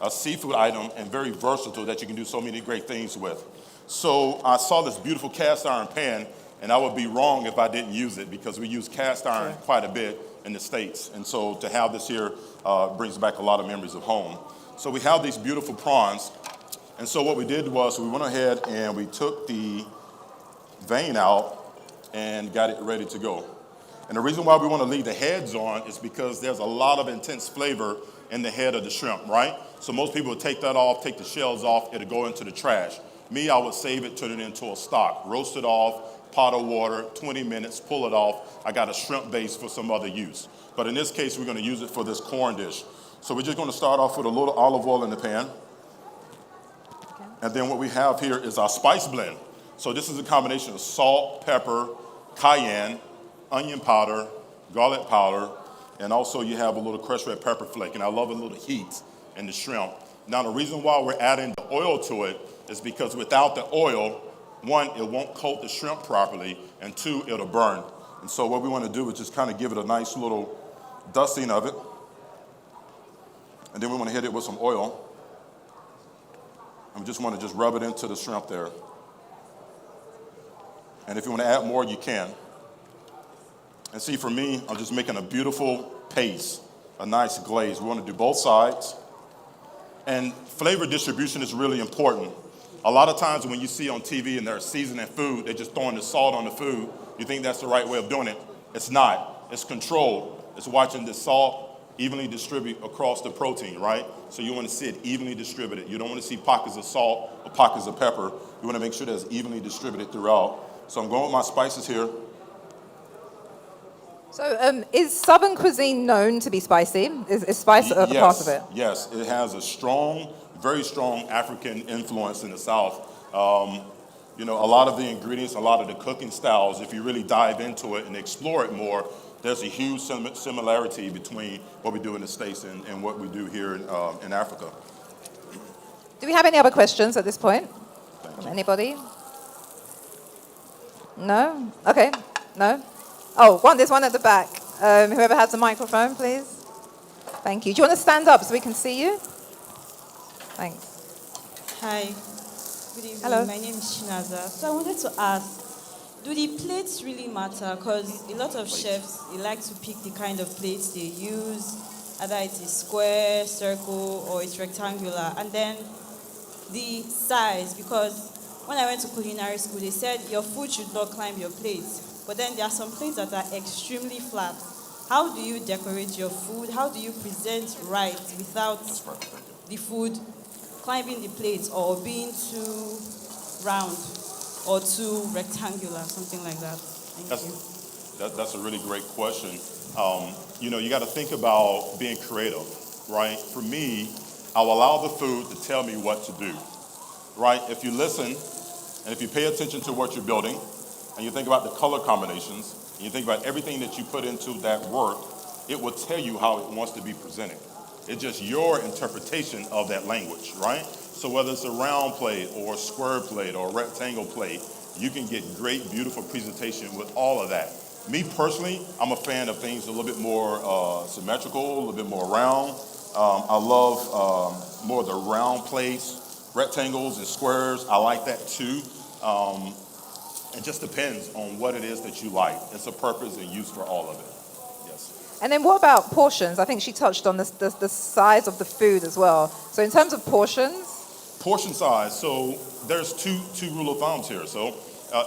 seafood item and very versatile that you can do so many great things with. So I saw this beautiful cast iron pan, and I would be wrong if I didn't use it because we use cast iron quite a bit in the States. And so to have this here brings back a lot of memories of home. So we have these beautiful prawns. And so what we did was we went ahead and we took the vein out and got it ready to go. And the reason why we want to leave the heads on is because there's a lot of intense flavor in the head of the shrimp, right? So most people would take that off, take the shells off, it'll go into the trash. Me, I would save it, turn it into a stock, roast it off, pot of water, 20 minutes, pull it off. I got a shrimp base for some other use. But in this case, we're going to use it for this corn dish. So we're just going to start off with a little olive oil in the pan. And then what we have here is our spice blend. So this is a combination of salt, pepper, cayenne, onion powder, garlic powder, and also you have a little crushed red pepper flake. And I love a little heat in the shrimp. Now the reason why we're adding the oil to it is because without the oil, 1, it won't coat the shrimp properly, and 2, it'll burn. And so what we want to do is just kind of give it a nice little dusting of it. And then we want to hit it with some oil. And we just want to just rub it into the shrimp there. And if you want to add more, you can. And see, for me, I'm just making a beautiful paste, a nice glaze. We want to do both sides. And flavor distribution is really important. A lot of times when you see on TV and they're seasoning food, they're just throwing the salt on the food. You think that's the right way of doing it. It's not. It's controlled. It's watching the salt evenly distribute across the protein, right? So you want to see it evenly distributed. You don't want to see pockets of salt or pockets of pepper. You want to make sure that it's evenly distributed throughout. So I'm going with my spices here. So is Southern cuisine known to be spicy? Is spice a part of it? Yes, it has a strong, very strong African influence in the South. A lot of the ingredients, a lot of the cooking styles, if you really dive into it and explore it more, there's a huge similarity between what we do in the States and what we do here in Africa. Do we have any other questions at this point? From anybody? No? Okay, no? Oh, there's one at the back. Whoever has the microphone, please. Thank you. Do you want to stand up so we can see you? Thanks. Hi. Good evening. Hello. My name is Shinaza. So I wanted to ask, do the plates really matter? Because a lot of chefs, they like to pick the kind of plates they use, either it is square, circle, or it's rectangular. And then the size, because when I went to culinary school, they said your food should not climb your plates. But then there are some plates that are extremely flat. How do you decorate your food? How do you present right without the food climbing the plates or being too round or too rectangular, something like that? Thank you. That's a really great question. You got to think about being creative, right? For me, I'll allow the food to tell me what to do, right? If you listen and if you pay attention to what you're building, and you think about the color combinations, and you think about everything that you put into that work, it will tell you how it wants to be presented. It's just your interpretation of that language, right? So whether it's a round plate or a square plate or a rectangle plate, you can get great, beautiful presentation with all of that. Me personally, I'm a fan of things a little bit more symmetrical, a little bit more round. I love more of the round plates, rectangles and squares. I like that too. It just depends on what it is that you like. It's a purpose and use for all of it. Yes. And then what about portions? I think she touched on the size of the food as well. So in terms of portions? Portion size. So there's two rule of thumbs here. So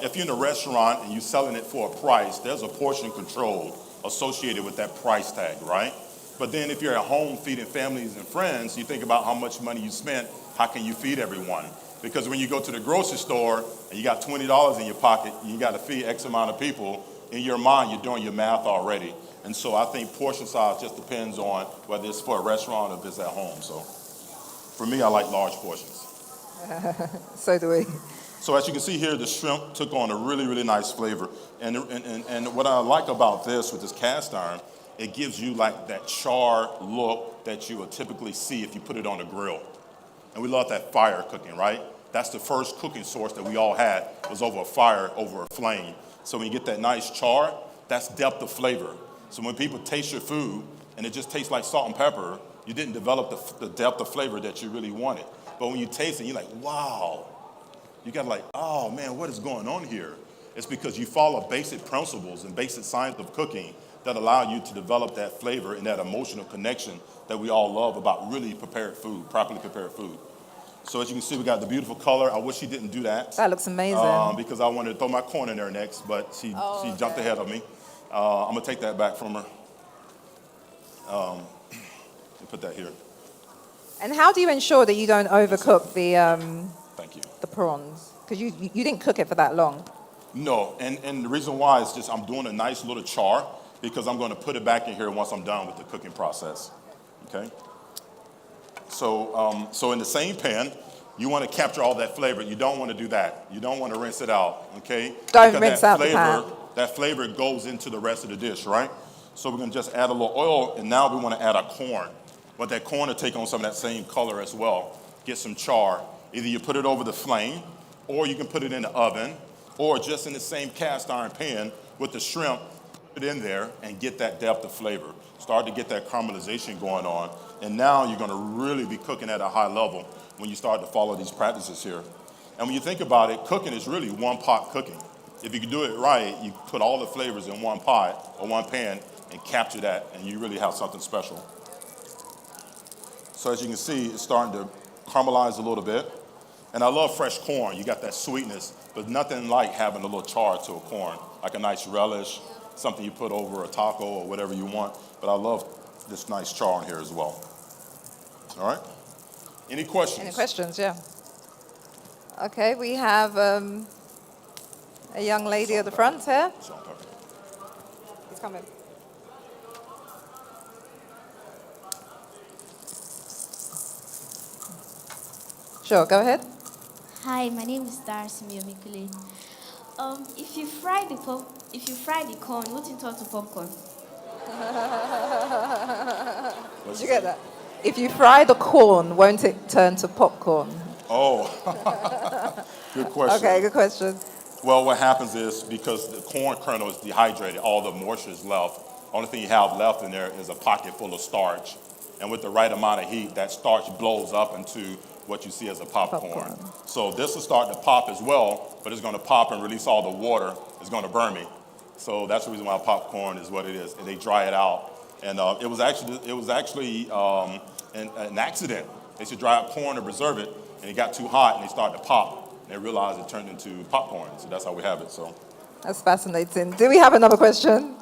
if you're in a restaurant and you're selling it for a price, there's a portion control associated with that price tag, right? But then if you're at home feeding families and friends, you think about how much money you spent, how can you feed everyone? Because when you go to the grocery store and you got $20 in your pocket, you got to feed X amount of people, in your mind, you're doing your math already. And so I think portion size just depends on whether it's for a restaurant or if it's at home. So for me, I like large portions. So do we. So as you can see here, the shrimp took on a really, really nice flavor. And what I like about this with this cast iron, it gives you like that char look that you would typically see if you put it on a grill. And we love that fire cooking, right? That's the first cooking source that we all had, was over a fire, over a flame. So when you get that nice char, that's depth of flavor. So when people taste your food and it just tastes like salt and pepper, you didn't develop the depth of flavor that you really wanted. But when you taste it, you're like, wow. You got like, oh man, what is going on here? It's because you follow basic principles and basic science of cooking that allow you to develop that flavor and that emotional connection that we all love about really prepared food, properly prepared food. So as you can see, we got the beautiful color. I wish she didn't do that. That looks amazing. Because I wanted to throw my corn in there next, but she jumped ahead of me. I'm gonna take that back from her. Put that here. And how do you ensure that you don't overcook Thank you. the prawns? Because you didn't cook it for that long. No, and the reason why is just I'm doing a nice little char because I'm going to put it back in here once I'm done with the cooking process. Okay. So in the same pan, you want to capture all that flavor. You don't want to do that. You don't want to rinse it out. Okay. Don't because rinse that out flavor, the pan. That flavor goes into the rest of the dish, right? So we're going to just add a little oil, and now we want to add our corn. Want that corn to take on some of that same color as well. Get some char. Either you put it over the flame, or you can put it in the oven, or just in the same cast iron pan with the shrimp, put it in there and get that depth of flavor. Start to get that caramelization going on. And now you're going to really be cooking at a high level when you start to follow these practices here. And when you think about it, cooking is really one pot cooking. If you can do it right, you put all the flavors in one pot or one pan and capture that, and you really have something special. So as you can see, it's starting to caramelize a little bit. And I love fresh corn. You got that sweetness, but nothing like having a little char to a corn, like a nice relish, something you put over a taco or whatever you want. But I love this nice char in here as well. All right? Any questions? Any questions? Yeah. Okay, we have a young lady at the front here. He's coming. Sure, go ahead. Hi, my name is Darcy Miyomikule. If you fry the corn, won't it turn to popcorn? Did you get that? If you fry the corn, won't it turn to popcorn? Oh, good question. Okay, good question. Well, what happens is because the corn kernel is dehydrated, all the moisture is left. Only thing you have left in there is a pocket full of starch. And with the right amount of heat, that starch blows up into what you see as a popcorn. So this will start to pop as well, but it's going to pop and release all the water. It's going to burn me. So that's the reason why popcorn is what it is. And they dry it out. And it was actually an accident. They should dry out corn to preserve it, and it got too hot, and they started to pop. And they realized it turned into popcorn. So that's how we have it. So that's fascinating. Do we have another question?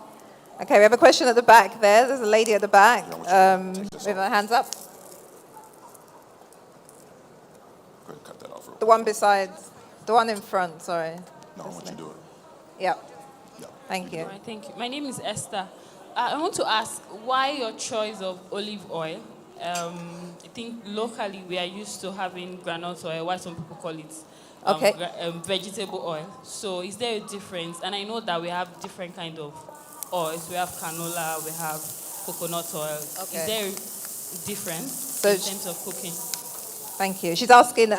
Okay, we have a question at the back there. There's a lady at the back with her hands up. Cut that off. The one beside, the one in front, sorry. No, I want you to do it. Yep. Thank you. All right, thank you. My name is Esther. I want to ask why your choice of olive oil? I think locally we are used to having groundnut oil, why some people call it vegetable oil. So is there a difference? And I know that we have different kind of oils. We have canola, we have coconut oil. Okay. Is there a difference in terms of cooking? Thank you. She's asking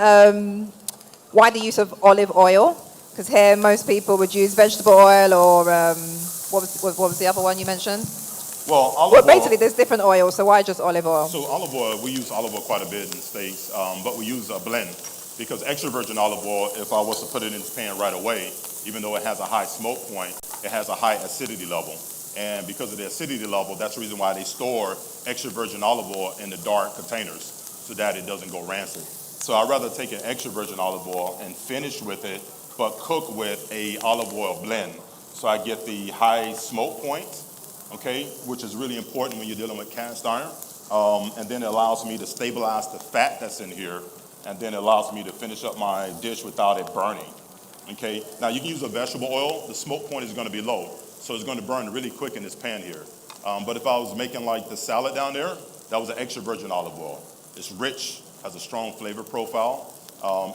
why the use of olive oil? Because here most people would use vegetable oil or what was the other one you mentioned? Well, olive basically oil, there's different oils, so why just olive oil? So olive oil, we use olive oil quite a bit in the States, but we use a blend because extra virgin olive oil, if I was to put it in this pan right away, even though it has a high smoke point, it has a high acidity level. And because of the acidity level, that's the reason why they store extra virgin olive oil in the dark containers so that it doesn't go rancid. So I'd rather take an extra virgin olive oil and finish with it, but cook with a olive oil blend. So I get the high smoke point, okay, which is really important when you're dealing with cast iron. And then it allows me to stabilize the fat that's in here, and then it allows me to finish up my dish without it burning, okay? Now you can use a vegetable oil. The smoke point is gonna be low, so it's gonna burn really quick in this pan here. But if I was making like the salad down there, that was an extra virgin olive oil. It's rich, has a strong flavor profile,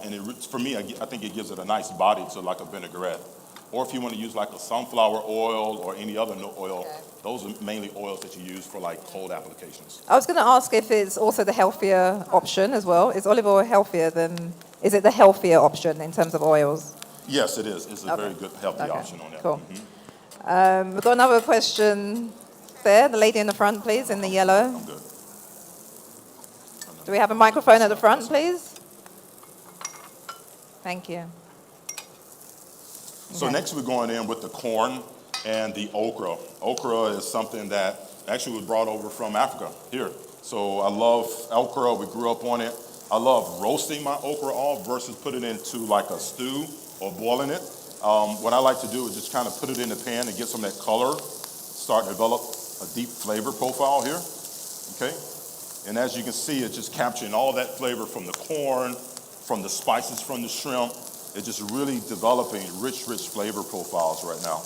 and for me, I think it gives it a nice body to like a vinaigrette. Or if you want to use like a sunflower oil or any other oil, those are mainly oils that you use for like cold applications. I was going to ask if it's also the healthier option as well. Is olive oil healthier than, is it the healthier option in terms of oils? Yes, it is. It's a very good, healthy option on that. Cool. We've got another question there. The lady in the front, please, in the yellow. I'm good. Do we have a microphone at the front, please? Thank you. So next we're going in with the corn and the okra. Okra is something that actually was brought over from Africa here. So I love okra. We grew up on it. I love roasting my okra off versus putting it into like a stew or boiling it. What I like to do is just kind of put it in the pan and get some of that color, start to develop a deep flavor profile here, okay? And as you can see, it's just capturing all that flavor from the corn, from the spices from the shrimp. It's just really developing rich flavor profiles right now.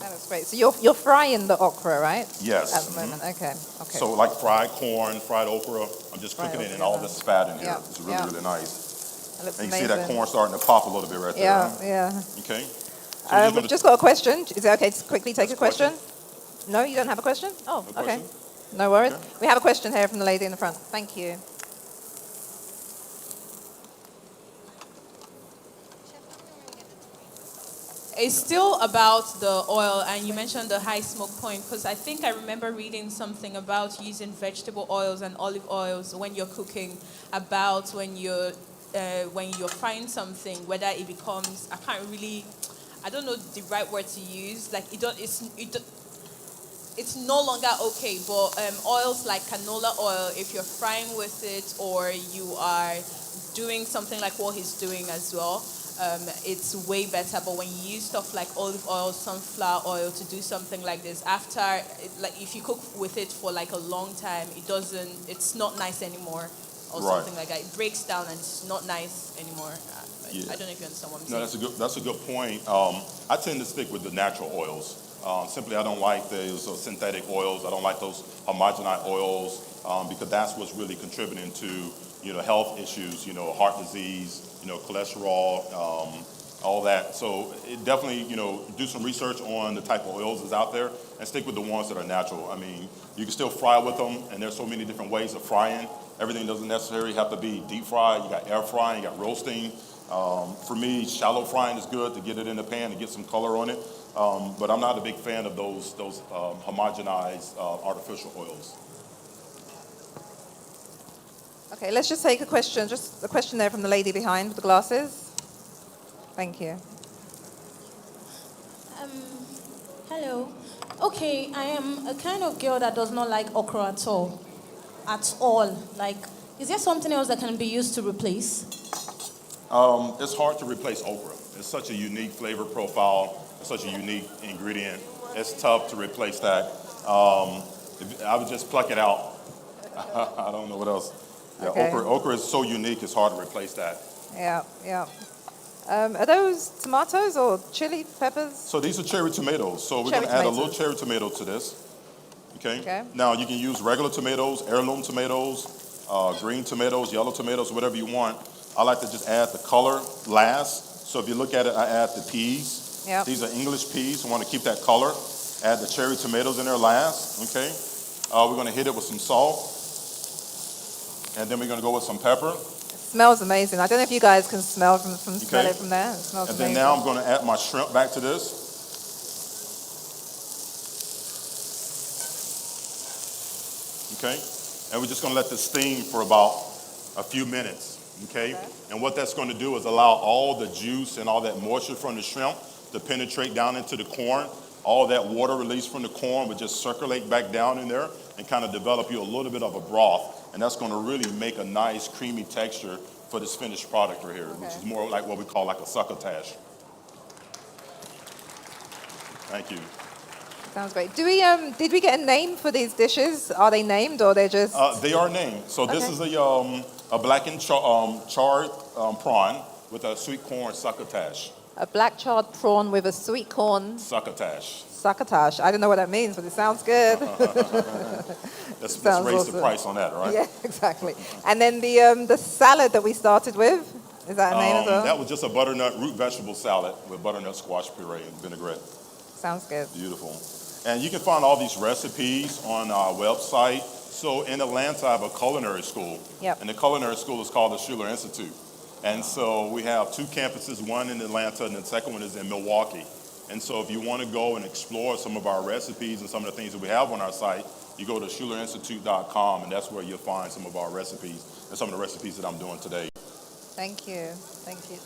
That is great. So you're frying the okra, right? Yes. At the moment, okay. So like fried corn, fried okra, I'm just cooking it in all this fat in here. It's really, really nice. That looks and you amazing. see that corn starting to pop a little bit right there. Yeah, Huh? yeah. Okay. We've just got a question. Is it okay to quickly take a question? No, you don't have a question? Oh, okay. No worries. Okay. We have a question here from the lady in the front. Thank you. It's still about the oil, and you mentioned the high smoke point, because I think I remember reading something about using vegetable oils and olive oils when you're cooking, about when you're frying something, whether it becomes, I don't know the right word to use, like it's no longer okay, but oils like canola oil, if you're frying with it or you are doing something like what he's doing as well, it's way better. But when you use stuff like olive oil, sunflower oil to do something like this, like if you cook with it for like a long time, it's not nice anymore or something like that. It breaks down and it's not nice anymore. I don't know if you understand what I'm saying. No, that's a good point. I tend to stick with the natural oils. Simply, I don't like those synthetic oils. I don't like those homogenized oils because that's what's really contributing to, health issues, heart disease, cholesterol, all that. So it definitely, do some research on the type of oils that's out there and stick with the ones that are natural. I mean, you can still fry with them, and there's so many different ways of frying. Everything doesn't necessarily have to be deep fried. You got air frying, you got roasting. For me, shallow frying is good to get it in the pan and get some color on it. But I'm not a big fan of those homogenized artificial oils. Okay, let's just take a question. Just a question there from the lady behind with the glasses. Thank you. Hello. Okay, I am a kind of girl that does not like okra at all. At all. Like, is there something else that can be used to replace? It's hard to replace okra. It's such a unique flavor profile. It's such a unique ingredient. It's tough to replace that. I would just pluck it out. I don't know what else. Yeah, Okay. Okra is so unique, it's hard to replace that. Yeah. Are those tomatoes or chili peppers? So these are cherry tomatoes. So we're going to add a little cherry tomato to this. Okay? Now you can use regular tomatoes, heirloom tomatoes, green tomatoes, yellow tomatoes, whatever you want. I like to just add the color last. So if you look at it, I add the peas. Yep. These are English peas. I want to keep that color. Add the cherry tomatoes in there last. Okay? We're going to hit it with some salt. And then we're going to go with some pepper. It smells amazing. I don't know if you guys can smell smell it from there. It smells and amazing. then now I'm going to add my shrimp back to this. Okay? And we're just going to let this steam for about a few minutes. Okay? And what that's going to do is allow all the juice and all that moisture from the shrimp to penetrate down into the corn all that water released from the corn would just circulate back down in there and kind of develop you a little bit of a broth. And that's going to really make a nice creamy texture for this finished product right here, which is more like what we call like a succotash. Thank you. Sounds great. Did we get a name for these dishes? Are they named or they're just? They are named. So this is a blackened charred prawn with a sweet corn succotash. A black charred prawn with a sweet corn. Succotash. Succotash. I don't know what that means, but it sounds good. Let's raise awesome. The price on that, right? Yeah, exactly. And then the salad that we started with, is that a name as well? That was just a butternut root vegetable salad with butternut squash puree and vinaigrette. Sounds good. Beautiful. And you can find all these recipes on our website. So in Atlanta, I have a culinary school. Yep. And the culinary school is called the Schuler Institute. And so we have 2 campuses, one in Atlanta and the second one is in Milwaukee. And so if you want to go and explore some of our recipes and some of the things that we have on our site, you go to schulerinstitute.com and that's where you'll find some of our recipes and some of the recipes that I'm doing today. Thank you. Thank you.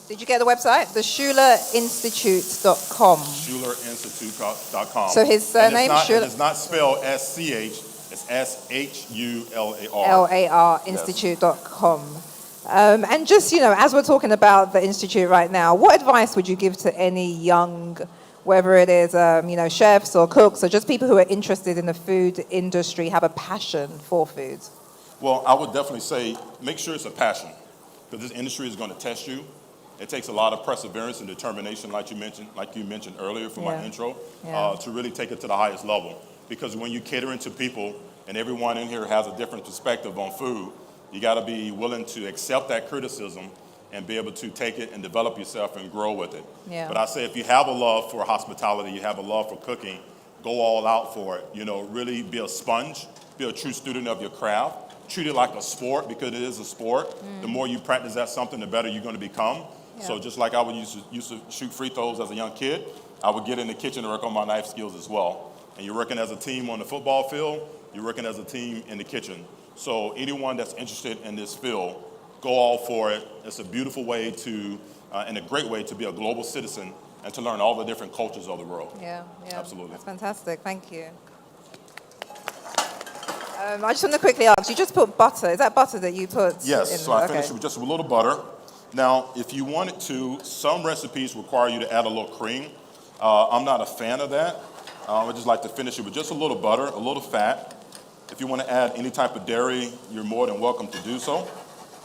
Did you get the website? The schulerinstitute.com. schulerinstitute.com. So his surname, it's not spelled S-C-H, it's S-H-U-L-A-R. L-A-R, institute.com. And just, as we're talking about the Institute right now, what advice would you give to any young, whether it is, chefs or cooks or just people who are interested in the food industry, have a passion for food? Well, I would definitely say make sure it's a passion because this industry is going to test you. It takes a lot of perseverance and determination, like you mentioned earlier from my intro, to really take it to the highest level. Because when you catering to people and everyone in here has a different perspective on food, you got to be willing to accept that criticism and be able to take it and develop yourself and grow with it. Yeah. But I say if you have a love for hospitality, you have a love for cooking, go all out for it. Really be a sponge, be a true student of your craft. Treat it like a sport because it is a sport. The more you practice that something, the better you're going to become. Yeah. So just like I used to shoot free throws as a young kid, I would get in the kitchen and work on my knife skills as well. And you're working as a team on the football field, you're working as a team in the kitchen. So anyone that's interested in this field, go all for it. It's a beautiful way to, and a great way to be a global citizen and to learn all the different cultures of the world. Yeah. Absolutely. That's fantastic. Thank you. I just want to quickly ask, you just put butter. Is that butter that you put Yes, in? So I finished with just a little butter. Now, if you wanted to, some recipes require you to add a little cream. I'm not a fan of that. I just like to finish it with just a little butter, a little fat. If you want to add any type of dairy, you're more than welcome to do so.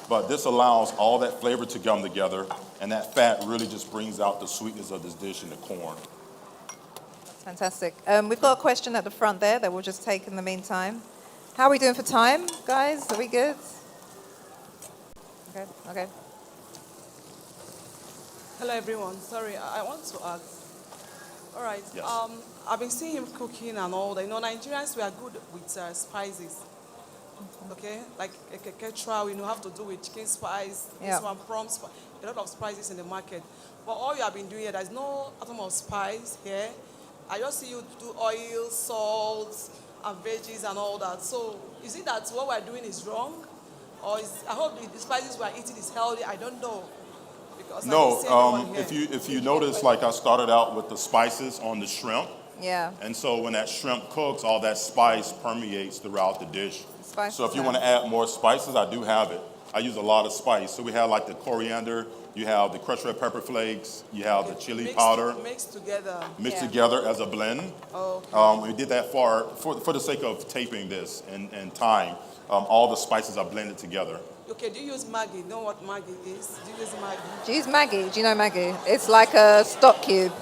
But this allows all that flavor to come together, and that fat really just brings out the sweetness of this dish in the corn. That's fantastic. We've got a question at the front there that we'll just take in the meantime. How are we doing for time, guys? Are we good? Okay. Hello, everyone. Sorry, I want to ask. All right. Yes. I've been seeing him cooking and all that. Nigerians, we are good with spices. Okay? Like a ketra, we know how to do with chicken spice, this one, prawn spice, a lot of spices in the market. But all you have been doing here, there's no atom of spice here. I just see you do oil, salt, and veggies and all that. So is it that what we're doing is wrong? Or I hope the spices we're eating is healthy. I don't know. No, if you notice, like I started out with the spices on the shrimp. Yeah. And so when that shrimp cooks, all that spice permeates throughout the dish. So if you want to add more spices, I do have it. I use a lot of spice. So we have like the coriander, you have the crushed red pepper flakes, you have the chili powder. Mixed together. Mixed together as a blend. Okay. We did that for the sake of taping this and time. All the spices are blended together. Okay, do you use Maggi? You know what Maggi is? Do you use Maggi? Do you use Maggi? Do you know Maggi? It's like a stock cube.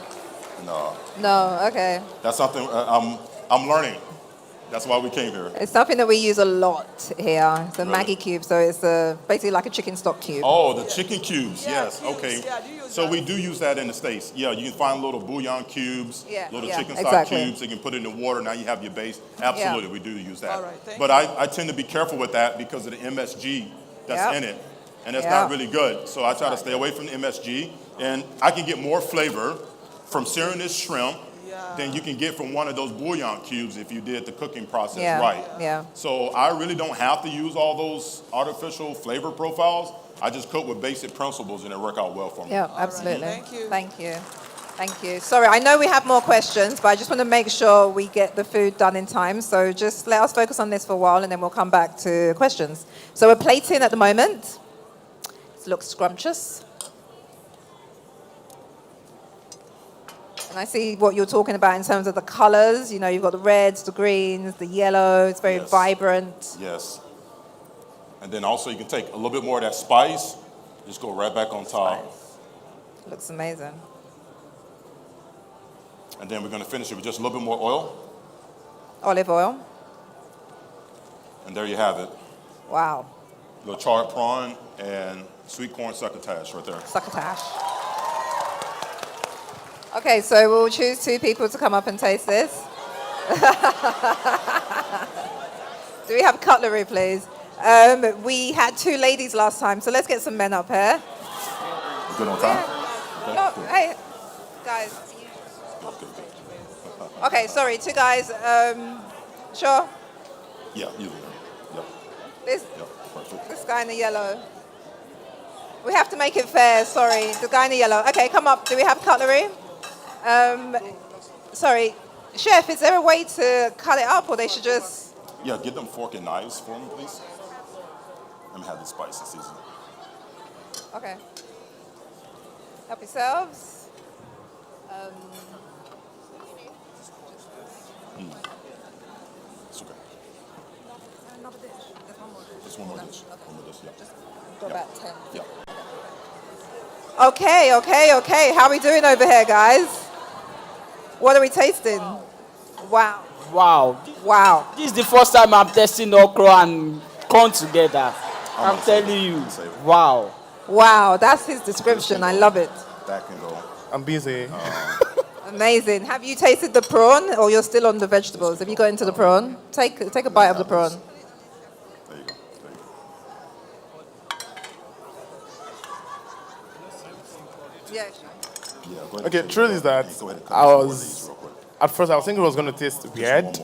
No. No, okay. That's something I'm learning. That's why we came here. It's something that we use a lot here. It's a Maggi cube, so it's basically like a chicken stock cube. Oh, the chicken cubes, yes. Cubes. Okay. Yeah, so we do use that in the States. Yeah, you can find little bouillon cubes, little chicken stock exactly. cubes. You can put it in the water. Now you have your base. Absolutely, we do use that. All right, but I tend to be careful with that because of the MSG that's in it. And it's not really good. So I try to stay away from the MSG. And I can get more flavor from searing this shrimp than you can get from one of those bouillon cubes if you did the cooking process right. Yeah. So I really don't have to use all those artificial flavor profiles. I just cook with basic principles and it work out well for me. Yeah, absolutely. Thank you. Thank you. Thank you. Sorry, I know we have more questions, but I just want to make sure we get the food done in time. So just let us focus on this for a while, and then we'll come back to questions. So we're plating at the moment. It looks scrumptious. And I see what you're talking about in terms of the colors. You know, you've got the reds, the greens, the yellow. It's very vibrant. Yes. And then also you can take a little bit more of that spice, just go right back on top. Looks amazing. And then we're going to finish it with just a little bit more oil. Olive oil. And there you have it. Wow. A little charred prawn and sweet corn succotash right there. Succotash. Okay, so we'll choose 2 people to come up and taste this. Do we have cutlery, please? We had 2 ladies last time, so let's get some men up here. Good on time? Yeah. No, hey, guys. Okay, sorry, 2 guys. Sure? Yeah, you. Yep. This guy in the yellow. We have to make it fair, sorry. The guy in the yellow. Okay, come up. Do we have cutlery? Sorry. Chef, is there a way to cut it up, or they should just... Yeah, get them fork and knives for me, please. Let me have the spice and seasoning. Okay. Help yourselves. It's okay. Another dish. There's one more dish. Just one more dish. One more dish, yeah. We've got about 10. Yeah. Okay. How are we doing over here, guys? What are we tasting? Wow. Wow. This is the first time I'm tasting okra and corn together. I'm telling you. Wow. Wow, that's his description. I love it. That can go. I'm busy. Amazing. Have you tasted the prawn, or you're still on the vegetables? Have you got into the prawn? Take a bite of the prawn. There you go. Yeah. Okay, truth is that at first I was thinking it was going to taste weird,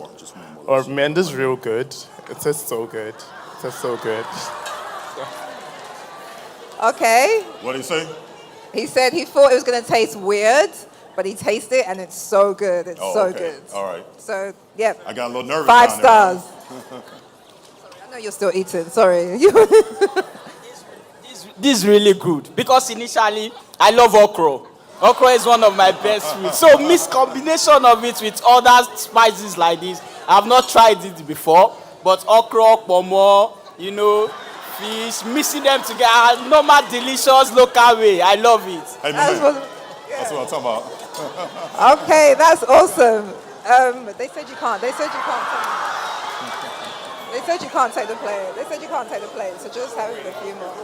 or man, this is real good. It tastes so good. Okay. What did he say? He said he thought it was going to taste weird, but he tasted it and it's so good. It's so good. All right. So, yeah. I got a little nervous. 5 stars. I know you're still eating. Sorry. This is really good because initially I love okra. Okra is one of my best foods. So mixed combination of it with other spices like this. I've not tried it before, but okra, pomo, fish, mixing them together, normal, delicious, local way. I love it. Hey, that's what I'm talking about. Okay, that's awesome. They said you can't. They said you can't take the plate. So just have a few more.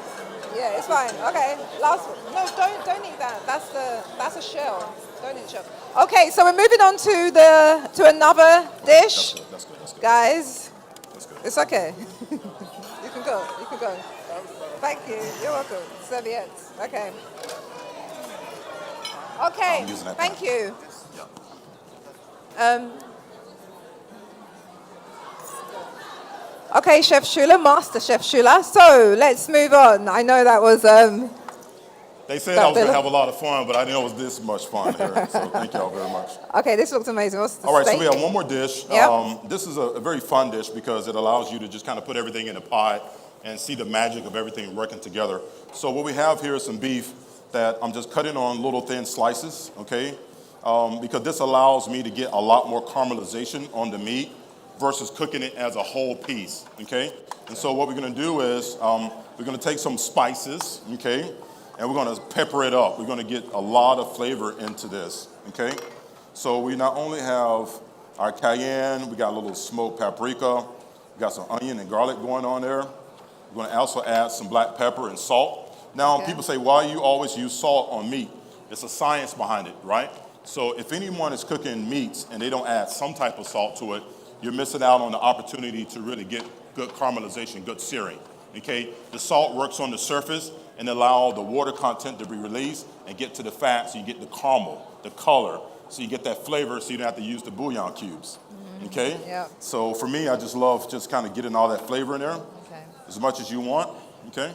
Yeah, it's fine. Okay, last one. No, don't eat that. That's a shell. Don't eat the shell. Okay, so we're moving on to another dish. That's good. Guys, it's okay. You can go. Thank you. You're welcome. Serviettes. Okay. Okay. Thank you. Okay, Chef Shula, Master Chef Shula. So let's move on. I know that was. They said I was going to have a lot of fun, but I didn't know it was this much fun here. So thank y'all very much. Okay, this looks amazing. What's the All right, steak? so we have one more dish. Yep. This is a very fun dish because it allows you to just kind of put everything in a pot and see the magic of everything working together. So what we have here is some beef that I'm just cutting on little thin slices, okay? Because this allows me to get a lot more caramelization on the meat versus cooking it as a whole piece, okay? And so what we're gonna do is we're gonna take some spices, okay? And we're gonna pepper it up. We're gonna get a lot of flavor into this, okay? So we not only have our cayenne, we got a little smoked paprika, we got some onion and garlic going on there. We're gonna also add some black pepper and salt. Now, people say, why you always use salt on meat? It's a science behind it, right? So if anyone is cooking meats and they don't add some type of salt to it, you're missing out on the opportunity to really get good caramelization, good searing, okay? The salt works on the surface and allow the water content to be released and get to the fat so you get the caramel, the color, so you get that flavor so you don't have to use the bouillon cubes, okay? Yeah. So for me, I just love just kind of getting all that flavor in there, as much as you want, okay?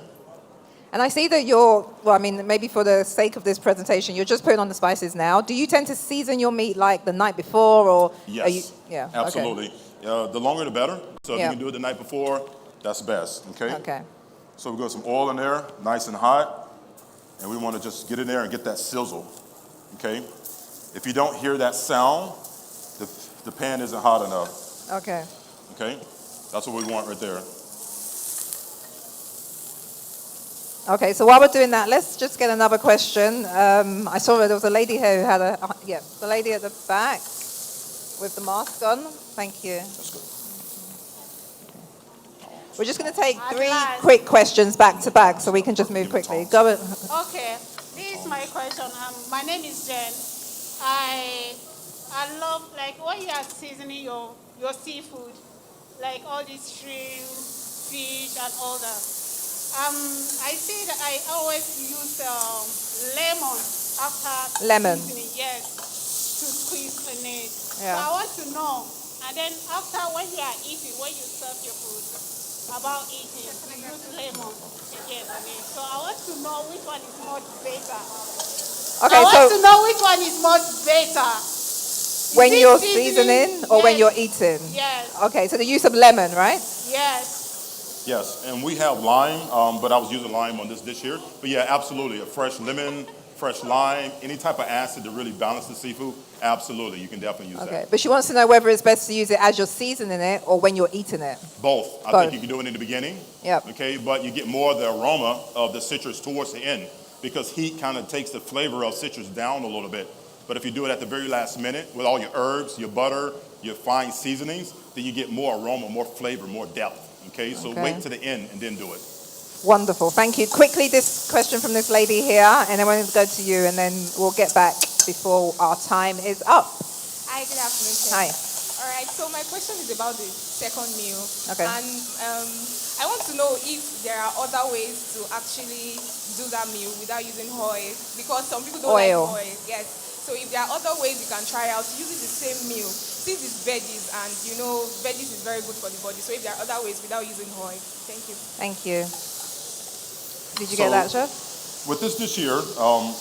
And I see that maybe for the sake of this presentation, you're just putting on the spices now. Do you tend to season your meat like the night before, or? Yes, yeah, absolutely. Okay. The longer the better. So if Yeah. you can do it the night before, that's best, okay? Okay. So we got some oil in there, nice and hot, and we want to just get in there and get that sizzle, okay? If you don't hear that sound, the pan isn't hot enough, Okay. okay? That's what we want right there. Okay, so while we're doing that, let's just get another question. I saw there was a lady here who had the lady at the back with the mask on. Thank you. That's good. We're just going to take 3 quick questions back to back so we can just move quickly. Go ahead. Okay, this is my question. My name is Jen. I love, like, when you are seasoning your seafood, like all these shrimp, fish, and all that. I see that I always use lemon after Lemon. seasoning, yes, to squeeze in it. Yeah. So I want to know, and then after when you are eating, when you serve your food, about eating, you use lemon again on it. So I want to know which one is much better. Okay, I want to know which one is much better. When Is it you're seasoning or when Yes. you're eating? Yes. Okay, so the use of lemon, right? Yes. Yes, and we have lime, but I was using lime on this dish here. But yeah, absolutely, a fresh lemon, fresh lime, any type of acid to really balance the seafood, absolutely, you can definitely use Okay, that. but she wants to know whether it's best to use it as you're seasoning it or when you're eating it. Both. I Both. think you can do it in the beginning. Yep. Okay, but you get more of the aroma of the citrus towards the end because heat kind of takes the flavor of citrus down a little bit. But if you do it at the very last minute with all your herbs, your butter, your fine seasonings, then you get more aroma, more flavor, more depth. Okay, so Okay. wait to the end and then do it. Wonderful, thank you. Quickly, this question from this lady here, and then we'll go to you, and then we'll get back before our time is up. Hi, good afternoon. Ken. Hi. All right, so my question is about the second meal. Okay. And I want to know if there are other ways to actually do that meal without using oil, because some people don't Oil. like oil. Yes. So if there are other ways you can try out using the same meal, since it's veggies, and you know veggies is very good for the body. So if there are other ways without using oil, thank you. Thank you. Did you get that, Chef? With this dish here,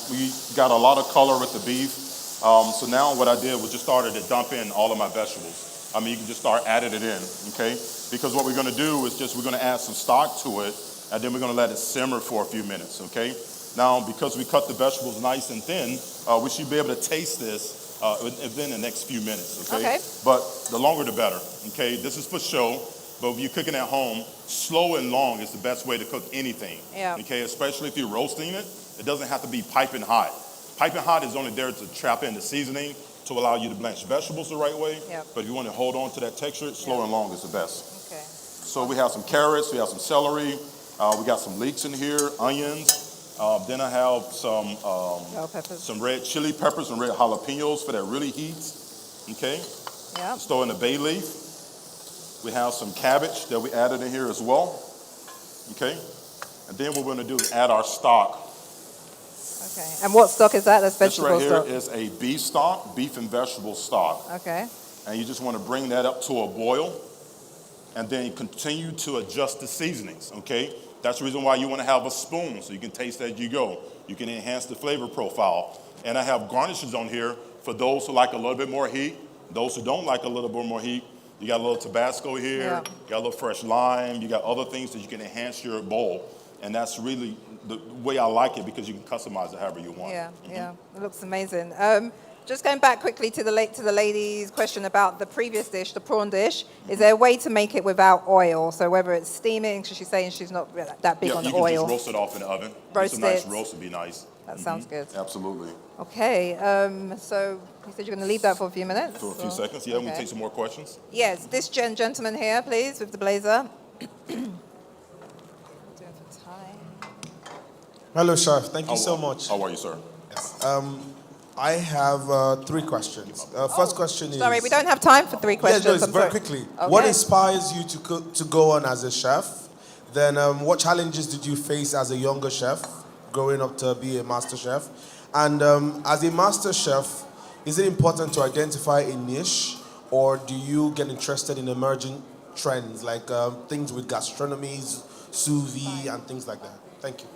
we got a lot of color with the beef. So now what I did was just started to dump in all of my vegetables. I mean, you can just start adding it in, okay? Because what we're gonna do is we're gonna add some stock to it, and then we're gonna let it simmer for a few minutes, okay? Now, because we cut the vegetables nice and thin, we should be able to taste this within the next few minutes, okay? Okay. But the longer the better, okay? This is for show, but if you're cooking at home, slow and long is the best way to cook anything, Yeah. okay? Especially if you're roasting it, it doesn't have to be piping hot. Piping hot is only there to trap in the seasoning to allow you to blanch vegetables the right way, Yep. but if you want to hold on to that texture, slow and long is the best. Okay. So we have some carrots, we have some celery, we got some leeks in here, onions. Then I have some red chili peppers and red jalapenos for that really heats. Okay. Yeah. Let's throw in the bay leaf. We have some cabbage that we added in here as well. Okay. And then what we're going to do is add our stock. Okay. And what stock is that? That's This vegetable right stock. here is a beef stock, beef and vegetable stock. Okay. And you just want to bring that up to a boil and then continue to adjust the seasonings, okay? That's the reason why you want to have a spoon so you can taste as you go. You can enhance the flavor profile. And I have garnishes on here for those who like a little bit more heat, those who don't like a little bit more heat. You got a little Tabasco here, Yeah. you got a little fresh lime, you got other things that you can enhance your bowl. And that's really the way I like it because you can customize it however you want. Yeah, yeah, it looks amazing. Just going back quickly to the lady's question about the previous dish, the prawn dish. Is there a way to make it without oil? So whether it's steaming, because she's saying she's not that big Yeah, on you the can oil. just roast it off in the oven. Roast Just a nice it. roast would be nice. That sounds good. Absolutely. Okay, so you said you're going to leave that for a few minutes? For a few or- seconds, yeah, we'll okay. take some more questions. Yes, this gentleman here, please, with the blazer. Hello, Chef. Thank you so much. How are you, sir? I have 3 questions. First question is... Sorry, we don't have time for 3 questions. Yes, no, it's I'm very sorry. quickly. Okay. What inspires you to go on as a chef? Then what challenges did you face as a younger chef, growing up to be a master chef? And as a master chef, is it important to identify a niche, or do you get interested in emerging trends, like things with gastronomies, sous vide, and things like that? Thank you.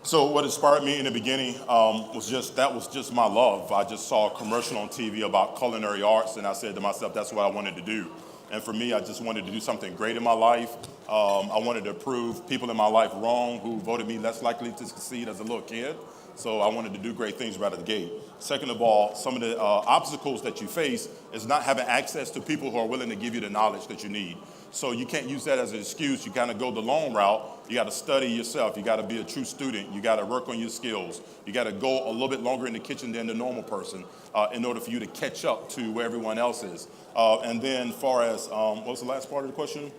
So what inspired me in the beginning was just my love. I just saw a commercial on TV about culinary arts, and I said to myself, that's what I wanted to do. And for me, I just wanted to do something great in my life. I wanted to prove people in my life wrong who voted me less likely to succeed as a little kid. So I wanted to do great things right out of the gate. Second of all, some of the obstacles that you face is not having access to people who are willing to give you the knowledge that you need. So you can't use that as an excuse. You kind of go the long route. You got to study yourself. You got to be a true student. You got to work on your skills. You got to go a little bit longer in the kitchen than the normal person in order for you to catch up to where everyone else is. And then far as, what was the last part of the question?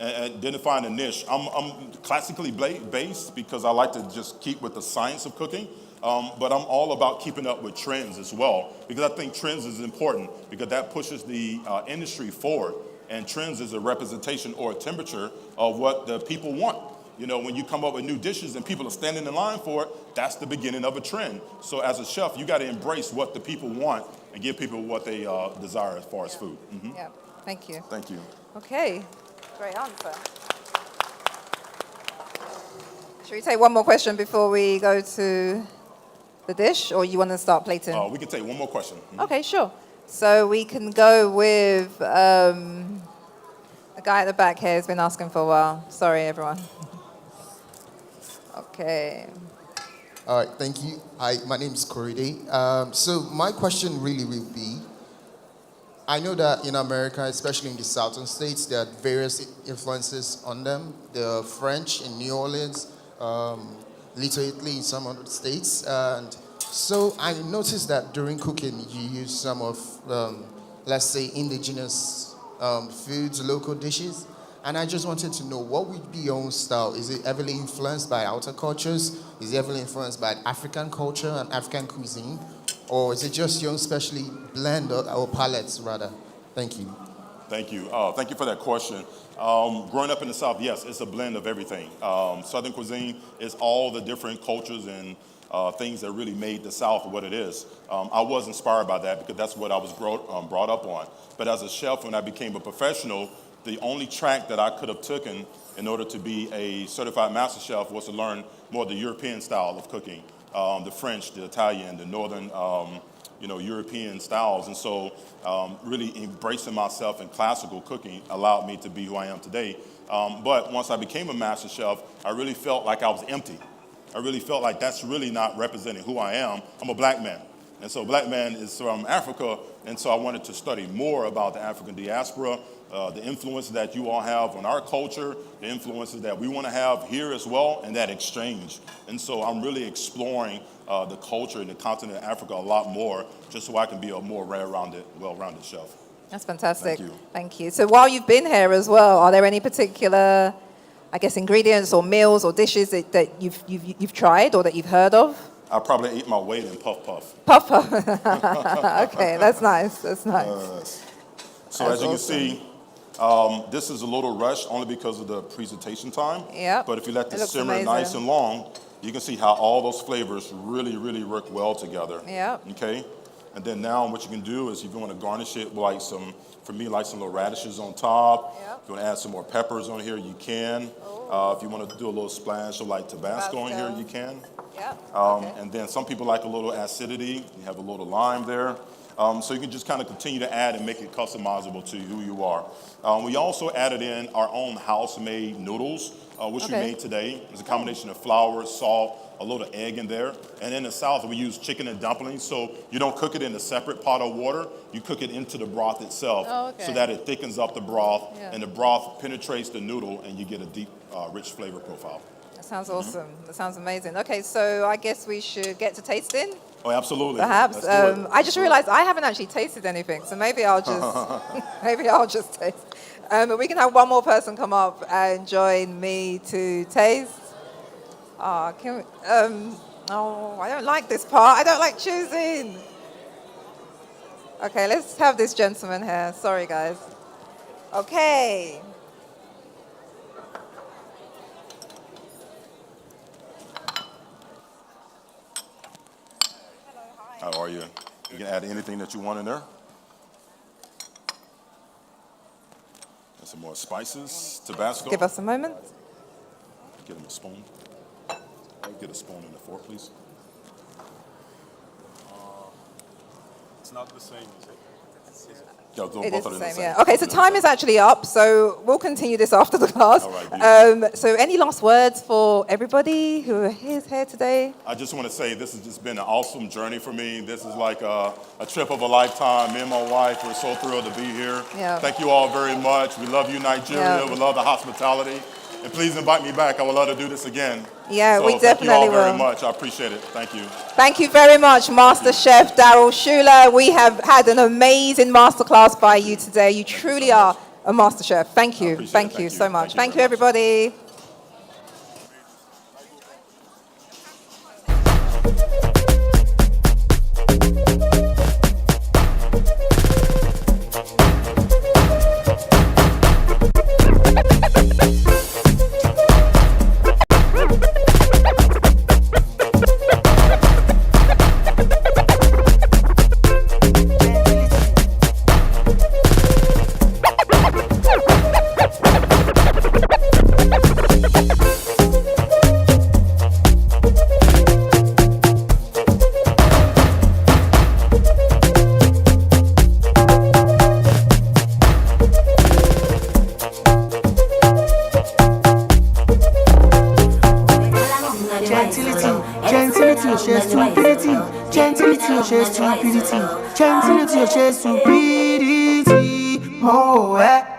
Identifying a niche. I'm classically based because I like to just keep with the science of cooking, but I'm all about keeping up with trends as well, because I think trends is important because that pushes the industry forward, and trends is a representation or a temperature of what the people want. You know, when you come up with new dishes and people are standing in line for it, that's the beginning of a trend. So as a chef, you got to embrace what the people want and give people what they desire as far as food. Mm-hmm. Yeah, thank you. Thank you. Okay, great answer. Should we take one more question before we go to the dish, or you want to start plating? We can take one more question. Mm-hmm. Okay, sure. So we can go with a guy at the back here who's been asking for a while. Sorry, everyone. Okay. All right, thank you. Hi, my name is Koride. So my question really will be, I know that in America, especially in the southern states, there are various influences on them. The French in New Orleans, Little Italy in some other states. And so I noticed that during cooking, you use some of, let's say, indigenous foods, local dishes. And I just wanted to know, what would be your own style? Is it heavily influenced by outer cultures? Is it heavily influenced by African culture and African cuisine? Or is it just your own specially blend or palettes, rather? Thank you. Thank you. Thank you for that question. Growing up in the South, yes, it's a blend of everything. Southern cuisine is all the different cultures and things that really made the South what it is. I was inspired by that because that's what I was brought up on. But as a chef, when I became a professional, the only track that I could have taken in order to be a certified master chef was to learn more the European style of cooking, the French, the Italian, the Northern, European styles. And so really embracing myself in classical cooking allowed me to be who I am today. But once I became a master chef, I really felt like I was empty. I really felt like that's really not representing who I am. I'm a black man. And so black man is from Africa, and so I wanted to study more about the African diaspora, the influence that you all have on our culture, the influences that we want to have here as well, and that exchange. And so I'm really exploring the culture in the continent of Africa a lot more, just so I can be a more well-rounded chef. That's fantastic. Thank you. Thank you. So while you've been here as well, are there any particular, I guess, ingredients or meals or dishes that you've tried or that you've heard of? I probably ate my weight in puff puff. Puff puff. Okay, that's nice. That's nice. So That's as you can awesome. see, this is a little rushed only because of the presentation time. Yep. But if you let It this looks simmer amazing. nice and long, you can see how all those flavors really, really work well together. Yep. Okay. And then now what you can do is if you want to garnish it with like some little radishes on top. Yep. If you want to add some more peppers on here, you can. If you want to do a little splash of like Tabasco on here, you can. Yep. And then some people like a little acidity. You have a little lime there. So you can just kind of continue to add and make it customizable to who you are. We also added in our own house-made noodles, which we made today. It's a combination of flour, salt, a little egg in there. And in the South, we use chicken and dumplings. So you don't cook it in a separate pot of water. You cook it into the broth itself so that it thickens up the broth, and the broth penetrates the noodle, and you get a deep, rich flavor profile. That sounds awesome. That sounds amazing. Okay, so I guess we should get to tasting. Oh, absolutely. Perhaps. Let's do it. I just realized I haven't actually tasted anything, so maybe I'll just taste. But we can have one more person come up and join me to taste. I don't like this part. I don't like choosing. Okay, let's have this gentleman here. Sorry, guys. Okay. How are you? You can add anything that you want in there. And some more spices, Tabasco. Give us a moment. Get him a spoon. Get a spoon and a fork, please. It's not the same, is it? Yeah, It is both the are the same, same. yeah. Okay, so time is actually up, so we'll continue this after the class. All right, So any last words for everybody who is here today? I just want to say this has just been an awesome journey for me. This is like a trip of a lifetime. Me and my wife, we're so thrilled to be here. Yeah. Thank you all very much. We love you, Nigeria. Yeah. We love the hospitality. And please invite me back. I would love to do this again. Yeah, so we definitely thank you all very will. much. I appreciate it. Thank you. Thank you very much, Master Chef Daryl Schuler. We have had an amazing masterclass by you today. You truly are a master chef. Thank you. Thank you so much. Thank you, everybody.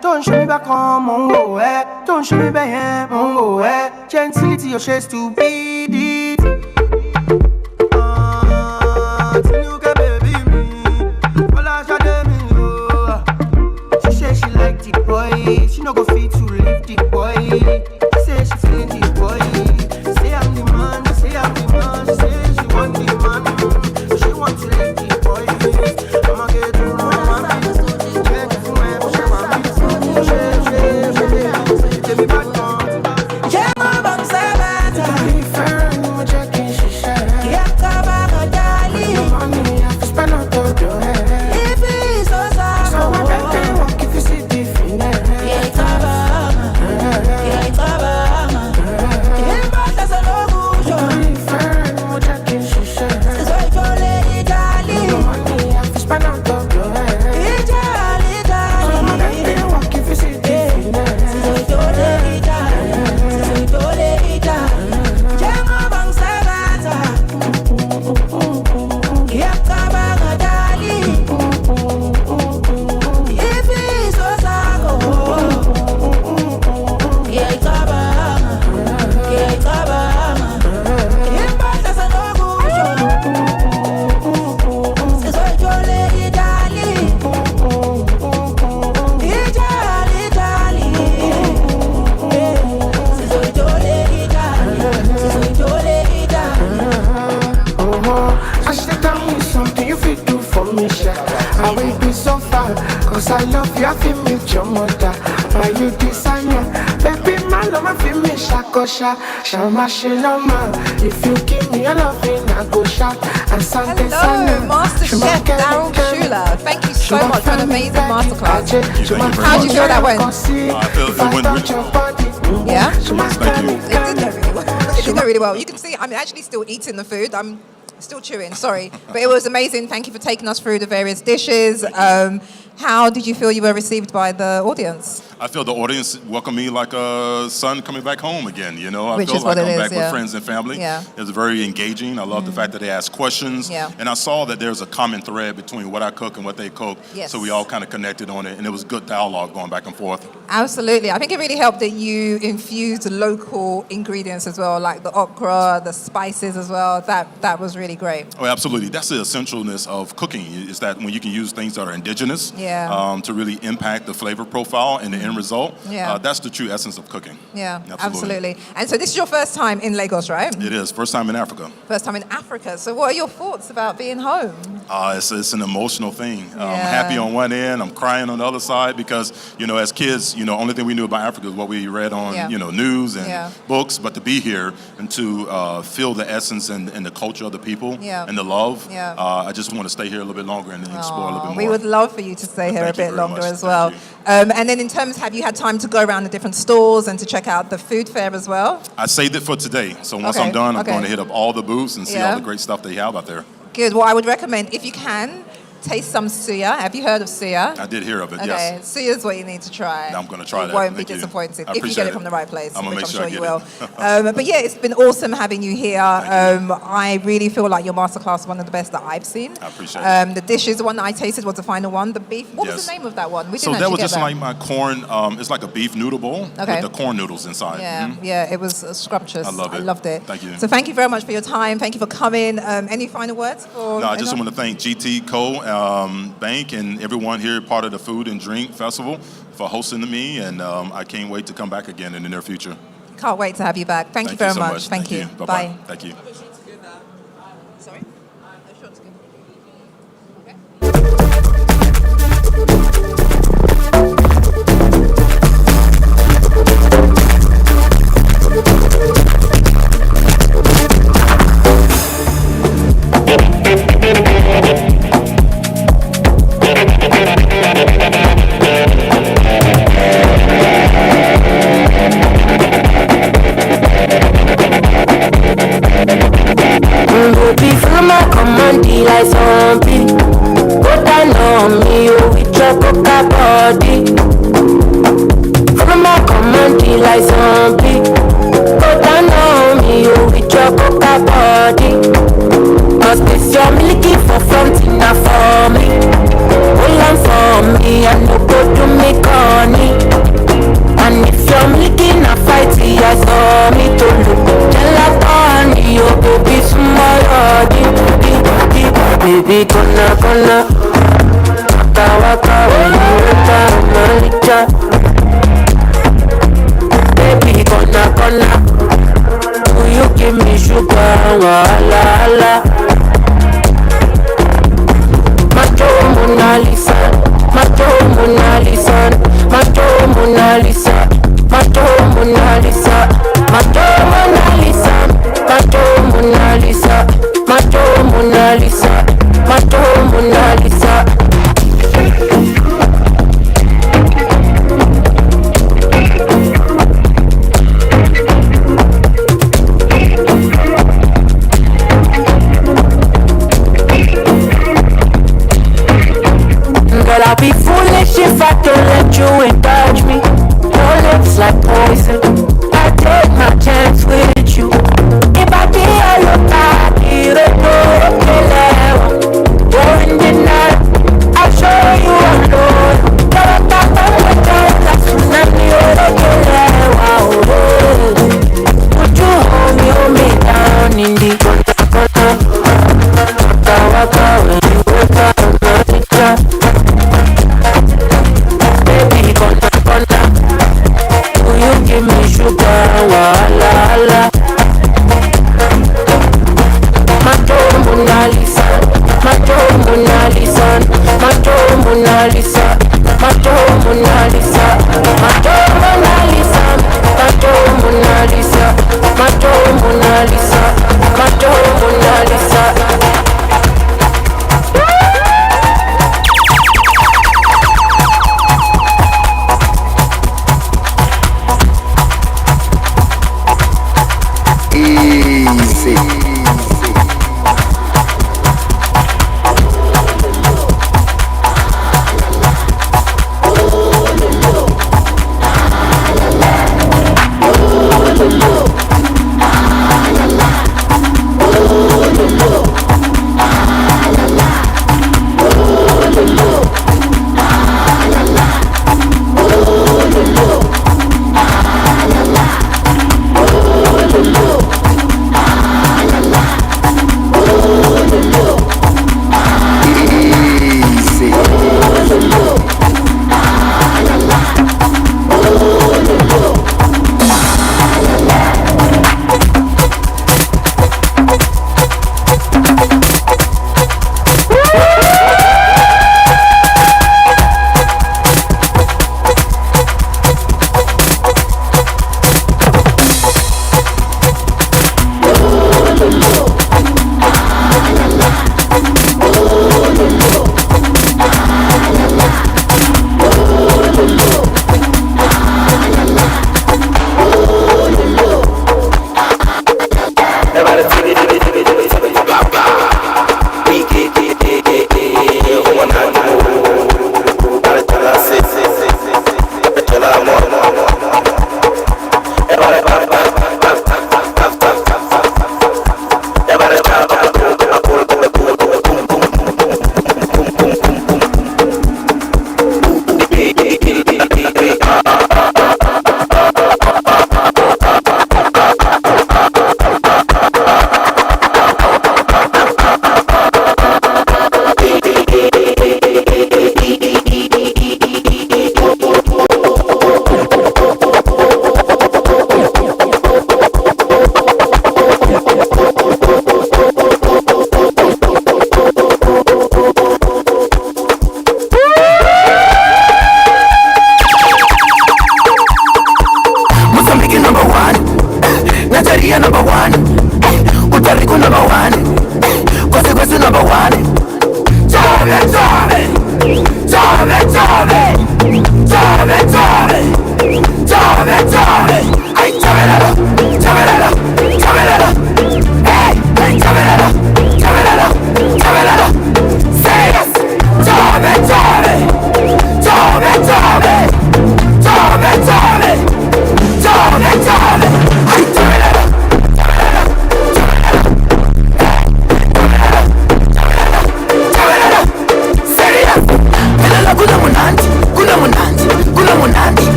Don't show me back on Mongo, don't show me back on Mongo, gentility, your share stupidity. She say she like the boy, she no go fit to leave the boy. She say she feeling the boy, say I'm the man, say I'm the man. She say she want the man, she want to leave the boy. I'ma get to know my man, get to know my man. Cause I love you, I feel me, your mother. Are you designer? Baby, my love, I feel me, shakosha. Shama, shaloma. If you give me a loving, I go shout. And Sunday, Hello, Master Chef Daryl Schuler. Thank you so much for an amazing masterclass. How do you feel that went? I feel it went really well. Yeah? Thank you. It did go really well. It did go really well. You can see I'm actually still eating the food. I'm still chewing, sorry. But it was amazing. Thank you for taking us through the various dishes. How did you feel you were received by the audience? I feel the audience welcomed me like a son coming back home again, you know? I Which feel is like what it I'm is, back yeah. with friends and family. Yeah. It was very engaging. I love the fact that they asked questions. Yeah. And I saw that there's a common thread between what I cook and what they cook. Yes. So we all kind of connected on it, and it was good dialogue going back and forth. Absolutely. I think it really helped that you infused local ingredients as well, like the okra, the spices as well. That was really great. Oh, absolutely. That's the essentialness of cooking, is that when you can use things that are indigenous to really impact the flavor profile and the end result, that's the true essence of cooking. Yeah, absolutely. And so this is your first time in Lagos, right? It is. First time in Africa. First time in Africa. So what are your thoughts about being home? It's an emotional thing. I'm happy on one end, I'm crying on the other side because, as kids, only thing we knew about Africa is what we read on, news and books. But to be here and to feel the essence and the culture of the people and the love, I just want to stay here a little bit longer and explore a little bit more. We would love for you to stay here a bit longer as well. Thank And then in terms, have you had time to go around the different stores and to check out the food fair as well? I saved it for today. So once I'm done, I'm going to hit up all the booths and see all the great stuff they have out there. Good. Well, I would recommend, if you can, taste some suya. Have you heard of suya? I did hear of it, okay. yes. Suya is what you need to try. I'm going to try that. You won't Thank be disappointed you. if you get it from the right place, I'm gonna which make I'm sure I sure you get will. But yeah, it's been awesome having you here. I really feel like your masterclass is one of the best that I've seen. I appreciate it. The dishes, the one that I tasted was the final one. The beef. What was the name of that one? We so didn't that was actually just get like my corn. It's like a beef noodle bowl with the corn noodles inside. Yeah, yeah, it was scrumptious. I love it. I loved it. Thank you. So thank you very much for your time. Thank you for coming. Any final words? No, I just want to thank GTCO Bank and everyone here, part of the Food and Drink Festival, for hosting me, and I can't wait to come back again in the near future. Can't wait to have you back. Thank you very so much. Thank you. Bye-bye. Bye. Thank you. Sorry? Baby, follow my command, like zombie. Go down on me, you with your coca body. Follow my command, like zombie. Go down on me, you with your coca body. Cause this your milky for front enough for me. Hold on for me, I no go to me corny. And if you're making a fight, I saw me to look. Gelatoni, oh baby, small, baby, gonna. Waka, when you enter, Malika. Baby, gonna. Will you give me sugar, wala. Macho Mona Lisa, Macho Mona Lisa, Macho Mona Lisa, Macho Mona Lisa, Macho Mona Lisa, Macho Mona Lisa, Macho Mona Lisa, Macho Mona Lisa. Girl, I'll be foolish if I don't let you indulge me. Your lips like poison, I take my chance with you. If I be a look, you're in the night, I'll show you a load. Would you hold me down in the waka when you wake up, baby, gonna. Will you give me sugar, wala. Macho Mona Lisa, Macho Mona Lisa, Macho Mona Lisa, Macho Mona Lisa, Macho Mona Lisa, Macho Mona Lisa, Macho Mona Lisa, Macho Mona Lisa. Easy.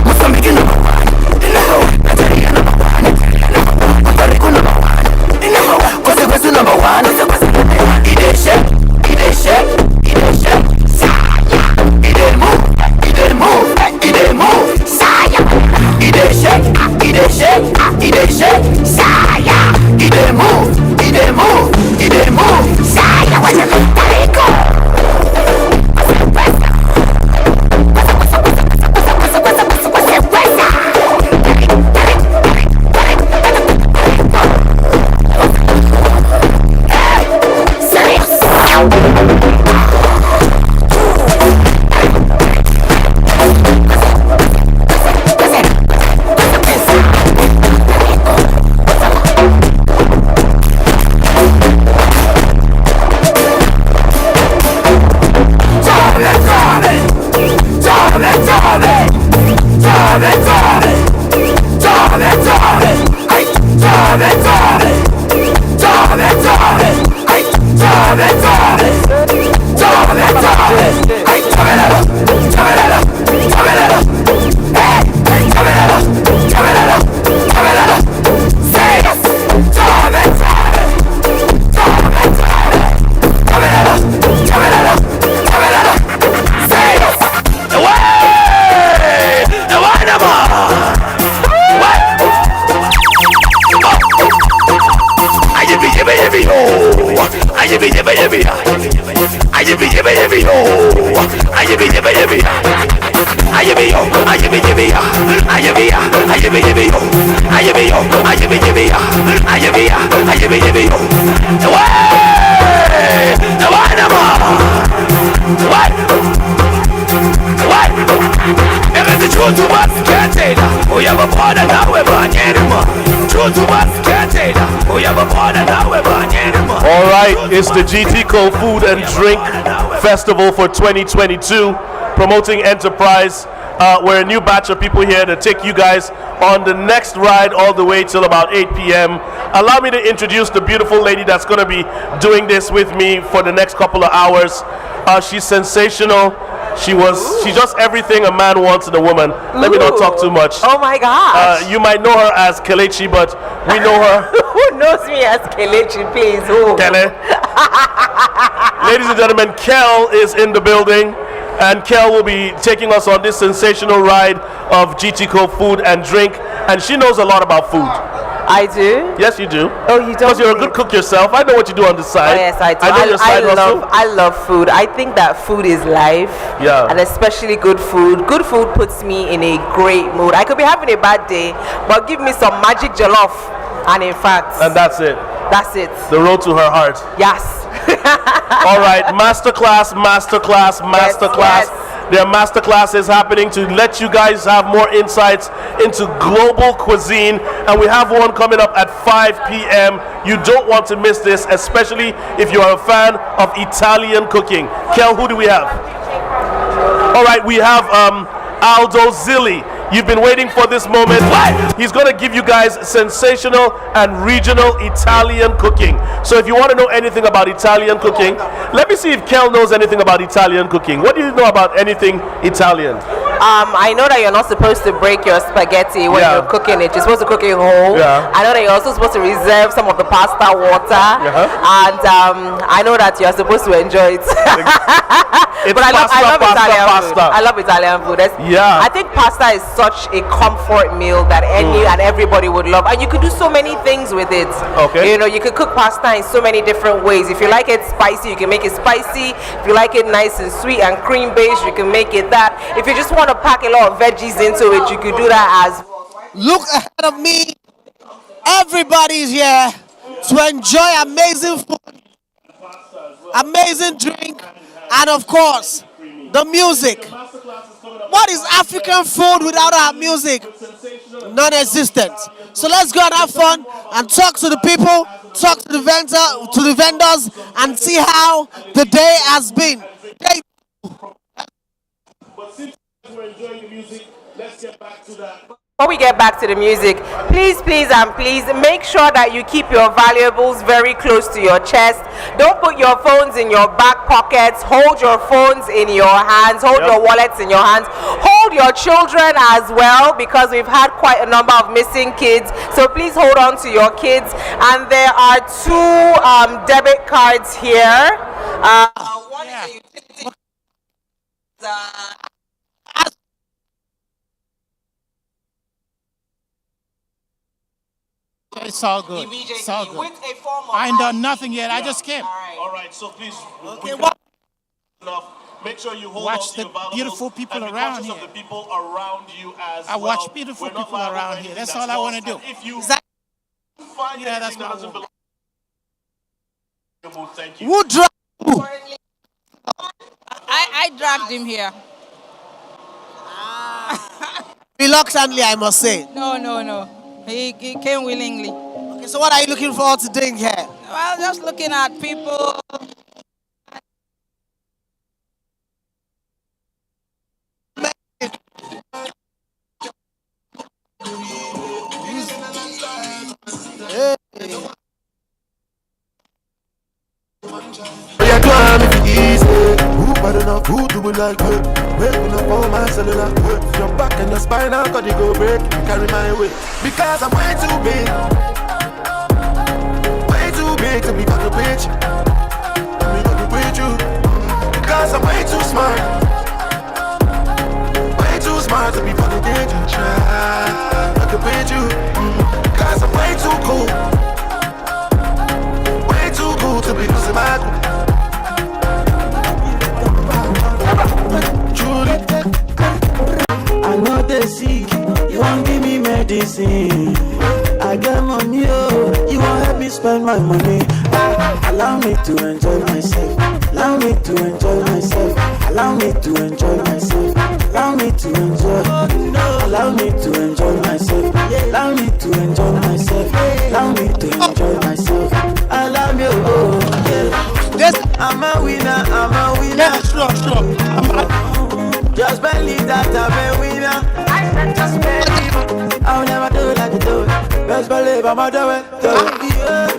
Mozambique number one. Nigeria number one. Puerto Rico number one. Consequence number one. Ide shake, ide shake, ide shake. Saya, ide move, ide move, ide move. Saya, ide shake, ide shake, ide shake. Saya, ide move, ide move, ide move. Saya, Puerto Rico. All right, it's the GTCO Food and Drink Festival for 2022, promoting enterprise. We're a new batch of people here to take you guys on the next ride all the way till about 8 p.m. Allow me to introduce the beautiful lady that's going to be doing this with me for the next couple of hours. She's sensational. She's just everything a man wants in a woman. Let me not talk too much. Oh my gosh. You might know her as Kelechi, but we know her. Who knows me as Kelechi, please? Who? Kele. Ladies and gentlemen, Kel is in the building, and Kel will be taking us on this sensational ride of GTCO Food and Drink, and she knows a lot about food. I do? Yes, you do. Oh, you don't? Because you're a good cook yourself. I know what you do on the side. Oh, yes, I do. I know your side hustle. I love food. I think that food is life. Yeah. And especially good food. Good food puts me in a great mood. I could be having a bad day, but give me some magic jollof. And in fact. And that's it. That's it. The road to her heart. Yes. All right. Masterclass, masterclass, masterclass. Yes. There are masterclasses happening to let you guys have more insights into global cuisine. And we have one coming up at 5 p.m. You don't want to miss this, especially if you are a fan of Italian cooking. Kel, who do we have? All right, we have Aldo Zilli. You've been waiting for this moment. He's going to give you guys sensational and regional Italian cooking. So if you want to know anything about Italian cooking, let me see if Kel knows anything about Italian cooking. What do you know about anything Italian? I know that you're not supposed to break your spaghetti when you're cooking it. You're supposed to cook it whole. Yeah. I know that you're also supposed to reserve some of the pasta water. And I know that you're supposed to enjoy it. But I love Italian food. I love Italian food. I think pasta is such a comfort meal that any and everybody would love. And you could do so many things with it. Okay. You know, you could cook pasta in so many different ways. If you like it spicy, you can make it spicy. If you like it nice and sweet and cream based, you can make it that. If you just want to pack a lot of veggies into it, you could do that as well. Look ahead of me. Everybody's here to enjoy amazing food, amazing drink, and of course, the music. What is African food without our music? Non-existent. So let's go and have fun and talk to the people, talk to the vendors, and see how the day has been. But since we're enjoying the music, let's get back to that. Before we get back to the music, please make sure that you keep your valuables very close to your chest. Don't put your phones in your back pockets. Hold your phones in your hands. Hold your wallets in your hands. Hold your children as well, because we've had quite a number of missing kids. So please hold on to your kids. And there are two debit cards here. One is a utility. It's all good. It's all good. I ain't done nothing yet. I just came. All right, so please, Okay, enough. Make sure you hold watch on to the your valuables beautiful people and be around conscious here. of the people around you as I well. watch beautiful We're not people liable for around here. anything That's that's all I want to lost. do. And if you find Yeah, that's anything that what I doesn't belong, thank you. Who dragged you? I dragged him here. Reluctantly, I must say. No. He came willingly. Okay, so what are you looking forward to doing here? Well, just looking at people. Yeah, climb if it's easy. Who bad enough? Who do it like her? Waking up on my cellular. Your back and your spine, I got to go break. Carry my weight because I'm way too big. Way too big to be fucking with you. Me fucking with you. Because I'm way too smart. Way too smart to be fucking with you. Try fucking with you. Because I'm way too cool. Too cool to be losing my cool. Truly, I know they sick. You won't give me medicine. I got money, oh. You won't help me spend my money. Allow me to enjoy myself. Allow me to enjoy myself. Allow me to enjoy myself. Allow me to enjoy. Allow me to enjoy myself. Allow me to enjoy myself. Allow me to enjoy myself. Allow me, oh yeah. Yes, I'm a winner. I'm a winner. Yeah, sure. Just believe that I'm a winner. I said just believe. I'll never do it like you do it. Best believe I'ma do it.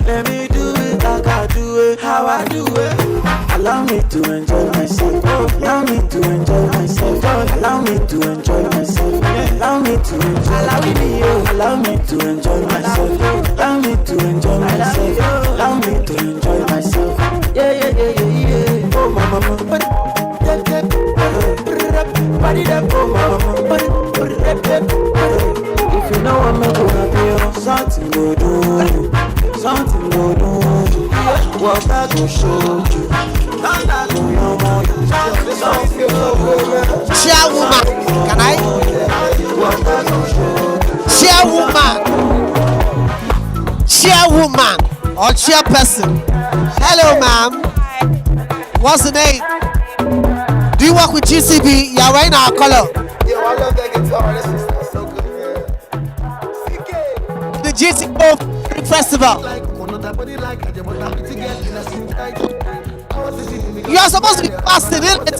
Let me do it like I do it. How I do it. Allow me to enjoy myself. Allow me to enjoy myself. Allow me to enjoy myself. Allow me to enjoy. Allow me to enjoy myself. Allow me to enjoy myself. Allow me to enjoy myself. Yeah. Oh mama. Body that if you know I'm not gonna be something go do, something go do. What I go show you, that go know more. Chairwoman, can I? Chairwoman or chairperson. Hello, ma'am. What's the name? Do you work with GCB? You're wearing our color. Yo, I love that guitar. This is so good, man. The GTCO Food Drink Festival. You are supposed to be fasting, isn't it?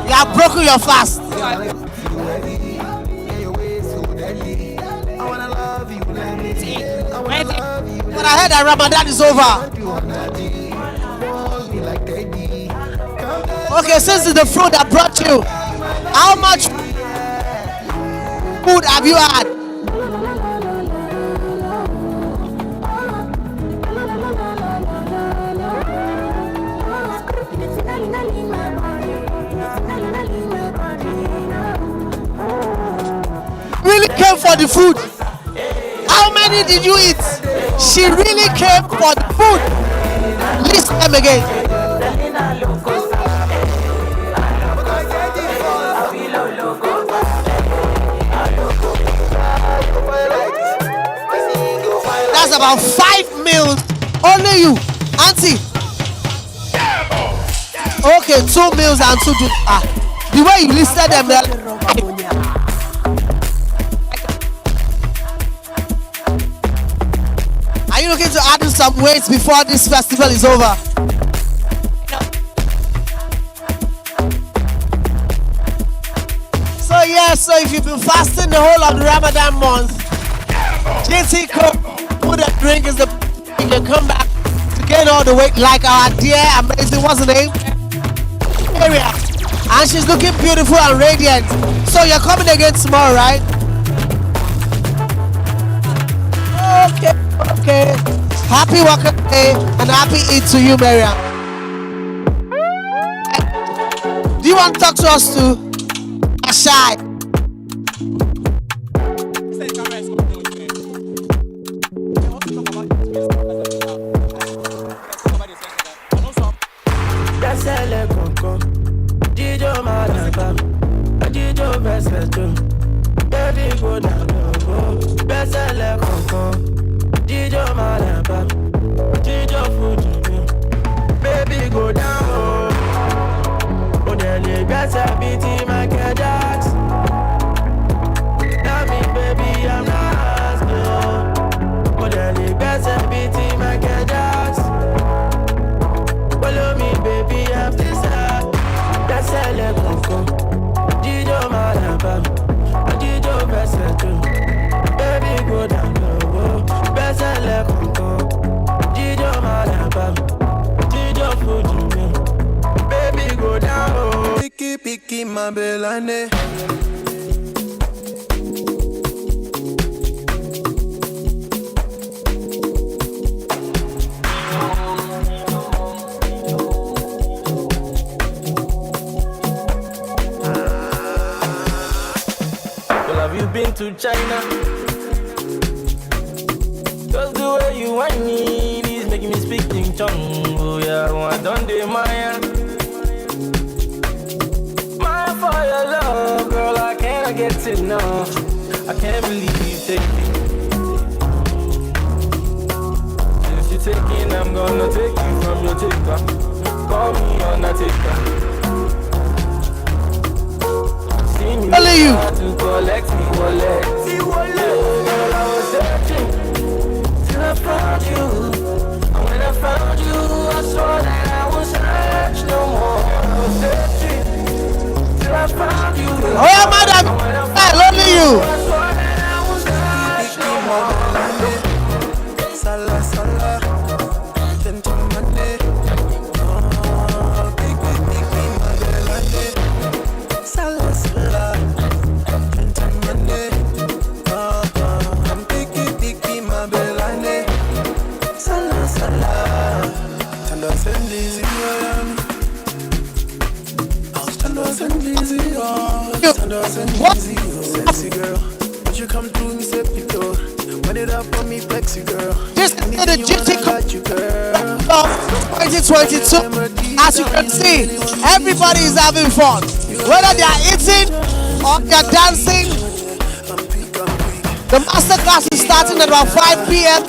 You have broken your fast. But I heard that Ramadan is over. Okay, since it's the fruit that brought you, how much food have you had? Really came for the food. How many did you eat? She really came for the food. List them again. That's about 5 meals. Only you, Auntie. Okay, 2 meals and 2 drinks. The way you listed them, are you looking to add in some weight before this festival is over? yeah, so if you've been fasting the whole of the Ramadan month, GTCO Food and Drink is the you can come back to gain all the weight like our dear amazing, what's her name? Area. And she's looking beautiful and radiant. So you're coming again tomorrow, right? Okay. Happy Worker Day and happy Eid to you, Miriam. Do you want to talk to us too? Shy. Baby, go down, oh, nearly better beating my cadets. Tell me, baby, I'm not asking, oh, nearly better beating my cadets. Follow me, baby, I'm still sad. That's a level, Dido, my love, Dido, better too. Baby, go down, oh, better level, Dido, my love. Baby, go down, oh. Picky, my belane. Well, have you been to China? Cause the way you want me is making me speak in tongue. Oh yeah, I don't demand. Mine for your love, girl, I cannot get enough. I can't believe you take it. Since you're taking, I'm gonna take you from your taker. Call me Undertaker. See me try to collect me wallet. See wallet, girl, I was searching till I found you. And when I found you, I saw that I was search no more. I was searching till I found you. Oh yeah, madam, only you. Sala, sala, tentamane. Big, madelane. Sala, sala, tentamane. I'm picky, madelane. Sala, sala. Stand up and easy, stand up and easy, stand up and easy, sexy girl. Would you come through me, say pito? Run it up on me, flexy girl. Just the GTCO 2022. As you can see, everybody is having fun. Whether they are eating or they are dancing. The masterclass is starting at about 5 p.m.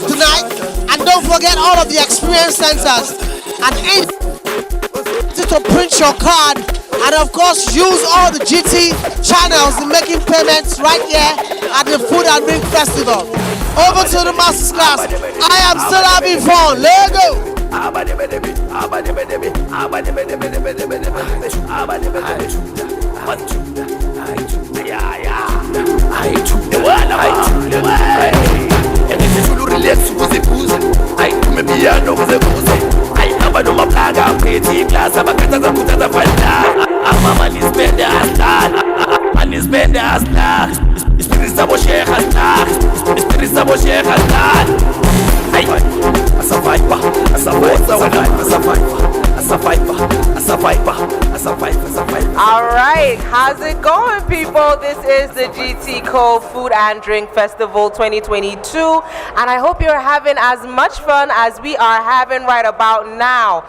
tonight. And don't forget all of the experience centers. And to print your card. And of course, use all the GT channels in making payments right here at the Food and Drink Festival. Over to the masterclass. I am still having fun. Let go. All right, how's it going, people? This is the GTCO Food and Drink Festival 2022, and I hope you're having as much fun as we are having right about now.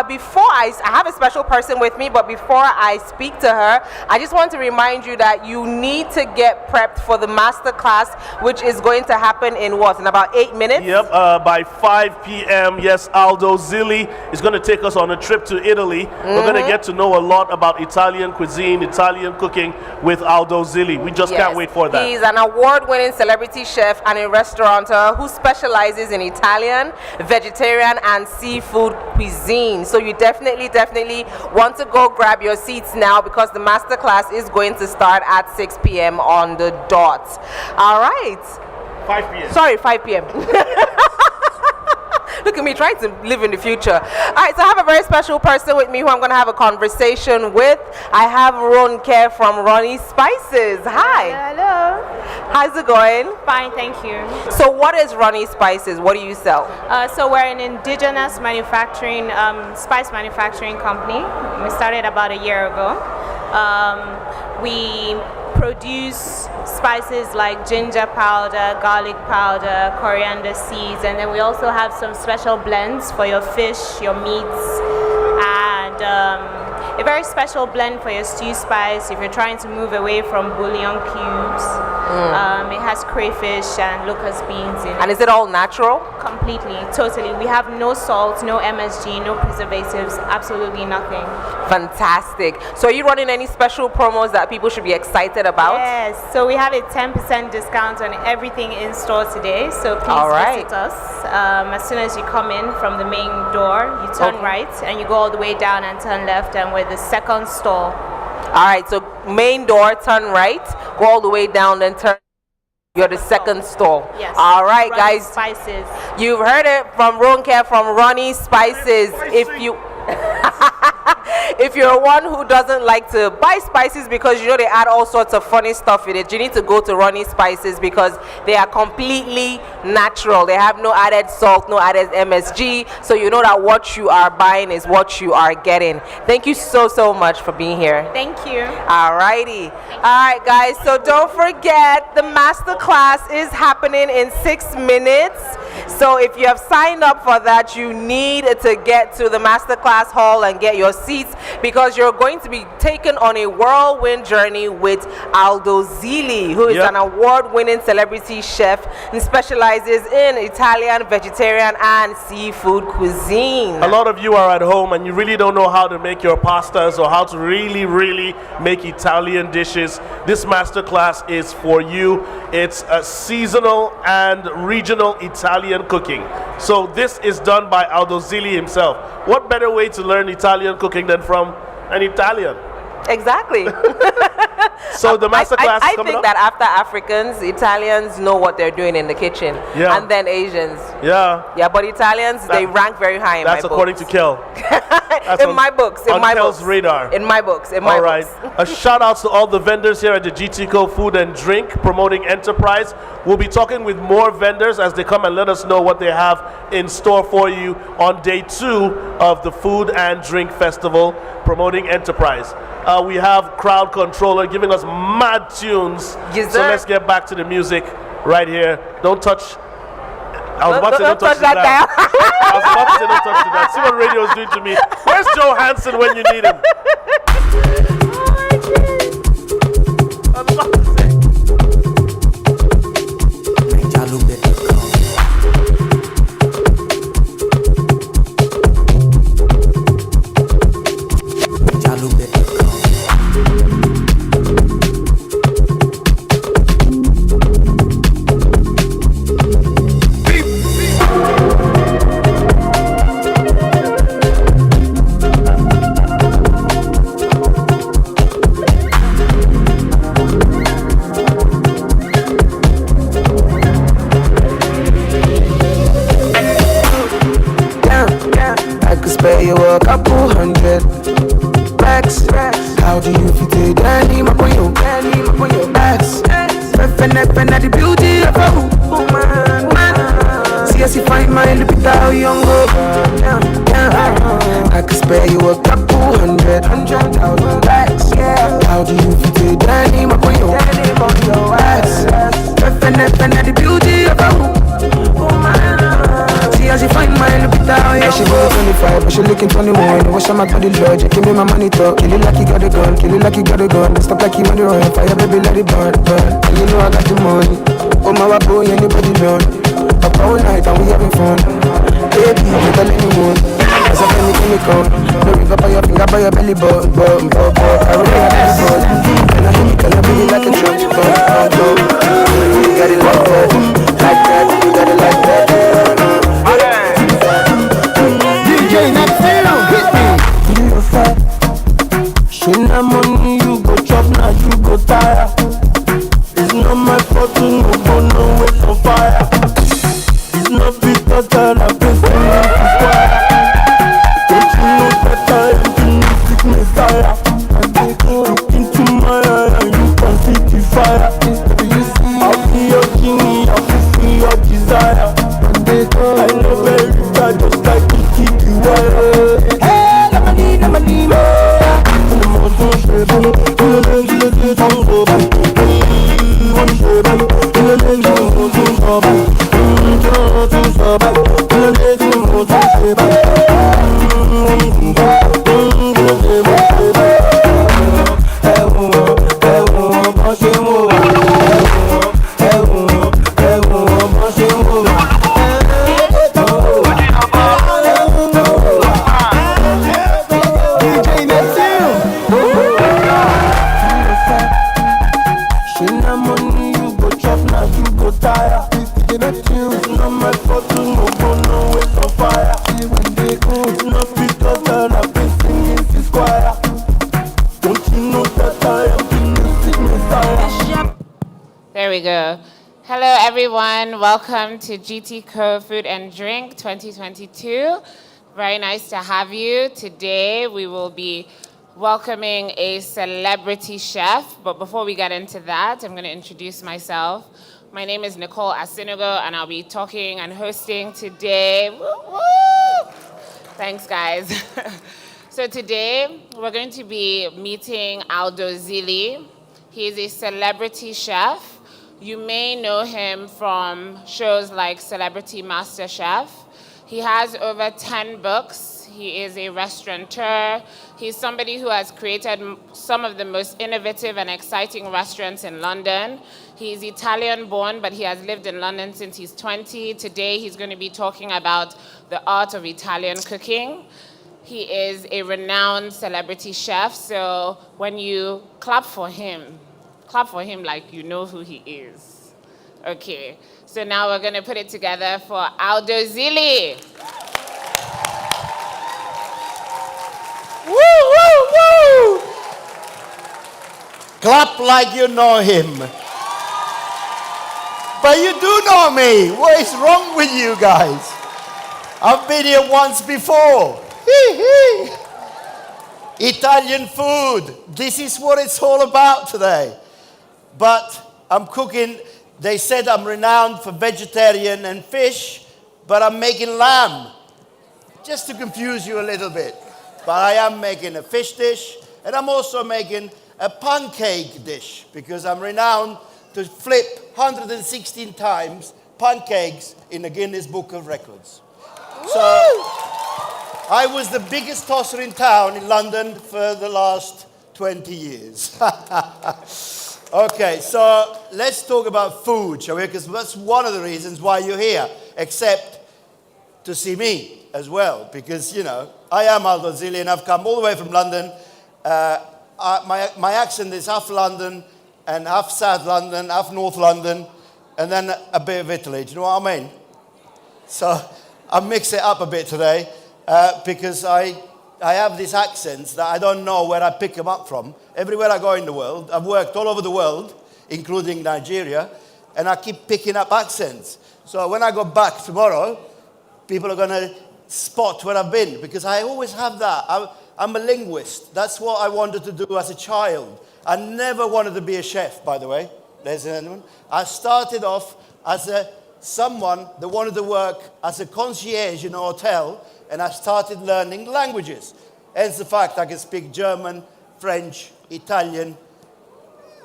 Before I have a special person with me, but before I speak to her, I just want to remind you that you need to get prepped for the master class, which is going to happen in about 8 minutes? Yep, by 5 p.m. Yes, Aldo Zilli is going to take us on a trip to Italy. We're going to get to know a lot about Italian cuisine. cuisine, Italian cooking with Aldo Zilli. We just can't wait for that. He's an award-winning celebrity chef and a restaurateur who specializes in Italian, vegetarian, and seafood cuisine. So you definitely want to go grab your seats now because the masterclass is going to start at 6 p.m. on the dot. All right. 5 p.m. Sorry, 5 p.m. Look at me trying to live in the future. All right, so I have a very special person with me who I'm going to have a conversation with. I have Ronke from Ronnie Spices. Hi. Hello. How's it going? Fine, thank you. So what is Ronnie Spices? What do you sell? So we're an indigenous manufacturing, spice manufacturing company. We started about a year ago. We produce spices like ginger powder, garlic powder, coriander seeds, and then we also have some special blends for your fish, your meats, and a very special blend for your stew spice if you're trying to move away from bouillon cubes. It has crayfish and locust beans in it. And is it all natural? Completely, totally. We have no salt, no MSG, no preservatives, absolutely nothing. Fantastic. So are you running any special promos that people should be excited about? Yes, so we have a 10% discount on everything in store today, so please visit us. As soon as you come in from the main door, you turn right and you go all the way down and turn left, and we're the second store. All right, so main door, turn right, go all the way down, then turn. You're the second store. Yes. All right, Ronnie guys. Spices. You've heard it from Ronke from Ronnie Spices. If you're one who doesn't like to buy spices because you know they add all sorts of funny stuff in it, you need to go to Ronnie Spices because they are completely natural. They have no added salt, no added MSG, so you know that what you are buying is what you are getting. Thank you so much for being here. Thank you. Alrighty. Alright guys, so don't forget the masterclass is happening in 6 minutes. So if you have signed up for that, you need to get to the masterclass hall and get your seats because you're going to be taken on a whirlwind journey with Aldo Zilli, who is an award-winning celebrity chef and specializes in Italian, vegetarian, and seafood cuisine. A lot of you are at home and you really don't know how to make your pastas or how to really make Italian dishes. This masterclass is for you. It's a seasonal and regional Italian cooking. So this is done by Aldo Zilli himself. What better way to learn Italian cooking than from an Italian? Exactly. So the masterclass I coming think up? that after Africans, Italians know what they're doing in the kitchen. Yeah. And then Asians. Yeah. Yeah, but Italians, they rank very high in my books. That's according to Kel. In my books. In my Kel's books. radar. In my books. In my all right. books. A shout out to all the vendors here at the GTCO Food and Drink promoting enterprise. We'll be talking with more vendors as they come and let us know what they have in store for you on day 2 of the Food and Drink Festival promoting enterprise. We have Crowd Controller giving us mad tunes. Yes, so sir. let's get back to the music right here. Don't touch. I was about to say don't touch that the dial. I was about to say don't touch the dial. See what radio is doing to me. Where's Joe Hansen when you need him? I was about to say. Spare you a couple hundred racks. How do you fit it? Denim up on your backs. Pen at the beauty of a woman. See as you find my look at how young go. I could spare you a couple hundred thousand racks. How do you fit it? Denim up on your backs. Pen at the beauty of a woman. See as you find my look at how young go. She was 25, but she looking 21. What's on my body logic? Give me my money talk. Kill it like you got a gun. Kill it like you got a gun. Stop like you on the run. Fire baby, let it burn. And you know I got the money. Oh my boy, anybody run. Up all night and we having fun. Baby, you tell anyone. As a of any chemical. No ring up on your finger, by your belly button. I really like this button. Can I really like a joke? You got it like that, you got it like that. DJ Neptune, hit me. You fat. She na money, you go chop, now you go tire. It's not my fault to no go nowhere on fire. It's not because that I've been feeling too quiet. Don't you know that I am the music messiah? Look into my eye and you can see the fire. I'll be your genie, I'll fulfill your desire. I know very bad, just like to keep you wild. Hey, Lamani, There we go. Hello, everyone. Welcome to GTCO Food and Drink 2022. Very nice to have you. Today, we will be welcoming a celebrity chef. But before we get into that, I'm going to introduce myself. My name is Nicole Asinogo, and I'll be talking and hosting today. Woo, woo! Thanks, guys. So today, we're going to be meeting Aldo Zilli. He is a celebrity chef. You may know him from shows like Celebrity Master Chef. He has over 10 books. He is a restaurateur. He's somebody who has created some of the most innovative and exciting restaurants in London. He's Italian-born, but he has lived in London since he's 20. Today, he's going to be talking about the art of Italian cooking. He is a renowned celebrity chef, so when you clap for him like you know who he is. Okay, so now we're going to put it together for Aldo Zilli. Woo, woo, woo! Clap like you know him. But you do know me. What is wrong with you guys? I've been here once before. Italian food. This is what it's all about today. But I'm cooking. They said I'm renowned for vegetarian and fish, but I'm making lamb. Just to confuse you a little bit. But I am making a fish dish, and I'm also making a pancake dish, because I'm renowned to flip 116 times pancakes in the Guinness Book of Records. So I was the biggest tosser in town in London for the last 20 years. Okay, so let's talk about food, shall we? Because that's one of the reasons why you're here, except to see me as well. Because, you know, I am Aldo Zilli, and I've come all the way from London. My accent is half London, and half South London, half North London, and then a bit of Italy. Do you know what I mean? So I mix it up a bit today, because I have these accents that I don't know where I pick them up from. Everywhere I go in the world, I've worked all over the world, including Nigeria, and I keep picking up accents. So when I go back tomorrow, people are going to spot where I've been, because I always have that. I'm a linguist. That's what I wanted to do as a child. I never wanted to be a chef, by the way, ladies and gentlemen. I started off as someone that wanted to work as a concierge in a hotel, and I started learning languages. Hence the fact I can speak German, French, Italian,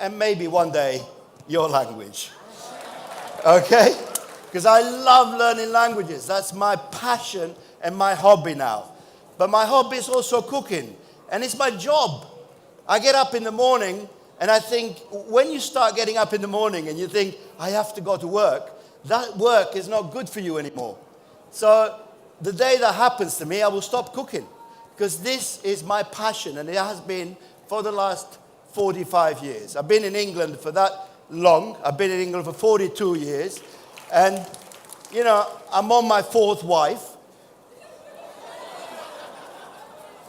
and maybe one day your language. Okay? Because I love learning languages. That's my passion and my hobby now. But my hobby is also cooking, and it's my job. I get up in the morning, and I think, when you start getting up in the morning and you think, I have to go to work, that work is not good for you anymore. So the day that happens to me, I will stop cooking. Because this is my passion, and it has been for the last 45 years. I've been in England for that long. I've been in England for 42 years. And, you know, I'm on my fourth wife.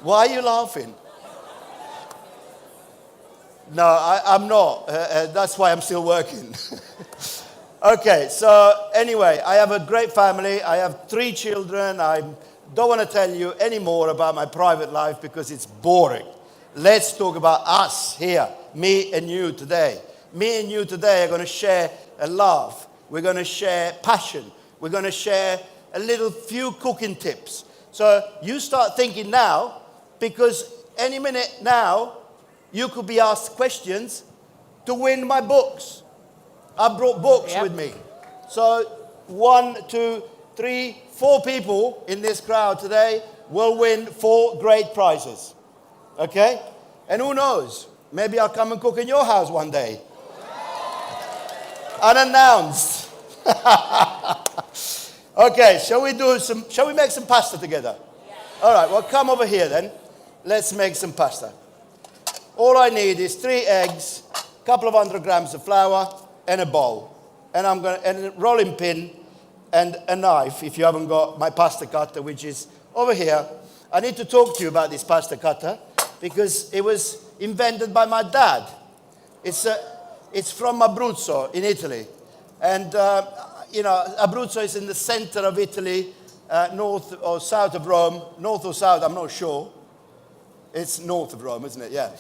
Why are you laughing? No, I'm not. That's why I'm still working. Okay, so anyway, I have a great family. I have 3 children. I don't want to tell you any more about my private life because it's boring. Let's talk about us here, me and you today. Me and you today are going to share a laugh. We're going to share passion. We're going to share a little few cooking tips. So you start thinking now, because any minute now, you could be asked questions to win my books. I brought books with me. So 1, 2, 3, 4 people in this crowd today will win 4 great prizes. Okay? And who knows? Maybe I'll come and cook in your house one day. Unannounced. Okay, shall we make some pasta together? All right, well, come over here then. Let's make some pasta. All I need is 3 eggs, a couple of 100 grams of flour, and a bowl. And a rolling pin and a knife, if you haven't got my pasta cutter, which is over here. I need to talk to you about this pasta cutter because it was invented by my dad. It's from Abruzzo in Italy. And, you know, Abruzzo is in the center of Italy, north or south of Rome. North or south, I'm not sure. It's north of Rome, isn't it? Yeah.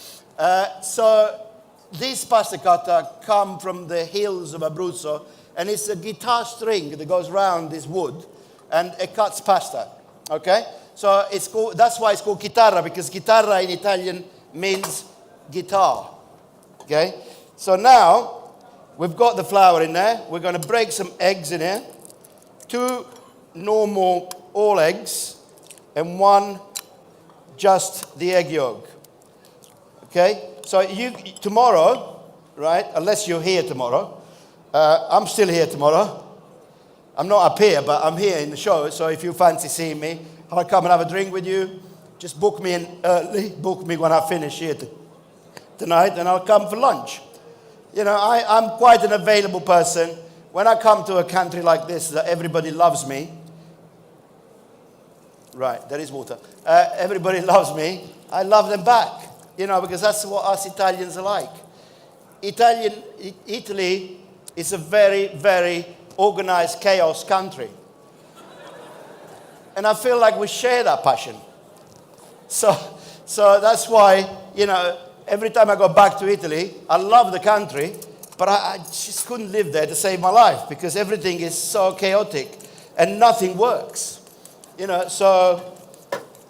So this pasta cutter come from the hills of Abruzzo, and it's a guitar string that goes around this wood, and it cuts pasta. Okay? So that's why it's called chitarra, because chitarra in Italian means guitar. Okay? So now we've got the flour in there. We're going to break some eggs in here. 2 normal all eggs, and 1 just the egg yolk. Okay? So tomorrow, right, unless you're here tomorrow, I'm still here tomorrow. I'm not up here, but I'm here in the show. So if you fancy seeing me, I'll come and have a drink with you. Just book me in early. Book me when I finish here tonight, and I'll come for lunch. You know, I'm quite an available person. When I come to a country like this that everybody loves me, right, there is water. Everybody loves me. I love them back, you know, because that's what us Italians are like. Italy is a very, very organized chaos country. And I feel like we share that passion. So that's why, you know, every time I go back to Italy, I love the country, but I just couldn't live there to save my life because everything is so chaotic and nothing works. You know, so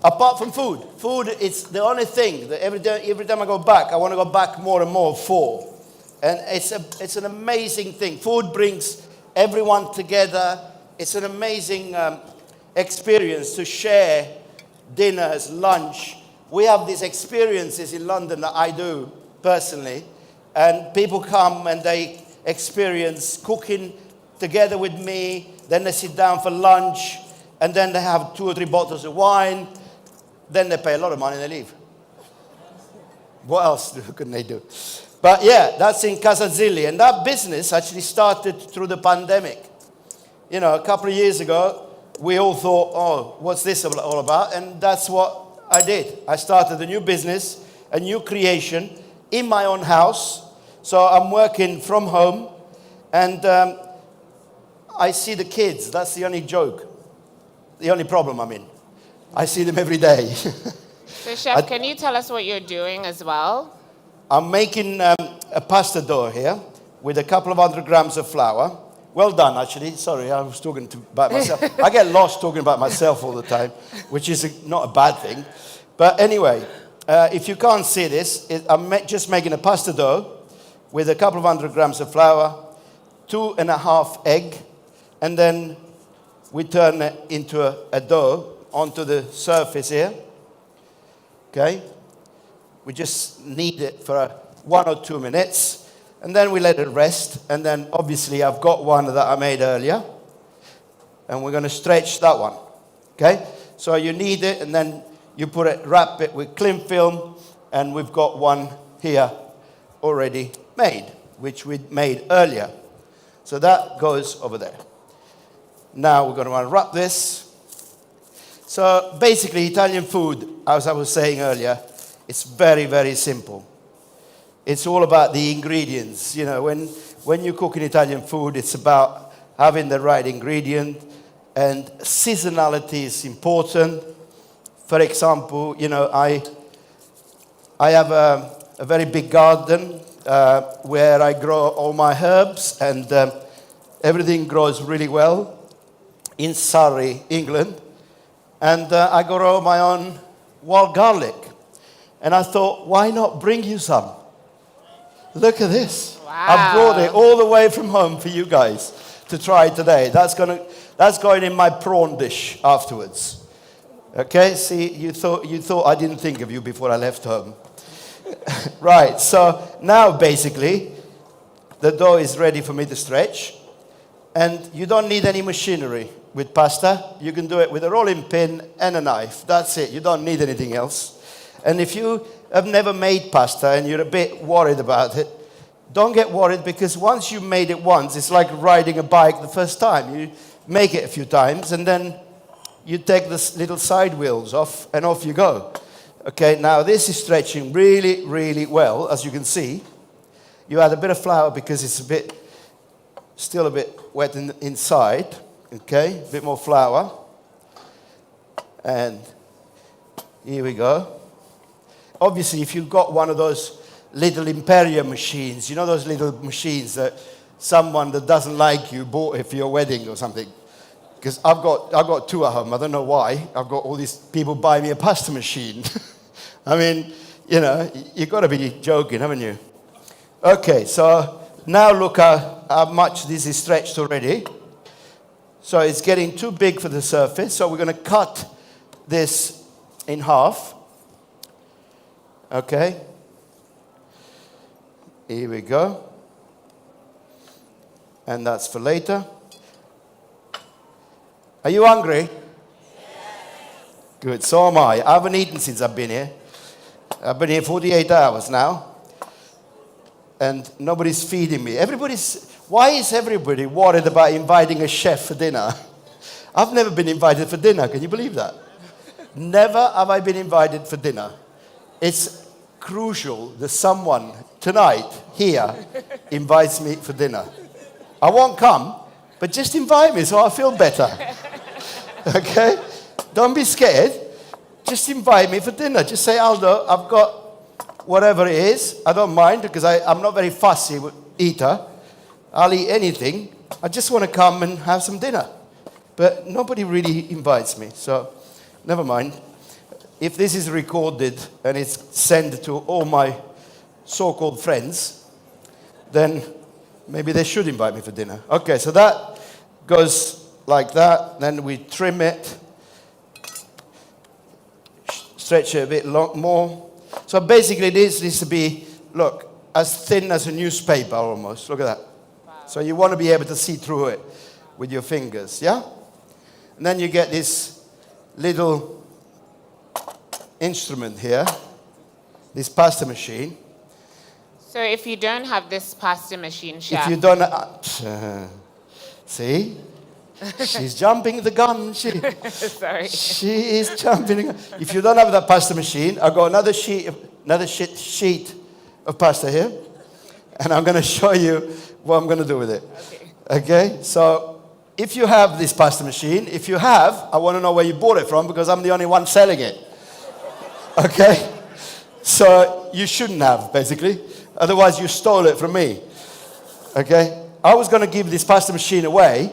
apart from food is the only thing that every time I go back, I want to go back more and more for. And it's an amazing thing. Food brings everyone together. It's an amazing experience to share dinners, lunch. We have these experiences in London that I do personally. And people come and they experience cooking together with me. Then they sit down for lunch. And then they have 2 or 3 bottles of wine. Then they pay a lot of money and they leave. What else couldn't they do? But yeah, that's in Aldo Zilli. And that business actually started through the pandemic. You know, a couple of years ago, we all thought, oh, what's this all about? And that's what I did. I started a new business, a new creation in my own house. So I'm working from home. And I see the kids. That's the only joke. The only problem I'm in. I see them every day. So, Chef, can you tell us what you're doing as well? I'm making a pasta dough here with a couple of 100 grams of flour. Well done, actually. Sorry, I was talking about myself. I get lost talking about myself all the time, which is not a bad thing. But anyway, if you can't see this, I'm just making a pasta dough with a couple of 100 grams of flour, 2.5 egg, and then we turn it into a dough onto the surface here. Okay? We just knead it for 1 or 2 minutes, and then we let it rest. And then obviously I've got one that I made earlier, and we're going to stretch that one. Okay? So you knead it, and then you wrap it with cling film, and we've got one here already made, which we made earlier. So that goes over there. Now we're going to unwrap this. So basically, Italian food, as I was saying earlier, it's very, very simple. It's all about the ingredients. You know, when you cook in Italian food, it's about having the right ingredient, and seasonality is important. For example, you know, I have a very big garden where I grow all my herbs, and everything grows really well in Surrey, England. And I grow my own wild garlic. And I thought, why not bring you some? Look at this. Wow. I brought it all the way from home for you guys to try today. That's going in my prawn dish afterwards. Okay, see, you thought I didn't think of you before I left home. Right, so now basically the dough is ready for me to stretch, and you don't need any machinery with pasta. You can do it with a rolling pin and a knife. That's it. You don't need anything else. And if you have never made pasta and you're a bit worried about it, don't get worried, because once you've made it once, it's like riding a bike the first time. You make it a few times, and then you take the little side wheels off, and off you go. Okay, now this is stretching really, really well, as you can see. You add a bit of flour because it's still a bit wet inside. Okay, a bit more flour. And here we go. Obviously, if you've got one of those little Imperial machines, you know those little machines that someone that doesn't like you bought it for your wedding or something. Because I've got two at home. I don't know why. I've got all these people buy me a pasta machine. I mean, you know, you've got to be joking, haven't you? Okay, so now look how much this is stretched already. So it's getting too big for the surface. So we're going to cut this in half. Okay. Here we go. And that's for later. Are you hungry? Good, so am I. I haven't eaten since I've been here. I've been here 48 hours now. And nobody's feeding me. Why is everybody worried about inviting a chef for dinner? I've never been invited for dinner. Can you believe that? Never have I been invited for dinner. It's crucial that someone tonight here invites me for dinner. I won't come, but just invite me so I feel better. Okay? Don't be scared. Just invite me for dinner. Just say, Aldo, I've got whatever it is. I don't mind, because I'm not very fussy eater. I'll eat anything. I just want to come and have some dinner. But nobody really invites me, so never mind. If this is recorded and it's sent to all my so-called friends, then maybe they should invite me for dinner. Okay, so that goes like that. Then we trim it, stretch it a bit more. So basically this needs to be, look, as thin as a newspaper almost. Look at that. Wow. So you want to be able to see through it with your fingers, yeah? And then you get this little instrument here, this pasta machine. So if you don't have this pasta machine, chef. If you don't, see? She's jumping the gun. Sorry. She is jumping the gun. If you don't have that pasta machine, I've got another sheet of pasta here, and I'm going to show you what I'm going to do with it. Okay? So if you have this pasta machine, I want to know where you bought it from, because I'm the only one selling it. Okay? So you shouldn't have, basically. Otherwise, you stole it from me. Okay? I was going to give this pasta machine away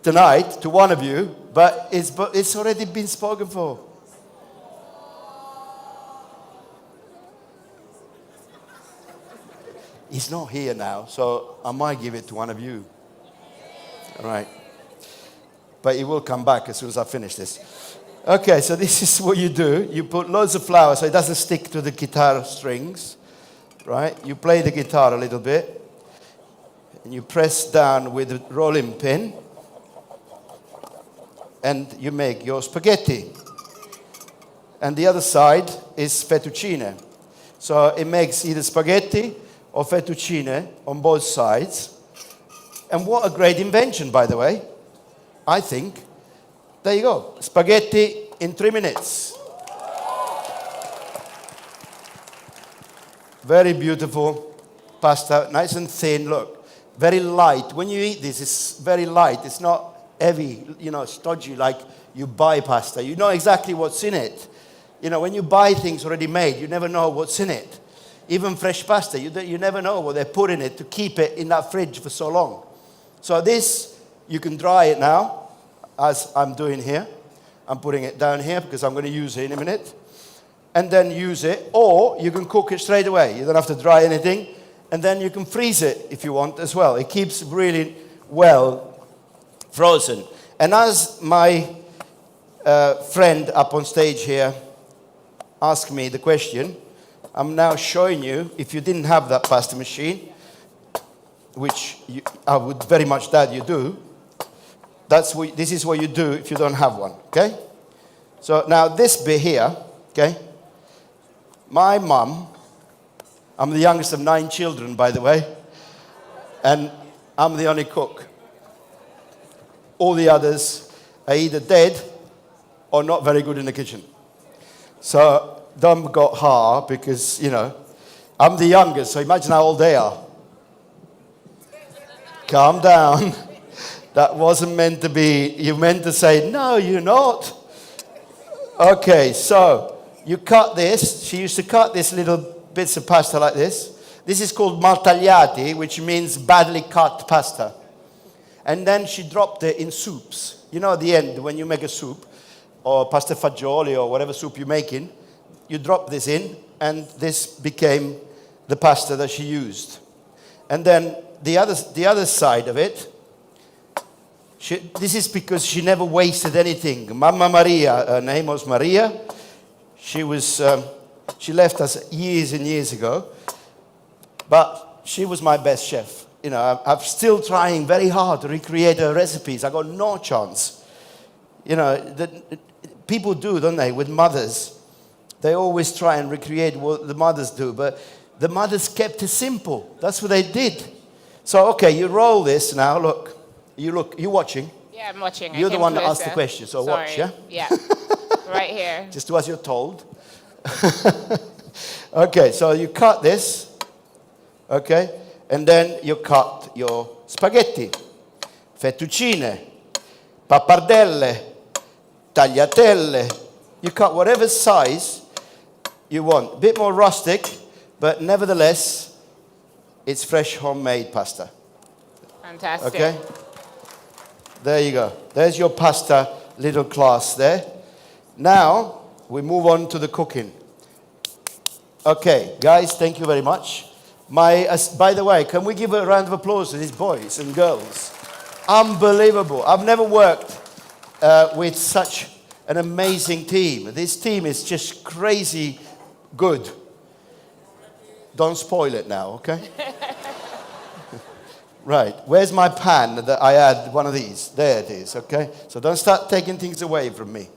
tonight to one of you, but it's already been spoken for. He's not here now, so I might give it to one of you. All right. But he will come back as soon as I finish this. Okay, so this is what you do. You put loads of flour so it doesn't stick to the guitar strings. Right? You play the guitar a little bit. And you press down with a rolling pin. and you make your spaghetti. And the other side is fettuccine. So it makes either spaghetti or fettuccine on both sides. And what a great invention, by the way. I think. There you go. Spaghetti in 3 minutes. Very beautiful pasta, nice and thin, look. Very light. When you eat this, it's very light. It's not heavy, stodgy like you buy pasta. You know exactly what's in it. When you buy things already made, you never know what's in it. Even fresh pasta, you never know what they put in it to keep it in that fridge for so long. So this, you can dry it now, as I'm doing here. I'm putting it down here because I'm going to use it in a minute. And then use it, or you can cook it straight away. You don't have to dry anything. And then you can freeze it if you want as well. It keeps really well frozen. And as my friend up on stage here asked me the question, I'm now showing you, if you didn't have that pasta machine, which I would very much doubt you do, this is what you do if you don't have one, okay? So now this bit here, okay? My mum, I'm the youngest of 9 children, by the way, and I'm the only cook. All the others are either dead or not very good in the kitchen. So don't go hard because, I'm the youngest, so imagine how old they are. Calm down. That wasn't meant to be, you meant to say, no, you're not. Okay, so you cut this. She used to cut these little bits of pasta like this. This is called maltagliati, which means badly cut pasta. And then she dropped it in soups. At the end, when you make a soup, or pasta fagioli, or whatever soup you're making, you drop this in, and this became the pasta that she used. And then the other side of it, this is because she never wasted anything. Mamma Maria, her name was Maria. She left us years and years ago, but she was my best chef. I'm still trying very hard to recreate her recipes. I got no chance. People do, don't they, with mothers? They always try and recreate what the mothers do, but the mothers kept it simple. That's what they did. So, okay, you roll this now. Look, you watching? Yeah, I'm watching. You're the one that asked the question, so Sorry. watch, yeah? Yeah, right here. Just do as you're told. Okay, so you cut this, okay? And then you cut your spaghetti, fettuccine, pappardelle, tagliatelle. You cut whatever size you want. A bit more rustic, but nevertheless, it's fresh homemade pasta. Fantastic. Okay? There you go. There's your pasta little class there. Now, we move on to the cooking. Okay, guys, thank you very much. By the way, can we give a round of applause to these boys and girls? Unbelievable. I've never worked with such an amazing team. This team is just crazy good. Don't spoil it now, okay? Right, where's my pan that I had one of these? There it is, okay? So don't start taking things away from me.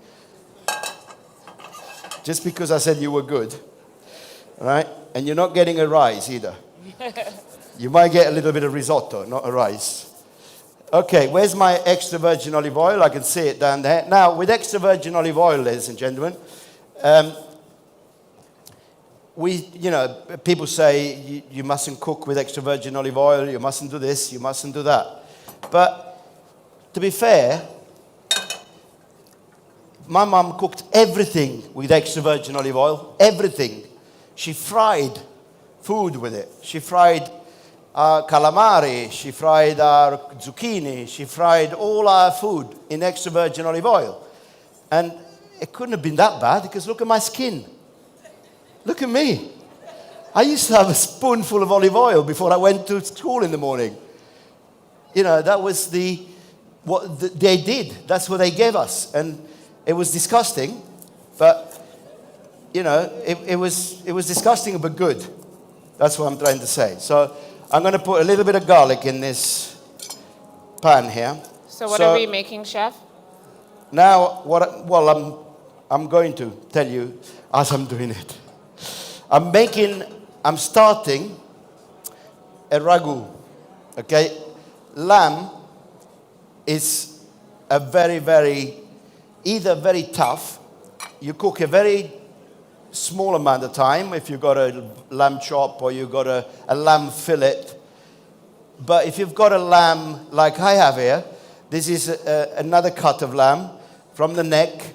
Just because I said you were good, all right? And you're not getting a rice either. You might get a little bit of risotto, not a rice. Okay, where's my extra virgin olive oil? I can see it down there. Now, with extra virgin olive oil, ladies and gentlemen, people say you mustn't cook with extra virgin olive oil, you mustn't do this, you mustn't do that. But to be fair, my mum cooked everything with extra virgin olive oil, everything. She fried food with it. She fried calamari, she fried our zucchini, she fried all our food in extra virgin olive oil. And it couldn't have been that bad because look at my skin. Look at me. I used to have a spoonful of olive oil before I went to school in the morning. That was what they did. That's what they gave us. And it was disgusting, but, it was disgusting but good. That's what I'm trying to say. So I'm going to put a little bit of garlic in this pan here. So what are we making, Chef? Now, I'm going to tell you as I'm doing it. I'm starting a ragu. Okay? Lamb is a either very tough. You cook a very small amount of time if you've got a lamb chop or you've got a lamb fillet. But if you've got a lamb like I have here, this is another cut of lamb from the neck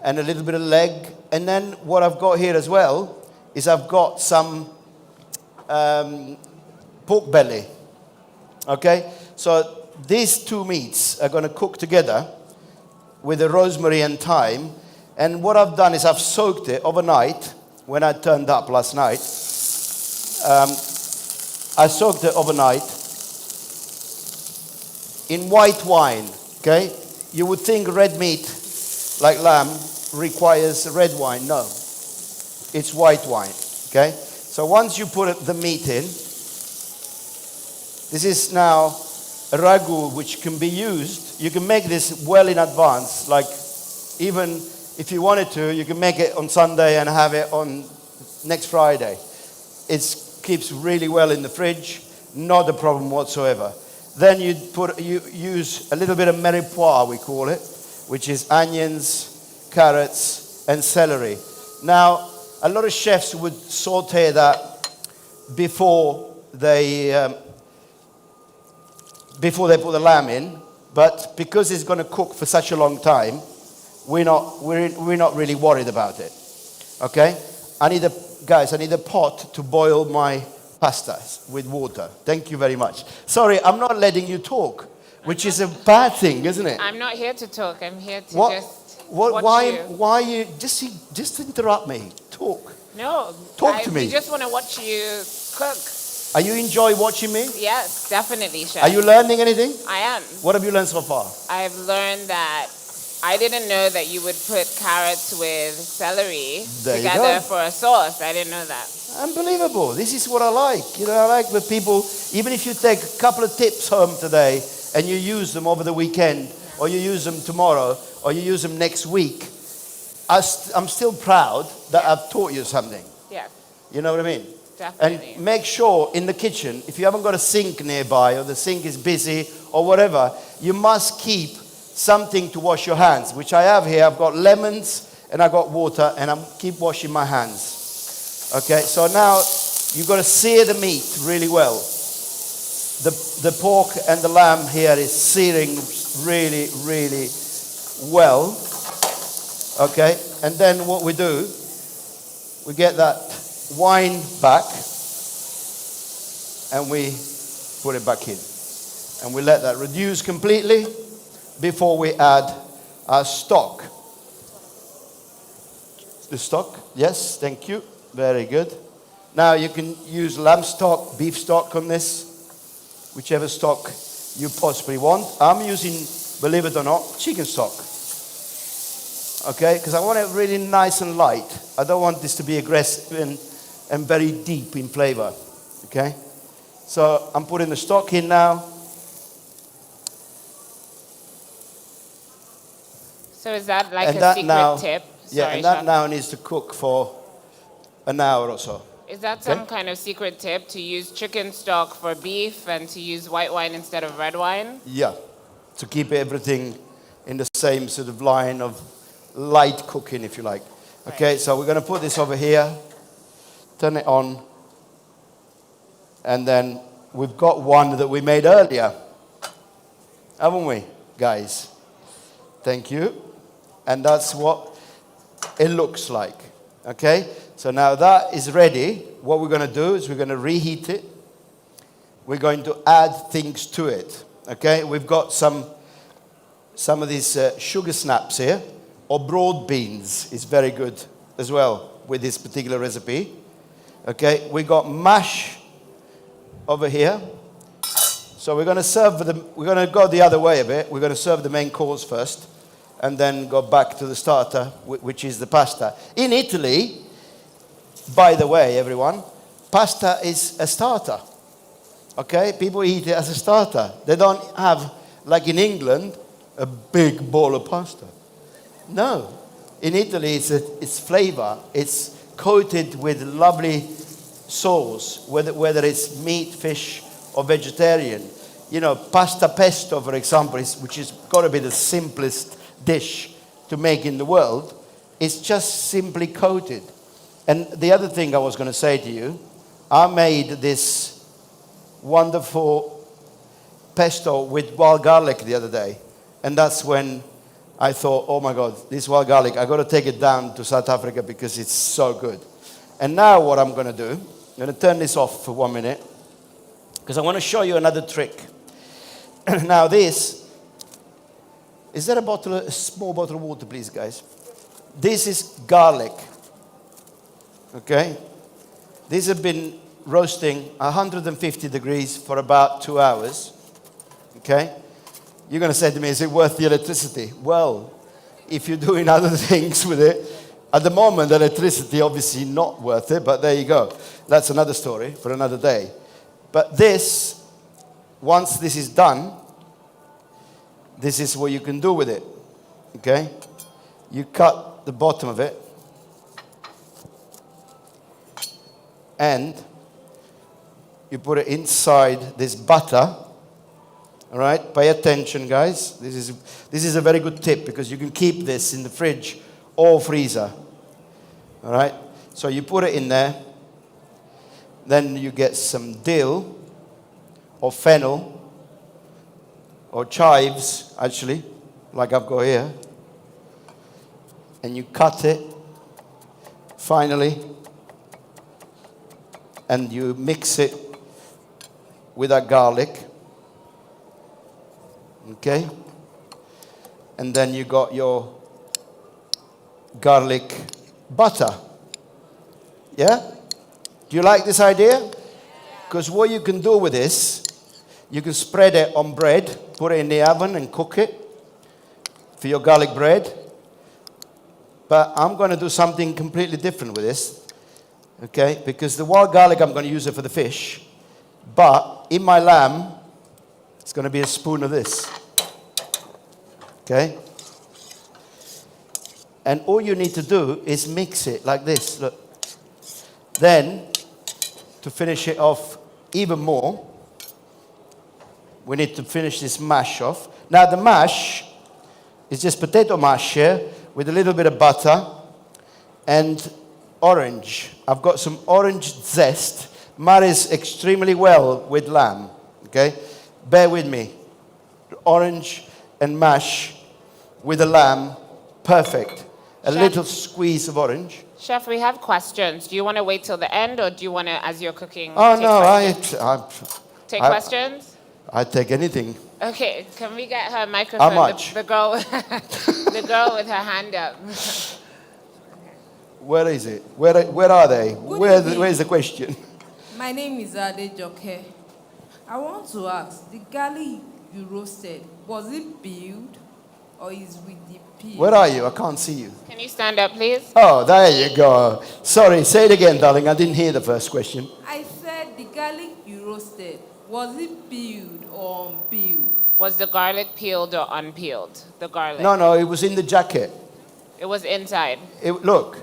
and a little bit of leg. And then what I've got here as well is I've got some pork belly. Okay? So these two meats are going to cook together with the rosemary and thyme. And what I've done is I've soaked it overnight. When I turned up last night, I soaked it overnight in white wine. Okay? You would think red meat, like lamb, requires red wine. No. It's white wine. Okay? So once you put the meat in, this is now a ragu which can be used. You can make this well in advance. Like even if you wanted to, you can make it on Sunday and have it on next Friday. It keeps really well in the fridge. Not a problem whatsoever. Then you use a little bit of mirepoix, we call it, which is onions, carrots, and celery. Now, a lot of chefs would saute that before they put the lamb in, but because it's going to cook for such a long time, we're not really worried about it. Okay? I need a pot to boil my pastas with water. Thank you very much. Sorry, I'm not letting you talk, which is a bad thing, isn't it? I'm not here to talk. I'm here to watch you. Why you just interrupt me? Talk. No. Talk to me. We just want to watch you cook. Are you enjoy watching me? Yes, definitely, chef. Are you learning anything? I am. What have you learned so far? I've learned that I didn't know that you would put carrots with celery together for a sauce. I didn't know that. Unbelievable. This is what I like. I like when people, even if you take a couple of tips home today and you use them over the weekend, or you use them tomorrow, or you use them next week, I'm still proud that I've taught you something. Yeah. You know what I mean? Definitely. And make sure in the kitchen, if you haven't got a sink nearby or the sink is busy or whatever, you must keep something to wash your hands, which I have here. I've got lemons and I've got water and I keep washing my hands. Okay, so now you've got to sear the meat really well. The pork and the lamb here is searing really, really well. Okay, and then what we do, we get that wine back and we put it back in. And we let that reduce completely before we add our stock. The stock, yes, thank you. Very good. Now you can use lamb stock, beef stock on this, whichever stock you possibly want. I'm using, believe it or not, chicken stock. Okay, because I want it really nice and light. I don't want this to be aggressive and very deep in flavor. Okay, so I'm putting the stock in now. So is that like a secret tip? Yeah, and that now needs to cook for an hour or so. Is that some kind of secret tip to use chicken stock for beef and to use white wine instead of red wine? Yeah, to keep everything in the same sort of line of light cooking, if you like. Okay, so we're going to put this over here, turn it on, and then we've got one that we made earlier, haven't we, guys? Thank you. And that's what it looks like. Okay, so now that is ready. What we're going to do is we're going to reheat it. We're going to add things to it. Okay, we've got some of these sugar snaps here, or broad beans is very good as well with this particular recipe. Okay, we got mash over here. So we're going to serve we're going to go the other way a bit. We're going to serve the main course first, and then go back to the starter, which is the pasta. In Italy, by the way, everyone, pasta is a starter. Okay? People eat it as a starter. They don't have, like in England, a big bowl of pasta. No. In Italy, it's flavor. It's coated with lovely sauce, whether it's meat, fish, or vegetarian. You know, pasta pesto, for example, which is got to be the simplest dish to make in the world, it's just simply coated. And the other thing I was going to say to you, I made this wonderful pesto with wild garlic the other day. And that's when I thought, oh my God, this wild garlic, I got to take it down to South Africa because it's so good. And now what I'm going to do, I'm going to turn this off for 1 minute because I want to show you another trick. Now this, is there a small bottle of water, please, guys? This is garlic, okay? These have been roasting 150 degrees for about 2 hours, okay? You're going to say to me, is it worth the electricity? Well, if you're doing other things with it, at the moment, the electricity obviously not worth it, but there you go. That's another story for another day. But this, once this is done, this is what you can do with it, okay? You cut the bottom of it, and you put it inside this butter. All right, pay attention, guys. This is a very good tip because you can keep this in the fridge or freezer. All right, so you put it in there. Then you get some dill or fennel or chives, actually, like I've got here. And you cut it, finally, and you mix it with that garlic. Okay? And then you got your garlic butter. Yeah? Do you like this idea? Because what you can do with this, you can spread it on bread, put it in the oven and cook it for your garlic bread. But I'm going to do something completely different with this. Okay? Because the wild garlic, I'm going to use it for the fish. But in my lamb, it's going to be a spoon of this. Okay? And all you need to do is mix it like this. Look. Then, to finish it off even more, we need to finish this mash off. Now, the mash is just potato mash here with a little bit of butter and orange. I've got some orange zest. Marries extremely well with lamb. Okay? Bear with me. Orange and mash with the lamb, perfect. A little squeeze of orange. Chef, we have questions. Do you want to wait till the end, or do you want to, as you're cooking, Oh, take no, questions? Take questions? I take anything. Okay, can we get her microphone? How much? The girl, the girl with her hand up. Where is it? Where are they? Where's the question? My name is Adejoke. I want to ask, the garlic you roasted, was it peeled or is with the peel? Where are you? I can't see you. Can you stand up, please? Oh, there you go. Sorry, say it again, darling. I didn't hear the first question. I said the garlic you roasted, was it peeled or unpeeled? Was the garlic peeled or unpeeled? The garlic. No, it was in the jacket. It was inside. Look.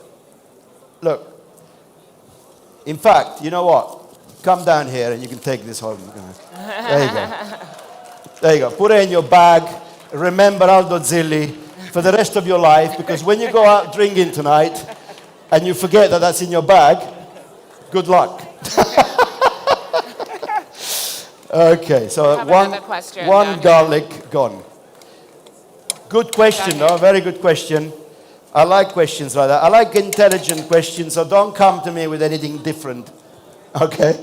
In fact, you know what? Come down here and you can take this home. There you go. There you go. Put it in your bag. Remember Aldo Zilli for the rest of your life, because when you go out drinking tonight and you forget that that's in your bag, good luck. Okay, so one garlic gone. Good question, though. Very good question. I like questions like that. I like intelligent questions, so don't come to me with anything different. Okay?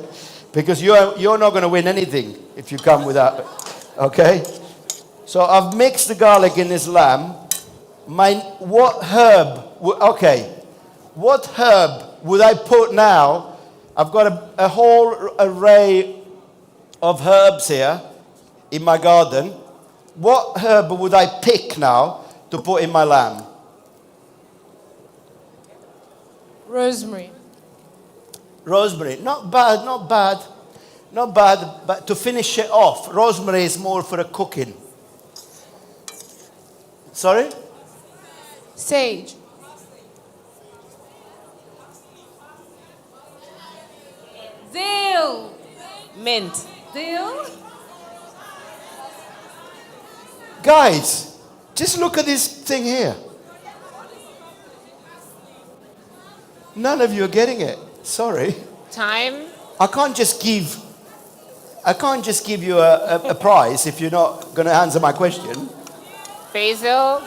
Because you're not going to win anything if you come with that. Okay? So I've mixed the garlic in this lamb. What herb would I put now? I've got a whole array of herbs here in my garden. What herb would I pick now to put in my lamb? Rosemary. Rosemary. Not bad. But to finish it off, rosemary is more for a cooking. Sorry? Sage. Dill. Mint. Dill. Guys, just look at this thing here. None of you are getting it. Sorry. Time. I can't just give you a prize if you're not going to answer my question. Basil.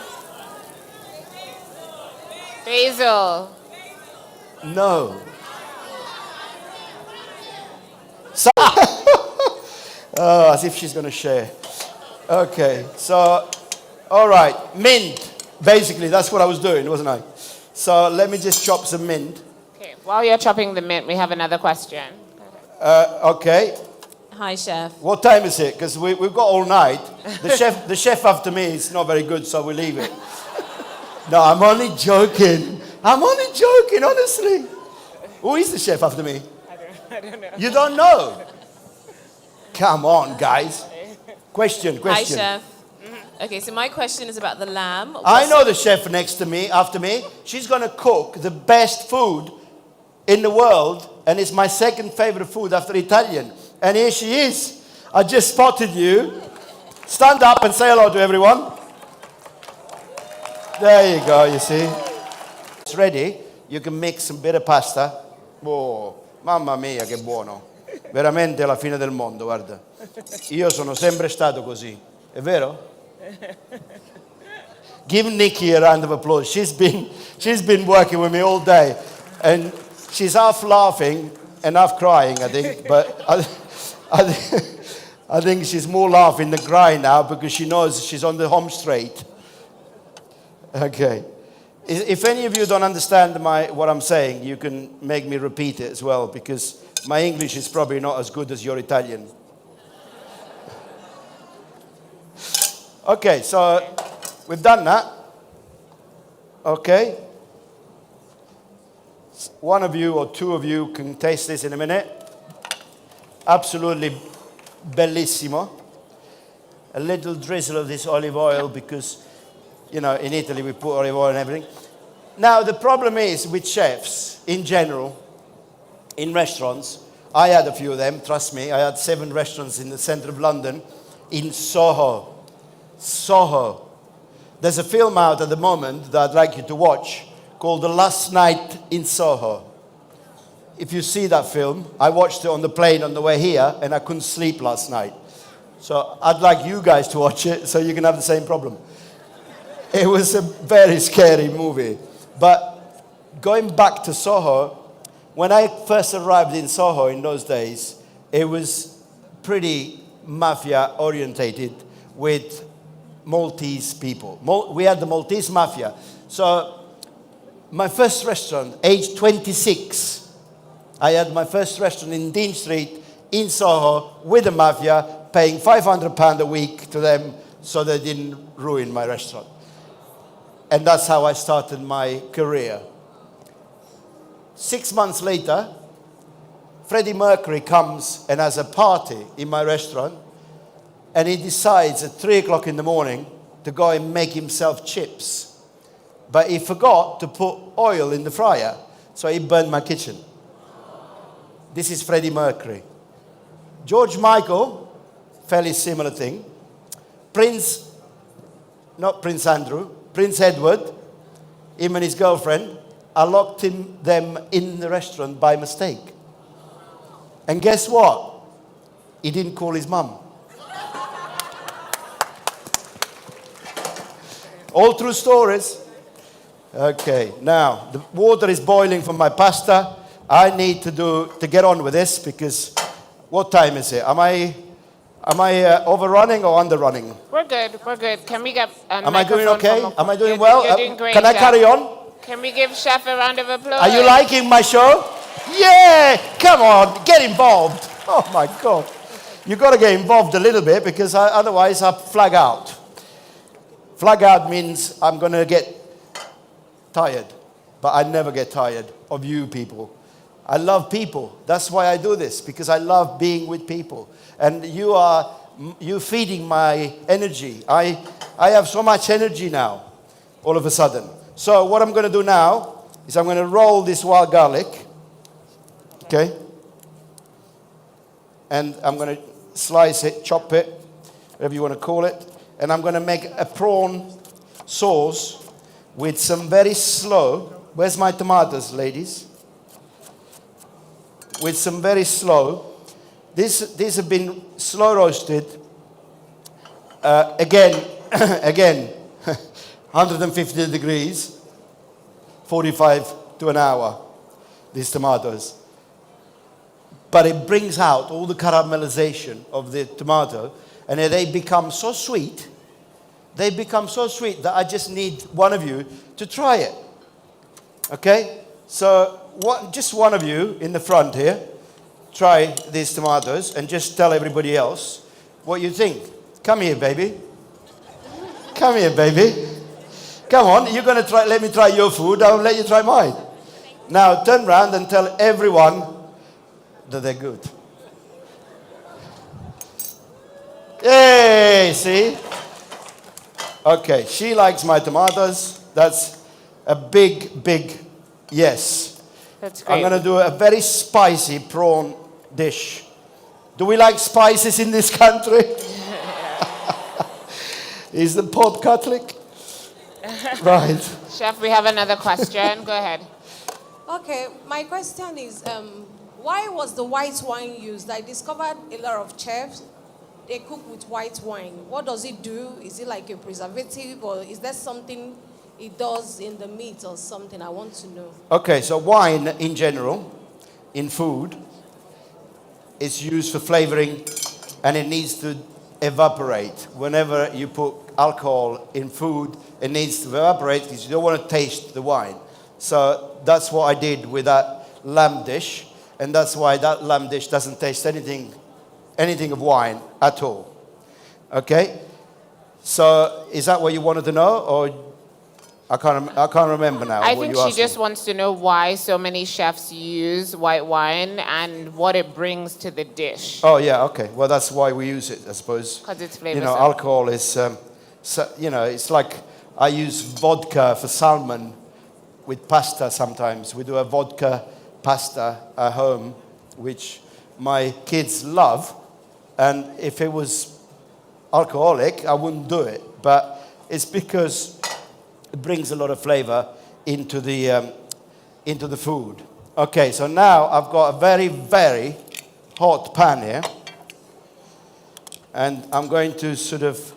Basil. No. Oh, as if she's going to share. Okay, so, all right, mint. Basically, that's what I was doing, wasn't I? So let me just chop some mint. Okay, while you're chopping the mint, we have another question. Okay. Hi, chef. What time is it? Because we've got all night. The chef after me is not very good, so we leave it. No, I'm only joking. Honestly. Who is the chef after me? I don't know. You don't know? Come on, guys. Question. Hi, chef. Okay, so my question is about the lamb. I know the chef next to me, after me. She's going to cook the best food in the world, and it's my second favorite food after Italian. And here she is. I just spotted you. Stand up and say hello to everyone. There you go, you see. It's ready. You can make some bit of pasta. Oh, mamma mia, che buono. Veramente la fine del mondo, guarda. Io sono sempre stato così. È vero? Give Nikki a round of applause. She's been working with me all day. And she's half laughing and half crying, I think. But I think she's more laughing than crying now because she knows she's on the home straight. Okay. If any of you don't understand what I'm saying, you can make me repeat it as well because my English is probably not as good as your Italian. Okay, so we've done that. Okay. One of you or two of you can taste this in a minute. Absolutely bellissimo. A little drizzle of this olive oil because, you know, in Italy we put olive oil and everything. Now, the problem is with chefs in general, in restaurants, I had a few of them, trust me. I had 7 restaurants in the center of London, in Soho. Soho. There's a film out at the moment that I'd like you to watch called The Last Night in Soho. If you see that film, I watched it on the plane on the way here and I couldn't sleep last night. So I'd like you guys to watch it so you can have the same problem. It was a very scary movie. But going back to Soho, when I first arrived in Soho in those days, it was pretty mafia orientated with Maltese people. We had the Maltese mafia. So my first restaurant, age 26, I had my first restaurant in Dean Street in Soho with the mafia, paying £500 a week to them so they didn't ruin my restaurant. And that's how I started my career. 6 months later, Freddie Mercury comes and has a party in my restaurant, and he decides at 3 o'clock in the morning to go and make himself chips. But he forgot to put oil in the fryer, so he burned my kitchen. This is Freddie Mercury. George Michael, fairly similar thing. Prince Edward, him and his girlfriend, I locked them in the restaurant by mistake. And guess what? He didn't call his mum. All true stories. Okay, now the water is boiling for my pasta. I need to get on with this because what time is it? Am I overrunning or underrunning? We're good. Can we get a Am I doing microphone okay? from- Am I doing You're well? doing great, Can I Chef. carry on? Can we give Chef a round of applause? Are you liking my show? Yeah, come on, get involved. Oh my God. You got to get involved a little bit because otherwise I'll flag out. Flag out means I'm going to get tired, but I never get tired of you people. I love people. That's why I do this, because I love being with people. And you feeding my energy. I I have so much energy now, all of a sudden. So what I'm going to do now is I'm going to roll this wild garlic. Okay? And I'm going to slice it, chop it, whatever you want to call it. And I'm going to make a prawn sauce with some very slow. Where's my tomatoes, ladies? With some very slow. These have been slow roasted. Again, 150 degrees, 45 to an hour, these tomatoes. But it brings out all the caramelization of the tomato, and they become so sweet. They become so sweet that I just need one of you to try it. Okay? So just one of you in the front here, try these tomatoes and just tell everybody else what you think. Come here, baby. Come here, baby. Come on, you're going to try. Let me try your food. I'll let you try mine. Now turn around and tell everyone that they're good. Hey, see? Okay, she likes my tomatoes. That's a big, big yes. That's great. I'm going to do a very spicy prawn dish. Do we like spices in this country? Is the Pope Catholic? Right. Chef, we have another question. Go ahead. Okay, my question is, why was the white wine used? I discovered a lot of chefs, they cook with white wine. What does it do? Is it like a preservative, or is there something it does in the meat or something? I want to know. Okay, so wine in general, in food, is used for flavoring, and it needs to evaporate. Whenever you put alcohol in food, it needs to evaporate because you don't want to taste the wine. So that's what I did with that lamb dish, and that's why that lamb dish doesn't taste anything of wine at all. Okay? So is that what you wanted to know, or I can't remember now. I what think you she asked just me. wants to know why so many chefs use white wine and what it brings to the dish. Oh yeah, okay. Well, that's why we use it, I suppose. Because it's You know, flavorsome. alcohol is, it's like I use vodka for salmon with pasta sometimes. We do a vodka pasta at home, which my kids love. And if it was alcoholic, I wouldn't do it. But it's because it brings a lot of flavor into the food. Okay, so now I've got a very, very hot pan here. And I'm going to sort of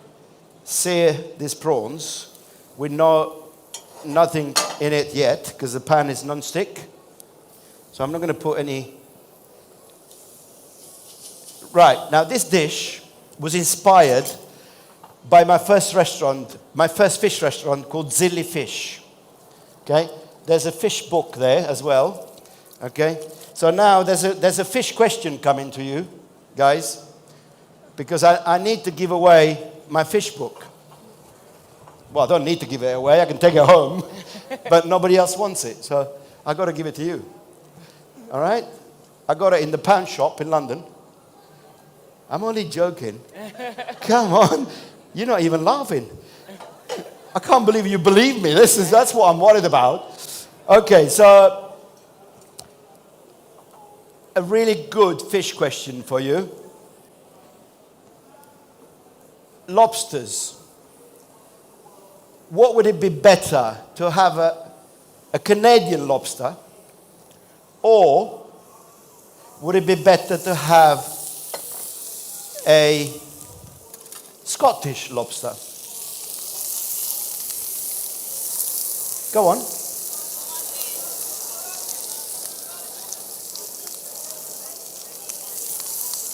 sear these prawns with nothing in it yet, because the pan is non-stick. So I'm not going to put any. Right, now this dish was inspired by my first fish restaurant called Zilli Fish. Okay, there's a fish book there as well. Okay, so now there's a fish question coming to you, guys, because I need to give away my fish book. Well, I don't need to give it away. I can take it home, but nobody else wants it, so I got to give it to you. All right, I got it in the pound shop in London. I'm only joking. Come on. You're not even laughing. I can't believe you believe me. That's what I'm worried about. Okay, so a really good fish question for you. Lobsters. What would it be better to have a Canadian lobster, or would it be better to have a Scottish lobster? Go on.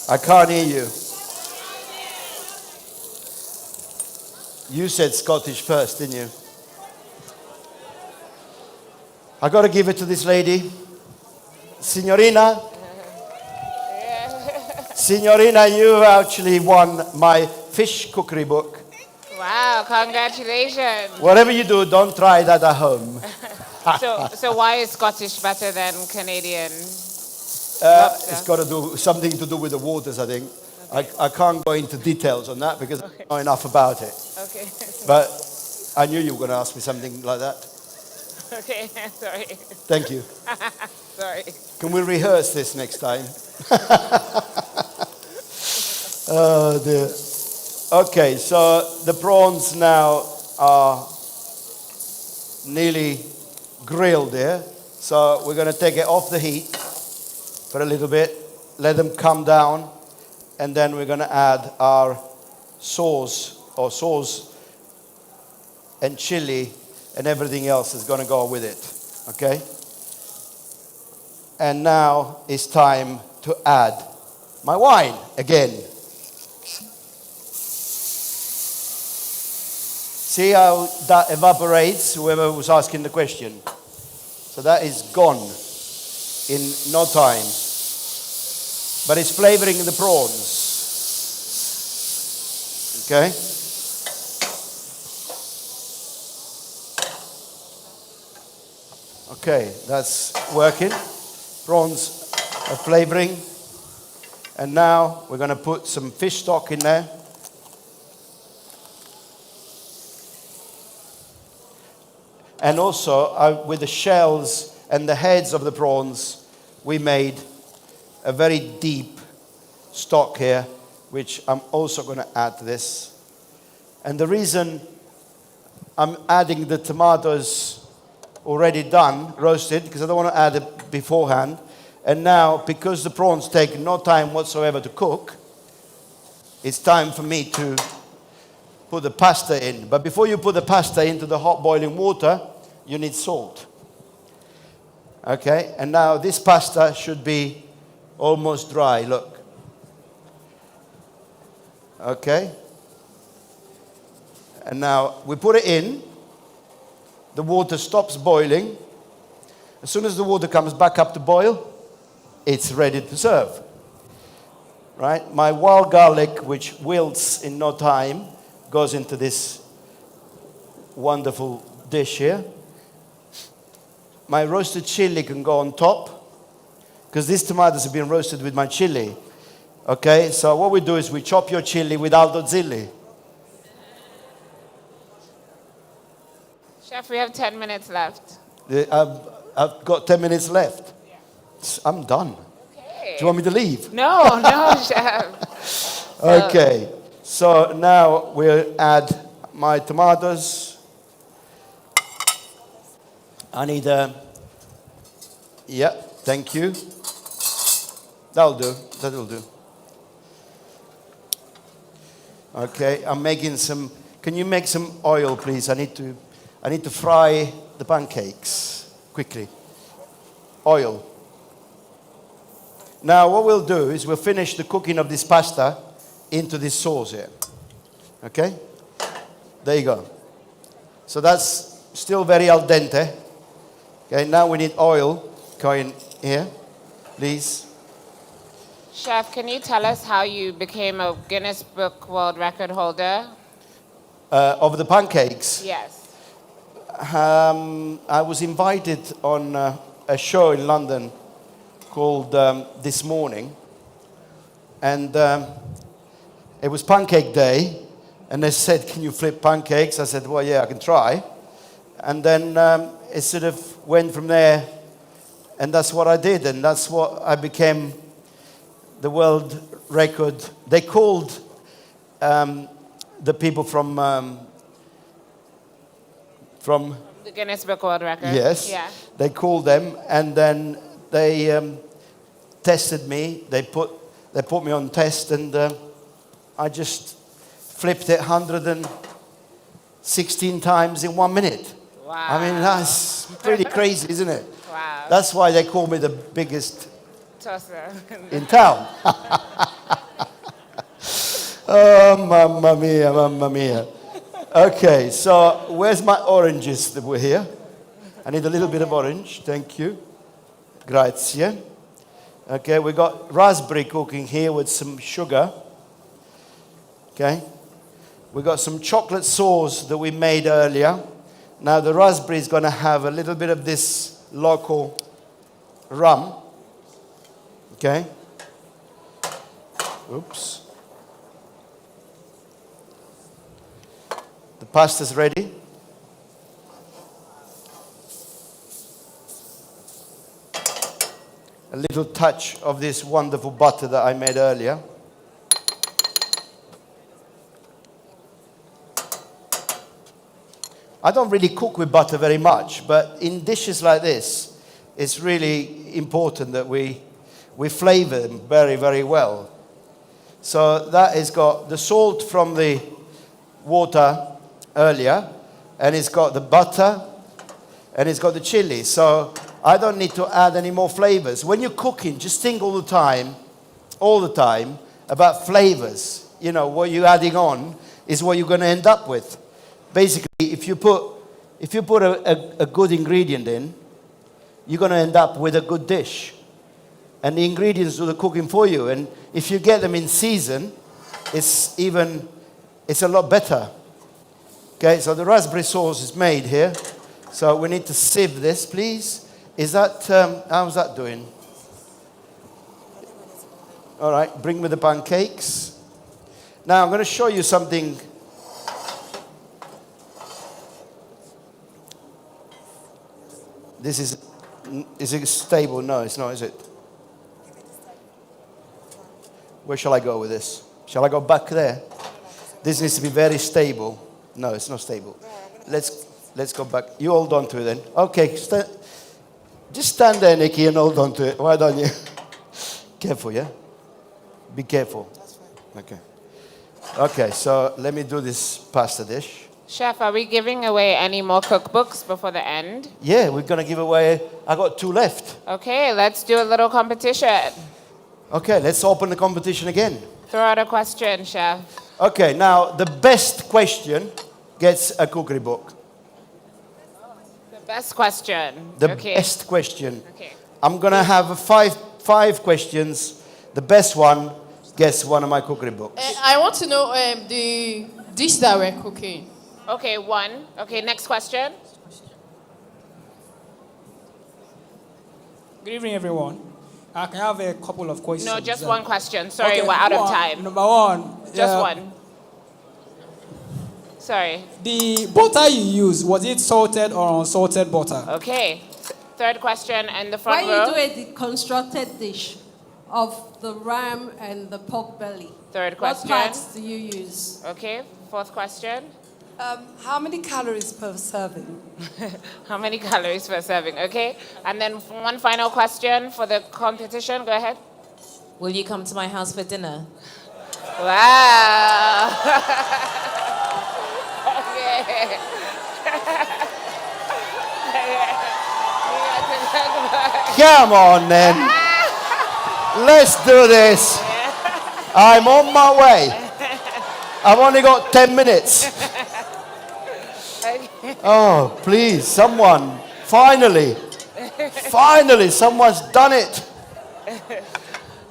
I can't hear you. You said Scottish first, didn't you? I got to give it to this lady. Signorina. Signorina, you actually won my fish cookery book. Wow, congratulations. Whatever you do, don't try that at home. So why is Scottish better than Canadian? It's got to do something to do with the waters, I think. Okay. I can't go into details on that because I don't know enough about it. Okay. But I knew you were going to ask me something like that. Okay, sorry. Thank you. Sorry. Can we rehearse this next time? Oh dear. Okay, so the prawns now are nearly grilled here. So we're going to take it off the heat for a little bit, let them come down, and then we're going to add our sauce and chili and everything else is going to go with it. Okay? And now it's time to add my wine again. See how that evaporates, whoever was asking the question. So that is gone in no time. But it's flavoring the prawns. Okay? Okay, that's working. Prawns are flavoring. And now we're going to put some fish stock in there. And also, with the shells and the heads of the prawns, we made a very deep stock here, which I'm also going to add to this. And the reason I'm adding the tomatoes already done, roasted, because I don't want to add it beforehand. And now, because the prawns take no time whatsoever to cook, it's time for me to put the pasta in. But before you put the pasta into the hot boiling water, you need salt. Okay, and now this pasta should be almost dry, look. Okay. And now we put it in. The water stops boiling. As soon as the water comes back up to boil, it's ready to serve. Right? My wild garlic, which wilts in no time, goes into this wonderful dish here. My roasted chili can go on top, because these tomatoes have been roasted with my chili. Okay, so what we do is we chop your chili with Aldo Zilli. Chef, we have 10 minutes left. I've got 10 minutes left. I'm done. Okay. Do you want me to leave? No, chef. Okay, so now we'll add my tomatoes. I need yeah, thank you. That'll do. Okay, I'm making some, can you make some oil, please? I need to fry the pancakes quickly. Oil. Now what we'll do is we'll finish the cooking of this pasta into this sauce here. Okay? There you go. So that's still very al dente. Okay, now we need oil going here, please. Chef, can you tell us how you became a Guinness Book World Record holder? Of the pancakes? Yes. I was invited on a show in London called This Morning. And it was pancake day. And they said, can you flip pancakes? I said, well, yeah, I can try. And then it sort of went from there. And that's what I did. And that's what I became the world record. They called the people from the Guinness Book World Record. Yes. Yeah. They called them, and then they tested me. They put me on test, and I just flipped it 116 times in 1 minute. Wow. I mean, that's pretty crazy, isn't it? Wow. That's why they call me the biggest tosser in town. Oh, mamma mia, mamma mia. Okay, so where's my oranges that were here? I need a little bit of orange. Thank you. Grazie. Okay, we got raspberry cooking here with some sugar. Okay. We got some chocolate sauce that we made earlier. Now the raspberry is going to have a little bit of this local rum. Okay. Oops. The Pasta's ready. A little touch of this wonderful butter that I made earlier. I don't really cook with butter very much, but in dishes like this, it's really important that we flavor them very, very well. So that has got the salt from the water earlier, and it's got the butter, and it's got the chili. So I don't need to add any more flavors. When you're cooking, just think all the time, about flavors. You know, what you're adding on is what you're going to end up with. Basically, if you put a good ingredient in, you're going to end up with a good dish. And the ingredients do the cooking for you. And if you get them in season, it's a lot better. Okay, so the raspberry sauce is made here. So we need to sieve this, please. Is that, how's that doing? All right, bring me the pancakes. Now I'm going to show you something. This is it stable? No, it's not, is it? Where shall I go with this? Shall I go back there? This needs to be very stable. No, it's not stable. Let's go back. You hold on to it then. Okay, just stand there, Nikki, and hold on to it. Why don't you? Careful, yeah? Be careful. That's fine. Okay. Okay, so let me do this pasta dish. Chef, are we giving away any more cookbooks before the end? Yeah, we're going to give away, I got 2 left. Okay, let's do a little competition. Okay, let's open the competition again. Throw out a question, Chef. Okay, now the best question gets a cookery book. The best question. The okay. best question. Okay. I'm going to have five questions. The best one gets one of my cookery books. I want to know the dish that we're cooking. Okay, 1. Okay, next question. Good evening, everyone. I can have a couple of questions. No, just one question. Sorry, okay, we're out of time. Number 1. Just one. Sorry. The butter you use, was it salted or unsalted butter? Okay. Third question and the front When row. you do a deconstructed dish of the ram and the pork belly, Third question. what parts do you use? Okay. Fourth question. How many calories per serving? How many calories per serving? Okay. And then one final question for the competition. Go ahead. Will you come to my house for dinner? Wow. Okay. Come on then. Let's do this. I'm on my way. I've only got 10 minutes. Oh, please, someone. Finally, someone's done it.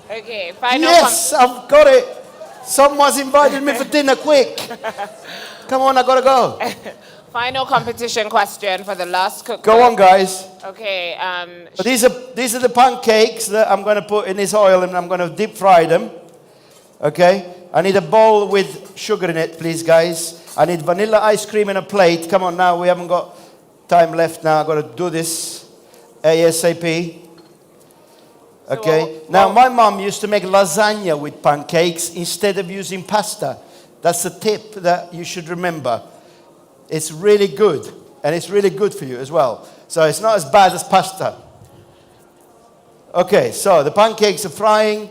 Okay, final. Yes, I've got it. Someone's invited me for dinner, quick. Come on, I gotta go. Final competition question for the last cookbook. Go on, guys. Okay. But these are the pancakes that I'm gonna put in this oil and I'm gonna deep fry them. Okay. I need a bowl with sugar in it, please, guys. I need vanilla ice cream in a plate. Come on now, we haven't got time left now. I've got to do this ASAP. Okay. Now, my mom used to make lasagna with pancakes instead of using pasta. That's a tip that you should remember. It's really good, and it's really good for you as well. So it's not as bad as pasta. Okay, so the pancakes are frying.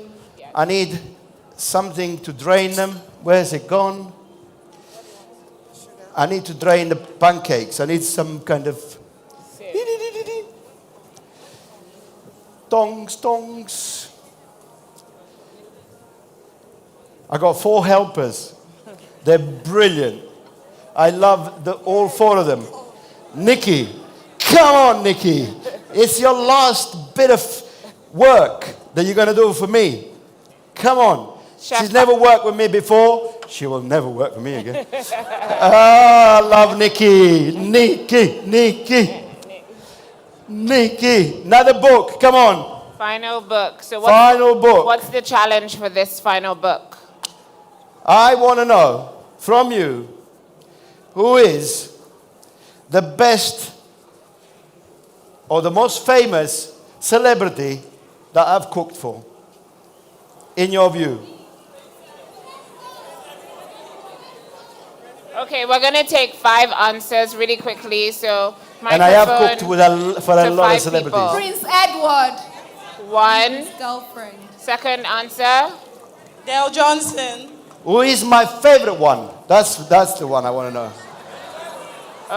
I need something to drain them. Where's it gone? I need to drain the pancakes. I need some kind of tongs. I got 4 helpers. They're brilliant. I love all 4 of them. Nikki, come on, Nikki. It's your last bit of work that you're going to do for me. Come on. She's never worked with me before. She will never work with me again. I love Nikki. Nikki. Another book. Come on. Final book. So Final book. What's the challenge for this final book? I want to know from you who is the best or the most famous celebrity that I've cooked for, in your view? Okay, we're going to take 5 answers really quickly. So, And I have cooked for a lot of celebrities. People. Prince Edward. 1. His girlfriend. Second answer. Dale Johnson. Who is my favorite one? That's the one I want to know.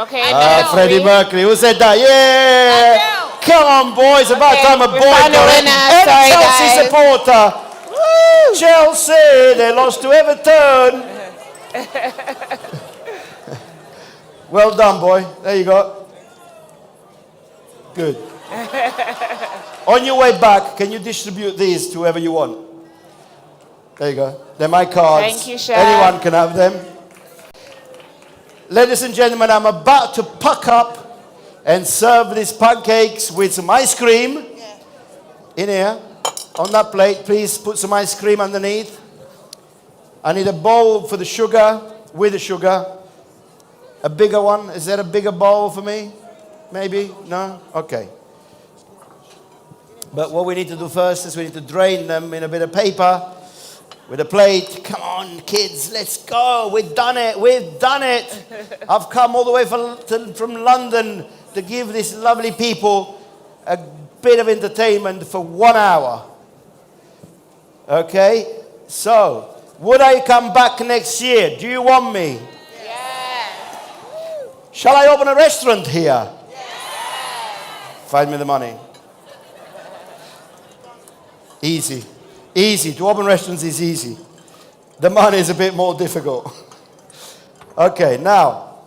Okay. Freddie Mercury. Who said that? Yeah. Come on, boys. About time a boy got it. And Chelsea supporter. Woo. Chelsea. They lost to Everton. Well done, boy. There you go. Good. On your way back, can you distribute these to whoever you want? There you go. They're my cards. Thank you, Chef. Anyone can have them. Ladies and gentlemen, I'm about to pack up and serve these pancakes with some ice cream in here. On that plate, please put some ice cream underneath. I need a bowl for the sugar, with the sugar. A bigger one. Is there a bigger bowl for me? Maybe? No? Okay. But what we need to do first is we need to drain them in a bit of paper with a plate. Come on, kids, let's go. We've done it. We've done it. I've come all the way from London to give these lovely people a bit of entertainment for 1 hour. Okay? So, would I come back next year? Do you want me? Yes. Shall I open a restaurant here? Yes. Find me the money. Easy. Easy. To open restaurants is easy. The money is a bit more difficult. Okay, now.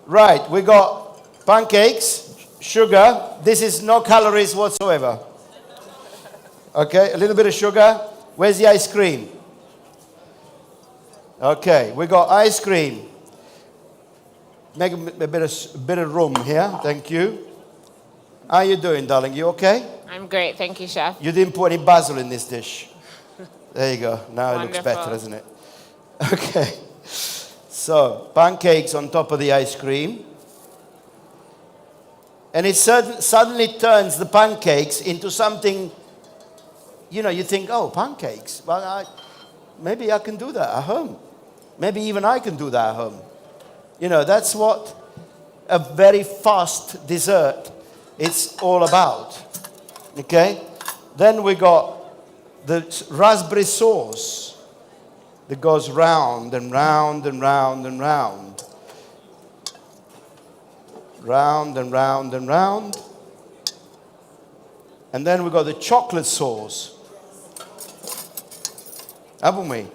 Right, we got pancakes, sugar. This is no calories whatsoever. Okay, a little bit of sugar. Where's the ice cream? Okay, we got ice cream. Make a bit of room here. Thank you. How you doing, darling? You okay? I'm great. Thank you, Chef. You didn't put any basil in this dish. There you go. Now Wonderful. It looks better, doesn't it? Okay. So, pancakes on top of the ice cream. And it suddenly turns the pancakes into something, you know, you think, oh, pancakes. Well, maybe I can do that at home. Maybe even I can do that at home. You know, that's what a very fast dessert is all about. Okay? Then we got the raspberry sauce that goes round and round and round and round. Round and round and round. And then we got the chocolate sauce. Haven't we?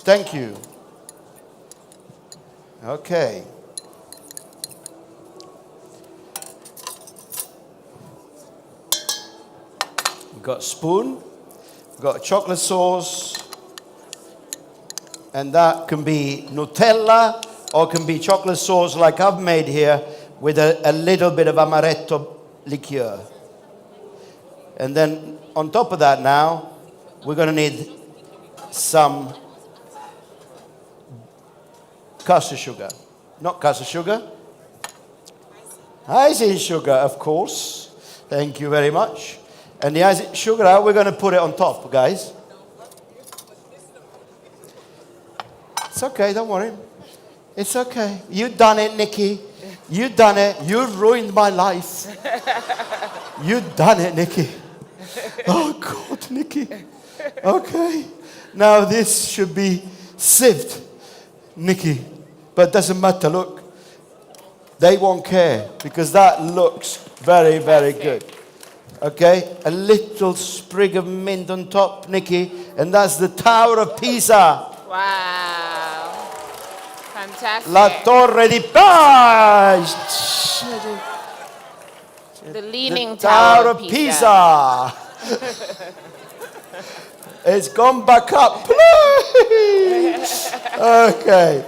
Thank you. Okay. We've got a spoon. We've got a chocolate sauce. And that can be Nutella or can be chocolate sauce like I've made here with a little bit of amaretto liqueur. And then on top of that now, we're going to need some caster sugar. Not caster sugar. Icing sugar, of course. Thank you very much. And the icing sugar, we're going to put it on top, guys. It's okay, don't worry. It's okay. You done it, Nikki. You done it. You ruined my life. You done it, Nikki. Oh, God, Nikki. Okay. Now this should be sieved, Nikki. But doesn't matter, look. They won't care because that looks very, very good. Okay? A little sprig of mint on top, Nikki. And that's the Tower of Pisa. Wow. Fantastic. La Torre di Pisa. The Leaning Tower of Pisa. It's gone back up. Please. Okay.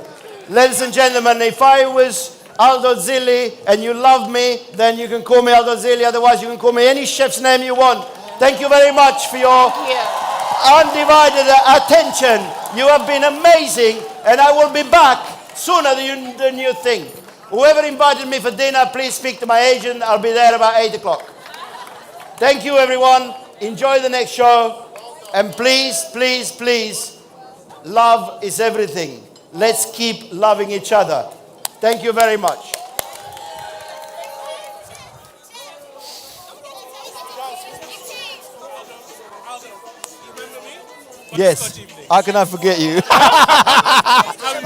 Ladies and gentlemen, if I was Aldo Zilli and you love me, then you can call me Aldo Zilli. Otherwise, you can call me any chef's name you want. Thank you very much for your undivided attention. You have been amazing, and I will be back Sooner than you think. Whoever invited me for dinner, please speak to my agent. I'll be there about 8 o'clock. Thank you, everyone. Enjoy the next show. And please, please, please, love is everything. Let's keep loving each other. Thank you very much. Yes, how can I forget you?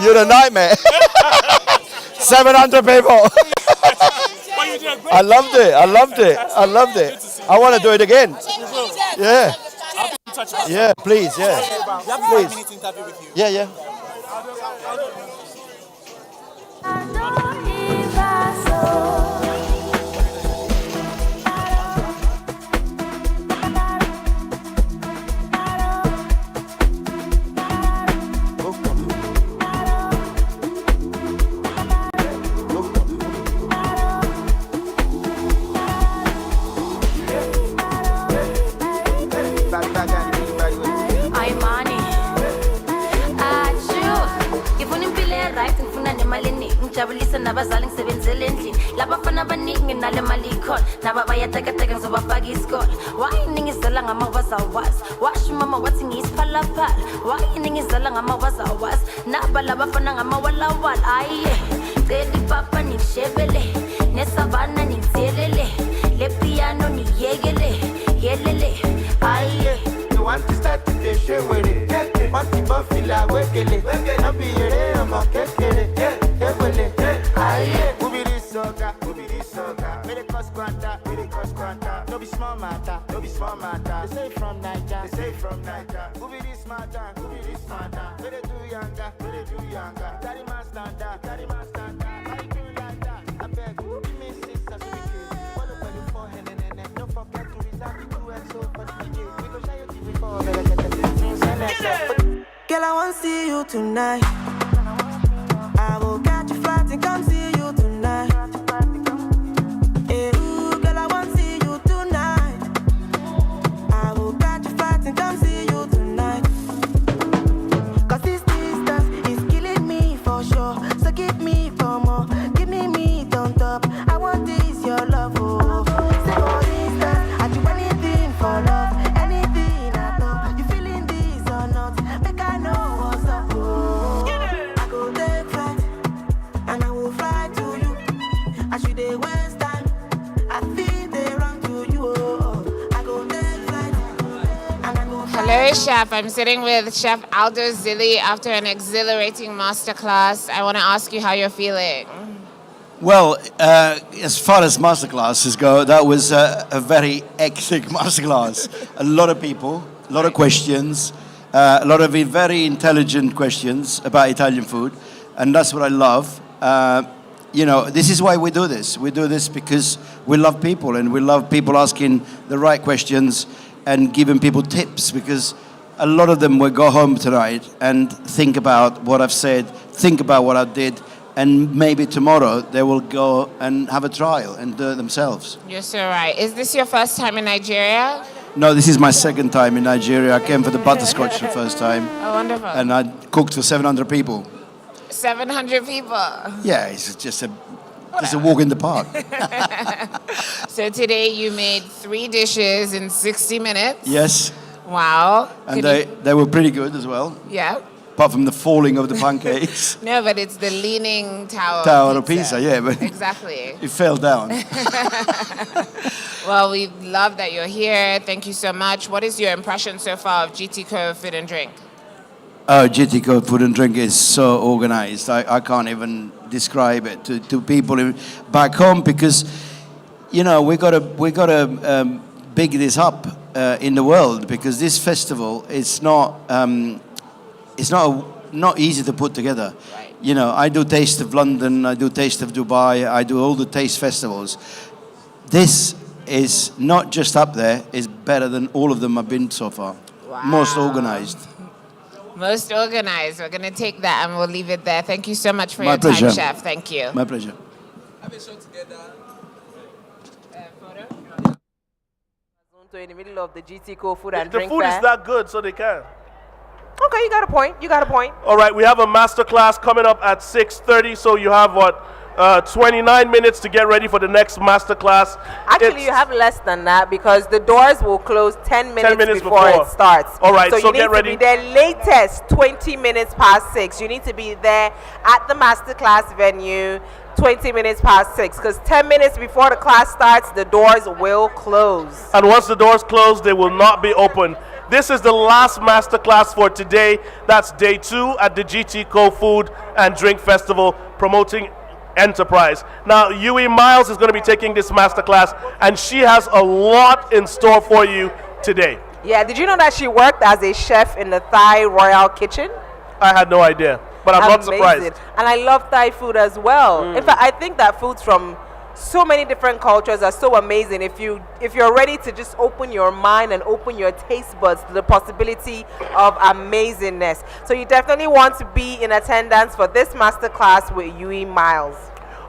You're a nightmare. 700 people. I loved it. I loved it. I loved it. I want to do it again. Yeah. Yeah, please. Yeah. Please. Yeah, yeah. Jabulisa nabazali ngisebenzele endlini labafana abaningi nale mali ikhona naba bayatekateka ngizobafaka isikole why ningizela ngamawazawazi washo mama wathi ngiyisiphalaphala why ningizela ngamawazawazi naba labafana ngamawalawala ayiye celi papa nishebele nesavana nithelele le piano niyekele yelele ayiye you want to start the show with it want to bufila wekele abiyere amakekele no be small matter, no be small matter. They say from Niger, they say from Niger. Who be this matter, who be this matter? Where they do younger, where they do younger. Carry my standard, carry my standard. Why you do like that? I beg, give me sister, so we can follow by the forehead and don't forget to reserve the 2XO for the DJ. We go share your TV for better get the things. Girl, I want to see you tonight. I will catch a flight and come see you tonight. Come see you tonight. Cause this distance is killing me for sure. So give me for more. Give me meat on top. I want this, your love. Oh. Say for instance, I do anything for love. Anything at all. You feeling this or not? Make I know what's up. Oh. I go take flight and I will fly to you. I should waste time. I feel they run to you. Oh. I go take flight. Hello, Chef. I'm sitting with Chef Aldo Zilli after an exhilarating masterclass. I want to ask you how you're feeling. Well, as far as masterclasses go, that was a very hectic masterclass. A lot of people, a lot of questions, a lot of very intelligent questions about Italian food, and that's what I love. You know, this is why we do this. We do this because we love people, and we love people asking the right questions and giving people tips, because a lot of them will go home tonight and think about what I've said, think about what I did, and maybe tomorrow they will go and have a trial and do it themselves. You're so right. Is this your first time in Nigeria? No, this is my second time in Nigeria. I came for the butterscotch the first time. Oh, wonderful. And I cooked for 700 people. 700 people. Yeah, it's just a walk in the park. So today you made 3 dishes in 60 minutes. Yes. Wow. And they were pretty good as well. Yeah. Apart from the falling of the pancakes. No, but it's the leaning tower. Tower of Pisa, yeah. But exactly. It fell down. Well, we love that you're here. Thank you so much. What is your impression so far of GTCO Food and Drink? Oh, GTCO Food and Drink is so organized. I can't even describe it to people back home, because, you know, we got to big this up in the world, because this festival is not easy to put together. Right. You know, I do Taste of London, I do Taste of Dubai, I do all the taste festivals. This is not just up there, it's better than all of them I've been so far. Wow. Most organized. Most organized. We're going to take that and we'll leave it there. Thank you so much for My your pleasure. time, Chef. Thank you. My pleasure. Have a shot together. In the middle of the GTCO Food and Drink The food is Fair. that good, so they can. Okay, you got a point. You got a point. All right, we have a master class coming up at 6:30, so you have 29 minutes to get ready for the next master class. Actually, you have less than that because the doors will close 10 minutes before it starts. All right, so you need get ready. to be there latest 20 minutes past 6. You need to be there at the master class venue 20 minutes past 6 because 10 minutes before the class starts, the doors will close. And once the doors close, they will not be open. This is the last masterclass for today. That's day 2 at the GTCO Food and Drink Festival promoting enterprise. Now, Yui Miles is going to be taking this masterclass, and she has a lot in store for you today. Yeah, did you know that she worked as a chef in the Thai Royal Kitchen? I had no idea, but I'm not surprised. And I love Thai food as well. In fact, I think that foods from so many different cultures are so amazing. If you're ready to just open your mind and open your taste buds to the possibility of amazingness. So you definitely want to be in attendance for this masterclass with Yui Miles.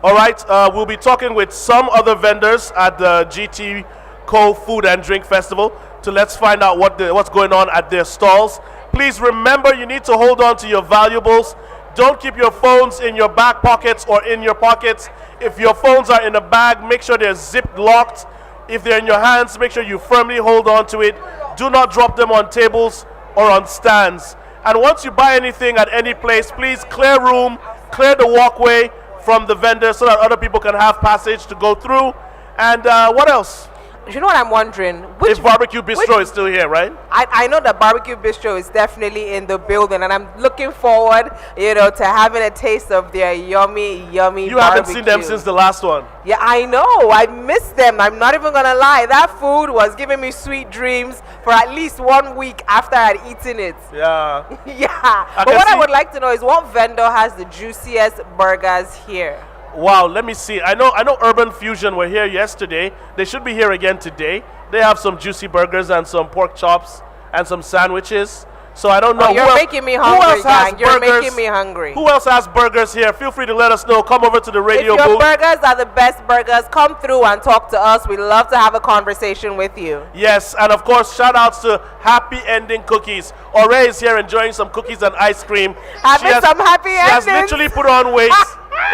All right, we'll be talking with some other vendors at the GTCO Food and Drink Festival to let's find out what's going on at their stalls. Please remember, you need to hold on to your valuables. Don't keep your phones in your back pockets or in your pockets. If your phones are in a bag, make sure they're zipped locked. If they're in your hands, make sure you firmly hold on to it. Do not drop them on tables or on stands. And once you buy anything at any place, please clear room, clear the walkway from the vendor so that other people can have passage to go through. And what else? You know what I'm wondering? If Barbecue Bistro is still here, right? I know that Barbecue Bistro is definitely in the building, and I'm looking forward, to having a taste of their yummy barbecue. You haven't seen them since the last one. Yeah, I know. I miss them. I'm not even gonna lie. That food was giving me sweet dreams for at least 1 week after I'd eaten it. Yeah. Yeah. But what I would like to know is what vendor has the juiciest burgers here? Wow, let me see. I know Urban Fusion were here yesterday. They should be here again today. They have some juicy burgers and some pork chops and some sandwiches. So I don't know. Oh, you're making me hungry, gang. You're making me hungry. Who else has burgers here? Feel free to let us know. Come over to the radio booth. If your booth. burgers are the best burgers, come through and talk to us. We'd love to have a conversation with you. Yes, and of course, shout outs to Happy Ending Cookies. Ore is here enjoying some cookies and ice cream. Some happy endings. She has literally put on weight.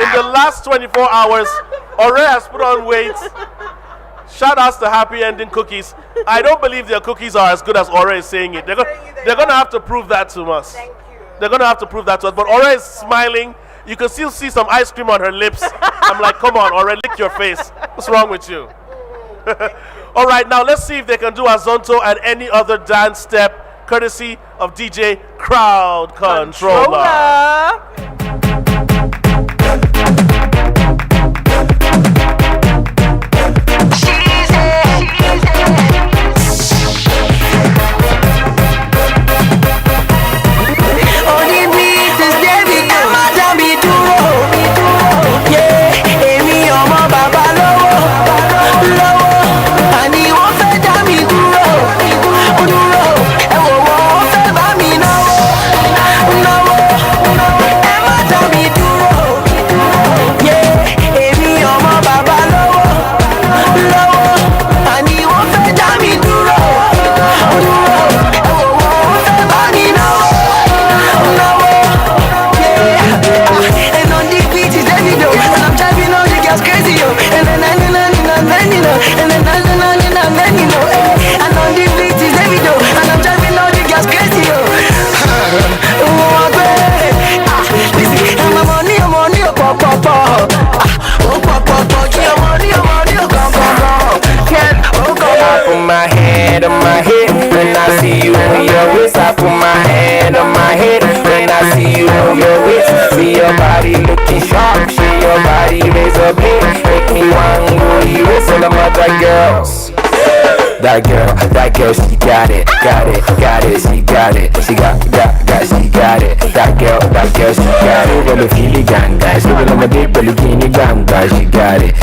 In the last 24 hours, Ore has put on weight. Shout outs to Happy Ending Cookies. I don't believe their cookies are as good as Ore is saying it. They're going to have to prove that to us. Thank you. They're going to have to prove that to us. But Ore is smiling. You can still see some ice cream on her lips. I'm like, come on, Ore, lick your face. What's wrong with you? All right, now let's see if they can do Azonto and any other dance step, courtesy of DJ Crowd Controller. That girl, she got it, she got it, she got it, she got it. That girl, she got it. Well, if you ganga, she will never be bikini ganga. She got it.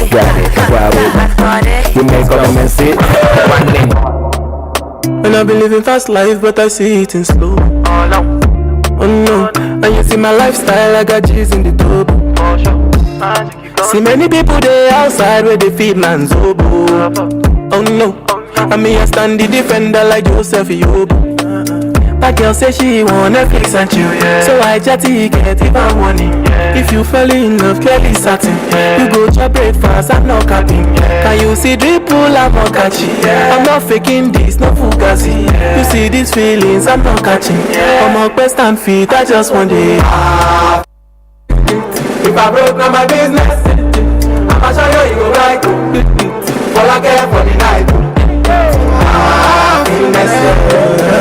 You make all men sit. And I've been living fast life, but I see it in slow. Oh no, and you see my lifestyle, I got G's in the double. See many people there outside where they feed man's oboe. Oh no, I mean I stand the defender like Joseph Yobo. My girl say she want Netflix and chill, so I chatty get even money. If you fell in love, clearly certain. You go chop breakfast, I'm not capping. Can you see dripple, I'm not catching. I'm not faking this, no fugazi. You see these feelings, I'm not catching. I'm on quest and feet, I just want it. If I broke, now my business. I'ma show you, you go right. All I care for the night.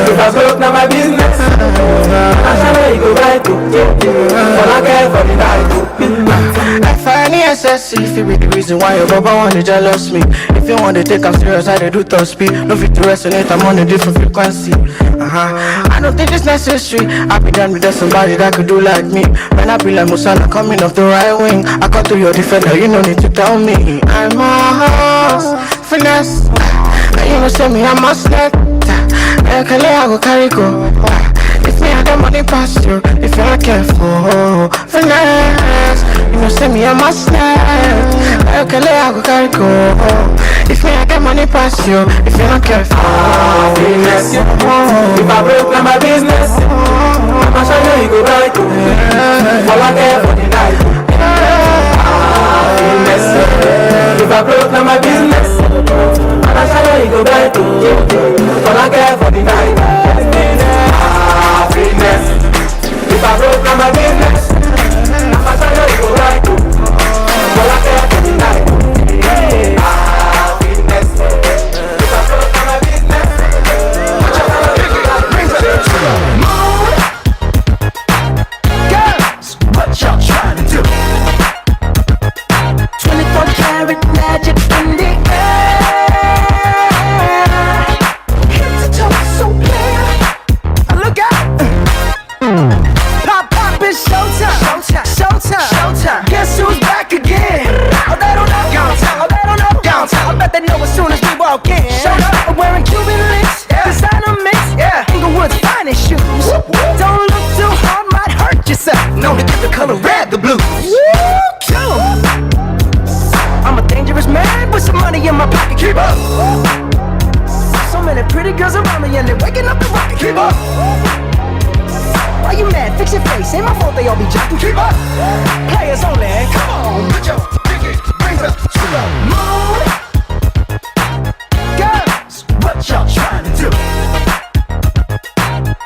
If I broke, now my business. I'ma show you, you go right. All I care for the night. I find the SS if it be the reason why your baba wanna jealous me. If you want to take I'm serious, I do top speed. No fit to resonate, I'm on a different frequency. I don't think it's necessary. I be done with somebody that could do like me. When I be like Musana coming off the right wing, I cut to your defender, you no need to tell me. I'm a horse, finesse. You know say me, I'm a slut. I go carry go. If me had the money past you, if you're not careful, finesse. You know say me, I'm a slut. I go carry go. If me had the money past you, if you're not careful, finesse. If I broke, now my business. I'ma show you, you go right. All I care for the night. If I broke, now my business. I'ma show you, you go right. All I care for the night. If I broke, now my business. I'ma show you, you go right. All I care for the night. If I broke, now my business. Girls, what y'all trying to do? 24 karat magic in the air. Head to toe, so clear. Look out! Pop, pop, it's showtime. Showtime, showtime, showtime. Guess who's back again? Oh, they don't know. Downtown, oh, they don't know. Downtown, I bet they know as soon as we walk in. Showed up, I'm wearing Cuban links, designer mix, Inglewood's finest shoes. Don't look too hard, might hurt yourself. Known to get the color red, the blues. I'm a dangerous man with some money in my pocket. Keep up. So many pretty girls around me and they're waking up the rocket. Keep up. Why you mad? Fix your face. Ain't my fault they all be jocking. Keep up. Players only. Come on, put your pinky rings up to the moon. Girls, what y'all trying to do?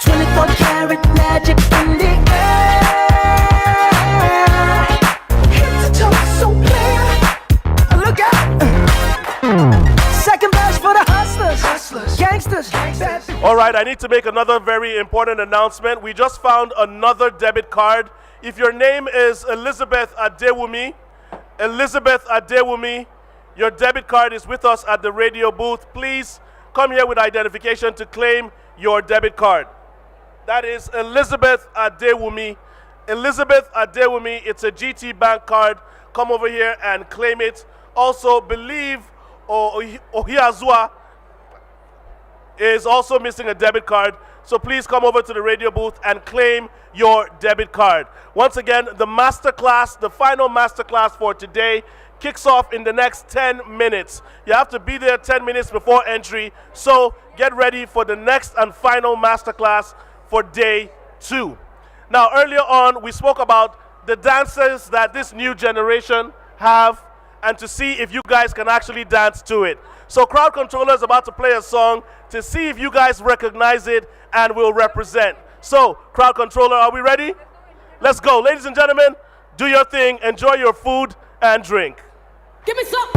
24 karat magic in the air. Head to toe, so clear. Look out. Second verse for the hustlers, gangsters. All right, I need to make another very important announcement. We just found another debit card. If your name is Elizabeth Adewumi, your debit card is with us at the radio booth. Please come here with identification to claim your debit card. That is Elizabeth Adewumi. Elizabeth Adewumi, it's a GT Bank card. Come over here and claim it. Also, Believe Ohiazua is also missing a debit card. So please come over to the radio booth and claim your debit card. Once again, the masterclass, the final masterclass for today, kicks off in the next 10 minutes. You have to be there 10 minutes before entry. So get ready for the next and final masterclass for day 2. Now, earlier on, we spoke about the dances that this new generation have and to see if you guys can actually dance to it. So Crowd Controller is about to play a song to see if you guys recognize it and will represent. So, Crowd Controller, are we ready? Let's go. Ladies and gentlemen, do your thing. Enjoy your food and drink. Give me some.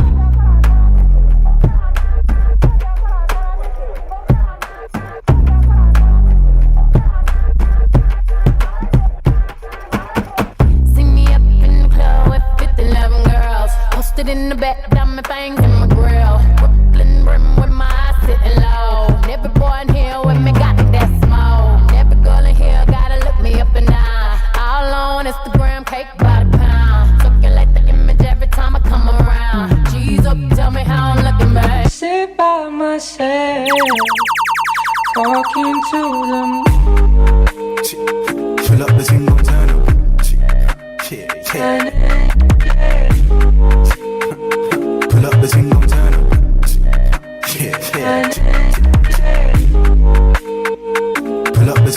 See me up in the club with 50-11 girls. Posted in the back, diamond things in my grill. Brooklyn brim with my eyes sitting low. And every boy in here with me got that smoke. Every girl in here gotta look me up and down. All on Instagram, cake by the pound. Circulate the image every time I come around. G's up, tell me how I'm looking, babe. Sit by myself, talking to them. Fill up the thing, no turn up. Yeah. Pull up the thing, no turn up. Yeah. Pull up the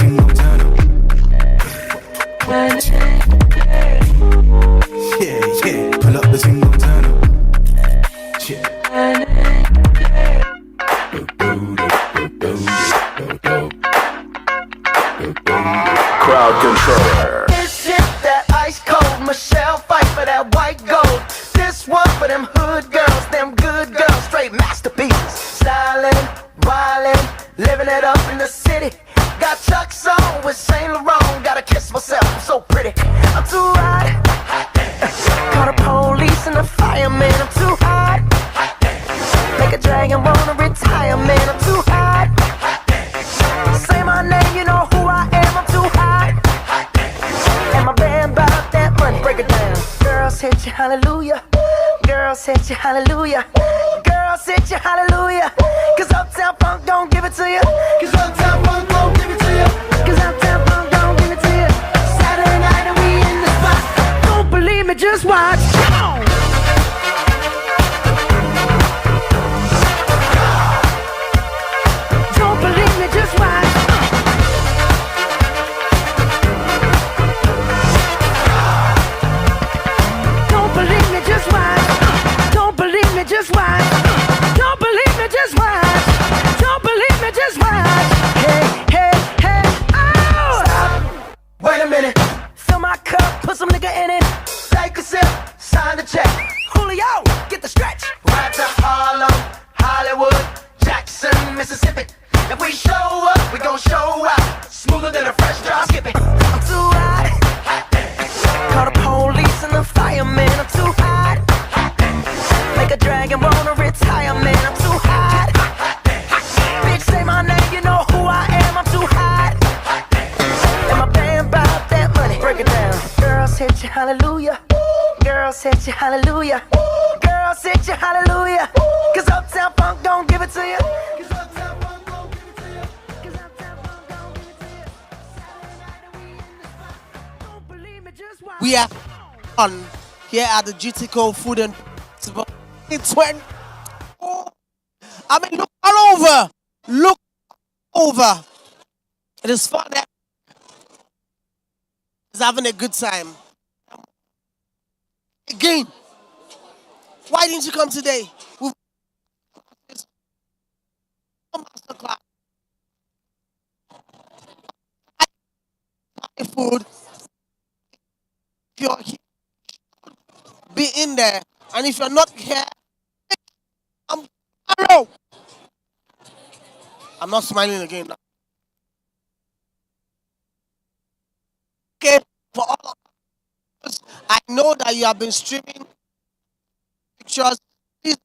dragon, wanna retire, man, I'm too hot. Say my name, you know who I am, I'm too hot. And my band bought that money, break it down. Girls hit you, hallelujah. Girls hit you, hallelujah. Girls hit you, hallelujah. Cause Uptown Funk don't give it to you. Cause Uptown Funk don't give it to you. Cause Uptown Funk don't give it to you. Saturday night and we in the spot. Don't believe me, just watch. Don't believe me, just watch. Don't believe me, just watch. Don't believe me, just watch. Don't believe me, just watch. Don't believe me, just watch. Hey, hey, hey, oh! Stop. Wait a minute. Fill my cup, put some nigga in it. Take a sip, sign the check. Julio, get the stretch. Right to Harlem, Hollywood, Jackson, Mississippi. If we show up, we gon' show out. Smoother than a fresh drop. Skip it. I'm too hot. Call the police and the fireman. I'm too hot. Make a dragon wanna retire, man. I'm too hot. Bitch, say my name, you know who I am. I'm too hot. And my band bought that money. Break it down. Girls hit you, hallelujah. Girls hit you, hallelujah. Girls hit you, hallelujah. Cause Uptown Funk don't give it to you. We are on here at the GTCO Food and Festival. It's when I mean, look all over. Look over. It is fun. It's having a good time. Again, why didn't you come today? We've masterclass. Food. If you're here, be in there. And if you're not here, hello. I'm not smiling again now. Okay, for all of us, I know that you have been streaming pictures. Please,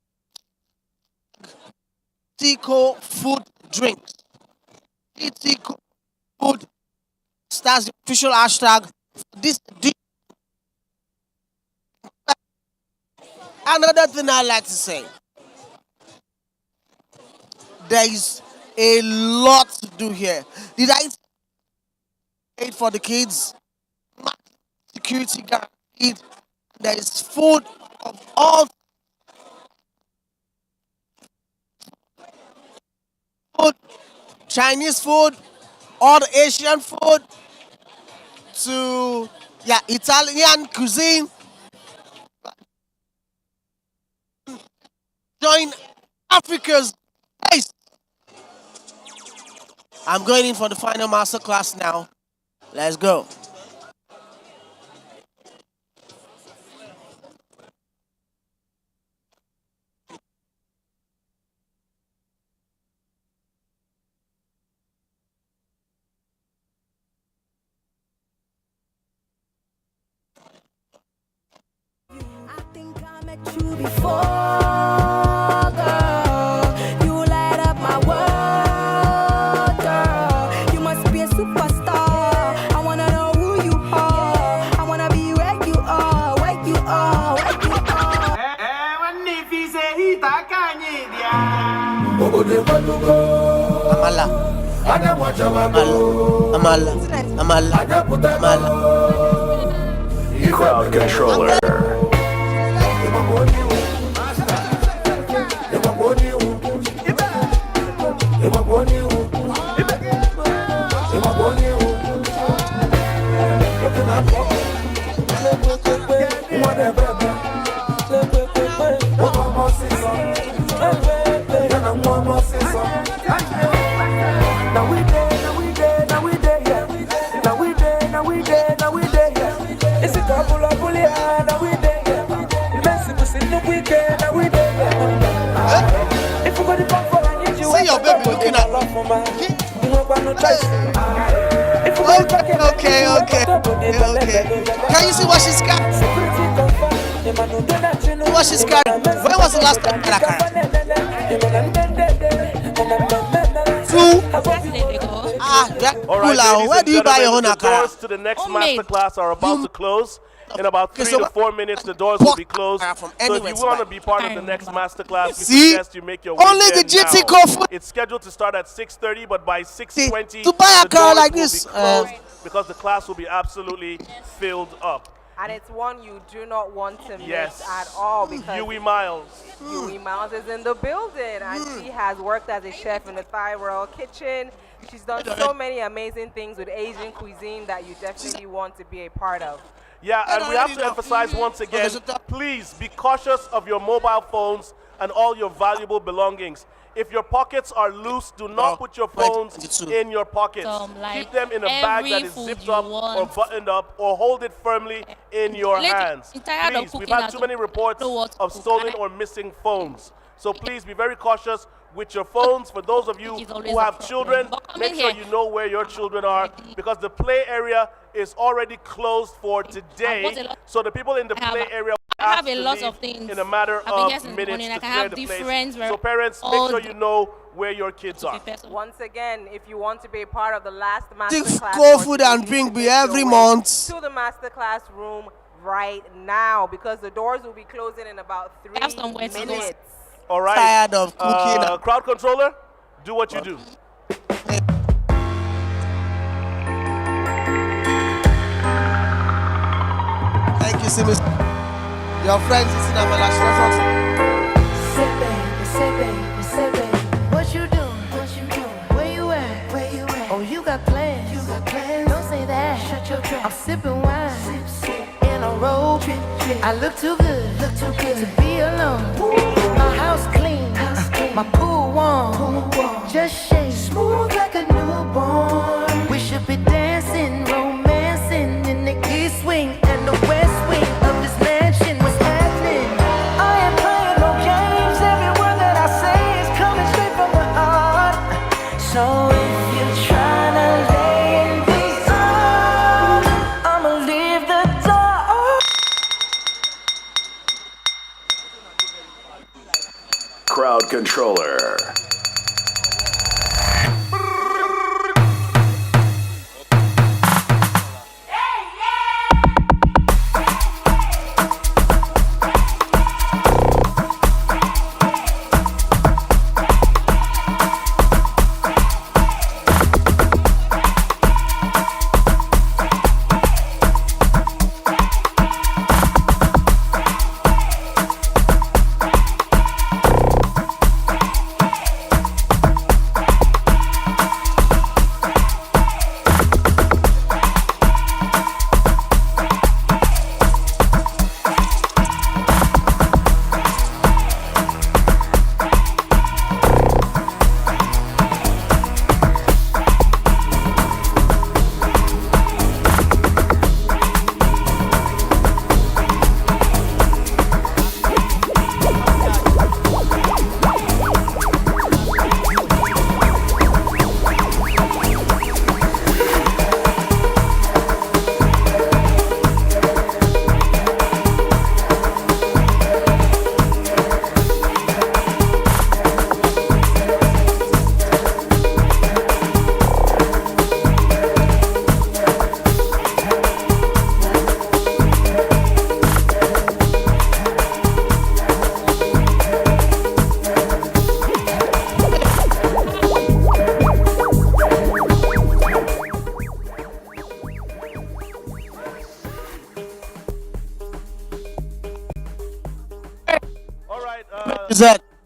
GTCO Food Drinks. GTCO Food. That's the official hashtag for this edition. Another thing I like to say, there is a lot to do here. Did I say for the kids? Security guaranteed. There is food of all food, Chinese food, all the Asian food, to Italian cuisine. Join Africa's taste. I'm going in for the final master class now. Let's go. You before, girl. You light up my world, girl. You must be a superstar. I wanna know who you are. I wanna be where you are, where you are, where you are. Amala. Crowd controller. See your baby looking at me. Okay. Can you see what she's got? What she's carrying? When was the last time that I carried? All right, ladies where and do you buy your own gentlemen, the akara? doors to the next masterclass are about to close. In about 3 to 4 minutes, the doors will be closed. So if you want to be part of the next masterclass, we suggest you make your way only there the GTCO now. Food. It's scheduled to start at 6:30, but by 6:20, to buy the akara doors like will this, be closed because the class will be absolutely filled up. And it's one you do not want to miss Yes. at all because Yui Miles. Yui Miles is in the building and she has worked as a chef in the Thai Royal Kitchen. She's done so many amazing things with Asian cuisine that you definitely want to be a part of. Yeah, and we have to emphasize once again, please be cautious of your mobile phones and all your valuable belongings. If your pockets are loose, do not put your phones in your pockets. Keep them in a bag that is zipped up or buttoned up, or hold it firmly in your hands. Please, we've had too many reports of stolen or missing phones. So please be very cautious with your phones. For those of you who have children, make sure you know where your children are, because the play area is already closed for today. So the people in the play area I have a lot of things. in a matter of minutes to clear the place. So parents, make sure you know where your kids are. Once again, if you want to be a part of the last masterclass, GTCO Food and Drink be every month. To the masterclass room right now, because the doors will be closing in about 3 minutes. All right. Tired of cooking. Crowd controller, do what you do. Thank you, Simus. Your friends is in Amala. Say baby, what you doing? Where you at? Oh, you got plans. Don't say that. Shut your trap. I'm sipping wine. In a robe. I look too good to be alone. My house clean. My pool warm. Just shake smooth like a newborn. We should be dancing, romancing in the east wing and the west wing of this mansion. What's happening? I ain't playing no games. Every word that I say is coming straight from the heart. So if you're trying to lay in these arms, I'ma leave the door open. Crowd controller.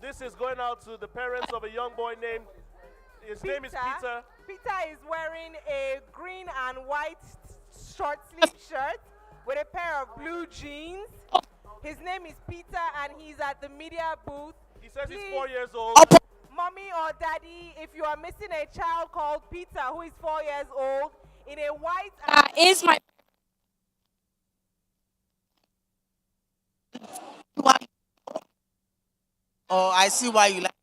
This is going out to the parents of a young boy named, his name is Peter. Peter is wearing a green and white short sleeve shirt with a pair of blue jeans. His name is Peter and he's at the media booth. He says he's 4 years old. Mommy or daddy, if you are missing a child called Peter who is 4 years old in a white is my Oh, I see why you like.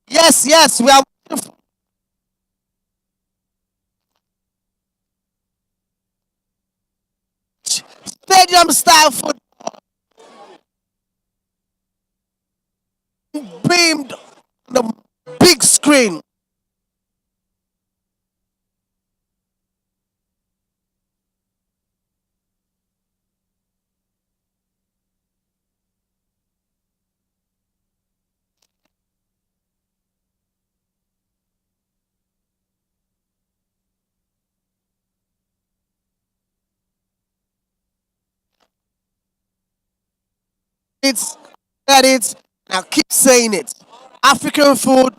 Yes, we are. stadium style football beamed on the big screen. It's that it's Now keep saying it. African food.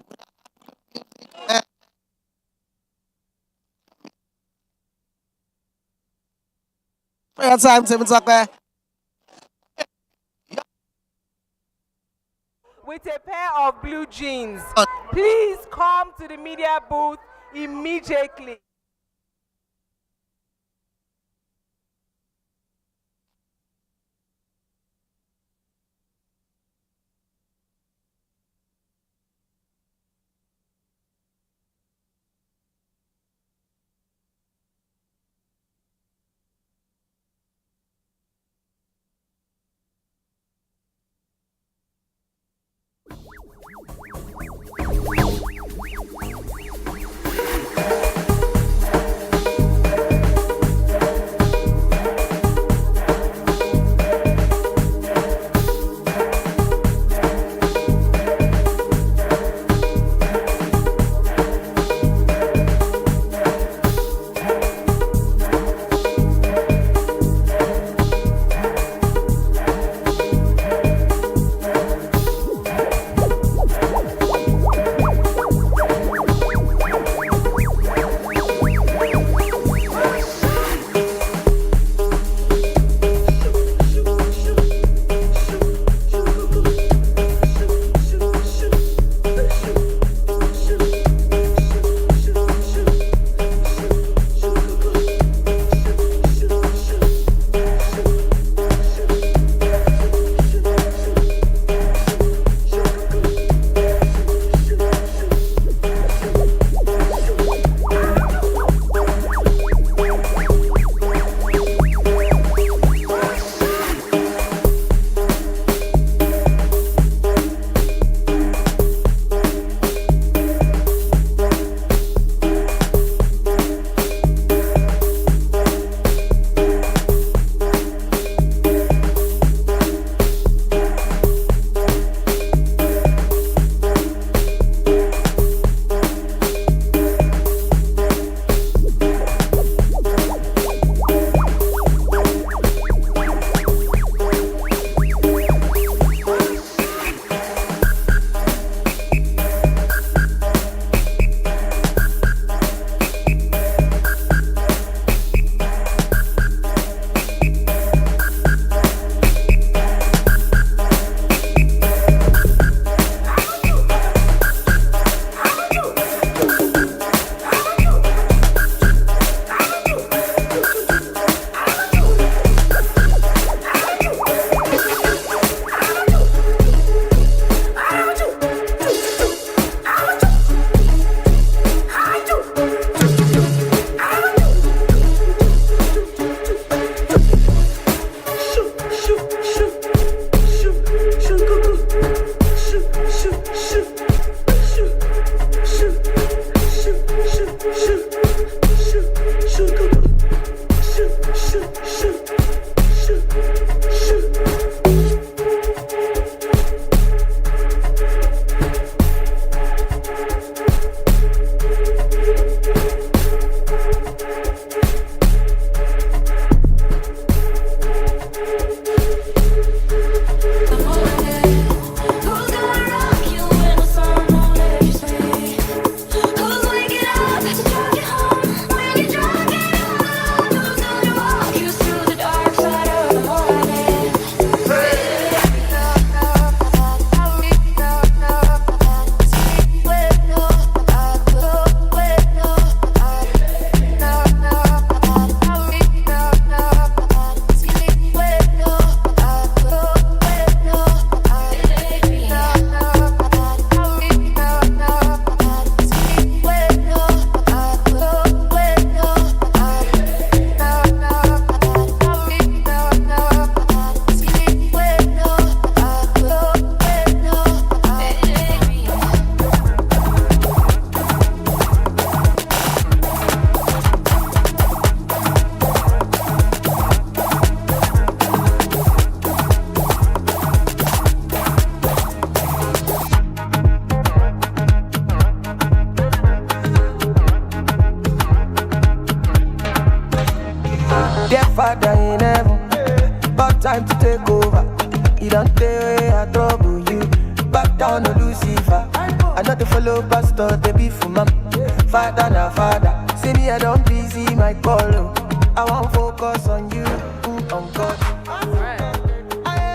Prayer time, Tim Tucker. With a pair of blue jeans. Please come to the media booth immediately. in heaven. About time to take over. You don't stay I trouble you. Back down to Lucifer. I know the follow pastor, they be for mom. Father na father. See me, I don't busy my call. I won't focus on you, on God.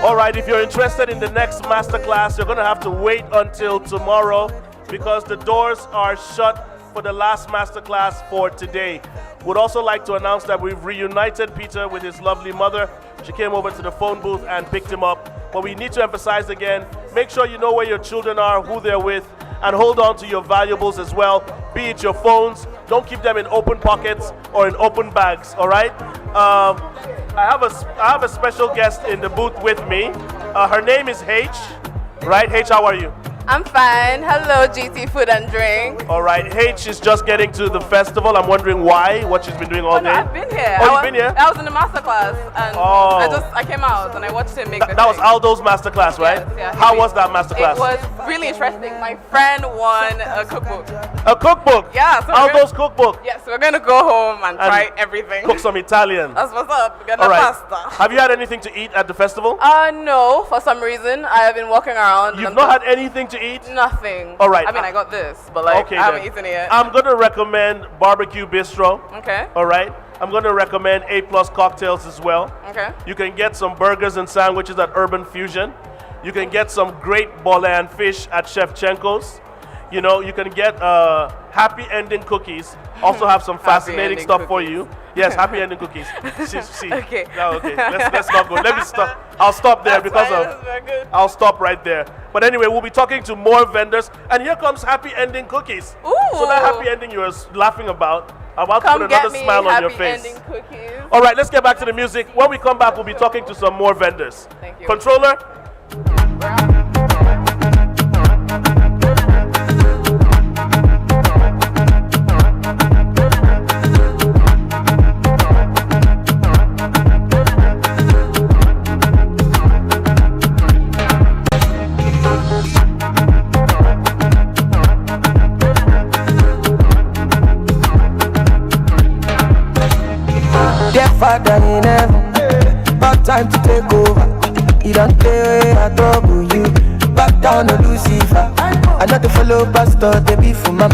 All right, if you're interested in the next masterclass, you're going to have to wait until tomorrow because the doors are shut for the last masterclass for today. Would also like to announce that we've reunited Peter with his lovely mother. She came over to the phone booth and picked him up. But we need to emphasize again, make sure you know where your children are, who they're with, and hold on to your valuables as well, be it your phones. Don't keep them in open pockets or in open bags, all right? I have a special guest in the booth with me. Her name is H, right? H, how are you? I'm fine. Hello, GT Food and Drink. All right, H is just getting to the festival. I'm wondering why, what she's been doing all day. I've been here. Oh, you've been here? I was in the masterclass, and I came out and I watched him make the That was Aldo's masterclass, right? Yes, yeah. How was that masterclass? It was really interesting. My friend won a cookbook. A cookbook? Yeah. So Aldo's cookbook? Yes, we're going to go home and try everything. Cook some Italian. That's what's up. We're All gonna right. pasta. Have you had anything to eat at the festival? No. For some reason, I have been walking around. You've not had anything to eat? Nothing. All right. I mean, I got this, but I haven't eaten it yet. I'm going to recommend Barbecue Bistro. Okay. All right. I'm going to recommend A+ Cocktails as well. Okay. You can get some burgers and sandwiches at Urban Fusion. You can get some great bolle and fish at Shevchenko's. You know, you can get happy ending cookies. Also have some fascinating stuff for you. Yes, happy ending cookies. See. Okay. No, okay. Let's not go. Let me stop. I'll stop there I'll stop right there. But anyway, we'll be talking to more vendors. And here comes happy ending cookies. Ooh. So that happy ending you were laughing about, I'm about to put another smile on your face. Ending cookies. All right, let's get back to the music. When we come back, we'll be talking to some more vendors. Thank you. Controller? Dear Father in heaven, about time to take over. You don't stay I trouble you. Back down to Lucifer. I know the follow pastor, they be for mom.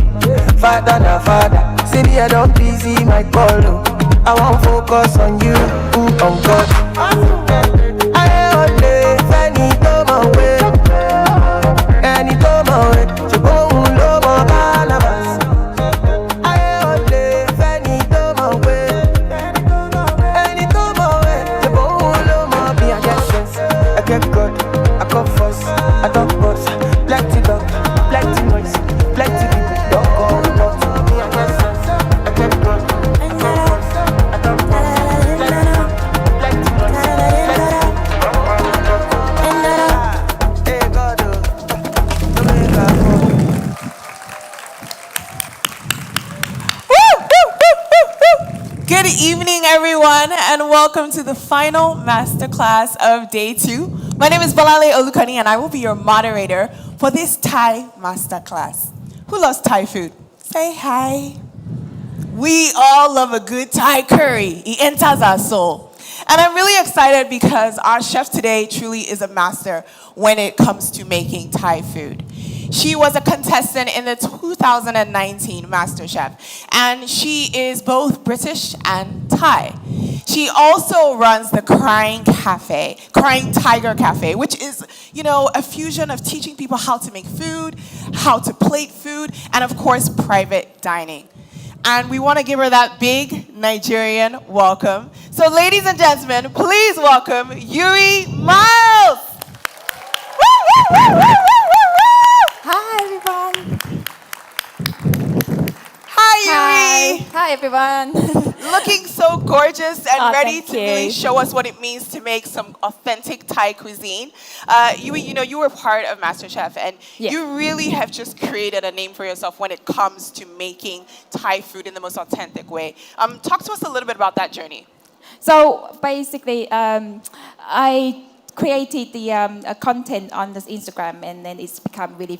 Father na father. See me, I don't busy my call. I won't focus on you, on God. I only any my way. Any my way. You go low my balabas. I only any my way. I get God, I come first, I talk boss, plenty dog, plenty noise, plenty people, don't go not me, I get sense, I get God, I come first, I talk boss, plenty dog, plenty noise, plenty hey God, don't make a Good evening, everyone, and welcome to the final masterclass of day 2. My name is Balale Olukani, and I will be your moderator for this Thai masterclass. Who loves Thai food? Say hi. We all love a good Thai curry. It enters our soul. And I'm really excited because our chef today truly is a master when it comes to making Thai food. She was a contestant in the 2019 MasterChef, and she is both British and Thai. She also runs the Crying Tiger Cafe, which is, a fusion of teaching people how to make food, how to plate food, and of course, private dining. And we want to give her that big Nigerian welcome. So ladies and gentlemen, please welcome Yui Miles. Hi, everyone. Hi, Yui. Hi, everyone. Looking so gorgeous and ready thank to really you. show us what it means to make some authentic Thai cuisine. Yui, you were part of MasterChef, and you really have just created a name for yourself when it comes to making Thai food in the most authentic way. Talk to us a little bit about that journey. So basically, I created the content on this Instagram, and then it's become really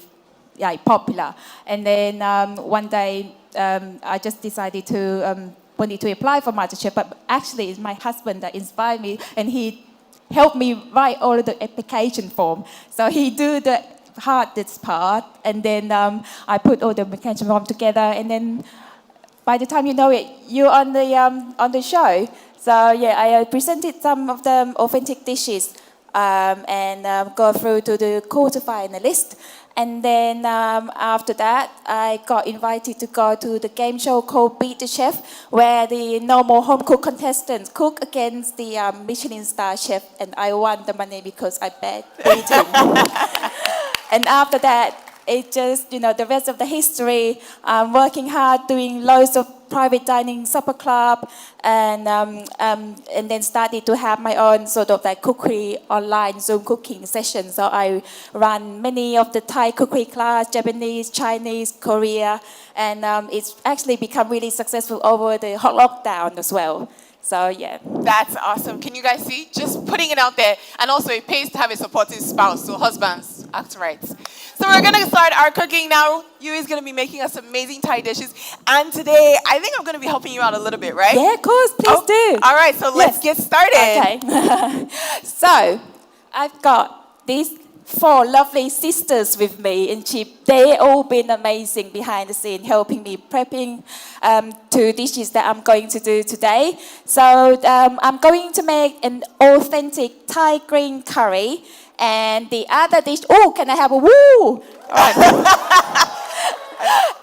popular. And then one day, I just decided to wanted to apply for MasterChef, but actually it's my husband that inspired me, and he helped me write all of the application form. So he do the hardest part, and then I put all the application form together, and then by the time you know it, you're on the show. So yeah, I presented some of the authentic dishes and go through to the quarterfinalist. And then after that, I got invited to go to the game show called Beat the Chef, where the normal home cook contestants cook against the Michelin star chef, and I won the money because I beat him. And after that, it just, the rest of the history, working hard, doing loads of private dining supper club, and then started to have my own sort of like cookery online Zoom cooking sessions. So I run many of the Thai cookery class, Japanese, Chinese, Korea, and it's actually become really successful over the hot lockdown as well. So yeah. That's awesome. Can you guys see? Just putting it out there. And also it pays to have a supportive spouse, so husbands, act right. So we're gonna start our cooking now. Yui is gonna be making us amazing Thai dishes. And today, I think I'm gonna be helping you out a little bit, right? Yeah, of course, please do. All right, so let's get started. Okay. So, I've got these 4 lovely sisters with me, and they all been amazing behind the scene, helping me prepping 2 dishes that I'm going to do today. So I'm going to make an authentic Thai green curry, and the other dish, can I have a woo?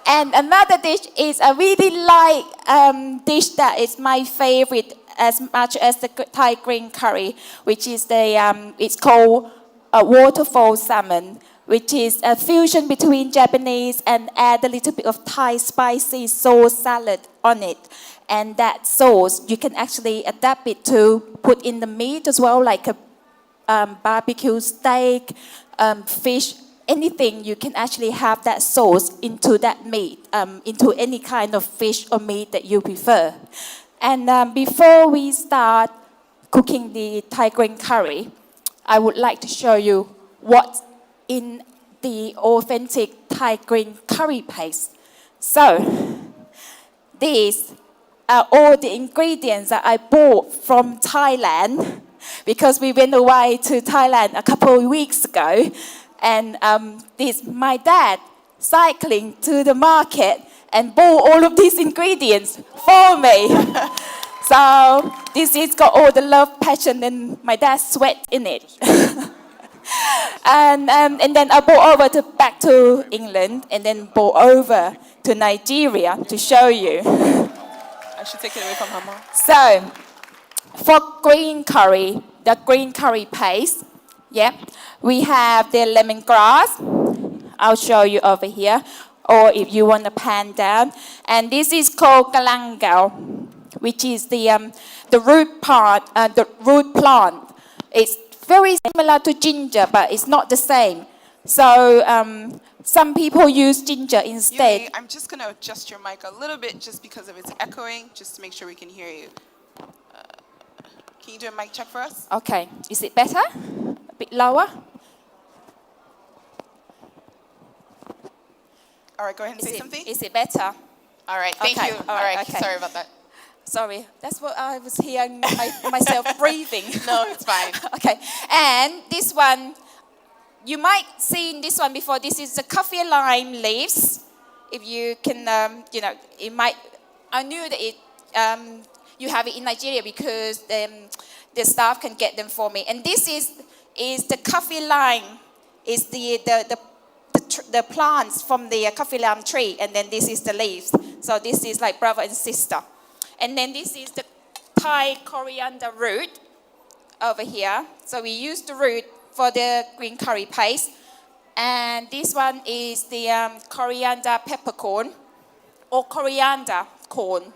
And another dish is a really light dish that is my favorite as much as the Thai green curry, which is it's called waterfall salmon, which is a fusion between Japanese, and add a little bit of Thai spicy sauce salad on it. And that sauce, you can actually adapt it to put in the meat as well, like a barbecue steak, fish, anything. You can actually have that sauce into that meat, into any kind of fish or meat that you prefer. And before we start cooking the Thai green curry, I would like to show you what's in the authentic Thai green curry paste. So, these are all the ingredients that I bought from Thailand, because we went away to Thailand a couple of weeks ago. And this my dad cycling to the market and bought all of these ingredients for me. So this has got all the love, passion, and my dad's sweat in it. and then I brought over back to England, and then brought over to Nigeria to show you. I should take it away from her mom. So for green curry, the green curry paste, we have the lemongrass. I'll show you over here, or if you want to pan down. And this is called galangao, which is the root part, the root plant. It's very similar to ginger, but it's not the same. So some people use ginger instead. Yui, I'm just going to adjust your mic a little bit just because of its echoing, just to make sure we can hear you. Can you do a mic check for us? Okay. Is it better? A bit lower? All right, go ahead and say something. Is it better? All right, thank you. All right, okay. Sorry about that. Sorry, that's what I was hearing myself breathing. No, it's fine. Okay, and this one, you might seen this one before. This is the coffee lime leaves. If you can, it might. I knew that you have it in Nigeria because the staff can get them for me. And this is the coffee lime. Is the plants from the coffee lime tree, and then this is the leaves. So this is like brother and sister. And then this is the Thai coriander root over here. So we use the root for the green curry paste. And this one is the coriander peppercorn, or coriander corn.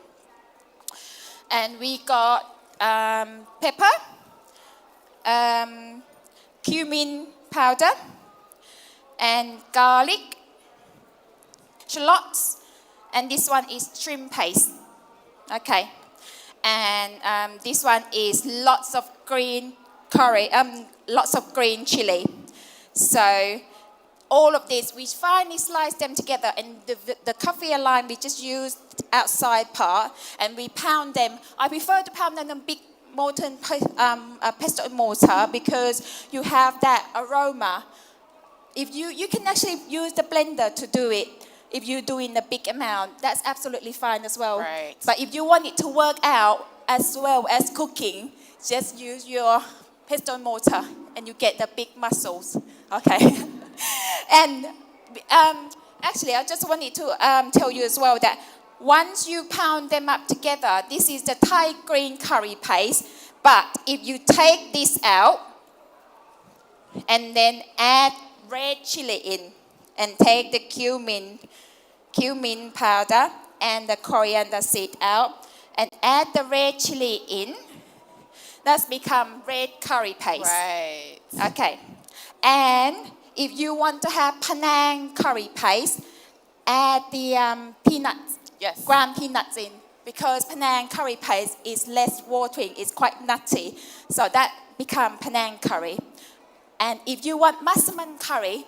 And we got pepper, cumin powder, and garlic, shallots, and this one is shrimp paste. Okay, and this one is lots of green curry, lots of green chili. So all of this, we finely slice them together, and the coffee lime, we just use outside part, and we pound them. I prefer to pound them in big molten pestle mortar because you have that aroma. If you can actually use the blender to do it. If you're doing a big amount, that's absolutely fine as well. Right. But if you want it to work out as well as cooking, just use your pestle mortar and you get the big muscles. Okay. And actually, I just wanted to tell you as well that once you pound them up together, this is the Thai green curry paste. But if you take this out and then add red chili in, and take the cumin powder and the coriander seed out, and add the red chili in, that's become red curry paste. Right. Okay. And if you want to have Penang curry paste, add the peanuts, yes, ground peanuts in, because Penang curry paste is less watering, it's quite nutty. So that become Penang curry. And if you want massaman curry,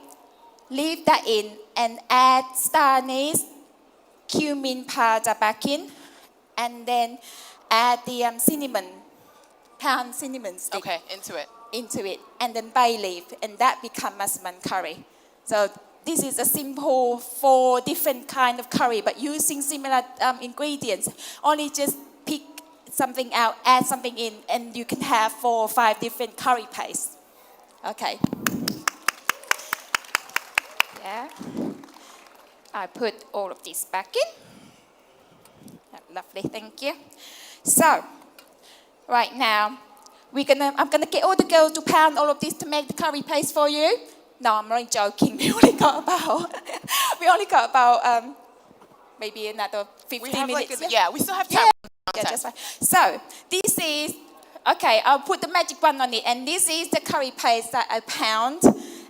leave that in and add star anise, cumin powder back in, and then add the cinnamon, pound cinnamon stick. Okay, into it. And then bay leaf, and that become massaman curry. So this is a simple 4 different kind of curry, but using similar ingredients. Only just pick something out, add something in, and you can have 4 or 5 different curry pastes. Okay. Yeah. I put all of this back in. Lovely, thank you. So, right now, I'm gonna get all the girls to pound all of this to make the curry paste for you. No, I'm only joking. We only got about maybe another 15 minutes. We still have time. Yeah, just fine. So, this is, okay, I'll put the magic one on it, and this is the curry paste that I pound.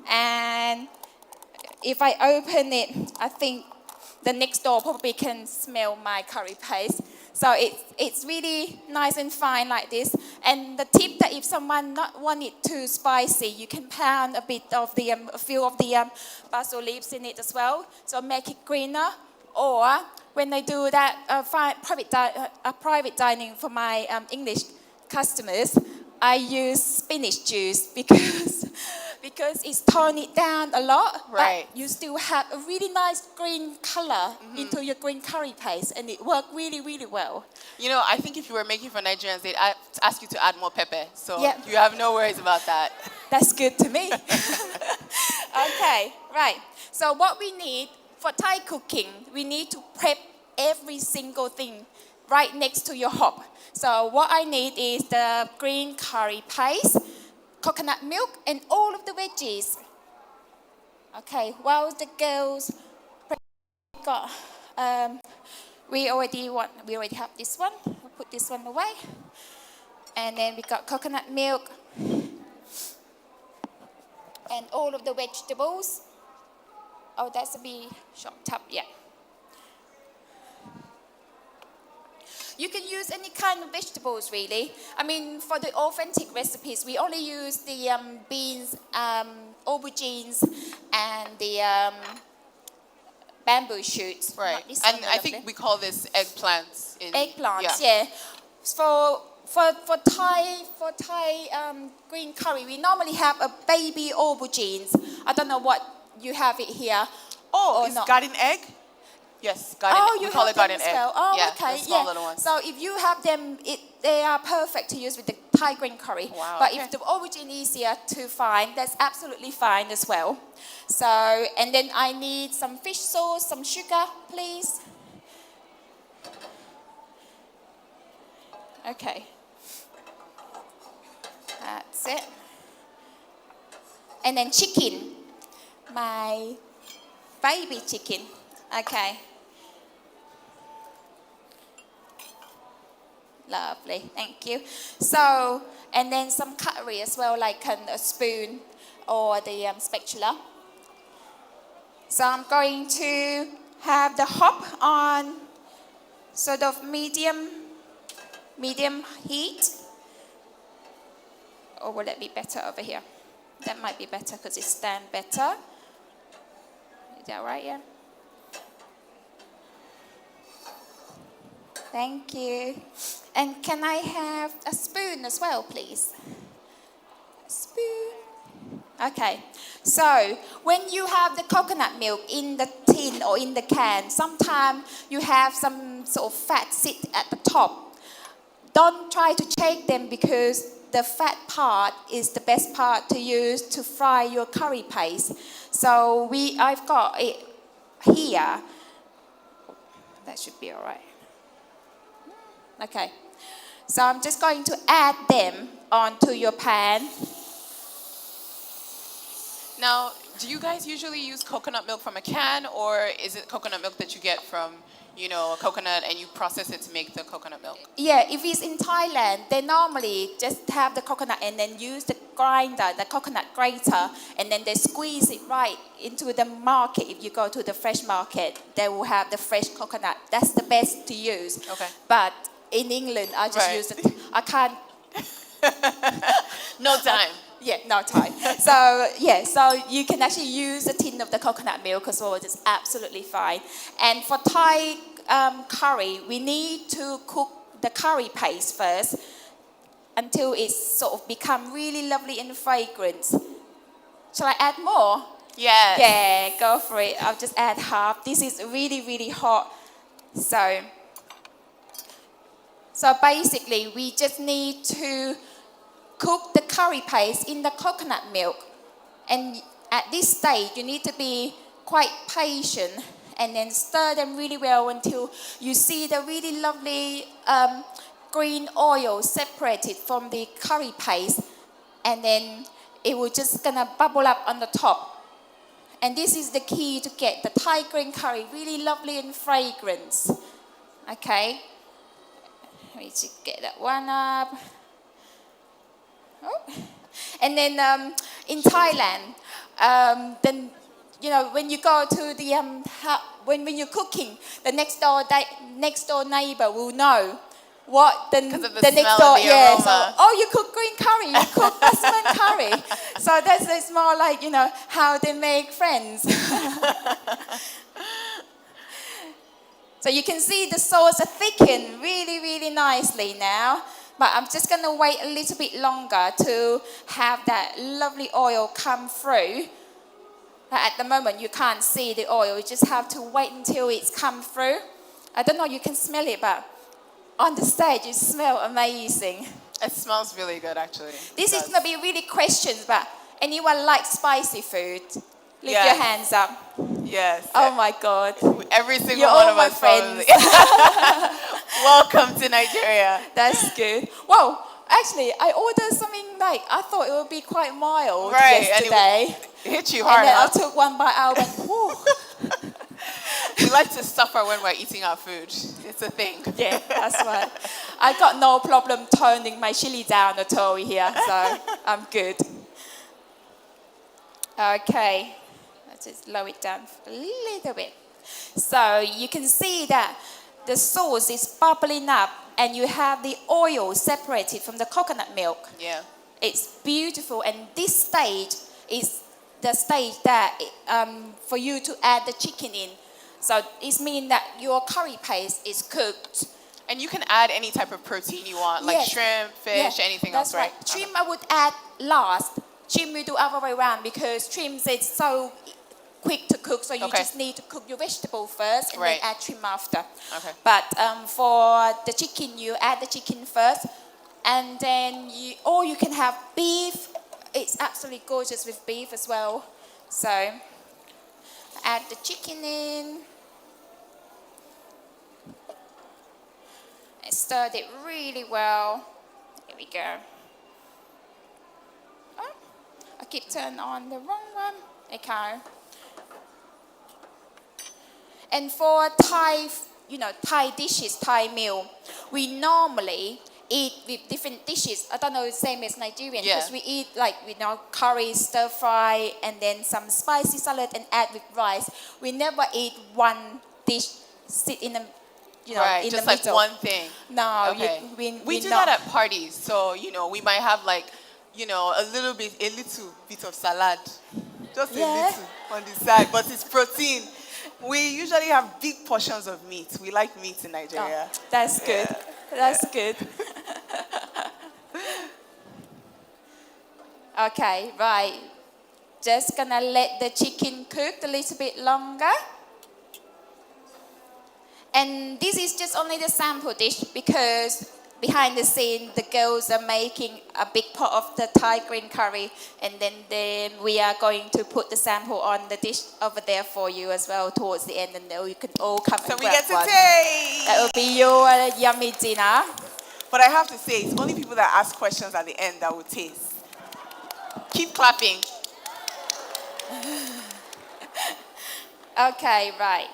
And if I open it, I think the next door probably can smell my curry paste. So it's really nice and fine like this. And the tip that if someone not want it too spicy, you can pound a bit of a few of the basil leaves in it as well, so make it greener. Or when I do that private dining for my English customers, I use spinach juice because it's toned it down a lot, right, but you still have a really nice green color into your green curry paste, and it worked really, really well. You know, I think if you were making for Nigerians, they'd ask you to add more pepper, so Yep. you have no worries about that. That's good to me. Okay, right. So what we need for Thai cooking, we need to prep every single thing right next to your hob. So what I need is the green curry paste, coconut milk, and all of the veggies. Okay, while the girls got, we already have this one. We'll put this one away. And then we got coconut milk and all of the vegetables. Oh, that's to be chopped up, yeah. You can use any kind of vegetables, really. I mean, for the authentic recipes, we only use the beans, aubergines, and the bamboo shoots. Right, and I think we call this eggplants. Eggplants, yeah. For Thai green curry, we normally have a baby aubergines. I don't know what you have it here. Oh, is garden egg? Yes, garden. You we call it garden as egg. well. Oh, yeah, okay. the small little ones. So if you have them, they are perfect to use with the Thai green curry. Wow, but okay. if the aubergine is easier to find, that's absolutely fine as well. So, and then I need some fish sauce, some sugar, please. Okay. That's it. And then chicken. My baby chicken. Okay. Lovely, thank you. So, and then some cutlery as well, like a spoon or the spatula. So I'm going to have the hob on sort of medium heat. Or will that be better over here? That might be better because it stands better. Is that right? Yeah. Thank you. And can I have a spoon as well, please? A spoon. Okay. So when you have the coconut milk in the tin or in the can, sometimes you have some sort of fat sit at the top. Don't try to shake them because the fat part is the best part to use to fry your curry paste. So I've got it here. That should be all right. Okay. So I'm just going to add them onto your pan. Now, do you guys usually use coconut milk from a can, or is it coconut milk that you get from, a coconut and you process it to make the coconut milk? Yeah, if it's in Thailand, they normally just have the coconut and then use the grinder, the coconut grater, and then they squeeze it right into the market. If you go to the fresh market, they will have the fresh coconut. That's the best to use. Okay. But in England, I just use it. I can't. No time. Yeah, no time. So you can actually use a tin of the coconut milk as well. It's absolutely fine. And for Thai curry, we need to cook the curry paste first until it's sort of become really lovely and fragrant. Shall I add more? Yes. Yeah, go for it. I'll just add half. This is really, really hot. So basically, we just need to cook the curry paste in the coconut milk. And at this stage, you need to be quite patient and then stir them really well until you see the really lovely green oil separated from the curry paste. And then it will just gonna bubble up on the top. And this is the key to get the Thai green curry really lovely and fragrant. Okay. Let me just get that one up. Oh. And then in Thailand, then when you go to the when you're cooking, the next door neighbor will know what the next door. Yeah. So you cook green curry, you cook Basman curry. So it's more like how they make friends. So you can see the sauce are thickened really, really nicely now. But I'm just going to wait a little bit longer to have that lovely oil come through. But at the moment, you can't see the oil. You just have to wait until it's come through. I don't know, you can smell it, but on the stage, it smells amazing. It smells really good, actually. This is going to be really questions, but anyone like spicy food? Lift your hands up. Yes. Oh my God. Every single You're one all of my us. friends. Welcome to Nigeria. That's good. Well, actually, I ordered something I thought it would be quite mild yesterday. It hit you hard. And then I took one bite out and went, whew. We like to suffer when we're eating our food. It's a thing. Yeah, that's right. I got no problem toning my chili down at all here, so I'm good. Okay. Just lower it down a little bit. So you can see that the sauce is bubbling up and you have the oil separated from the coconut milk. Yeah. It's beautiful, and this stage is the stage that for you to add the chicken in. So it means that your curry paste is cooked. And you can add any type of protein you want, like shrimp, fish, anything else, right? Shrimp I would add last. Shrimp we do other way around because shrimp is so quick to cook, so you just need to cook your vegetable first and then add shrimp after. Okay. But for the chicken, you add the chicken first, and then you can have beef. It's absolutely gorgeous with beef as well. So add the chicken in. And stirred it really well. Here we go. Oh, I keep turning on the wrong one. Okay. And for Thai, Thai dishes, Thai meal, we normally eat with different dishes. I don't know, the same as Nigerian, because we eat curry, stir fry, and then some spicy salad and add with rice. We never eat one dish, sit in the, in just the like middle. one thing. No, okay. We do not. that at parties. So, we might have a little bit of salad. Just a little on the side, but it's protein. We usually have big portions of meat. We like meat in Nigeria. Oh, that's good. That's good. Okay, right. Just gonna let the chicken cook a little bit longer. And this is just only the sample dish because behind the scene, the girls are making a big pot of the Thai green curry, and then we are going to put the sample on the dish over there for you as well towards the end, and then you can all come and grab one. So we get to taste. That will be your yummy dinner. But I have to say, it's only people that ask questions at the end that will taste. Keep clapping. Okay, right.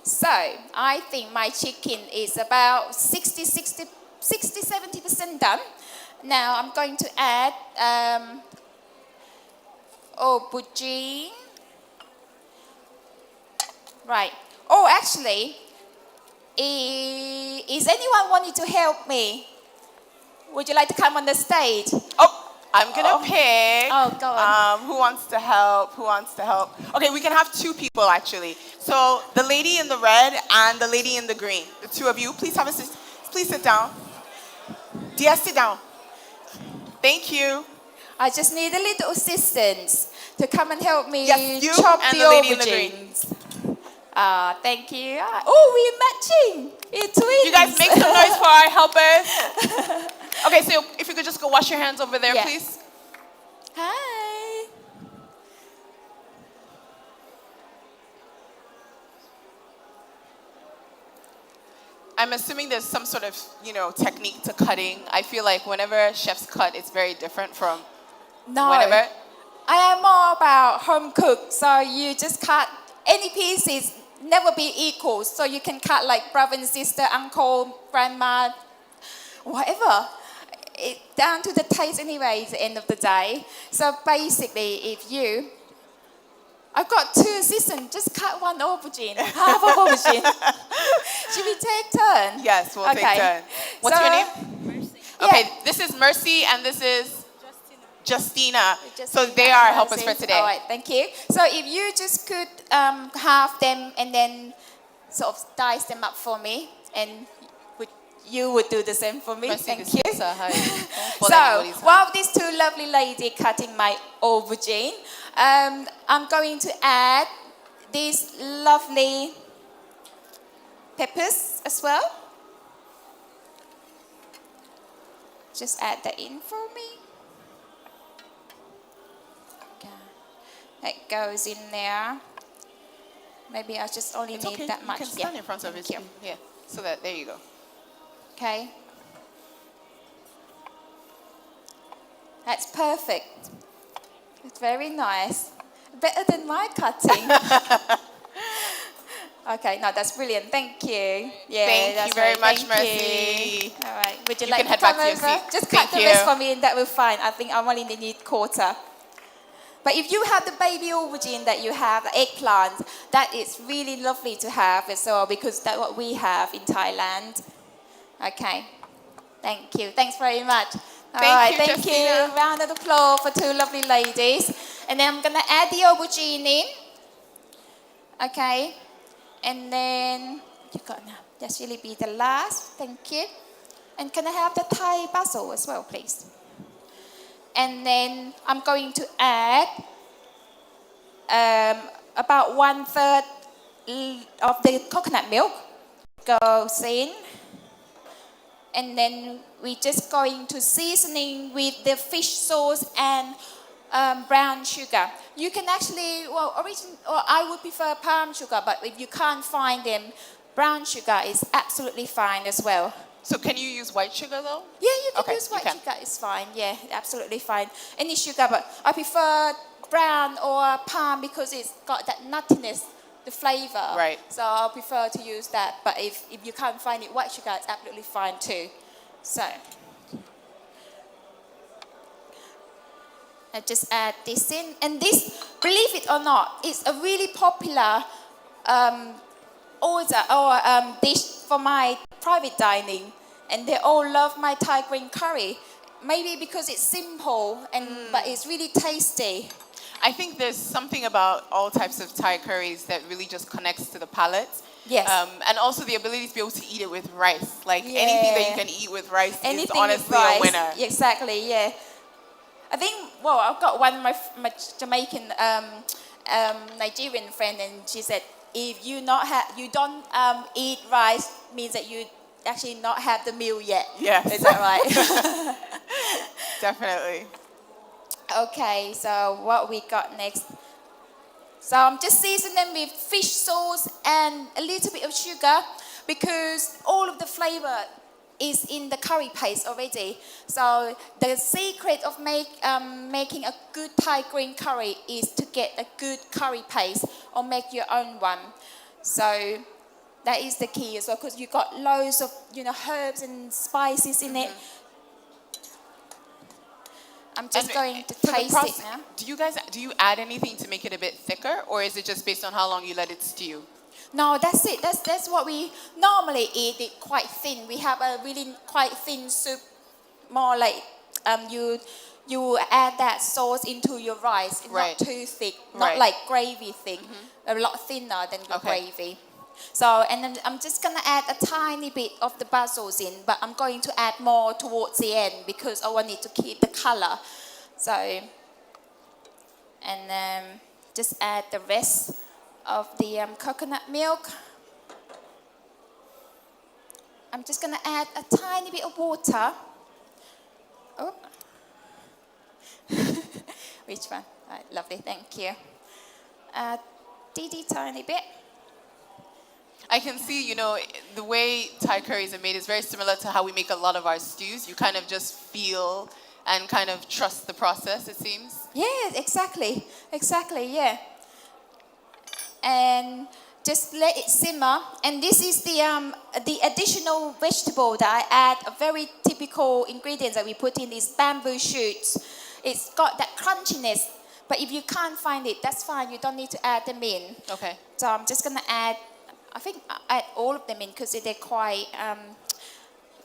So I think my chicken is about 60-70% done. Now I'm going to add aubergine. Right. Oh, actually, is anyone wanting to help me? Would you like to come on the stage? Oh, I'm gonna pick. Oh, go on. Who wants to help? Who wants to help? Okay, we can have two people actually. So the lady in the red and the lady in the green. The two of you, please have a seat. Please sit down. Dear, sit down. Thank you. I just need a little assistance to come and help me you chop and the the lady in the green. aubergines. Thank you. Oh, we're matching. We're twins. You guys make some noise for our helpers. Okay, so if you could just go wash your hands over there, please. Hi. I'm assuming there's some sort of, technique to cutting. I feel like whenever chefs cut, it's very different from whenever. I am more about home cook, so you just cut any pieces, never be equal. So you can cut like brother and sister, uncle, grandma, whatever. Down to the taste anyway at the end of the day. So basically, I've got two assistants, just cut one aubergine, half of aubergine. Should we take turn? Yes, we'll take turn. What's your name? Mercy. Okay, this is Mercy and this is Justina. So they are helpers for today. All right, thank you. So if you just could halve them and then sort of dice them up for me, and you would do the same for me. Thank you. So while these two lovely ladies cutting my aubergine, I'm going to add these lovely peppers as well. Just add that in for me. Okay. That goes in there. Maybe I just only need that much. You can stand in front of it. Yeah. So that there you go. Okay. That's perfect. It's very nice. Better than my cutting. Okay, no, that's brilliant. Thank you. Yeah, Thank you very much, Mercy. All right. Would you You like can to head come back to your over? seat. Just Thank cut the you. rest for me and that will be fine. I think I only need quarter. But if you have the baby aubergine that you have, the eggplant, that is really lovely to have as well because that's what we have in Thailand. Okay. Thank you. Thanks very much. Thank you, thank Justina. you. Round of applause for two lovely ladies. And then I'm going to add the aubergine in. Okay. And then you got now. That's really be the last. Thank you. And can I have the Thai basil as well, please? And then I'm going to add about 1/3 of the coconut milk goes in. And then we're just going to seasoning with the fish sauce and brown sugar. You can actually, I would prefer palm sugar, but if you can't find them, brown sugar is absolutely fine as well. So can you use white sugar though? Yeah, you can use white sugar, it's fine. Yeah, absolutely fine. Any sugar, but I prefer brown or palm because it's got that nuttiness, the flavor. Right. So I prefer to use that. But if you can't find it, white sugar is absolutely fine too. So I just add this in. And this, believe it or not, is a really popular order or dish for my private dining. And they all love my Thai green curry. Maybe because it's simple, but it's really tasty. I think there's something about all types of Thai curries that really just connects to the palate. Yes. And also the ability to be able to eat it with rice. Like anything that you can eat with rice is Anything honestly with rice. a winner. Exactly, yeah. I think, well, I've got one of my Jamaican Nigerian friend, and she said, if you don't eat rice, means that you actually not have the meal yet. Yes. Is that right? Definitely. Okay, so what we got next? So I'm just seasoning them with fish sauce and a little bit of sugar because all of the flavor is in the curry paste already. So the secret of making a good Thai green curry is to get a good curry paste or make your own one. So that is the key as well, because you got loads of herbs and spices in it. I'm just going to taste it now. Do you add anything to make it a bit thicker, or is it just based on how long you let it stew? No, that's it. That's what we normally eat it quite thin. We have a really quite thin soup, more like you add that sauce into your rice. It's not too thick, not like gravy thick. A lot thinner than the gravy. So, and then I'm just gonna add a tiny bit of the basils in, but I'm going to add more towards the end because I want it to keep the color. So, and just add the rest of the coconut milk. I'm just gonna add a tiny bit of water. Oh, which one? Right, lovely, thank you. Tiny bit. I can see, the way Thai curries are made is very similar to how we make a lot of our stews. You kind of just feel and kind of trust the process, it seems. Yeah, exactly, yeah. And just let it simmer. And this is the additional vegetable that I add, a very typical ingredient that we put in is bamboo shoots. It's got that crunchiness, but if you can't find it, that's fine. You don't need to add them in. Okay. So I'm just gonna add, I think I add all of them in because they're quite,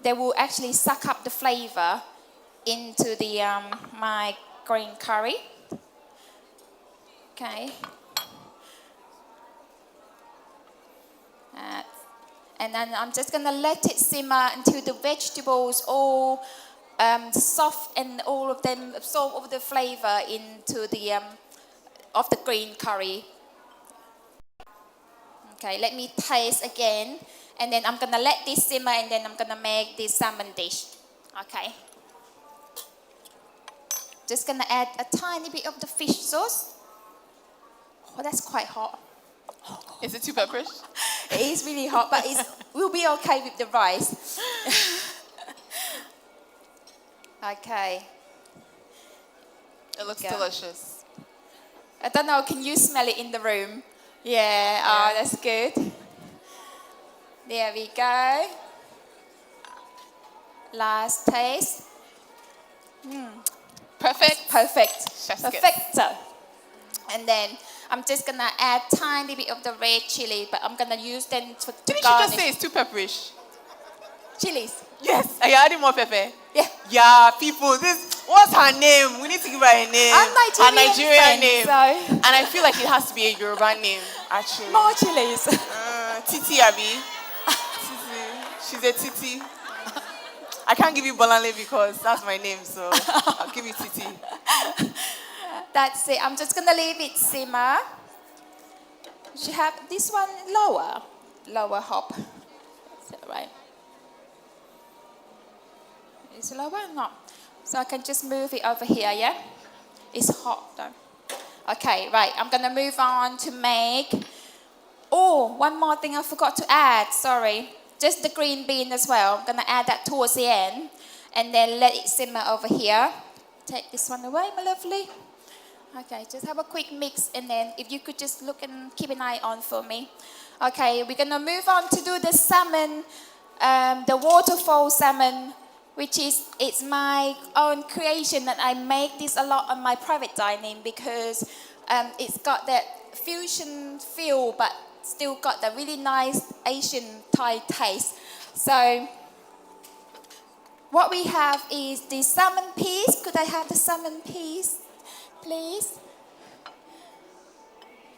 they will actually suck up the flavor into the my green curry. Okay. And then I'm just gonna let it simmer until the vegetables all soft and all of them absorb all the flavor into the of the green curry. Okay, let me taste again, and then I'm gonna let this simmer, and then I'm gonna make this salmon dish. Okay. Just gonna add a tiny bit of the fish sauce. Oh, that's quite hot. Is it too pepperish? It is really hot, but we'll be okay with the rice. Okay. It looks delicious. I don't know, can you smell it in the room? Yeah, oh, that's good. There we go. Last taste. Perfect. Perfect. Chef's kiss. Perfecto. And then I'm just gonna add tiny bit of the red chili, but I'm gonna use them to Didn't garnish. you just say it's too pepperish? Chilies. Yes. Are you adding more pepper? Yeah. Yeah, people, what's her name? We need to give her a name. I'm Her Nigerian friend, name. so. And I feel like it has to be a Yoruba name, actually. More chilies. Titi Abi. Titi. She's a Titi. I can't give you Bolale because that's my name, so I'll give you Titi. That's it. I'm just gonna leave it simmer. Should have this one lower hop. Is that right? Is it lower or not? So I can just move it over here, yeah? It's hot though. Okay, right. I'm gonna move on to make. Oh, one more thing I forgot to add. Sorry. Just the green bean as well. I'm gonna add that towards the end, and then let it simmer over here. Take this one away, my lovely. Okay, just have a quick mix, and then if you could just look and keep an eye on for me. Okay, we're gonna move on to do the salmon, the waterfall salmon, which is, it's my own creation, and I make this a lot on my private dining because it's got that fusion feel, but still got that really nice Asian Thai taste. So what we have is the salmon piece. Could I have the salmon piece, please?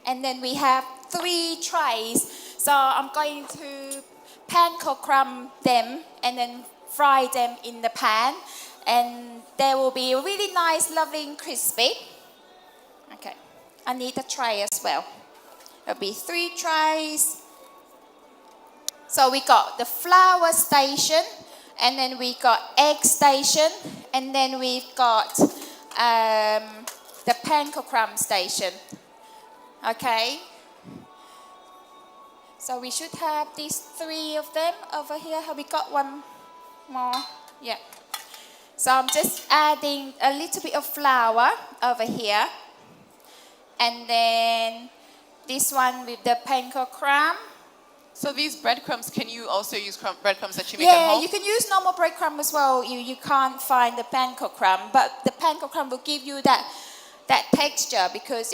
And then we have 3 trays. So I'm going to panko crumb them and then fry them in the pan. And they will be really nice, lovely and crispy. Okay, I need a tray as well. There'll be 3 trays. So we got the flour station, and then we got egg station, and then we've got the panko crumb station. Okay. So we should have these 3 of them over here. Have we got one more? Yeah. So I'm just adding a little bit of flour over here. And then this one with the panko crumb. So these breadcrumbs, can you also use breadcrumbs that you make at home? Yeah, you can use normal breadcrumb as well. You can't find the panko crumb, but the panko crumb will give you that texture because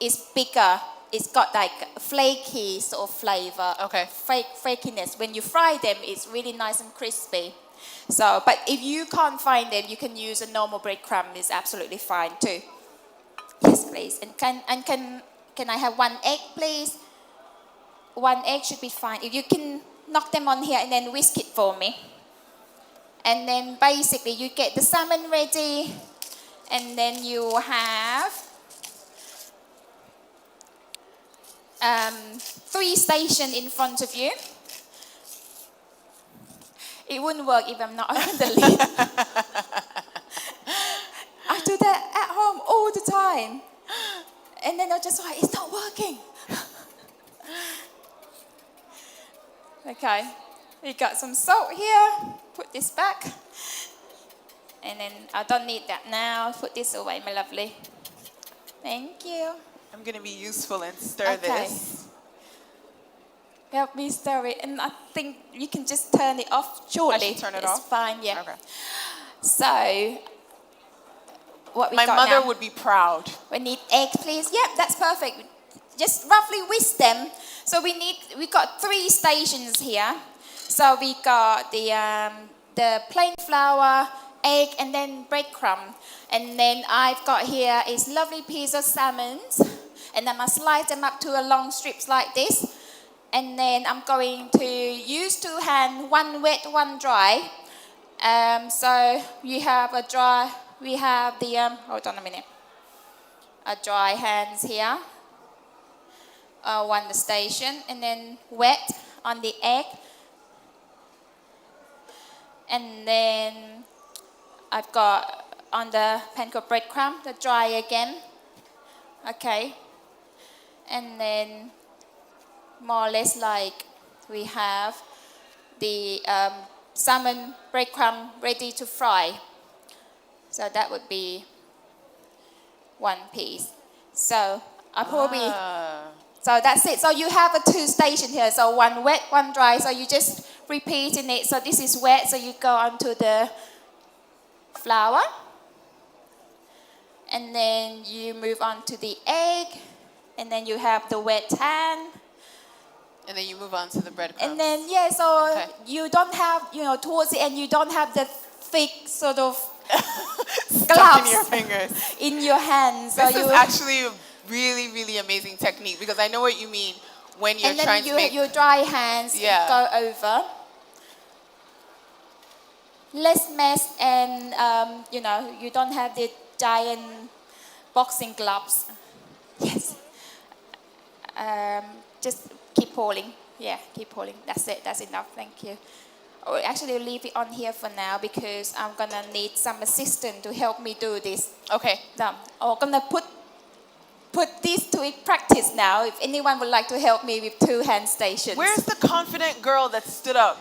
it's bigger. It's got like flaky sort of flavor. Okay. Flakiness. When you fry them, it's really nice and crispy. So, but if you can't find them, you can use a normal breadcrumb. It's absolutely fine too. Yes, please. And can I have 1 egg, please? 1 egg should be fine. If you can knock them on here and then whisk it for me. And then basically you get the salmon ready. And then you have 3 stations in front of you. It wouldn't work if I'm not on the lid. I do that at home all the time. And then I'm just like, it's not working. Okay, we got some salt here. Put this back. And then I don't need that now. Put this away, my lovely. Thank you. I'm going to be useful and stir this. Help me stir it. And I think you can just turn it off shortly. I should turn it it's off? Fine, yeah. Okay. So, what we My got mother now? would be proud. We need egg, please. Yep, that's perfect. Just roughly whisk them. So we got 3 stations here. So we got the plain flour, egg, and then breadcrumb. And then I've got here is lovely piece of salmons. And I'm going to slice them up to a long strips like this. And then I'm going to use 2 hands, 1 wet, 1 dry. So we have a dry, we have the, hold on a minute. A dry hands here. 1 the station, and then wet on the egg. And then I've got on the panko breadcrumb, the dry again. Okay. And then more or less like we have the salmon breadcrumb ready to fry. So that would be 1 piece. So I probably... So that's it. So you have a 2 station here. So 1 wet, 1 dry. So you just repeating it. So this is wet. So you go onto the flour. And then you move on to the egg. And then you have the wet hand. And then you move on to the breadcrumbs. And then, yeah, so you don't have, towards the end, you don't have the thick sort of stuck in your fingers. In your hands. This is actually a really, really amazing technique because I know what you mean when you're trying to make... your dry hands go over. Less mess and, you don't have the giant boxing gloves. Yes. Just keep pouring. Yeah, keep pouring. That's it. That's enough. Thank you. Or actually, I'll leave it on here for now because I'm going to need some assistant to help me do this. Okay. I'm going to put this to practice now. If anyone would like to help me with 2 hand stations. Where's the confident girl that stood up?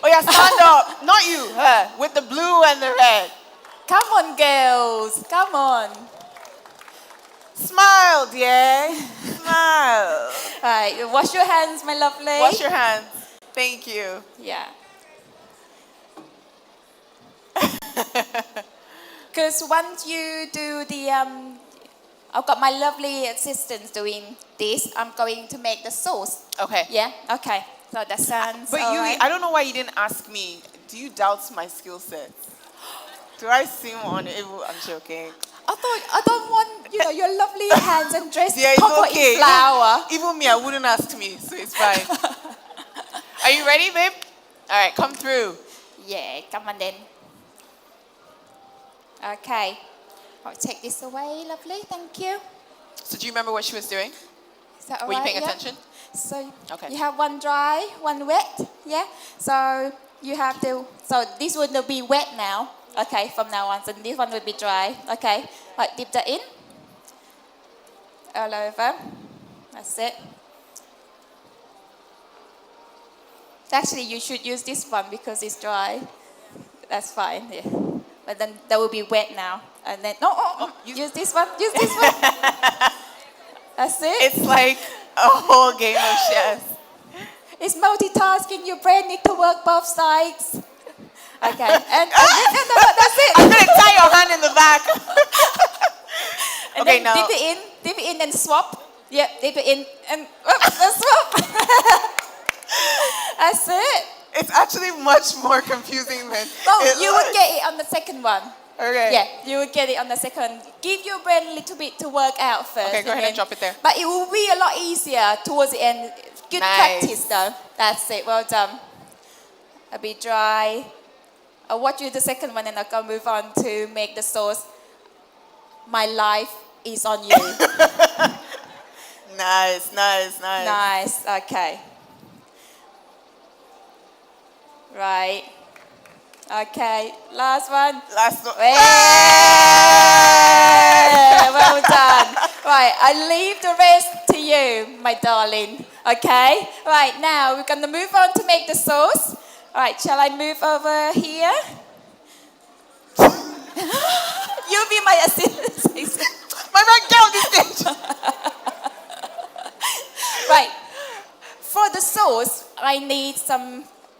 Oh yeah, stand up. Not you, her, with the blue and the red. Come on, girls. Come on. Smile, dear. Smile. All right, wash your hands, my lovely. Wash your hands. Thank you. Yeah. Because once you do the, I've got my lovely assistants doing this. I'm going to make the sauce. Okay. Yeah? Okay. So that sounds But all Yui, right. I don't know why you didn't ask me. Do you doubt my skill set? Do I seem unable? I'm joking. I don't want, your lovely hands and dress Yeah, it's covered okay. in flour. Even me, I wouldn't ask me, so it's fine. Are you ready, babe? All right, come through. Yeah, come on then. Okay. I'll take this away, lovely. Thank you. So do you remember what she was doing? Is that all Were you right? paying Yeah? attention? So Okay. you have one dry, one wet, yeah? So you have to, so this one will be wet now, okay, from now on. So this one will be dry, okay? Right, dip that in, all over, that's it. Actually, you should use this one because it's dry. That's fine, yeah. But then that will be wet now. And then, use this one, use this one. That's it. It's like a whole game of chess. It's multitasking. Your brain need to work both sides. Okay. And that's it. I'm going to tie your hand in the back. And Okay, then now. dip it in and swap. Yep, dip it in and swap. That's it. It's actually much more confusing than. You would get it on the second one. Okay. Yeah, you will get it on the second. Give your brain a little bit to work out first. Okay, go ahead and drop it there. But it will be a lot easier towards the end. Good practice though. That's it, well done. A bit dry. I'll watch you the second one and I'll go move on to make the sauce. My life is on you. Nice. Nice, okay. Right. Okay, last one. Hey! Well done. Right, I leave the rest to you, my darling. Okay? Right, now we're going to move on to make the sauce. All right, shall I move over here? You'll be my assistant. My right down this stage. Right. For the sauce, I need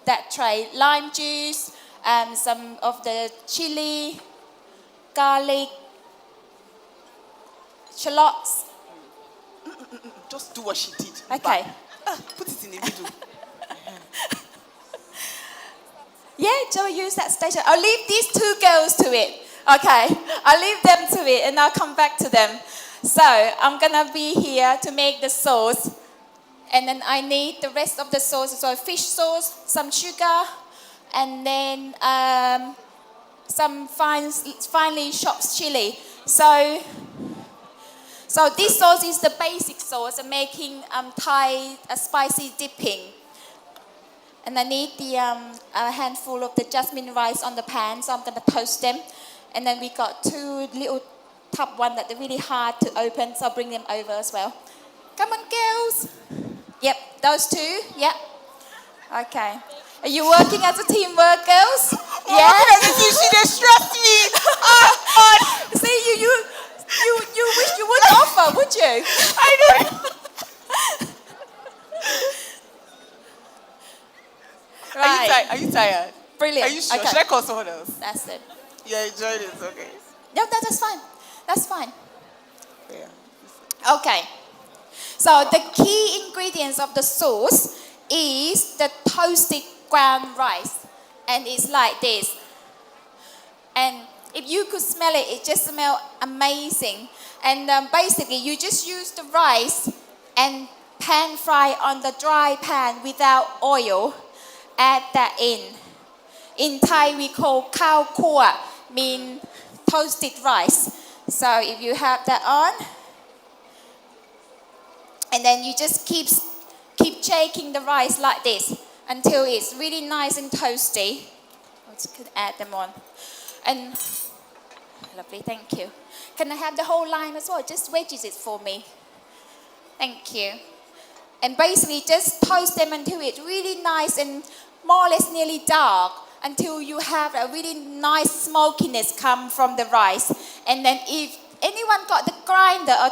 that tray, lime juice, some of the chili, garlic, shallots. Just do what she did. Okay. Put it in the middle. Yeah, Joe, use that station. I'll leave these two girls to it. Okay, I'll leave them to it and I'll come back to them. So I'm gonna be here to make the sauce. And then I need the rest of the sauce, so fish sauce, some sugar, and then some finely chopped chili. So this sauce is the basic sauce. I'm making Thai spicy dipping. And I need a handful of the jasmine rice on the pan, so I'm gonna toast them. And then we got 2 little tub ones that are really hard to open, so I'll bring them over as well. Come on, girls. Yep, those 2, yep. Okay. Are you working as a teamwork, girls? Yeah? She distressed me. See, you wish you would offer, would you? I know. Right. Are you tired? Brilliant. Are you sure? Okay. Should I call someone else? That's it. Yeah, enjoy this, okay. No, that's fine. That's fine. Yeah. Okay. So the key ingredients of the sauce is the toasted ground rice. And it's like this. And if you could smell it, it just smells amazing. And basically, you just use the rice and pan fry on the dry pan without oil. Add that in. In Thai, we call khao kua, mean toasted rice. So if you have that on, and then you just keep shaking the rice like this until it's really nice and toasty. I just could add them on. And lovely, thank you. Can I have the whole lime as well? Just wedges it for me. Thank you. And basically just toast them until it's really nice and more or less nearly dark, until you have a really nice smokiness come from the rice. And then if anyone got the grinder or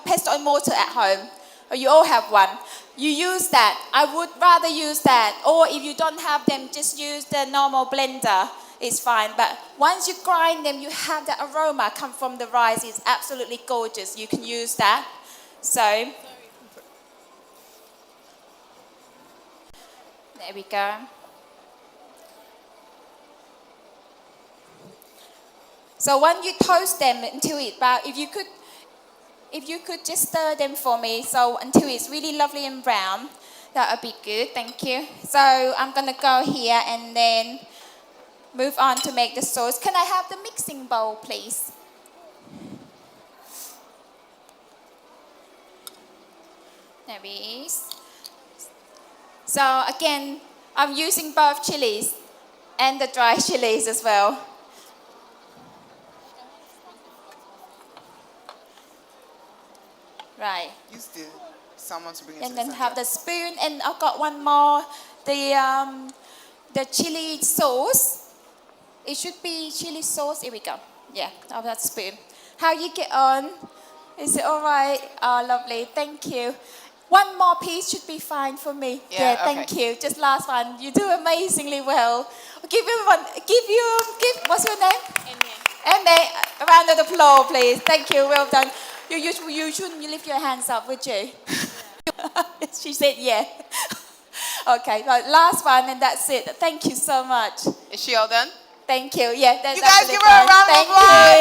pestle and mortar at home, or you all have one, you use that. I would rather use that. Or if you don't have them, just use the normal blender. It's fine. But once you grind them, you have the aroma come from the rice. It's absolutely gorgeous. You can use that. So, there we go. So when you toast them until it about, if you could just stir them for me, so until it's really lovely and brown, that would be good. Thank you. So I'm gonna go here and then move on to make the sauce. Can I have the mixing bowl, please? There it is. So again, I'm using both chilies and the dry chilies as well. Right. Use someone to bring it And to then the have the spoon, and I've got one more, the chili sauce. It should be chili sauce. Here we go. Yeah, I've got spoon. How you get on? Is it all right? Oh, lovely. Thank you. One more piece should be fine for me. Yeah, Thank you. Just last one. You do amazingly well. Give you one. What's your name? Emma. A round of applause, please. Thank you. Well done. You shouldn't lift your hands up, would you? She said, yeah. Okay, right, last one, and that's it. Thank you so much. Is she all done? Thank you. Yeah, that's You guys give her a round of applause.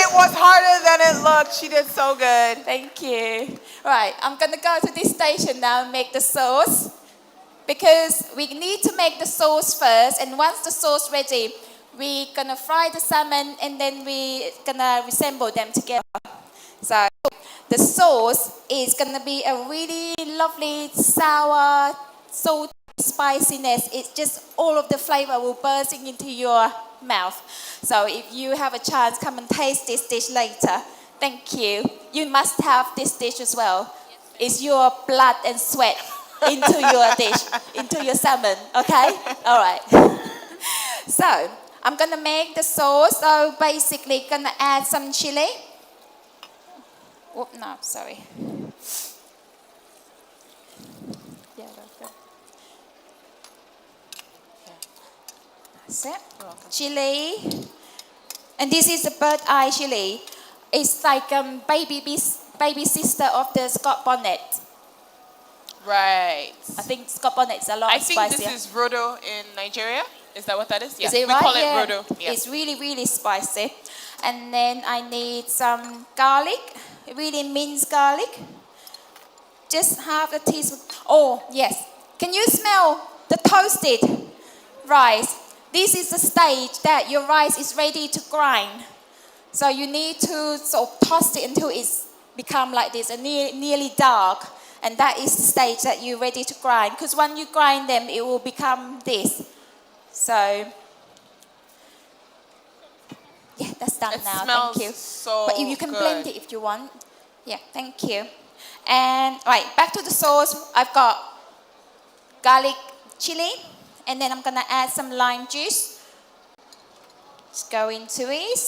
It was harder than it looked. She did so good. Thank you. Right, I'm going to go to this station now and make the sauce, because we need to make the sauce first, and once the sauce ready, we're going to fry the salmon, and then we're going to reassemble them together. So the sauce is going to be a really lovely, sour, salty spiciness. It's just all of the flavor will bursting into your mouth. So if you have a chance, come and taste this dish later. Thank you. You must have this dish as well. It's your blood and sweat into your dish, into your salmon, okay? All right. So I'm going to make the sauce. So basically going to add some chili. Oh, no, sorry. Yeah, that's it. Chili. And this is the bird eye chili. It's like baby sister of the Scott bonnet. Right. I think Scott bonnet is a lot spicier. I think this is rodo in Nigeria. Is that what that is? Yeah. Is it we right? call it Yeah. rodo. Yeah. It's really, really spicy. And then I need some garlic, really minced garlic. Just half a teaspoon. Oh, yes. Can you smell the toasted rice? This is the stage that your rice is ready to grind. So you need to sort of toast it until it's become like this, and nearly dark. And that is the stage that you're ready to grind. Because when you grind them, it will become this. So, yeah, that's done now. Thank you. So but you can good. blend it if you want. Yeah, thank you. And right, back to the sauce. I've got garlic chili, and then I'm gonna add some lime juice. Just go into it.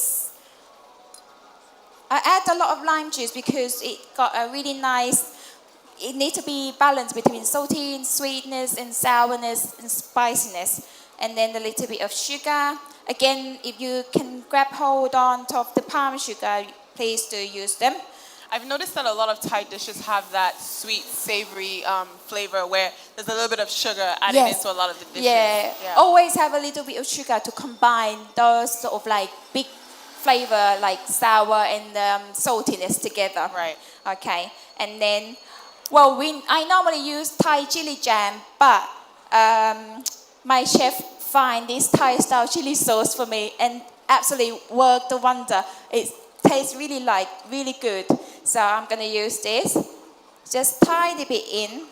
I add a lot of lime juice because it got a really nice. It needs to be balanced between salty and sweetness and sourness and spiciness. And then a little bit of sugar. Again, if you can grab hold on top of the palm sugar, please do use them. I've noticed that a lot of Thai dishes have that sweet, savory flavor where there's a little bit of sugar added into a lot of the dishes. Yeah. Always have a little bit of sugar to combine those sort of like big flavor, like sour and saltiness together. Right. Okay. And then, well, I normally use Thai chili jam, but my chef find this Thai style chili sauce for me and absolutely worked the wonder. It tastes really good. So I'm gonna use this. Just tiny bit in.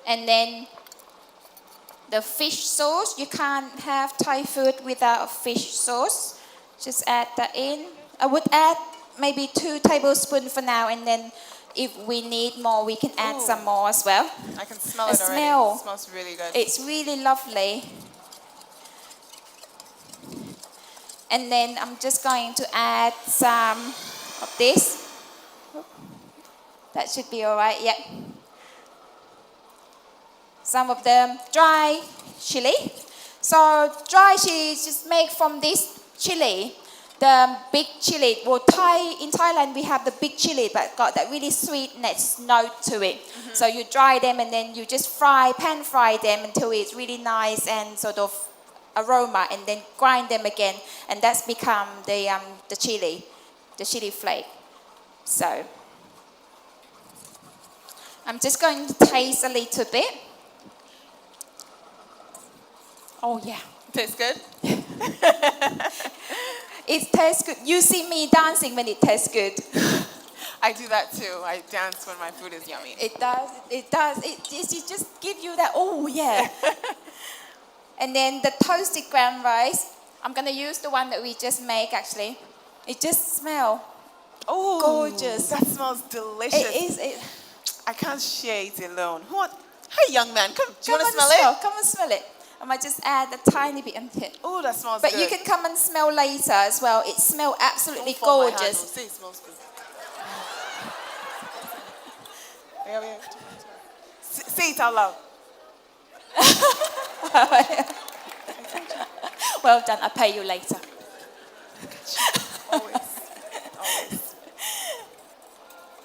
And then the fish sauce. You can't have Thai food without fish sauce. Just add that in. I would add maybe 2 tablespoons for now, and then if we need more, we can add some more as well. I can smell it already. It smells really good. It's really lovely. And then I'm just going to add some of this. That should be all right, yeah. Some of the dry chili. So dry chili is just made from this chili. The big chili, well, in Thailand we have the big chili, but got that really sweetness note to it. Mm-hmm. So you dry them and then you just pan fry them until it's really nice and sort of aroma, and then grind them again, and that's become the chili flake. So I'm just going to taste a little bit. Oh yeah. Tastes good? It tastes good. You see me dancing when it tastes good. I do that too. I dance when my food is yummy. It does. It just give you that, oh yeah. And then the toasted ground rice, I'm going to use the one that we just make actually. It just smells gorgeous. That smells delicious. It is. I can't share it alone. Hey young man, do you want to smell it? Come and smell it. I might just add a tiny bit into it. Oh, that smells but good. You can come and smell later as well. It smells absolutely Don't fall my hand, gorgeous. don't say it smells good. Say it out loud. Well done. I'll pay you later. Always.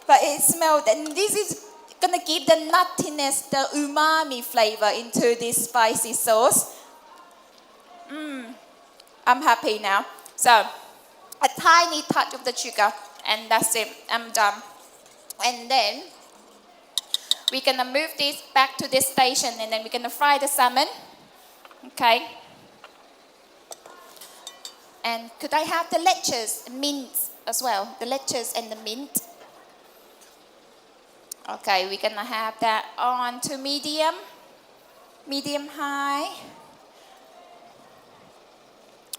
But it smells, and this is going to give the nuttiness, the umami flavor into this spicy sauce. I'm happy now. So, a tiny touch of the sugar, and that's it. I'm done. And then, we're going to move this back to this station, and then we're going to fry the salmon. Okay. And could I have the lettuce, mint as well? The lettuce and the mint. Okay, we're gonna have that on to medium high.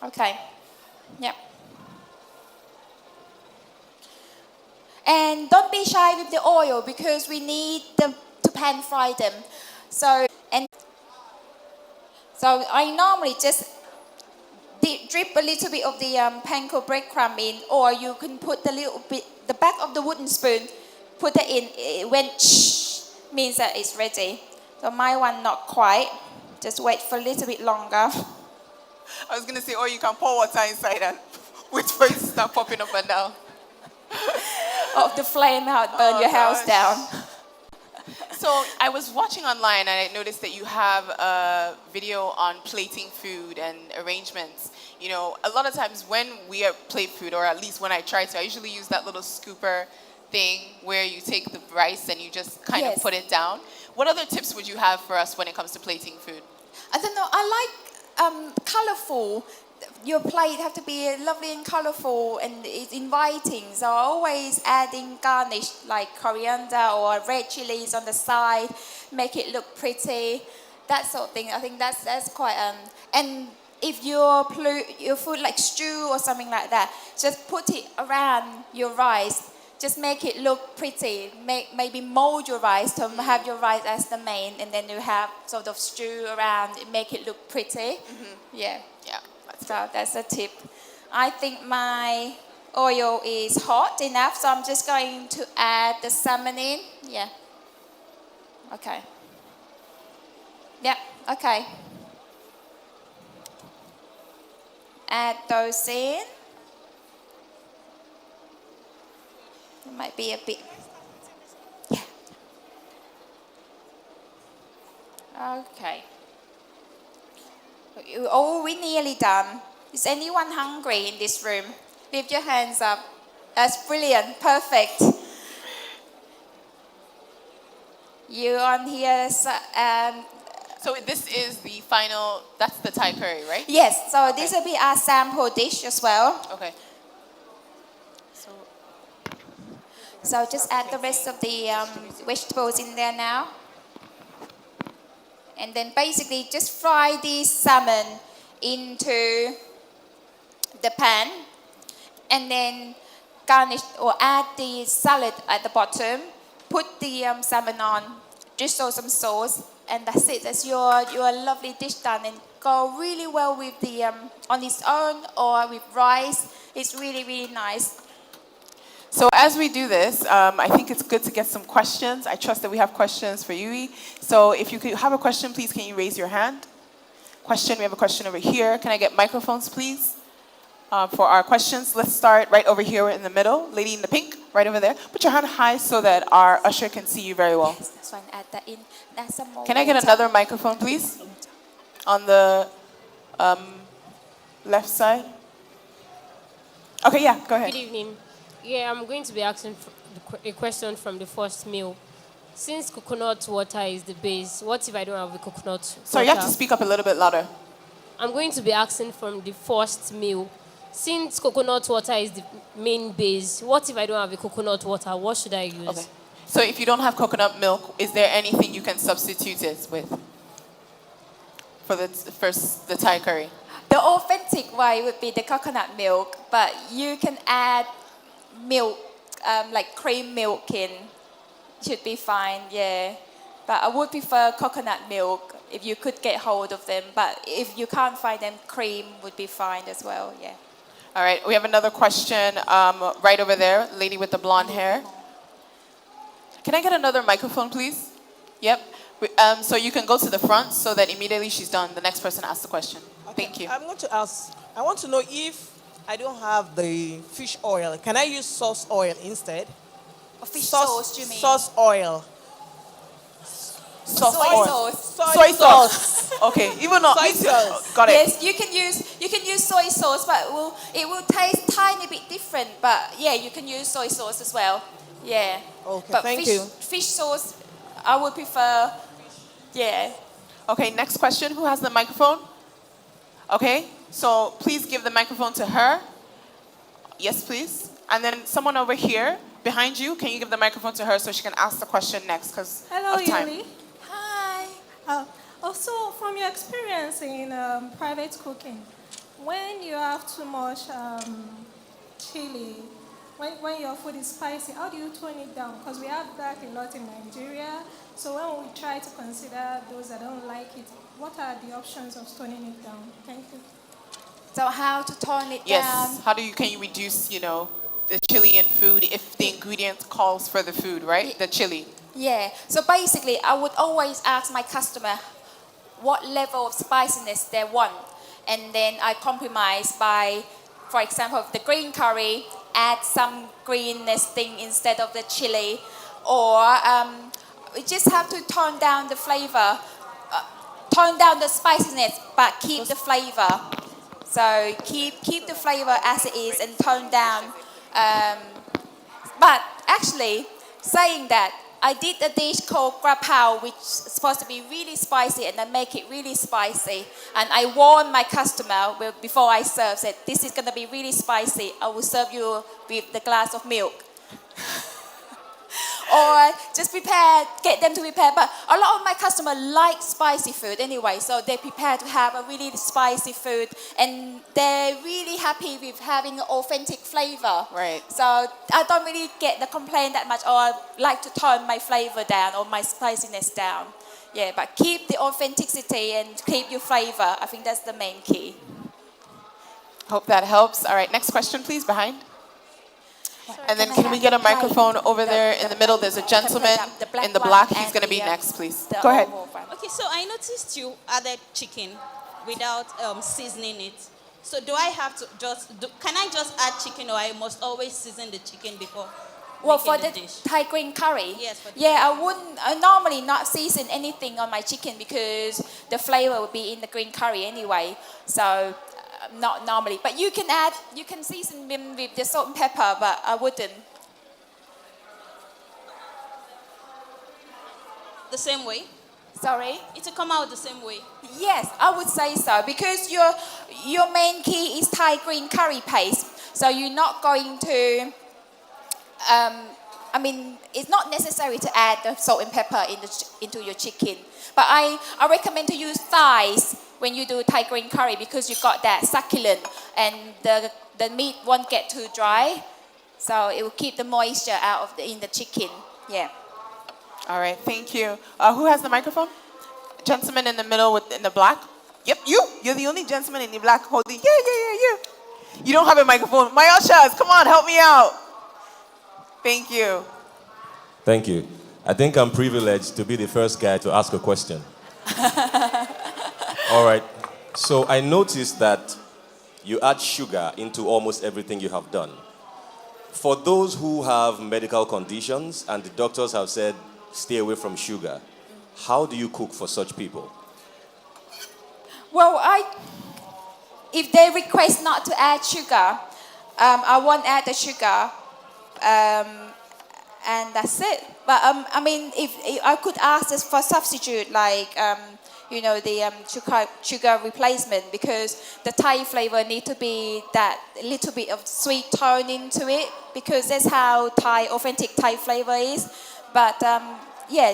Okay, yep. And don't be shy with the oil because we need to pan fry them. So I normally just drip a little bit of the panko breadcrumb in, or you can put the back of the wooden spoon. Put it in, when means that it's ready. So my one not quite. Just wait for a little bit longer. I was going to say, or you can pour water inside and wait for it to start popping up and down. Of the flame out, burn your house down. So I was watching online and I noticed that you have a video on plating food and arrangements. You know, a lot of times when we plate food, or at least when I try to, I usually use that little scooper thing where you take the rice and you just kind of put it down. What other tips would you have for us when it comes to plating food? I don't know. I like colorful. Your plate have to be lovely and colorful and it's inviting. So always adding garnish like coriander or red chilies on the side, make it look pretty. That sort of thing. I think that's quite and if your food like stew or something like that, just put it around your rice. Just make it look pretty. Maybe mold your rice to have your rice as the main, and then you have sort of stew around. Make it look pretty. Yeah. So that's a tip. I think my oil is hot enough, so I'm just going to add the salmon in. Yeah. Okay. Yeah. Okay. Add those in. It might be a bit. Yeah. Okay. Oh, we're nearly done. Is anyone hungry in this room? Lift your hands up. That's brilliant. Perfect. You on here. So this is the final, that's the Thai curry, right? Yes. So this will be our sample dish as well. Okay. So just add the rest of the vegetables in there now. And then basically just fry the salmon into the pan. And then garnish or add the salad at the bottom. Put the salmon on, drizzle some sauce. And that's it. That's your lovely dish done. And go really well with the on its own or with rice. It's really, really nice. So as we do this, I think it's good to get some questions. I trust that we have questions for Yui. So if you could have a question, please, can you raise your hand? Question, we have a question over here. Can I get microphones, please, for our questions? Let's start right over here in the middle. Lady in the pink, right over there. Put your hand high so that our usher can see you very well. That's one. Add that in. That's some more Can I get water. another microphone, please? On the Left side. Okay, yeah, go ahead. Good evening. Yeah, I'm going to be asking a question from the first meal. Since coconut water is the base, what if I don't have the coconut water? Sorry, you have to speak up a little bit louder. I'm going to be asking from the first meal. Since coconut water is the main base, what if I don't have the coconut water? What should I use? Okay. So if you don't have coconut milk, is there anything you can substitute it with for the Thai curry? The authentic way would be the coconut milk, but you can add milk, like cream milk in. Should be fine, yeah. But I would prefer coconut milk if you could get hold of them. But if you can't find them, cream would be fine as well, yeah. All right, we have another question right over there, lady with the blonde hair. Can I get another microphone, please? Yep. So you can go to the front so that immediately she's done, the next person asks the question. Thank you. I'm going to ask, I want to know if I don't have the fish oil, can I use sauce oil instead? Fish sauce, you mean? Sauce oil. Soy sauce. Soy sauce. Okay, even though Soy sauce. Got it. Yes, you can use soy sauce, but it will taste tiny bit different. But yeah, you can use soy sauce as well. Yeah. Okay, but thank you. Fish sauce, I would prefer. Yeah. Okay, next question. Who has the microphone? Okay, so please give the microphone to her. Yes, please. And then someone over here behind you, can you give the microphone to her so she can ask the question next because Hello, of time? Yuli. Hi. Also, from your experience in private cooking, when you have too much chili, when your food is spicy, how do you tone it down? Because we have that a lot in Nigeria. So when we try to consider those that don't like it, what are the options of toning it down? Thank you. So how to tone it Yes. down? How can you reduce, the chili in food if the ingredient calls for the food, right? The chili. Yeah. So basically, I would always ask my customer what level of spiciness they want, and then I compromise by, for example, the green curry, add some greenness thing instead of the chili, or we just have to tone down the flavor, tone down the spiciness, but keep the flavor. So keep the flavor as it is and tone down. But actually, saying that, I did a dish called grapao, which is supposed to be really spicy, and I make it really spicy. And I warned my customer before I serve, said, this is going to be really spicy. I will serve you with the glass of milk. Or just get them to prepare. But a lot of my customers like spicy food anyway, so they prepare to have a really spicy food, and they're really happy with having an authentic flavor. Right. So I don't really get the complaint that much, or I like to tone my flavor down or my spiciness down. Yeah, but keep the authenticity and keep your flavor. I think that's the main key. Hope that helps. All right, next question, please, behind. And then can we get a microphone over there in the middle? There's a gentleman in the black. He's going to be next, please. Go ahead. Okay, so I noticed you added chicken without seasoning it. So do I have to can I just add chicken, or I must always season the chicken before Well, making for the the dish? Thai green curry, Yes, for the I wouldn't normally not season anything on my chicken because the flavor will be in the green curry anyway. So not normally, but you can season them with the salt and pepper, but I wouldn't. The same way? Sorry? It will come out the same way? Yes, I would say so, because your main key is Thai green curry paste. So you're not going to, it's not necessary to add the salt and pepper into your chicken. But I recommend to use thighs when you do Thai green curry, because you got that succulent and the meat won't get too dry. So it will keep the moisture out in the chicken. Yeah. All right, thank you. Who has the microphone? Gentleman in the middle in the black. Yep, you. You're the only gentleman in the black holding. Yeah, you. You don't have a microphone. My ushers, come on, help me out. Thank you. Thank you. I think I'm privileged to be the first guy to ask a question. All right. So I noticed that you add sugar into almost everything you have done. For those who have medical conditions and the doctors have said, stay away from sugar, how do you cook for such people? Well, if they request not to add sugar, I won't add the sugar, and that's it. But I mean, if I could ask this for substitute, like the sugar replacement, because the Thai flavor need to be that little bit of sweet tone into it, because that's how authentic Thai flavor is. But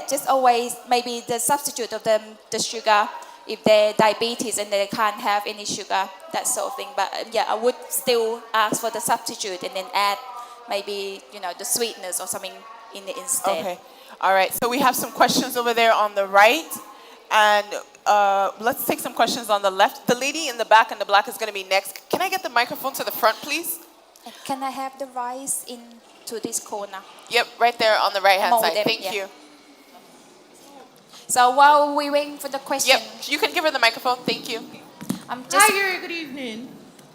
just always maybe the substitute of the sugar, if they're diabetes and they can't have any sugar, that sort of thing. But I would still ask for the substitute and then add maybe the sweetness or something in it instead. Okay. All right. So we have some questions over there on the right. And let's take some questions on the left. The lady in the back in the black is going to be next. Can I get the microphone to the front, please? Can I have the rice into this corner? Yep, right there on the right-hand Mold side. them, Thank yeah. you. So while we waiting for the question. Yep, you can give her the microphone. Thank you. Hi, Yuri. Good evening.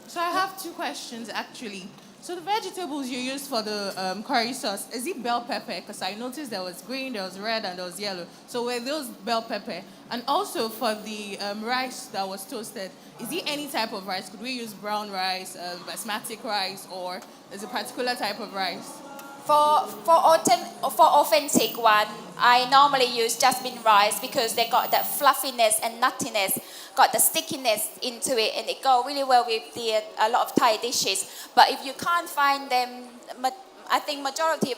So I have two questions, actually. So the vegetables you used for the curry sauce, is it bell pepper? Because I noticed there was green, there was red, and there was yellow. So were those bell pepper? And also for the rice that was toasted, is it any type of rice? Could we use brown rice, basmati rice, or is it a particular type of rice? For authentic one, I normally use jasmine rice because they got that fluffiness and nuttiness, got the stickiness into it, and it go really well with a lot of Thai dishes. But if you can't find them, I think majority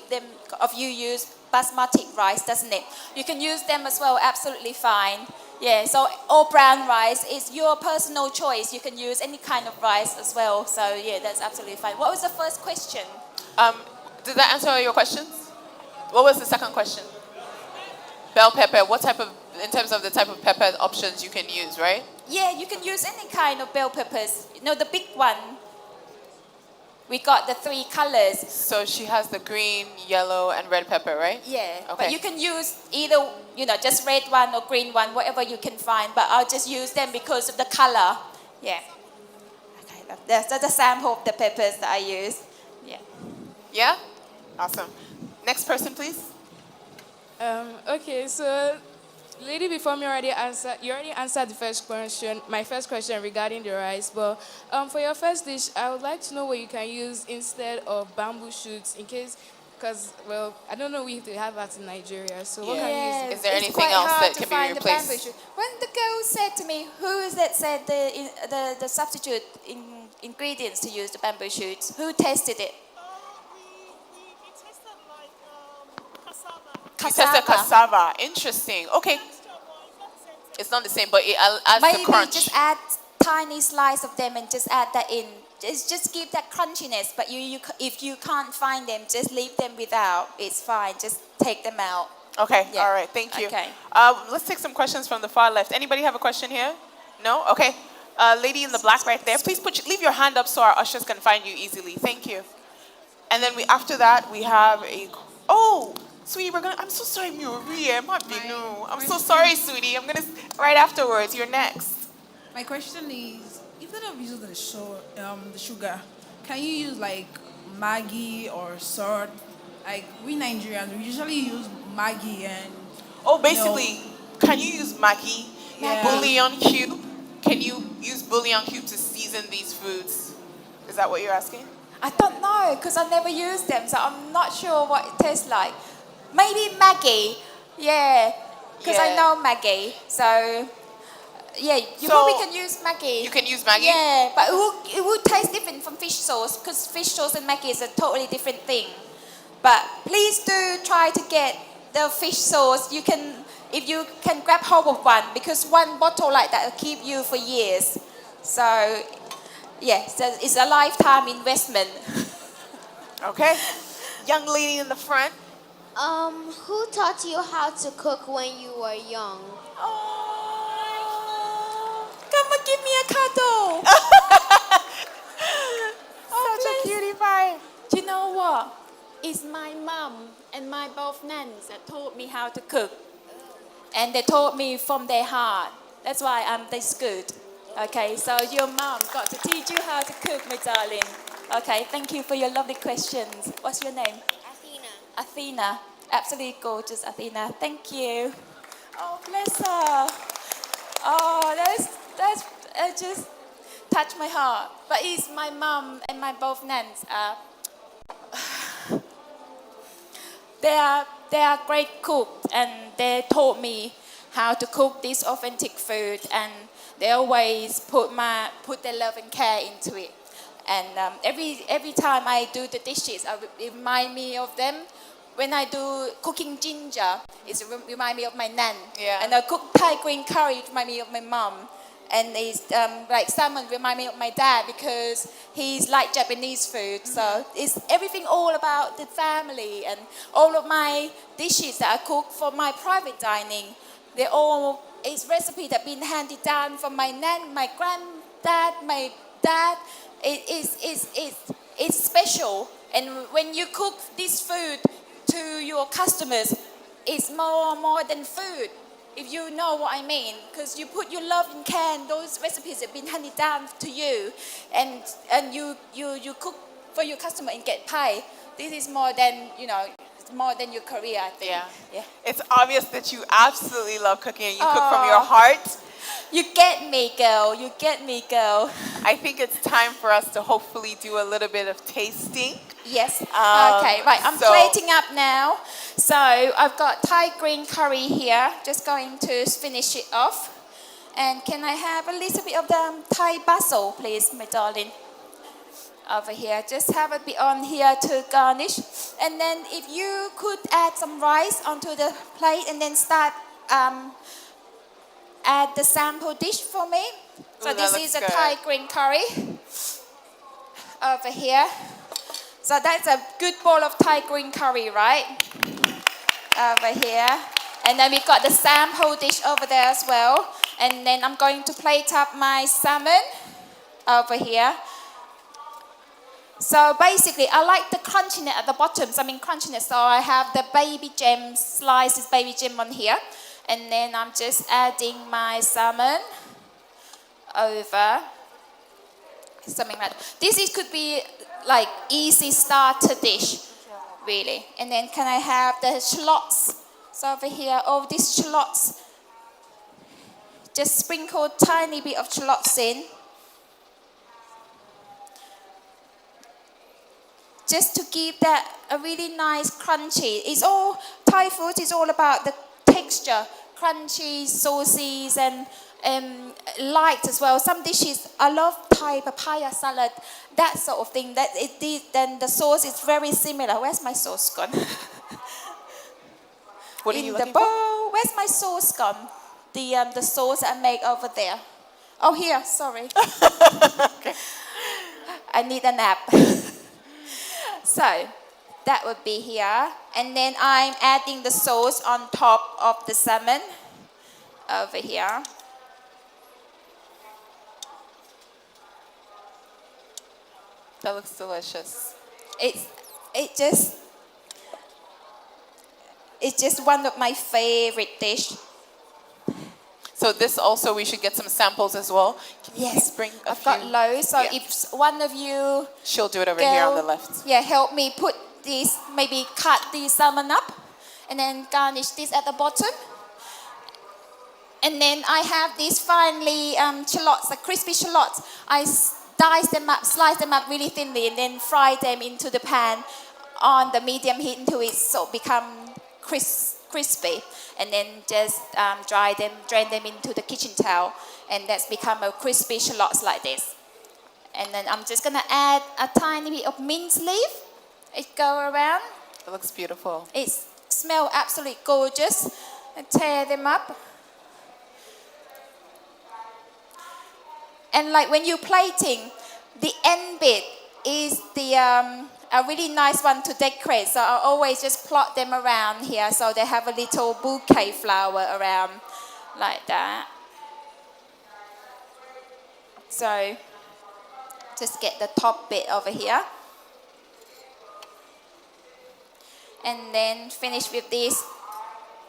of you use basmati rice, doesn't it? You can use them as well, absolutely fine. Yeah, so all brown rice is your personal choice. You can use any kind of rice as well. So yeah, that's absolutely fine. What was the first question? Did that answer all your questions? What was the second question? Bell pepper. What type of, in terms of the type of pepper options you can use, right? Yeah, you can use any kind of bell peppers. The big one. We got the 3 colors. So she has the green, yellow, and red pepper, right? Yeah, Okay. but you can use either, just red one or green one, whatever you can find. But I'll just use them because of the color. Yeah. Okay, that's the sample of the peppers that I use. Yeah. Yeah? Awesome. Next person, please. Okay, so lady before me already answered the first question, my first question regarding the rice. But for your first dish, I would like to know what you can use instead of bamboo shoots, in case, because I don't know if they have that in Nigeria. So what can you use? Is there it's anything quite else hard that to can find be the bamboo replaced? shoot. When the girl said to me, who is that said the substitute ingredients to use the bamboo shoots? Who tested it? You tested cassava. Interesting. Okay. It's not the same, but it adds Maybe the crunch. just add tiny slice of them and just add that in. Just give that crunchiness. But if you can't find them, just leave them without. It's fine. Just take them out. Okay. Yeah. All right. Thank you. Okay. Let's take some questions from the far left. Anybody have a question here? No? Okay. Lady in the black right there. Please leave your hand up so our ushers can find you easily. Thank you. And then after that, we have sweetie, I'm so sorry, I'm so sorry, sweetie. Right afterwards, you're next. My question is, instead of using the sugar, can you use like Maggi or salt? Like we Nigerians, we usually use Maggi and... basically, can you use Maggi? Yeah. Bouillon cube? Can you use bouillon cube to season these foods? Is that what you're asking? I don't know, because I never used them, so I'm not sure what it tastes like. Maybe Maggi, yeah, because I know Maggi. So, yeah, you probably can use Maggi. You can use Maggi? Yeah, but it would taste different from fish sauce, because fish sauce and Maggi is a totally different thing. But please do try to get the fish sauce. If you can grab hold of one, because one bottle like that will keep you for years. So, yeah, so it's a lifetime investment. Okay. Young lady in the front. Who taught you how to cook when you were young? Come and give me a cuddle. Such a cutie pie. Do you know what? It's my mum and my both nuns that taught me how to cook. And they taught me from their heart. That's why I'm this good. Okay, so your mum got to teach you how to cook, my darling. Okay, thank you for your lovely questions. What's your name? Athena. Absolutely gorgeous, Athena. Thank you. Oh, bless her. Oh, that's just touch my heart. But it's my mum and my both nans. They are great cooks, and they taught me how to cook this authentic food, and they always put their love and care into it. And every time I do the dishes, it remind me of them. When I do cooking ginger, it remind me of my nan. Yeah. And I cook Thai green curry, it remind me of my mom. And it's like salmon remind me of my dad because he's like Japanese food. So it's everything all about the family, and all of my dishes that I cook for my private dining. They all is recipe that been handed down from my nan, my granddad, my dad. It's special. And when you cook this food to your customers, it's more than food. If you know what I mean, because you put your love and care, and those recipes have been handed down to you, and you cook for your customer and get paid. This is more than more than your career, I think. Yeah. It's obvious that you absolutely love cooking and you cook from your heart. You get me, girl. You get me, girl. I think it's time for us to hopefully do a little bit of tasting. Yes. Okay, right. I'm plating up now. So I've got Thai green curry here. Just going to finish it off. And can I have a little bit of the Thai basil, please, my darling? Over here. Just have a bit on here to garnish. And then if you could add some rice onto the plate and then start add the sample dish for me. So this is a Thai green curry over here. So that's a good bowl of Thai green curry, right? Over here. And then we've got the sample dish over there as well. And then I'm going to plate up my salmon over here. So basically, I like the crunchiness at the bottom. So crunchiness. So I have the baby gem, slices baby gem on here. And then I'm just adding my salmon over. Something like that. This could be like easy starter dish, really. And then can I have the shallots? So over here, all these shallots. Just sprinkle a tiny bit of shallots in. Just to give that a really nice crunchy. It's all, Thai food is all about the texture, crunchy, saucy, and light as well. Some dishes, I love Thai papaya salad, that sort of thing. Then the sauce is very similar. Where's my sauce gone? What are you looking for? Where's my sauce gone? The sauce I make over there. Oh, here, sorry. Okay. I need a nap. So that would be here. And then I'm adding the sauce on top of the salmon over here. That looks delicious. It's just one of my favorite dishes. So this also, we should get some samples as well. Can you please bring a I've few? got loads. So if one of you... She'll do it over here on the left. Yeah, help me put this, maybe cut the salmon up and then garnish this at the bottom. And then I have these finely shallots, the crispy shallots. I dice them up, slice them up really thinly, and then fry them into the pan on the medium heat until it so become crispy. And then just drain them into the kitchen towel, and that's become a crispy shallots like this. And then I'm just gonna add a tiny bit of mint leaf. It go around. It looks beautiful. It smells absolutely gorgeous. And tear them up. And like when you're plating, the end bit is a really nice one to decorate. So I always just plot them around here so they have a little bouquet flower around like that. So just get the top bit over here. And then finish with these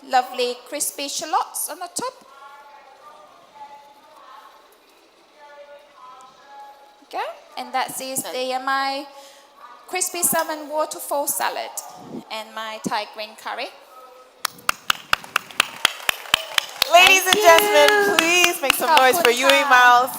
lovely crispy shallots on the top. Okay, and that is my crispy salmon waterfall salad and my Thai green curry. Ladies and gentlemen, please make some noise for Yui Miles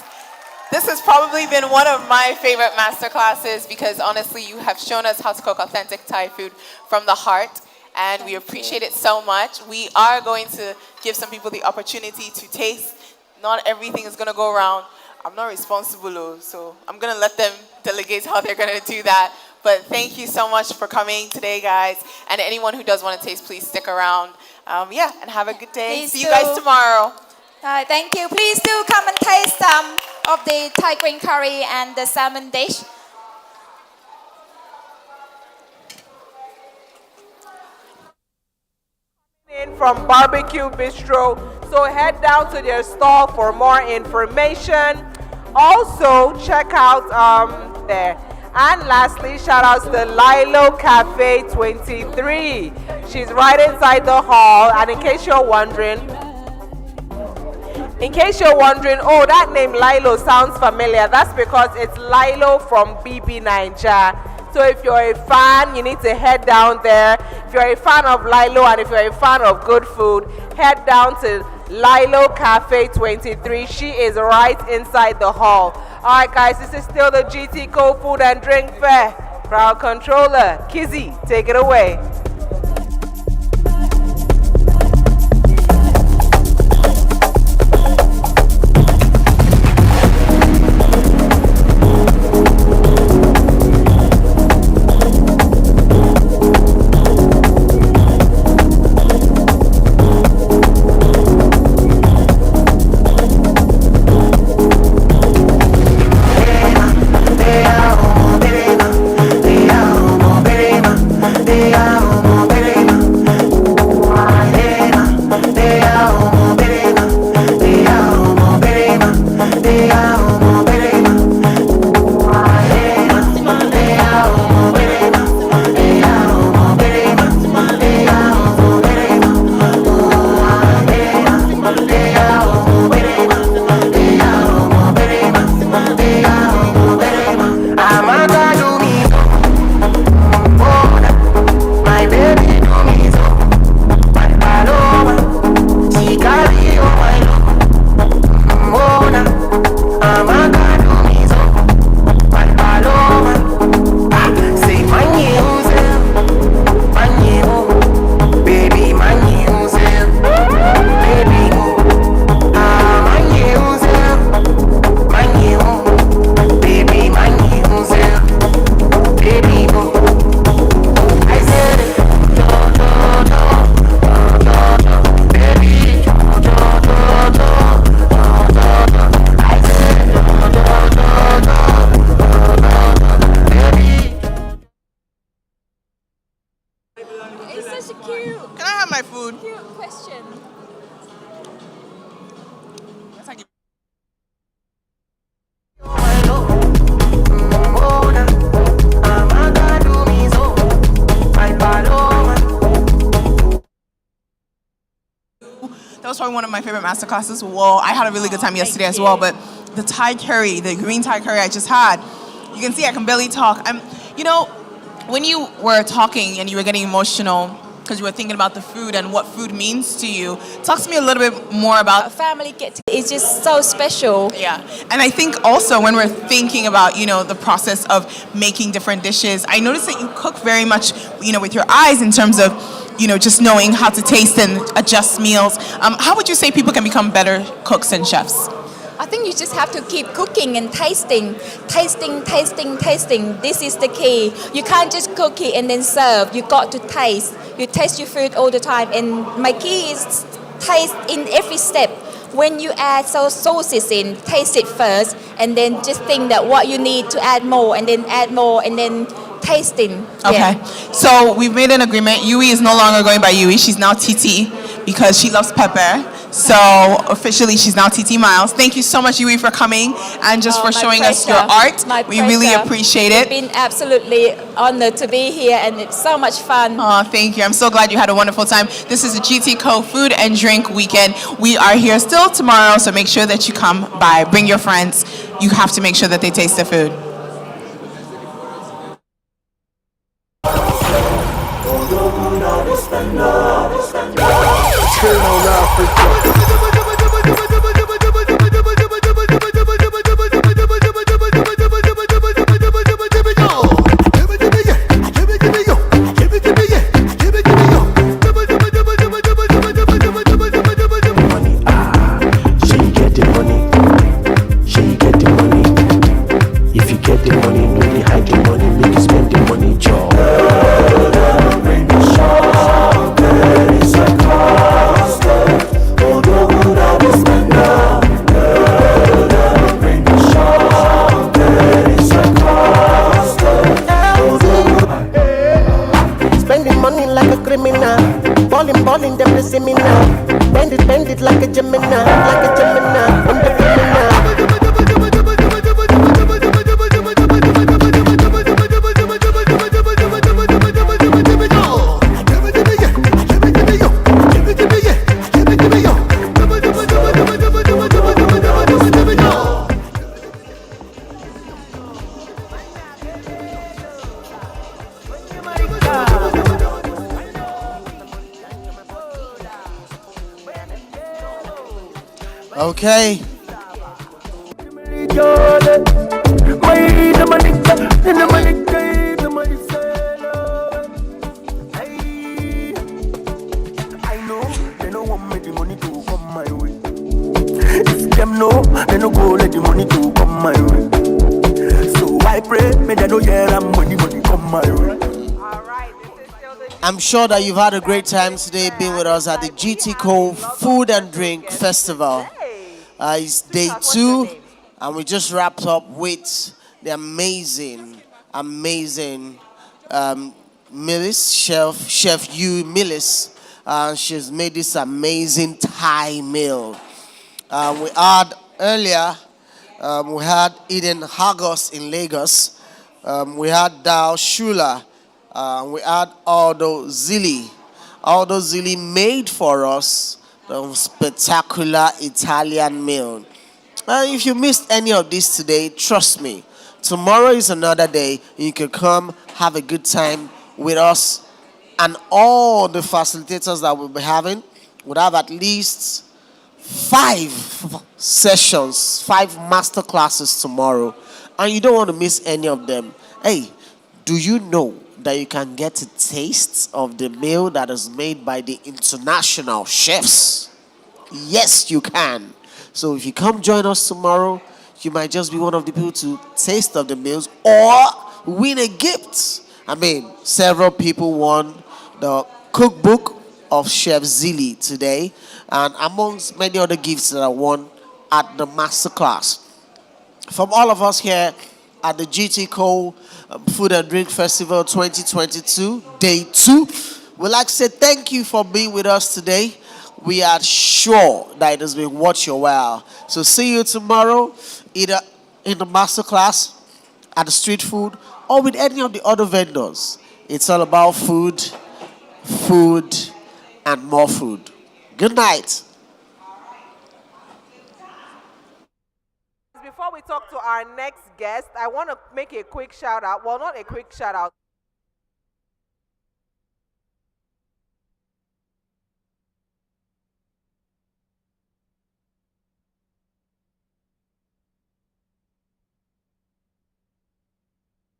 This has probably been one of my favorite master classes because honestly, you have shown us how to cook authentic Thai food from the heart, and we appreciate it so much. We are going to give some people the opportunity to taste. Not everything is going to go around. I'm not responsible, so I'm going to let them delegate how they're going to do that. But thank you so much for coming today, guys. And anyone who does want to taste, please stick around. Yeah, and have a good day. Please See you guys do. tomorrow. Thank you. Please do come and taste some of the Thai green curry and the salmon dish. In from Barbecue Bistro, so head down to their stall for more information. Also check out there. And lastly, shout out to Lilo Cafe 23. She's right inside the hall. And in case you're wondering, oh, that name Lilo sounds familiar. That's because it's Lilo from BB Niger. So if you're a fan, you need to head down there. If you're a fan of Lilo and if you're a fan of good food, head down to Lilo Cafe 23. She is right inside the hall. All right, guys, this is still the GTCO Food and Drink Fair. Proud controller, Kizzy, take it away. That was probably one of my favorite master classes. Well, I had a really good time yesterday as well, but the Thai curry, the green Thai curry I just had, you can see I can barely talk. You know, when you were talking and you were getting emotional because you were thinking about the food and what food means to you, talk to me a little bit more about... A family get-together is just so special. Yeah, and I think also when we're thinking about, you know, the process of making different dishes, I noticed that you cook very much, you know, with your eyes in terms of, you know, just knowing how to taste and adjust meals. How would you say people can become better cooks and chefs? I think you just have to keep cooking and tasting. This is the key. You can't just cook it and then serve. You got to taste. You taste your food all the time. And my key is taste in every step. When you add sauces in, taste it first, and then just think that what you need to add more, and then add more, and then tasting. Okay, Yeah. so we've made an agreement. Yui is no longer going by Yui. She's now TT because she loves pepper. So officially, she's now TT Miles. Thank you so much, Yui, for coming and just for showing us your art. We really appreciate it. It's been absolutely honored to be here, and it's so much fun. Oh, thank you. I'm so glad you had a wonderful time. This is the GTCO Food and Drink Weekend. We are here still tomorrow, so make sure that you come by. Bring your friends. You have to make sure that they taste the food. Turn on Africa. a Gemini, like a Gemini. I'm the Okay. Them know, they no go let the money to come my way. So I pray, may they know yeah, I'm money come my way. I'm sure that you've had a great time today being with us at the GTCO Food and Drink Festival. It's day 2, and we just wrapped up with the amazing Miles, Chef Yui Miles. She's made this amazing Thai meal. We had earlier, we had Eden Hagos in Lagos. We had Dao Shula. We had Aldo Zilli. Aldo Zilli made for us the spectacular Italian meal. If you missed any of this today, trust me, tomorrow is another day. You can come have a good time with us, and all the facilitators that we'll be having would have at least 5 sessions, 5 master classes tomorrow, and you don't want to miss any of them. Hey, do you know that you can get a taste of the meal that is made by the international chefs? Yes, you can. So if you come join us tomorrow, you might just be one of the people to taste of the meals or win a gift. I mean, several people won the cookbook of Chef Zilli today, and amongst many other gifts that I won at the masterclass. From all of us here at the GTCO Food and Drink Festival 2022, day 2, we'd like to say thank you for being with us today. We are sure that it has been worth your while. So see you tomorrow, either in the masterclass, at the street food, or with any of the other vendors. It's all about food, and more food. Good night. Before we talk to our next guest, I want to make a quick shout out. Well, not a quick shout out.